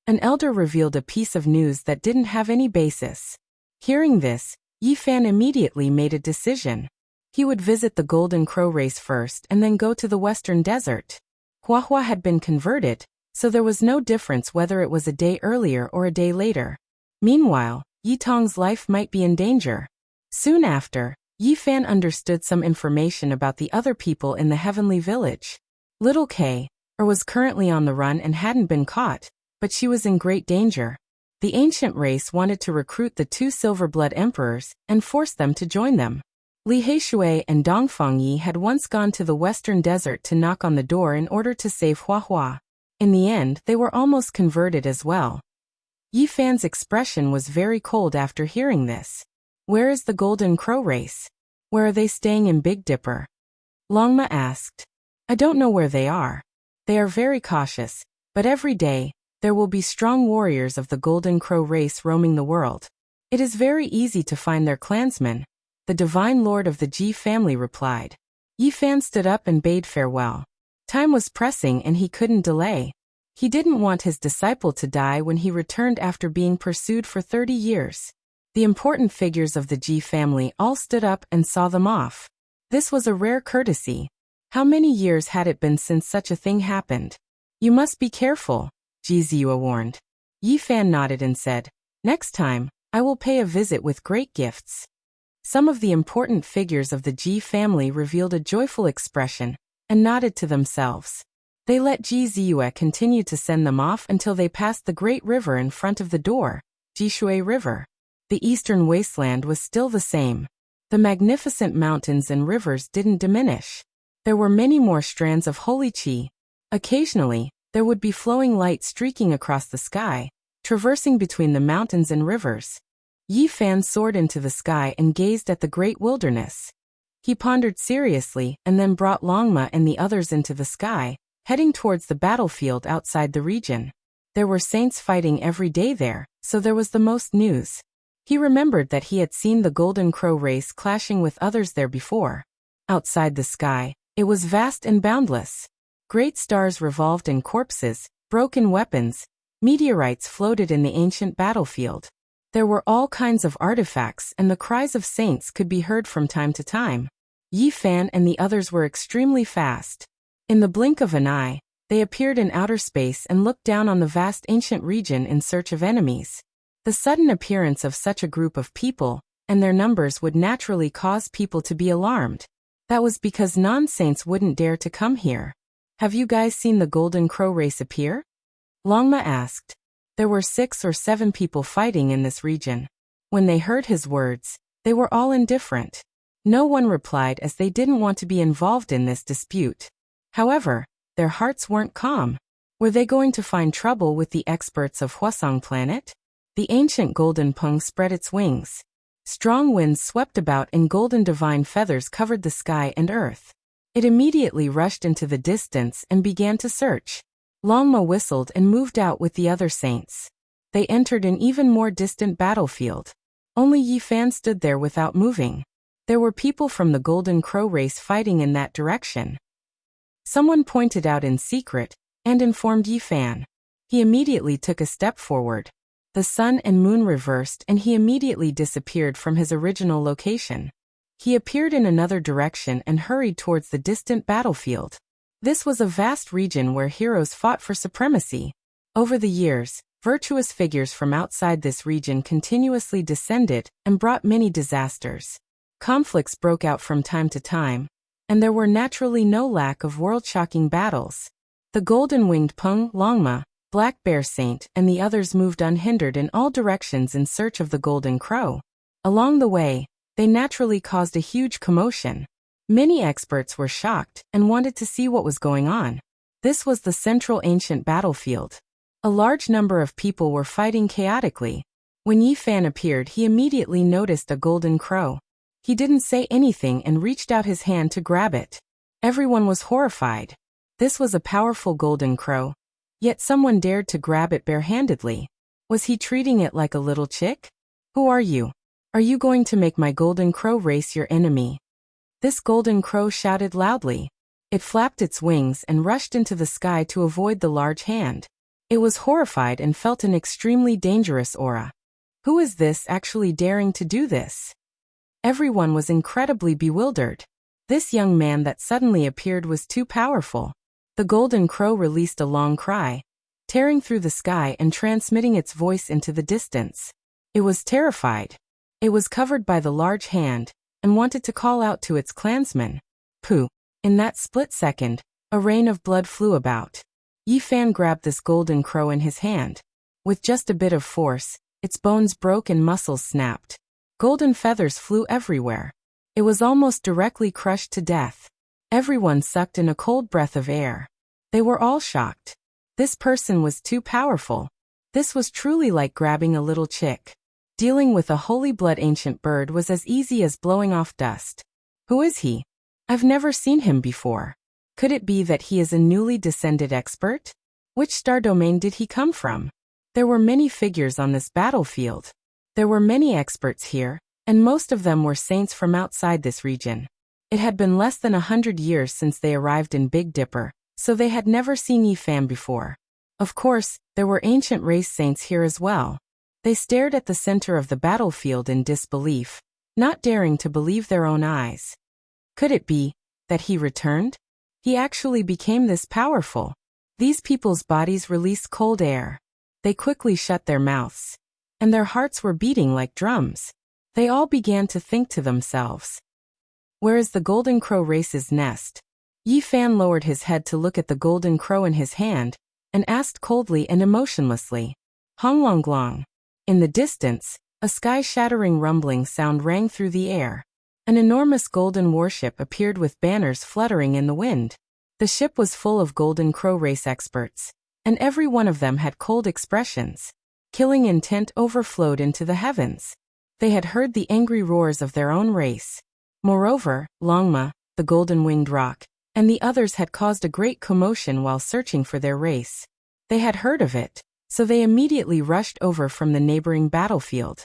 An elder revealed a piece of news that didn't have any basis. Hearing this, Yi Fan immediately made a decision. He would visit the Golden Crow race first and then go to the Western Desert. Huahua had been converted, so there was no difference whether it was a day earlier or a day later. Meanwhile, Yi Tong's life might be in danger. Soon after, Yi Fan understood some information about the other people in the Heavenly Village. Little Kay was currently on the run and hadn't been caught, but she was in great danger. The ancient race wanted to recruit the 2 Silver-Blood Emperors and force them to join them. Li Heishui and Dongfang Yi had once gone to the Western Desert to knock on the door in order to save Huahua. In the end, they were almost converted as well. Yi Fan's expression was very cold after hearing this. Where is the Golden Crow race? Where are they staying in Big Dipper? Longma asked. I don't know where they are. They are very cautious, but every day, there will be strong warriors of the Golden Crow race roaming the world. It is very easy to find their clansmen, the Divine Lord of the Ji family replied. Yi Fan stood up and bade farewell. Time was pressing and he couldn't delay. He didn't want his disciple to die when he returned after being pursued for 30 years. The important figures of the Ji family all stood up and saw them off. This was a rare courtesy. How many years had it been since such a thing happened? You must be careful, Ji Ziyue warned. Yi Fan nodded and said, next time, I will pay a visit with great gifts. Some of the important figures of the Ji family revealed a joyful expression and nodded to themselves. They let Ji Ziyue continue to send them off until they passed the great river in front of the door, Jishui River. The eastern wasteland was still the same. The magnificent mountains and rivers didn't diminish. There were many more strands of holy qi. Occasionally, there would be flowing light streaking across the sky, traversing between the mountains and rivers. Yi Fan soared into the sky and gazed at the great wilderness. He pondered seriously and then brought Longma and the others into the sky, heading towards the battlefield outside the region. There were saints fighting every day there, so there was the most news. He remembered that he had seen the Golden Crow race clashing with others there before. Outside the sky, it was vast and boundless. Great stars revolved in corpses, broken weapons, meteorites floated in the ancient battlefield. There were all kinds of artifacts and the cries of saints could be heard from time to time. Yi Fan and the others were extremely fast. In the blink of an eye, they appeared in outer space and looked down on the vast ancient region in search of enemies. The sudden appearance of such a group of people, and their numbers would naturally cause people to be alarmed. That was because non-saints wouldn't dare to come here. Have you guys seen the Golden Crow race appear? Longma asked. There were 6 or 7 people fighting in this region. When they heard his words, they were all indifferent. No one replied as they didn't want to be involved in this dispute. However, their hearts weren't calm. Were they going to find trouble with the experts of Huasong planet? The ancient golden pung spread its wings. Strong winds swept about and golden divine feathers covered the sky and earth. It immediately rushed into the distance and began to search. Longma whistled and moved out with the other saints. They entered an even more distant battlefield. Only Yi Fan stood there without moving. There were people from the Golden Crow race fighting in that direction. Someone pointed out in secret and informed Yi Fan. He immediately took a step forward. The sun and moon reversed and he immediately disappeared from his original location. He appeared in another direction and hurried towards the distant battlefield. This was a vast region where heroes fought for supremacy. Over the years, virtuous figures from outside this region continuously descended and brought many disasters. Conflicts broke out from time to time, and there were naturally no lack of world-shocking battles. The golden-winged Peng, Longma, Black Bear Saint, and the others moved unhindered in all directions in search of the Golden Crow. Along the way, they naturally caused a huge commotion. Many experts were shocked and wanted to see what was going on. This was the central ancient battlefield. A large number of people were fighting chaotically. When Yi Fan appeared, he immediately noticed a golden crow. He didn't say anything and reached out his hand to grab it. Everyone was horrified. This was a powerful golden crow. Yet someone dared to grab it barehandedly. Was he treating it like a little chick? Who are you? Are you going to make my golden crow race your enemy? This golden crow shouted loudly. It flapped its wings and rushed into the sky to avoid the large hand. It was horrified and felt an extremely dangerous aura. Who is this actually daring to do this? Everyone was incredibly bewildered. This young man that suddenly appeared was too powerful. The golden crow released a long cry, tearing through the sky and transmitting its voice into the distance. It was terrified. It was covered by the large hand and wanted to call out to its clansmen. Pooh! In that split second, a rain of blood flew about. Yi Fan grabbed this golden crow in his hand. With just a bit of force, its bones broke and muscles snapped. Golden feathers flew everywhere. It was almost directly crushed to death. Everyone sucked in a cold breath of air. They were all shocked. This person was too powerful. This was truly like grabbing a little chick. Dealing with a holy blood ancient bird was as easy as blowing off dust. Who is he? I've never seen him before. Could it be that he is a newly descended expert? Which star domain did he come from? There were many figures on this battlefield. There were many experts here, and most of them were saints from outside this region. It had been less than 100 years since they arrived in Big Dipper, so they had never seen Yi Fan before. Of course, there were ancient race saints here as well. They stared at the center of the battlefield in disbelief, not daring to believe their own eyes. Could it be that he returned? He actually became this powerful. These people's bodies released cold air. They quickly shut their mouths, and their hearts were beating like drums. They all began to think to themselves, where is the golden crow race's nest? Yi Fan lowered his head to look at the golden crow in his hand, and asked coldly and emotionlessly, Hong Long Glong. In the distance, a sky-shattering rumbling sound rang through the air. An enormous golden warship appeared with banners fluttering in the wind. The ship was full of golden crow race experts, and every one of them had cold expressions. Killing intent overflowed into the heavens. They had heard the angry roars of their own race. Moreover, Longma, the golden-winged roc, and the others had caused a great commotion while searching for their race. They had heard of it, so they immediately rushed over from the neighboring battlefield.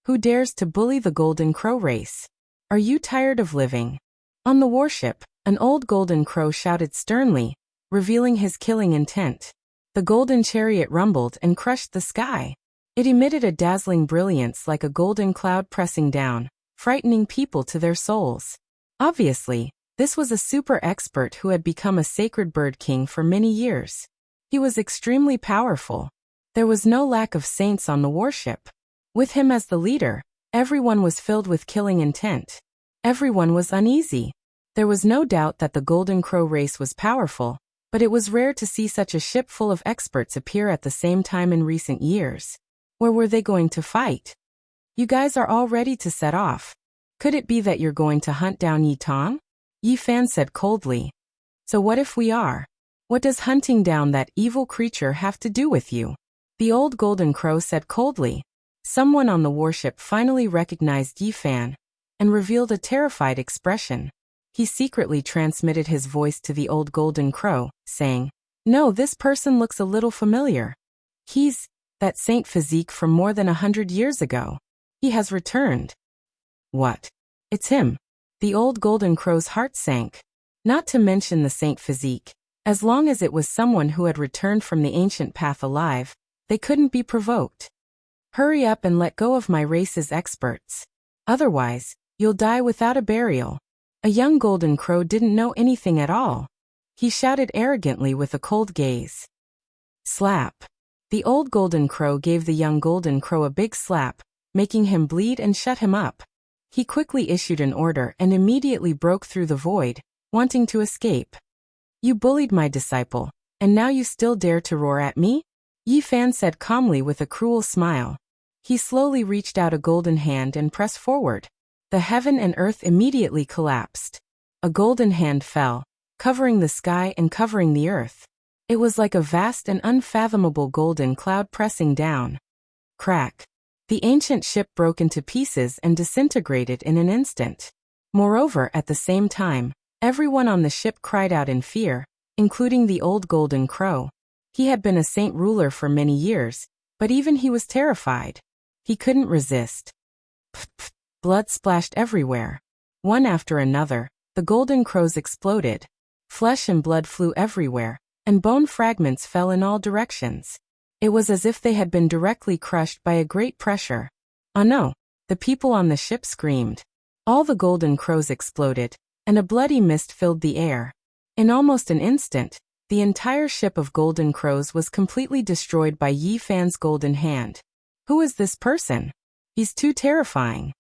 Who dares to bully the golden crow race? Are you tired of living? On the warship, an old golden crow shouted sternly, revealing his killing intent. The golden chariot rumbled and crushed the sky. It emitted a dazzling brilliance like a golden cloud pressing down, frightening people to their souls. Obviously, this was a super expert who had become a sacred bird king for many years. He was extremely powerful. There was no lack of saints on the warship. With him as the leader, everyone was filled with killing intent. Everyone was uneasy. There was no doubt that the Golden Crow race was powerful, but it was rare to see such a ship full of experts appear at the same time in recent years. Where were they going to fight? You guys are all ready to set off. Could it be that you're going to hunt down Yi Tong? Yi Fan said coldly. So what if we are? What does hunting down that evil creature have to do with you? The old Golden Crow said coldly. Someone on the warship finally recognized Yi Fan and revealed a terrified expression. He secretly transmitted his voice to the old Golden Crow, saying, No, this person looks a little familiar. He's that saint physique from more than 100 years ago. He has returned. What? It's him. The old Golden Crow's heart sank. Not to mention the saint physique. As long as it was someone who had returned from the ancient path alive, they couldn't be provoked. Hurry up and let go of my race's experts. Otherwise, you'll die without a burial. A young Golden Crow didn't know anything at all. He shouted arrogantly with a cold gaze. Slap. The old golden crow gave the young golden crow a big slap, making him bleed and shut him up. He quickly issued an order and immediately broke through the void, wanting to escape. You bullied my disciple, and now you still dare to roar at me? Yi Fan said calmly with a cruel smile. He slowly reached out a golden hand and pressed forward. The heaven and earth immediately collapsed. A golden hand fell, covering the sky and covering the earth. It was like a vast and unfathomable golden cloud pressing down. Crack. The ancient ship broke into pieces and disintegrated in an instant. Moreover, at the same time, everyone on the ship cried out in fear, including the old golden crow. He had been a saint ruler for many years, but even he was terrified. He couldn't resist. Pff, blood splashed everywhere. One after another, the golden crows exploded. Flesh and blood flew everywhere, and bone fragments fell in all directions. It was as if they had been directly crushed by a great pressure. Oh no! The people on the ship screamed. All the golden crows exploded, and a bloody mist filled the air. In almost an instant, the entire ship of golden crows was completely destroyed by Yi Fan's golden hand. Who is this person? He's too terrifying.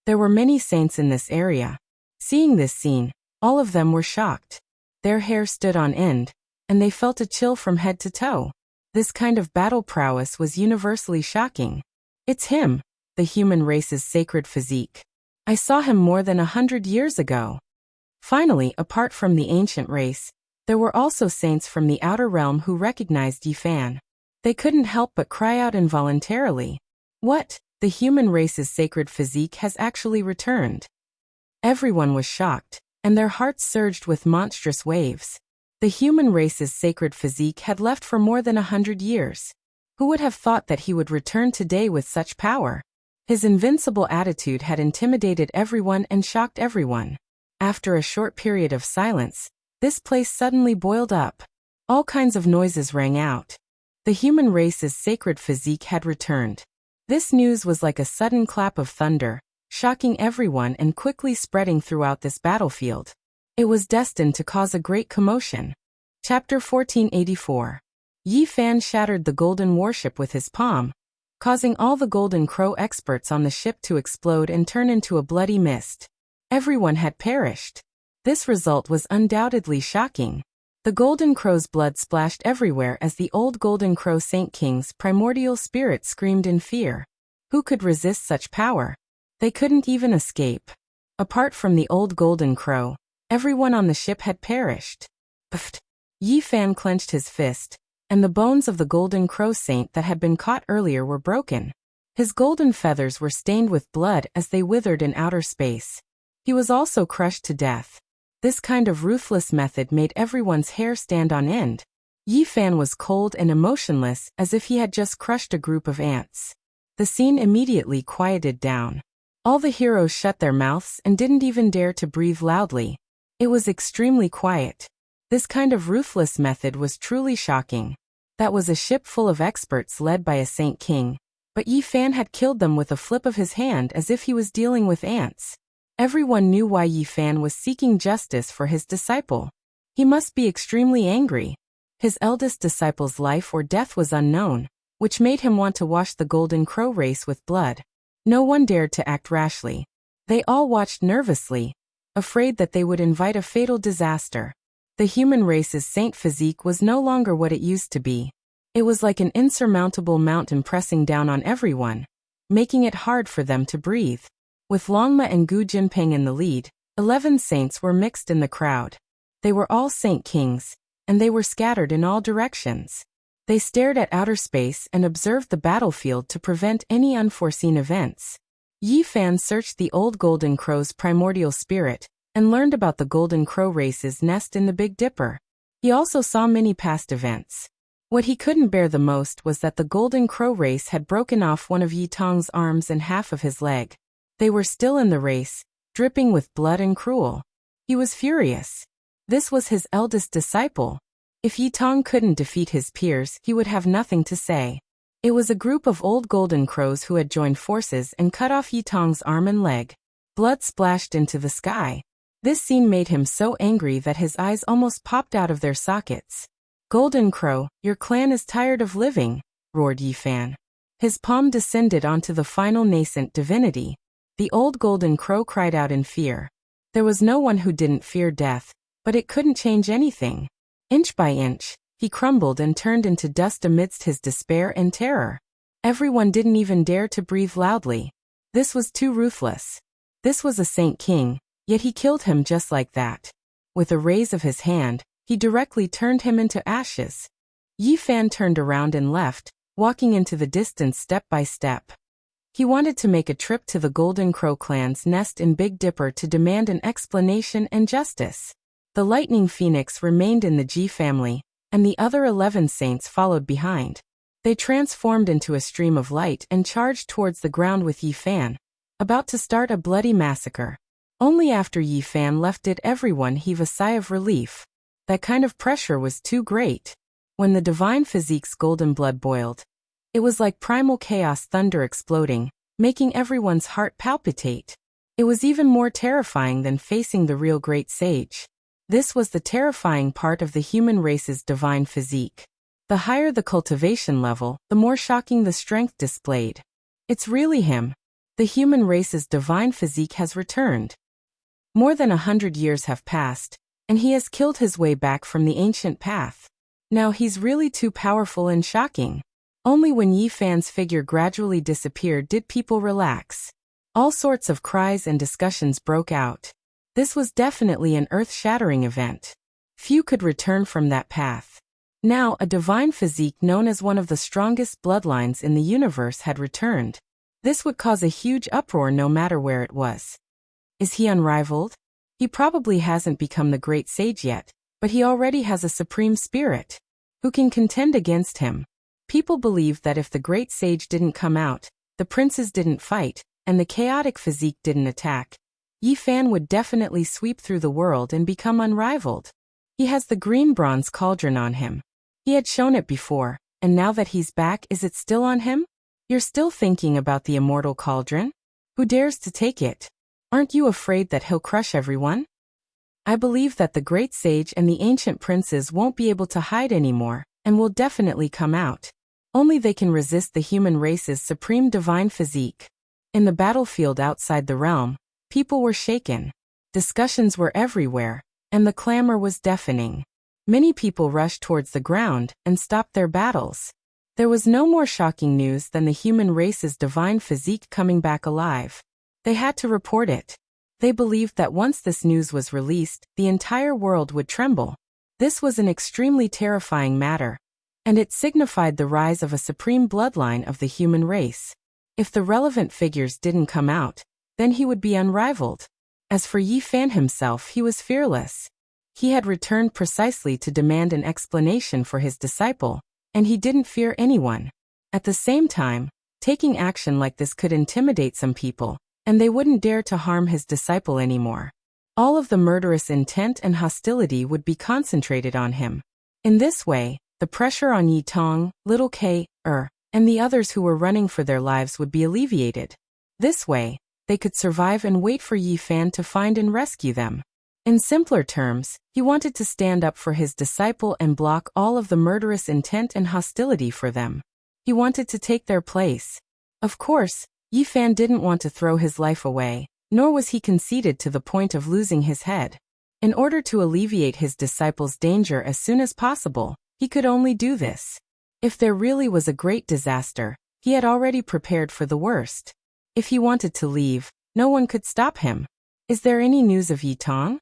There were many saints in this area. Seeing this scene, all of them were shocked. Their hair stood on end, and they felt a chill from head to toe. This kind of battle prowess was universally shocking. It's him, the human race's sacred physique. I saw him more than 100 years ago. Finally, apart from the ancient race, there were also saints from the outer realm who recognized Yi Fan. They couldn't help but cry out involuntarily. What? The human race's sacred physique has actually returned. Everyone was shocked, and their hearts surged with monstrous waves. The human race's sacred physique had left for more than 100 years. Who would have thought that he would return today with such power? His invincible attitude had intimidated everyone and shocked everyone. After a short period of silence, this place suddenly boiled up. All kinds of noises rang out. The human race's sacred physique had returned. This news was like a sudden clap of thunder, shocking everyone and quickly spreading throughout this battlefield. It was destined to cause a great commotion. Chapter 1484. Yi Fan shattered the golden warship with his palm, causing all the golden crow experts on the ship to explode and turn into a bloody mist. Everyone had perished. This result was undoubtedly shocking. The golden crow's blood splashed everywhere as the old golden crow Saint King's primordial spirit screamed in fear. Who could resist such power? They couldn't even escape. Apart from the old golden crow, everyone on the ship had perished. Pfft! Yi Fan clenched his fist, and the bones of the golden crow saint that had been caught earlier were broken. His golden feathers were stained with blood as they withered in outer space. He was also crushed to death. This kind of ruthless method made everyone's hair stand on end. Yi Fan was cold and emotionless as if he had just crushed a group of ants. The scene immediately quieted down. All the heroes shut their mouths and didn't even dare to breathe loudly. It was extremely quiet. This kind of ruthless method was truly shocking. That was a ship full of experts led by a Saint King, but Yi Fan had killed them with a flip of his hand as if he was dealing with ants. Everyone knew why Yi Fan was seeking justice for his disciple. He must be extremely angry. His eldest disciple's life or death was unknown, which made him want to wash the golden crow race with blood. No one dared to act rashly. They all watched nervously, afraid that they would invite a fatal disaster. The human race's saint physique was no longer what it used to be. It was like an insurmountable mountain pressing down on everyone, making it hard for them to breathe. With Longma and Gu Jinping in the lead, 11 saints were mixed in the crowd. They were all Saint Kings, and they were scattered in all directions. They stared at outer space and observed the battlefield to prevent any unforeseen events. Yi Fan searched the old golden crow's primordial spirit, and learned about the golden crow race's nest in the Big Dipper. He also saw many past events. What he couldn't bear the most was that the golden crow race had broken off one of Yi Tong's arms and half of his leg. They were still in the race, dripping with blood and cruel. He was furious. This was his eldest disciple. If Yi Tong couldn't defeat his peers, he would have nothing to say. It was a group of old golden crows who had joined forces and cut off Yi Tong's arm and leg. Blood splashed into the sky. This scene made him so angry that his eyes almost popped out of their sockets. Golden Crow, your clan is tired of living, roared Yi Fan. His palm descended onto the final nascent divinity. The old Golden Crow cried out in fear. There was no one who didn't fear death, but it couldn't change anything. Inch by inch, he crumbled and turned into dust amidst his despair and terror. Everyone didn't even dare to breathe loudly. This was too ruthless. This was a Saint King, yet he killed him just like that. With a raise of his hand, he directly turned him into ashes. Yi Fan turned around and left, walking into the distance step by step. He wanted to make a trip to the Golden Crow clan's nest in Big Dipper to demand an explanation and justice. The Lightning Phoenix remained in the Ji family, and the other 11 saints followed behind. They transformed into a stream of light and charged towards the ground with Yi Fan, about to start a bloody massacre. Only after Yi Fan left did everyone heave a sigh of relief. That kind of pressure was too great. When the divine physique's golden blood boiled, it was like primal chaos thunder exploding, making everyone's heart palpitate. It was even more terrifying than facing the real great sage. This was the terrifying part of the human race's divine physique. The higher the cultivation level, the more shocking the strength displayed. It's really him. The human race's divine physique has returned. More than 100 years have passed, and he has killed his way back from the ancient path. Now he's really too powerful and shocking. Only when Yi Fan's figure gradually disappeared did people relax. All sorts of cries and discussions broke out. This was definitely an earth-shattering event. Few could return from that path. Now a divine physique known as one of the strongest bloodlines in the universe had returned. This would cause a huge uproar no matter where it was. Is he unrivaled? He probably hasn't become the great sage yet, but he already has a supreme spirit. Who can contend against him? People believed that if the great sage didn't come out, the princes didn't fight, and the chaotic physique didn't attack, Yi Fan would definitely sweep through the world and become unrivaled. He has the green bronze cauldron on him. He had shown it before, and now that he's back, is it still on him? You're still thinking about the immortal cauldron? Who dares to take it? Aren't you afraid that he'll crush everyone? I believe that the great sage and the ancient princes won't be able to hide anymore, and will definitely come out. Only they can resist the human race's supreme divine physique. In the battlefield outside the realm, people were shaken. Discussions were everywhere, and the clamor was deafening. Many people rushed towards the ground and stopped their battles. There was no more shocking news than the human race's divine physique coming back alive. They had to report it. They believed that once this news was released, the entire world would tremble. This was an extremely terrifying matter, and it signified the rise of a supreme bloodline of the human race. If the relevant figures didn't come out, then he would be unrivaled. As for Yi Fan himself, he was fearless. He had returned precisely to demand an explanation for his disciple, and he didn't fear anyone. At the same time, taking action like this could intimidate some people, and they wouldn't dare to harm his disciple anymore. All of the murderous intent and hostility would be concentrated on him. In this way, the pressure on Yi Tong, Little K, and the others who were running for their lives would be alleviated. This way, they could survive and wait for Yi Fan to find and rescue them. In simpler terms, he wanted to stand up for his disciple and block all of the murderous intent and hostility for them. He wanted to take their place. Of course, Yi Fan didn't want to throw his life away, nor was he conceited to the point of losing his head. In order to alleviate his disciple's danger as soon as possible, he could only do this. If there really was a great disaster, he had already prepared for the worst. If he wanted to leave, no one could stop him. Is there any news of Yi Tong?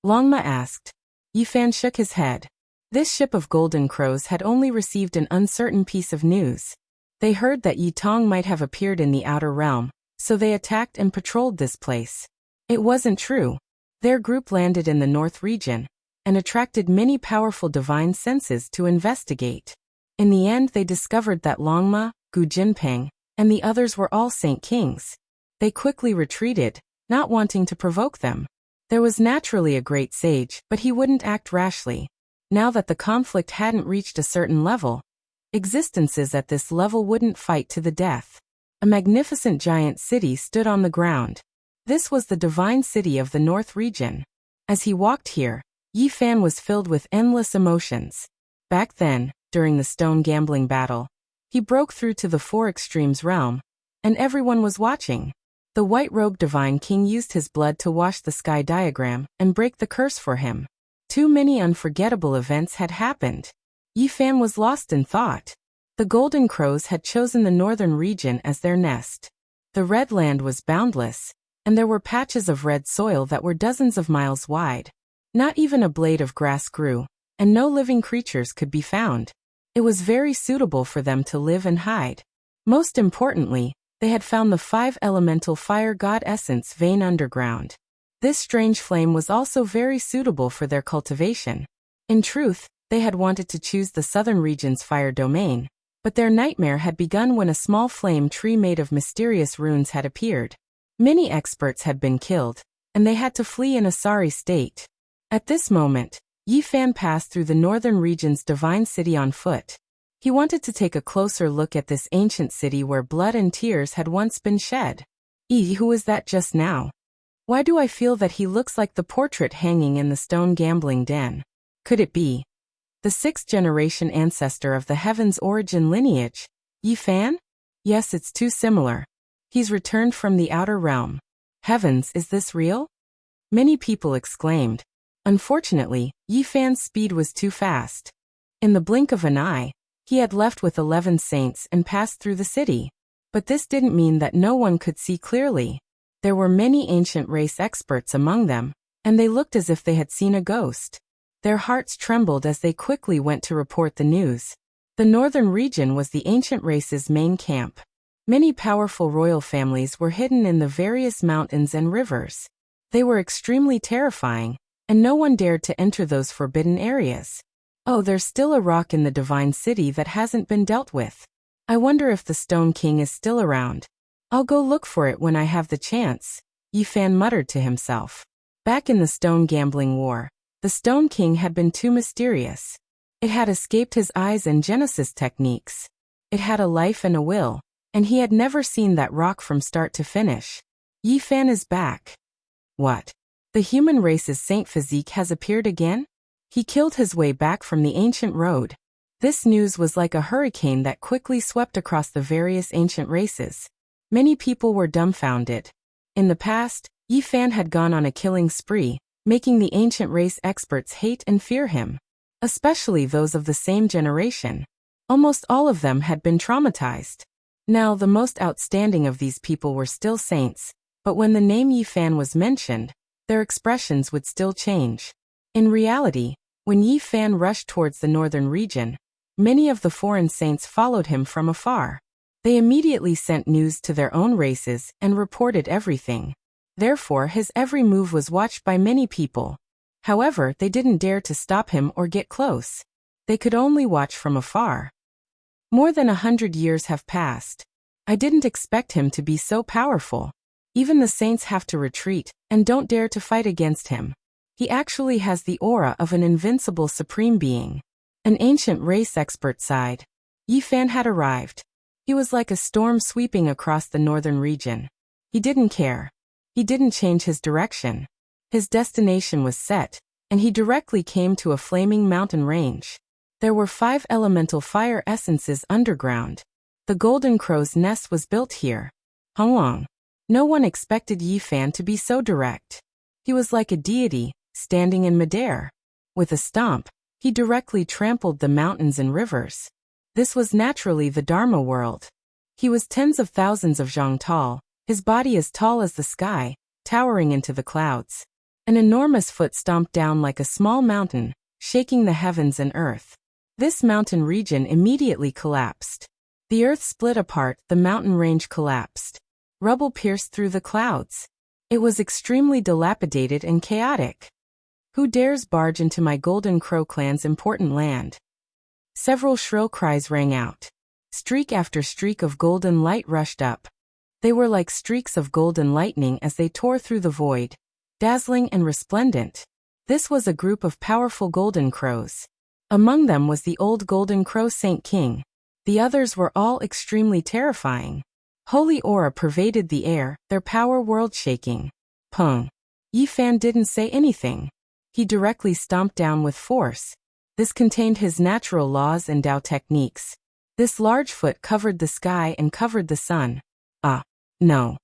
Longma asked. Yi Fan shook his head. This ship of golden crows had only received an uncertain piece of news. They heard that Yi Tong might have appeared in the outer realm, so they attacked and patrolled this place. It wasn't true. Their group landed in the north region, and attracted many powerful divine senses to investigate. In the end, they discovered that Longma, Gu Jinping, and the others were all Saint Kings. They quickly retreated, not wanting to provoke them. There was naturally a great sage, but he wouldn't act rashly. Now that the conflict hadn't reached a certain level, existences at this level wouldn't fight to the death. A magnificent giant city stood on the ground. This was the divine city of the north region. As he walked here, Yi Fan was filled with endless emotions. Back then, during the stone gambling battle, he broke through to the Four Extremes realm, and everyone was watching. The white-robed divine king used his blood to wash the sky diagram and break the curse for him. Too many unforgettable events had happened. Yi Fan was lost in thought. The golden crows had chosen the northern region as their nest. The red land was boundless, and there were patches of red soil that were dozens of miles wide. Not even a blade of grass grew, and no living creatures could be found. It was very suitable for them to live and hide. Most importantly, they had found the 5-elemental fire god essence vein underground. This strange flame was also very suitable for their cultivation. In truth, they had wanted to choose the southern region's fire domain, but their nightmare had begun when a small flame tree made of mysterious runes had appeared. Many experts had been killed, and they had to flee in a sorry state. At this moment, Yi Fan passed through the northern region's divine city on foot. He wanted to take a closer look at this ancient city where blood and tears had once been shed. Who is that just now? Why do I feel that he looks like the portrait hanging in the stone gambling den? Could it be the 6th-generation ancestor of the Heaven's origin lineage, Yi Fan? Yes, it's too similar. He's returned from the outer realm. Heavens, is this real? Many people exclaimed. Unfortunately, Yi Fan's speed was too fast. In the blink of an eye, he had left with 11 saints and passed through the city. But this didn't mean that no one could see clearly. There were many ancient race experts among them, and they looked as if they had seen a ghost. Their hearts trembled as they quickly went to report the news. The northern region was the ancient race's main camp. Many powerful royal families were hidden in the various mountains and rivers. They were extremely terrifying, and no one dared to enter those forbidden areas. Oh, there's still a rock in the divine city that hasn't been dealt with. I wonder if the Stone King is still around. I'll go look for it when I have the chance, Yi Fan muttered to himself. Back in the stone gambling war, the Stone King had been too mysterious. It had escaped his eyes and Genesis techniques. It had a life and a will, and he had never seen that rock from start to finish. Yi Fan is back. What? The human race's saint physique has appeared again? He killed his way back from the ancient road. This news was like a hurricane that quickly swept across the various ancient races. Many people were dumbfounded. In the past, Yi Fan had gone on a killing spree, making the ancient race experts hate and fear him. Especially those of the same generation. Almost all of them had been traumatized. Now, the most outstanding of these people were still saints, but when the name Yi Fan was mentioned, their expressions would still change. In reality, when Yi Fan rushed towards the northern region, many of the foreign saints followed him from afar. They immediately sent news to their own races and reported everything. Therefore, his every move was watched by many people. However, they didn't dare to stop him or get close. They could only watch from afar. More than 100 years have passed. I didn't expect him to be so powerful. Even the saints have to retreat and don't dare to fight against him. He actually has the aura of an invincible supreme being. An ancient race expert sighed. Yi Fan had arrived. He was like a storm sweeping across the northern region. He didn't care. He didn't change his direction. His destination was set, and he directly came to a flaming mountain range. There were 5 elemental fire essences underground. The Golden Crow's nest was built here. Long. No one expected Yi Fan to be so direct. He was like a deity, standing in midair. With a stomp, he directly trampled the mountains and rivers. This was naturally the Dharma world. He was tens of thousands of zhang tall, his body as tall as the sky, towering into the clouds. An enormous foot stomped down like a small mountain, shaking the heavens and earth. This mountain region immediately collapsed. The earth split apart, the mountain range collapsed. Rubble pierced through the clouds. It was extremely dilapidated and chaotic. Who dares barge into my Golden Crow clan's important land? Several shrill cries rang out. Streak after streak of golden light rushed up. They were like streaks of golden lightning as they tore through the void, dazzling and resplendent. This was a group of powerful golden crows. Among them was the old Golden Crow Saint King. The others were all extremely terrifying. Holy aura pervaded the air, their power world-shaking. Pung. Yi Fan didn't say anything. He directly stomped down with force. This contained his natural laws and Tao techniques. This large foot covered the sky and covered the sun. Ah, no.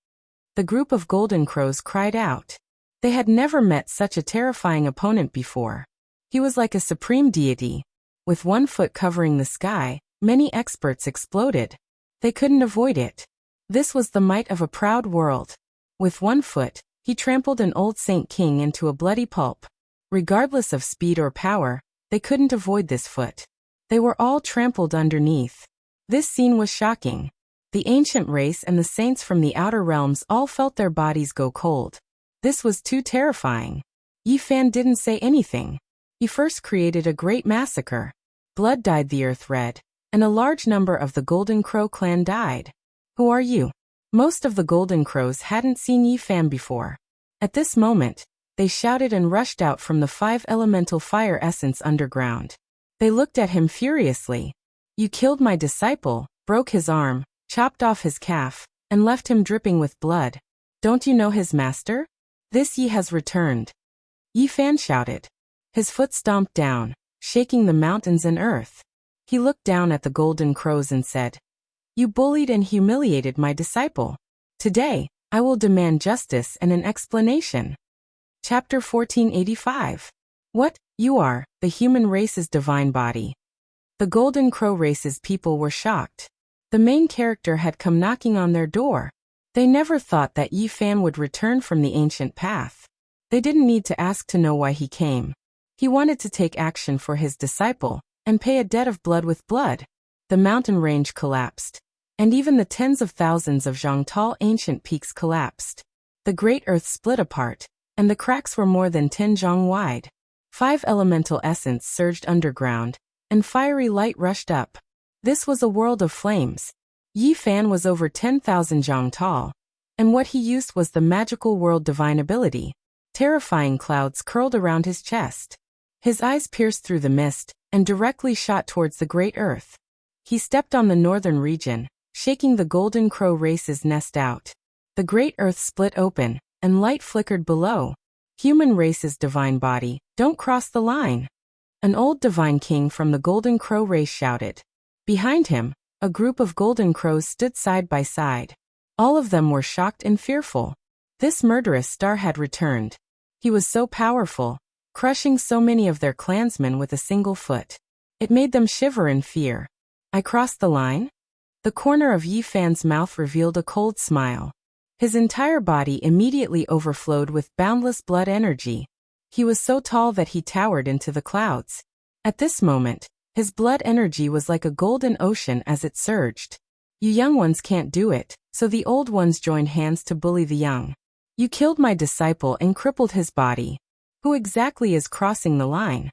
The group of golden crows cried out. They had never met such a terrifying opponent before. He was like a supreme deity. With one foot covering the sky, many experts exploded. They couldn't avoid it. This was the might of a proud world. With one foot, he trampled an old saint king into a bloody pulp. Regardless of speed or power, they couldn't avoid this foot. They were all trampled underneath. This scene was shocking. The ancient race and the saints from the outer realms all felt their bodies go cold. This was too terrifying. Yi Fan didn't say anything. He first created a great massacre. Blood dyed the earth red, and a large number of the Golden Crow clan died. Who are you? Most of the Golden Crows hadn't seen Yi Fan before. At this moment, they shouted and rushed out from the 5 elemental fire essence underground. They looked at him furiously. You killed my disciple, broke his arm, chopped off his calf, and left him dripping with blood. Don't you know his master? This Yi has returned. Yi Fan shouted. His foot stomped down, shaking the mountains and earth. He looked down at the Golden Crows and said, You bullied and humiliated my disciple. Today, I will demand justice and an explanation. Chapter 1485. What? You are, the human race's divine body. The Golden Crow race's people were shocked. The main character had come knocking on their door. They never thought that Yi Fan would return from the ancient path. They didn't need to ask to know why he came. He wanted to take action for his disciple, and pay a debt of blood with blood. The mountain range collapsed, and even the tens of thousands of tall ancient peaks collapsed. The great earth split apart, and the cracks were more than 10 zhang wide. 5 elemental essence surged underground, and fiery light rushed up. This was a world of flames. Yi Fan was over 10,000 zhang tall, and what he used was the magical world divine ability. Terrifying clouds curled around his chest. His eyes pierced through the mist, and directly shot towards the great earth. He stepped on the northern region, shaking the Golden Crow race's nest out. The great earth split open, and light flickered below. Human race's divine body, don't cross the line. An old divine king from the Golden Crow race shouted. Behind him, a group of Golden Crows stood side by side. All of them were shocked and fearful. This murderous star had returned. He was so powerful, crushing so many of their clansmen with a single foot. It made them shiver in fear. I crossed the line? The corner of Yi Fan's mouth revealed a cold smile. His entire body immediately overflowed with boundless blood energy. He was so tall that he towered into the clouds. At this moment, his blood energy was like a golden ocean as it surged. You young ones can't do it, so the old ones joined hands to bully the young. You killed my disciple and crippled his body. Who exactly is crossing the line?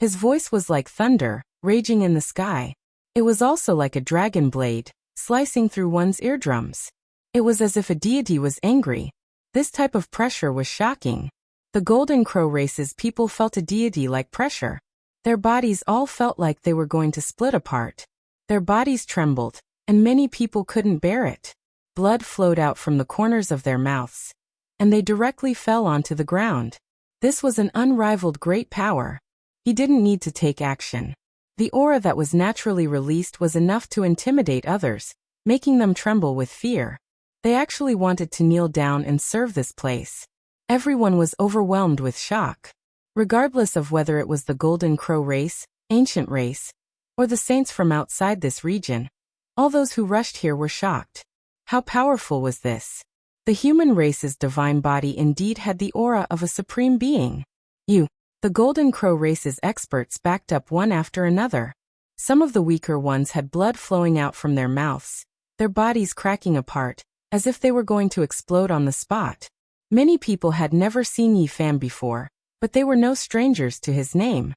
His voice was like thunder, raging in the sky. It was also like a dragon blade, slicing through one's eardrums. It was as if a deity was angry. This type of pressure was shocking. The Golden Crow race's people felt a deity-like pressure. Their bodies all felt like they were going to split apart. Their bodies trembled, and many people couldn't bear it. Blood flowed out from the corners of their mouths, and they directly fell onto the ground. This was an unrivaled great power. He didn't need to take action. The aura that was naturally released was enough to intimidate others, making them tremble with fear. They actually wanted to kneel down and serve this place. Everyone was overwhelmed with shock. Regardless of whether it was the Golden Crow race, ancient race, or the saints from outside this region, all those who rushed here were shocked. How powerful was this? The human race's divine body indeed had the aura of a supreme being. The Golden Crow race's experts backed up one after another. Some of the weaker ones had blood flowing out from their mouths, their bodies cracking apart, as if they were going to explode on the spot. Many people had never seen Yi Fan before, but they were no strangers to his name.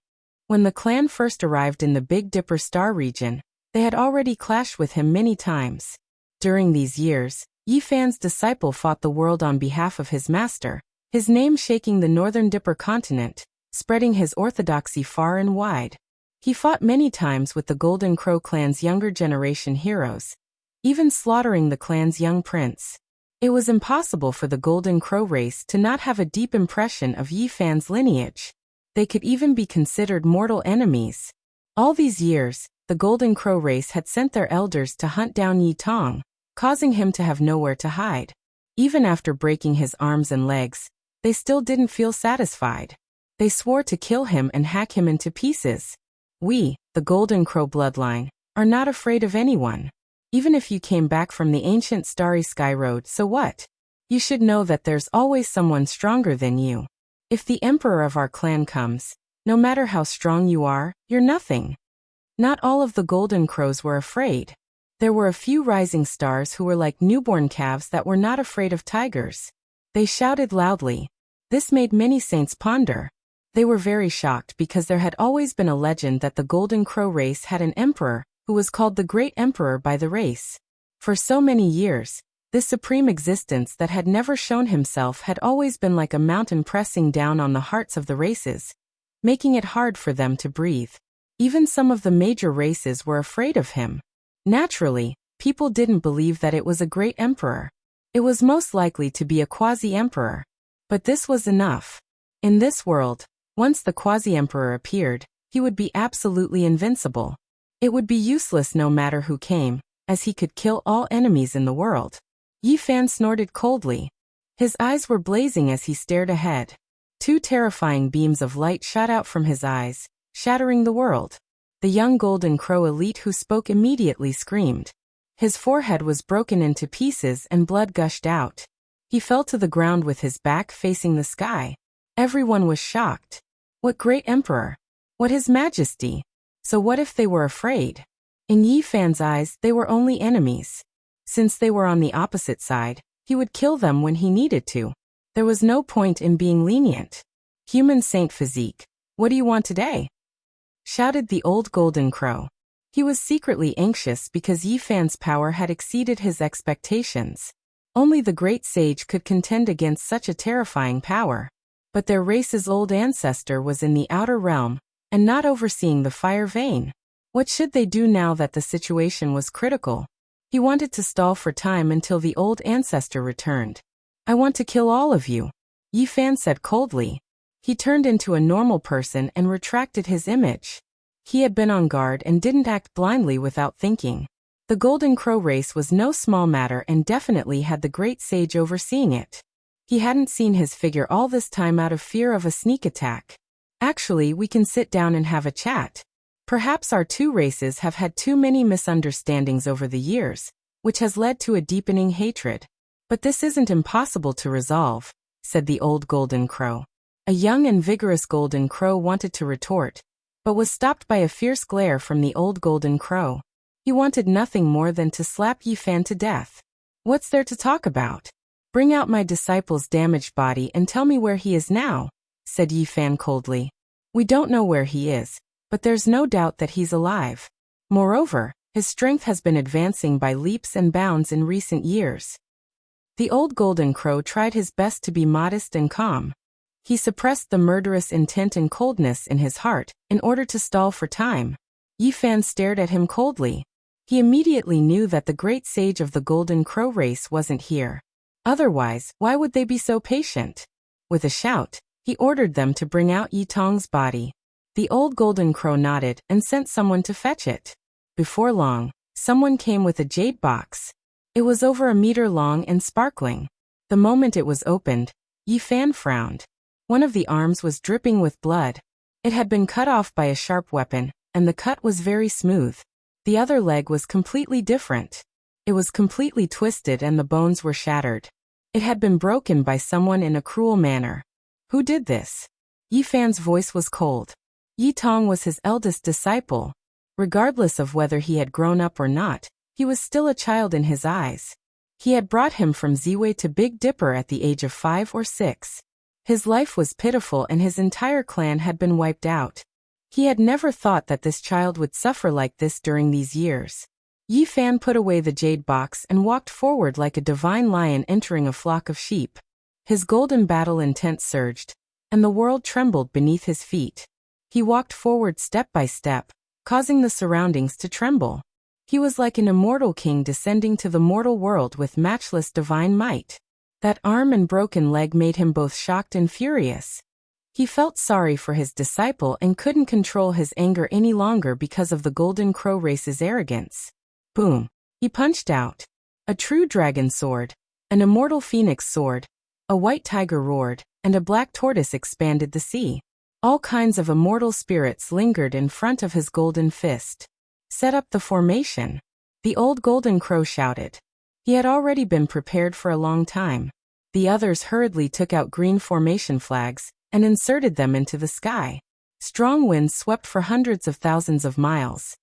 When the clan first arrived in the Big Dipper Star region, they had already clashed with him many times. During these years, Yi Fan's disciple fought the world on behalf of his master, his name shaking the Northern Dipper continent, spreading his orthodoxy far and wide. He fought many times with the Golden Crow clan's younger generation heroes, even slaughtering the clan's young prince. It was impossible for the Golden Crow race to not have a deep impression of Yi Fan's lineage. They could even be considered mortal enemies. All these years, the Golden Crow race had sent their elders to hunt down Yi Tong, causing him to have nowhere to hide. Even after breaking his arms and legs, they still didn't feel satisfied. They swore to kill him and hack him into pieces. We, the Golden Crow bloodline, are not afraid of anyone. Even if you came back from the ancient Starry Sky Road, so what? You should know that there's always someone stronger than you. If the emperor of our clan comes, no matter how strong you are, you're nothing. Not all of the Golden Crows were afraid. There were a few rising stars who were like newborn calves that were not afraid of tigers. They shouted loudly. This made many saints ponder. They were very shocked because there had always been a legend that the Golden Crow race had an emperor, who was called the Great Emperor by the race. For so many years, this supreme existence that had never shown himself had always been like a mountain pressing down on the hearts of the races, making it hard for them to breathe. Even some of the major races were afraid of him. Naturally, people didn't believe that it was a great emperor. It was most likely to be a quasi-emperor. But this was enough. In this world, once the quasi-emperor appeared, he would be absolutely invincible. It would be useless no matter who came, as he could kill all enemies in the world. Yi Fan snorted coldly. His eyes were blazing as he stared ahead. Two terrifying beams of light shot out from his eyes, shattering the world. The young Golden Crow elite who spoke immediately screamed. His forehead was broken into pieces and blood gushed out. He fell to the ground with his back facing the sky. Everyone was shocked. What great emperor? What his majesty? So what if they were afraid? In Yi Fan's eyes, they were only enemies. Since they were on the opposite side, he would kill them when he needed to. There was no point in being lenient. Human saint physique, what do you want today? Shouted the old Golden Crow. He was secretly anxious because Yi Fan's power had exceeded his expectations. Only the great sage could contend against such a terrifying power. But their race's old ancestor was in the outer realm, and not overseeing the fire vein. What should they do now that the situation was critical? He wanted to stall for time until the old ancestor returned. I want to kill all of you, Yi Fan said coldly. He turned into a normal person and retracted his image. He had been on guard and didn't act blindly without thinking. The Golden Crow race was no small matter and definitely had the great sage overseeing it. He hadn't seen his figure all this time out of fear of a sneak attack. Actually, we can sit down and have a chat. Perhaps our two races have had too many misunderstandings over the years, which has led to a deepening hatred. But this isn't impossible to resolve, said the old Golden Crow. A young and vigorous Golden Crow wanted to retort, but was stopped by a fierce glare from the old Golden Crow. He wanted nothing more than to slap Yi Fan to death. What's there to talk about? Bring out my disciple's damaged body and tell me where he is now, said Yi Fan coldly. We don't know where he is, but there's no doubt that he's alive. Moreover, his strength has been advancing by leaps and bounds in recent years. The old Golden Crow tried his best to be modest and calm. He suppressed the murderous intent and coldness in his heart, in order to stall for time. Yi Fan stared at him coldly. He immediately knew that the great sage of the Golden Crow race wasn't here. Otherwise, why would they be so patient? With a shout, he ordered them to bring out Yi Tong's body. The old Golden Crow nodded and sent someone to fetch it. Before long, someone came with a jade box. It was over a meter long and sparkling. The moment it was opened, Yi Fan frowned. One of the arms was dripping with blood. It had been cut off by a sharp weapon, and the cut was very smooth. The other leg was completely different. It was completely twisted and the bones were shattered. It had been broken by someone in a cruel manner. Who did this? Yi Fan's voice was cold. Yi Tong was his eldest disciple. Regardless of whether he had grown up or not, he was still a child in his eyes. He had brought him from Ziwei to Big Dipper at the age of 5 or 6. His life was pitiful and his entire clan had been wiped out. He had never thought that this child would suffer like this during these years. Yi Fan put away the jade box and walked forward like a divine lion entering a flock of sheep. His golden battle intent surged, and the world trembled beneath his feet. He walked forward step by step, causing the surroundings to tremble. He was like an immortal king descending to the mortal world with matchless divine might. That arm and broken leg made him both shocked and furious. He felt sorry for his disciple and couldn't control his anger any longer because of the Golden Crow race's arrogance. Boom! He punched out. A true dragon sword, an immortal phoenix sword, a white tiger roared, and a black tortoise expanded the sea. All kinds of immortal spirits lingered in front of his golden fist. Set up the formation. The old Golden Crow shouted. He had already been prepared for a long time. The others hurriedly took out green formation flags and inserted them into the sky. Strong winds swept for hundreds of thousands of miles.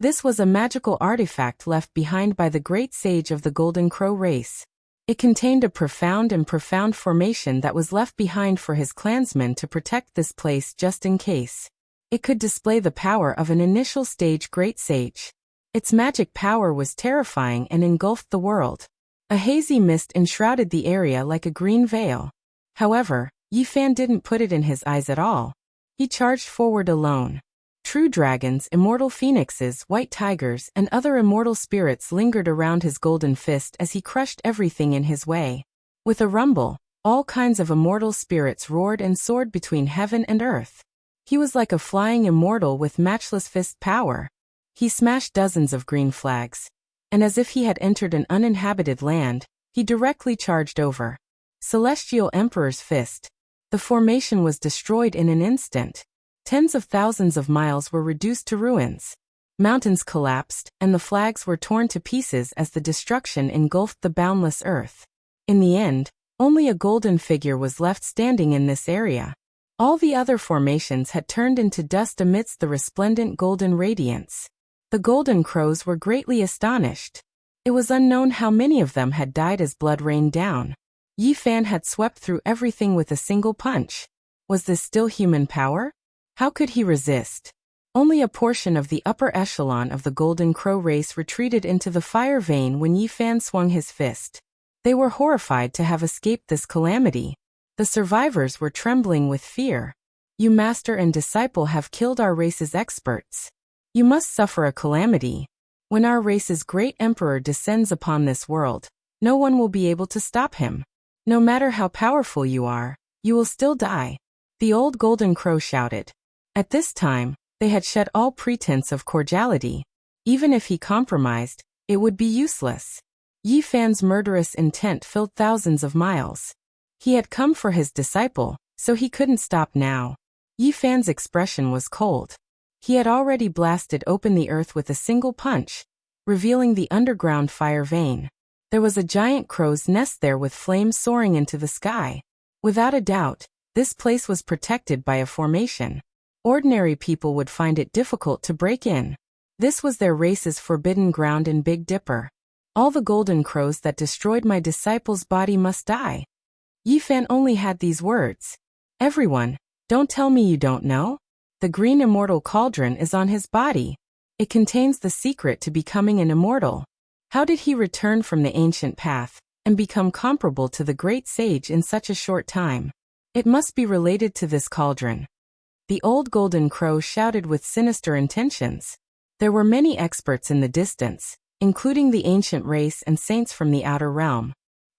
This was a magical artifact left behind by the great sage of the Golden Crow race. It contained a profound formation that was left behind for his clansmen to protect this place just in case. It could display the power of an initial stage great sage. Its magic power was terrifying and engulfed the world. A hazy mist enshrouded the area like a green veil. However, Yi Fan didn't put it in his eyes at all. He charged forward alone. True dragons, immortal phoenixes, white tigers, and other immortal spirits lingered around his golden fist as he crushed everything in his way. With a rumble, all kinds of immortal spirits roared and soared between heaven and earth. He was like a flying immortal with matchless fist power. He smashed dozens of green flags. And as if he had entered an uninhabited land, he directly charged over. Celestial Emperor's Fist. The formation was destroyed in an instant. Tens of thousands of miles were reduced to ruins. Mountains collapsed, and the flags were torn to pieces as the destruction engulfed the boundless earth. In the end, only a golden figure was left standing in this area. All the other formations had turned into dust amidst the resplendent golden radiance. The Golden Crows were greatly astonished. It was unknown how many of them had died as blood rained down. Yi Fan had swept through everything with a single punch. Was this still human power? How could he resist? Only a portion of the upper echelon of the Golden Crow race retreated into the fire vein when Yi Fan swung his fist. They were horrified to have escaped this calamity. The survivors were trembling with fear. You master and disciple have killed our race's experts. You must suffer a calamity. When our race's great emperor descends upon this world, no one will be able to stop him. No matter how powerful you are, you will still die. The old Golden Crow shouted. At this time, they had shed all pretense of cordiality. Even if he compromised, it would be useless. Yi Fan's murderous intent filled thousands of miles. He had come for his disciple, so he couldn't stop now. Yi Fan's expression was cold. He had already blasted open the earth with a single punch, revealing the underground fire vein. There was a giant crow's nest there with flames soaring into the sky. Without a doubt, this place was protected by a formation. Ordinary people would find it difficult to break in. This was their race's forbidden ground in Big Dipper. All the Golden Crows that destroyed my disciple's body must die. Yi Fan only had these words. Everyone, don't tell me you don't know. The green immortal cauldron is on his body. It contains the secret to becoming an immortal. How did he return from the ancient path and become comparable to the great sage in such a short time? It must be related to this cauldron. The old Golden Crow shouted with sinister intentions. There were many experts in the distance, including the ancient race and saints from the outer realm.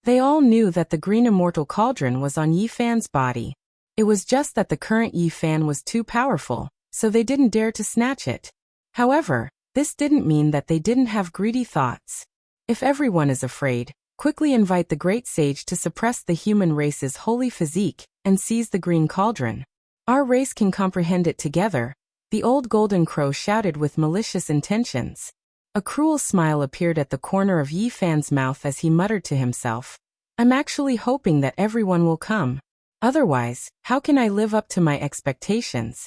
They all knew that the green immortal cauldron was on Yi Fan's body. It was just that the current Yi Fan was too powerful, so they didn't dare to snatch it. However, this didn't mean that they didn't have greedy thoughts. If everyone is afraid, quickly invite the great sage to suppress the human race's holy physique and seize the green cauldron. Our race can comprehend it together, the old Golden Crow shouted with malicious intentions. A cruel smile appeared at the corner of Yi Fan's mouth as he muttered to himself. I'm actually hoping that everyone will come. Otherwise, how can I live up to my expectations?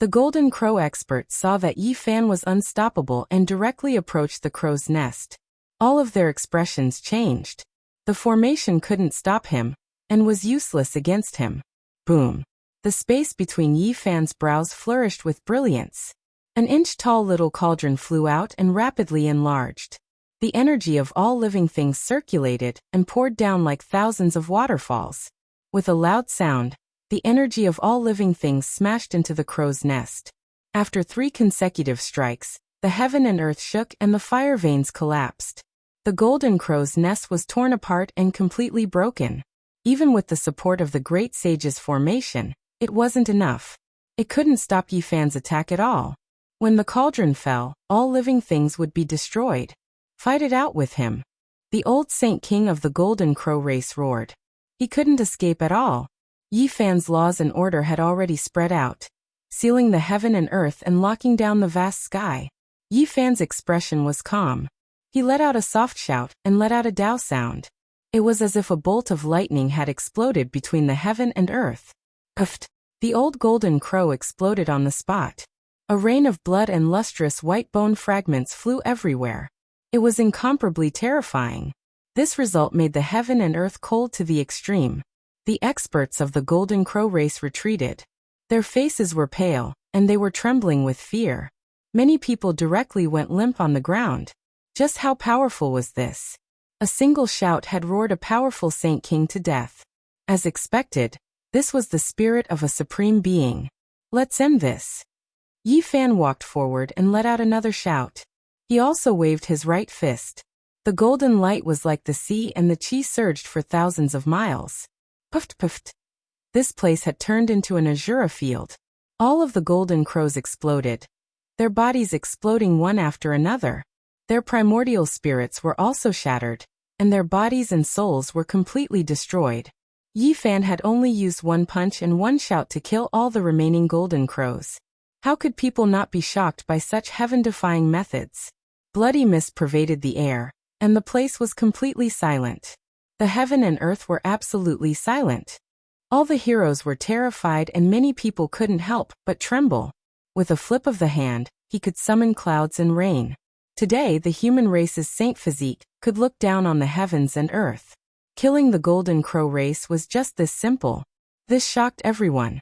The Golden Crow experts saw that Yi Fan was unstoppable and directly approached the crow's nest. All of their expressions changed. The formation couldn't stop him, and was useless against him. Boom. The space between Yi Fan's brows flourished with brilliance. An inch-tall little cauldron flew out and rapidly enlarged. The energy of all living things circulated and poured down like thousands of waterfalls. With a loud sound, the energy of all living things smashed into the crow's nest. After 3 consecutive strikes, the heaven and earth shook and the fire veins collapsed. The Golden Crow's nest was torn apart and completely broken. Even with the support of the great sage's formation, it wasn't enough. It couldn't stop Yifan's attack at all. When the cauldron fell, all living things would be destroyed. Fight it out with him. The old Saint King of the Golden Crow race roared. He couldn't escape at all. Yifan's laws and order had already spread out, sealing the heaven and earth and locking down the vast sky. Yifan's expression was calm. He let out a soft shout and let out a Dao sound. It was as if a bolt of lightning had exploded between the heaven and earth. Puffed! The old golden crow exploded on the spot. A rain of blood and lustrous white bone fragments flew everywhere. It was incomparably terrifying. This result made the heaven and earth cold to the extreme. The experts of the golden crow race retreated. Their faces were pale, and they were trembling with fear. Many people directly went limp on the ground. Just how powerful was this? A single shout had roared a powerful Saint King to death. As expected, this was the spirit of a supreme being. Let's end this. Yifan walked forward and let out another shout. He also waved his right fist. The golden light was like the sea and the chi surged for thousands of miles. Puffed puffed. This place had turned into an azure field. All of the golden crows exploded. Their bodies exploding one after another. Their primordial spirits were also shattered, and their bodies and souls were completely destroyed. Yifan had only used one punch and one shout to kill all the remaining golden crows. How could people not be shocked by such heaven-defying methods? Bloody mist pervaded the air, and the place was completely silent. The heaven and earth were absolutely silent. All the heroes were terrified and many people couldn't help but tremble. With a flip of the hand, he could summon clouds and rain. Today the human race's saint physique could look down on the heavens and earth. Killing the golden crow race was just this simple. This shocked everyone.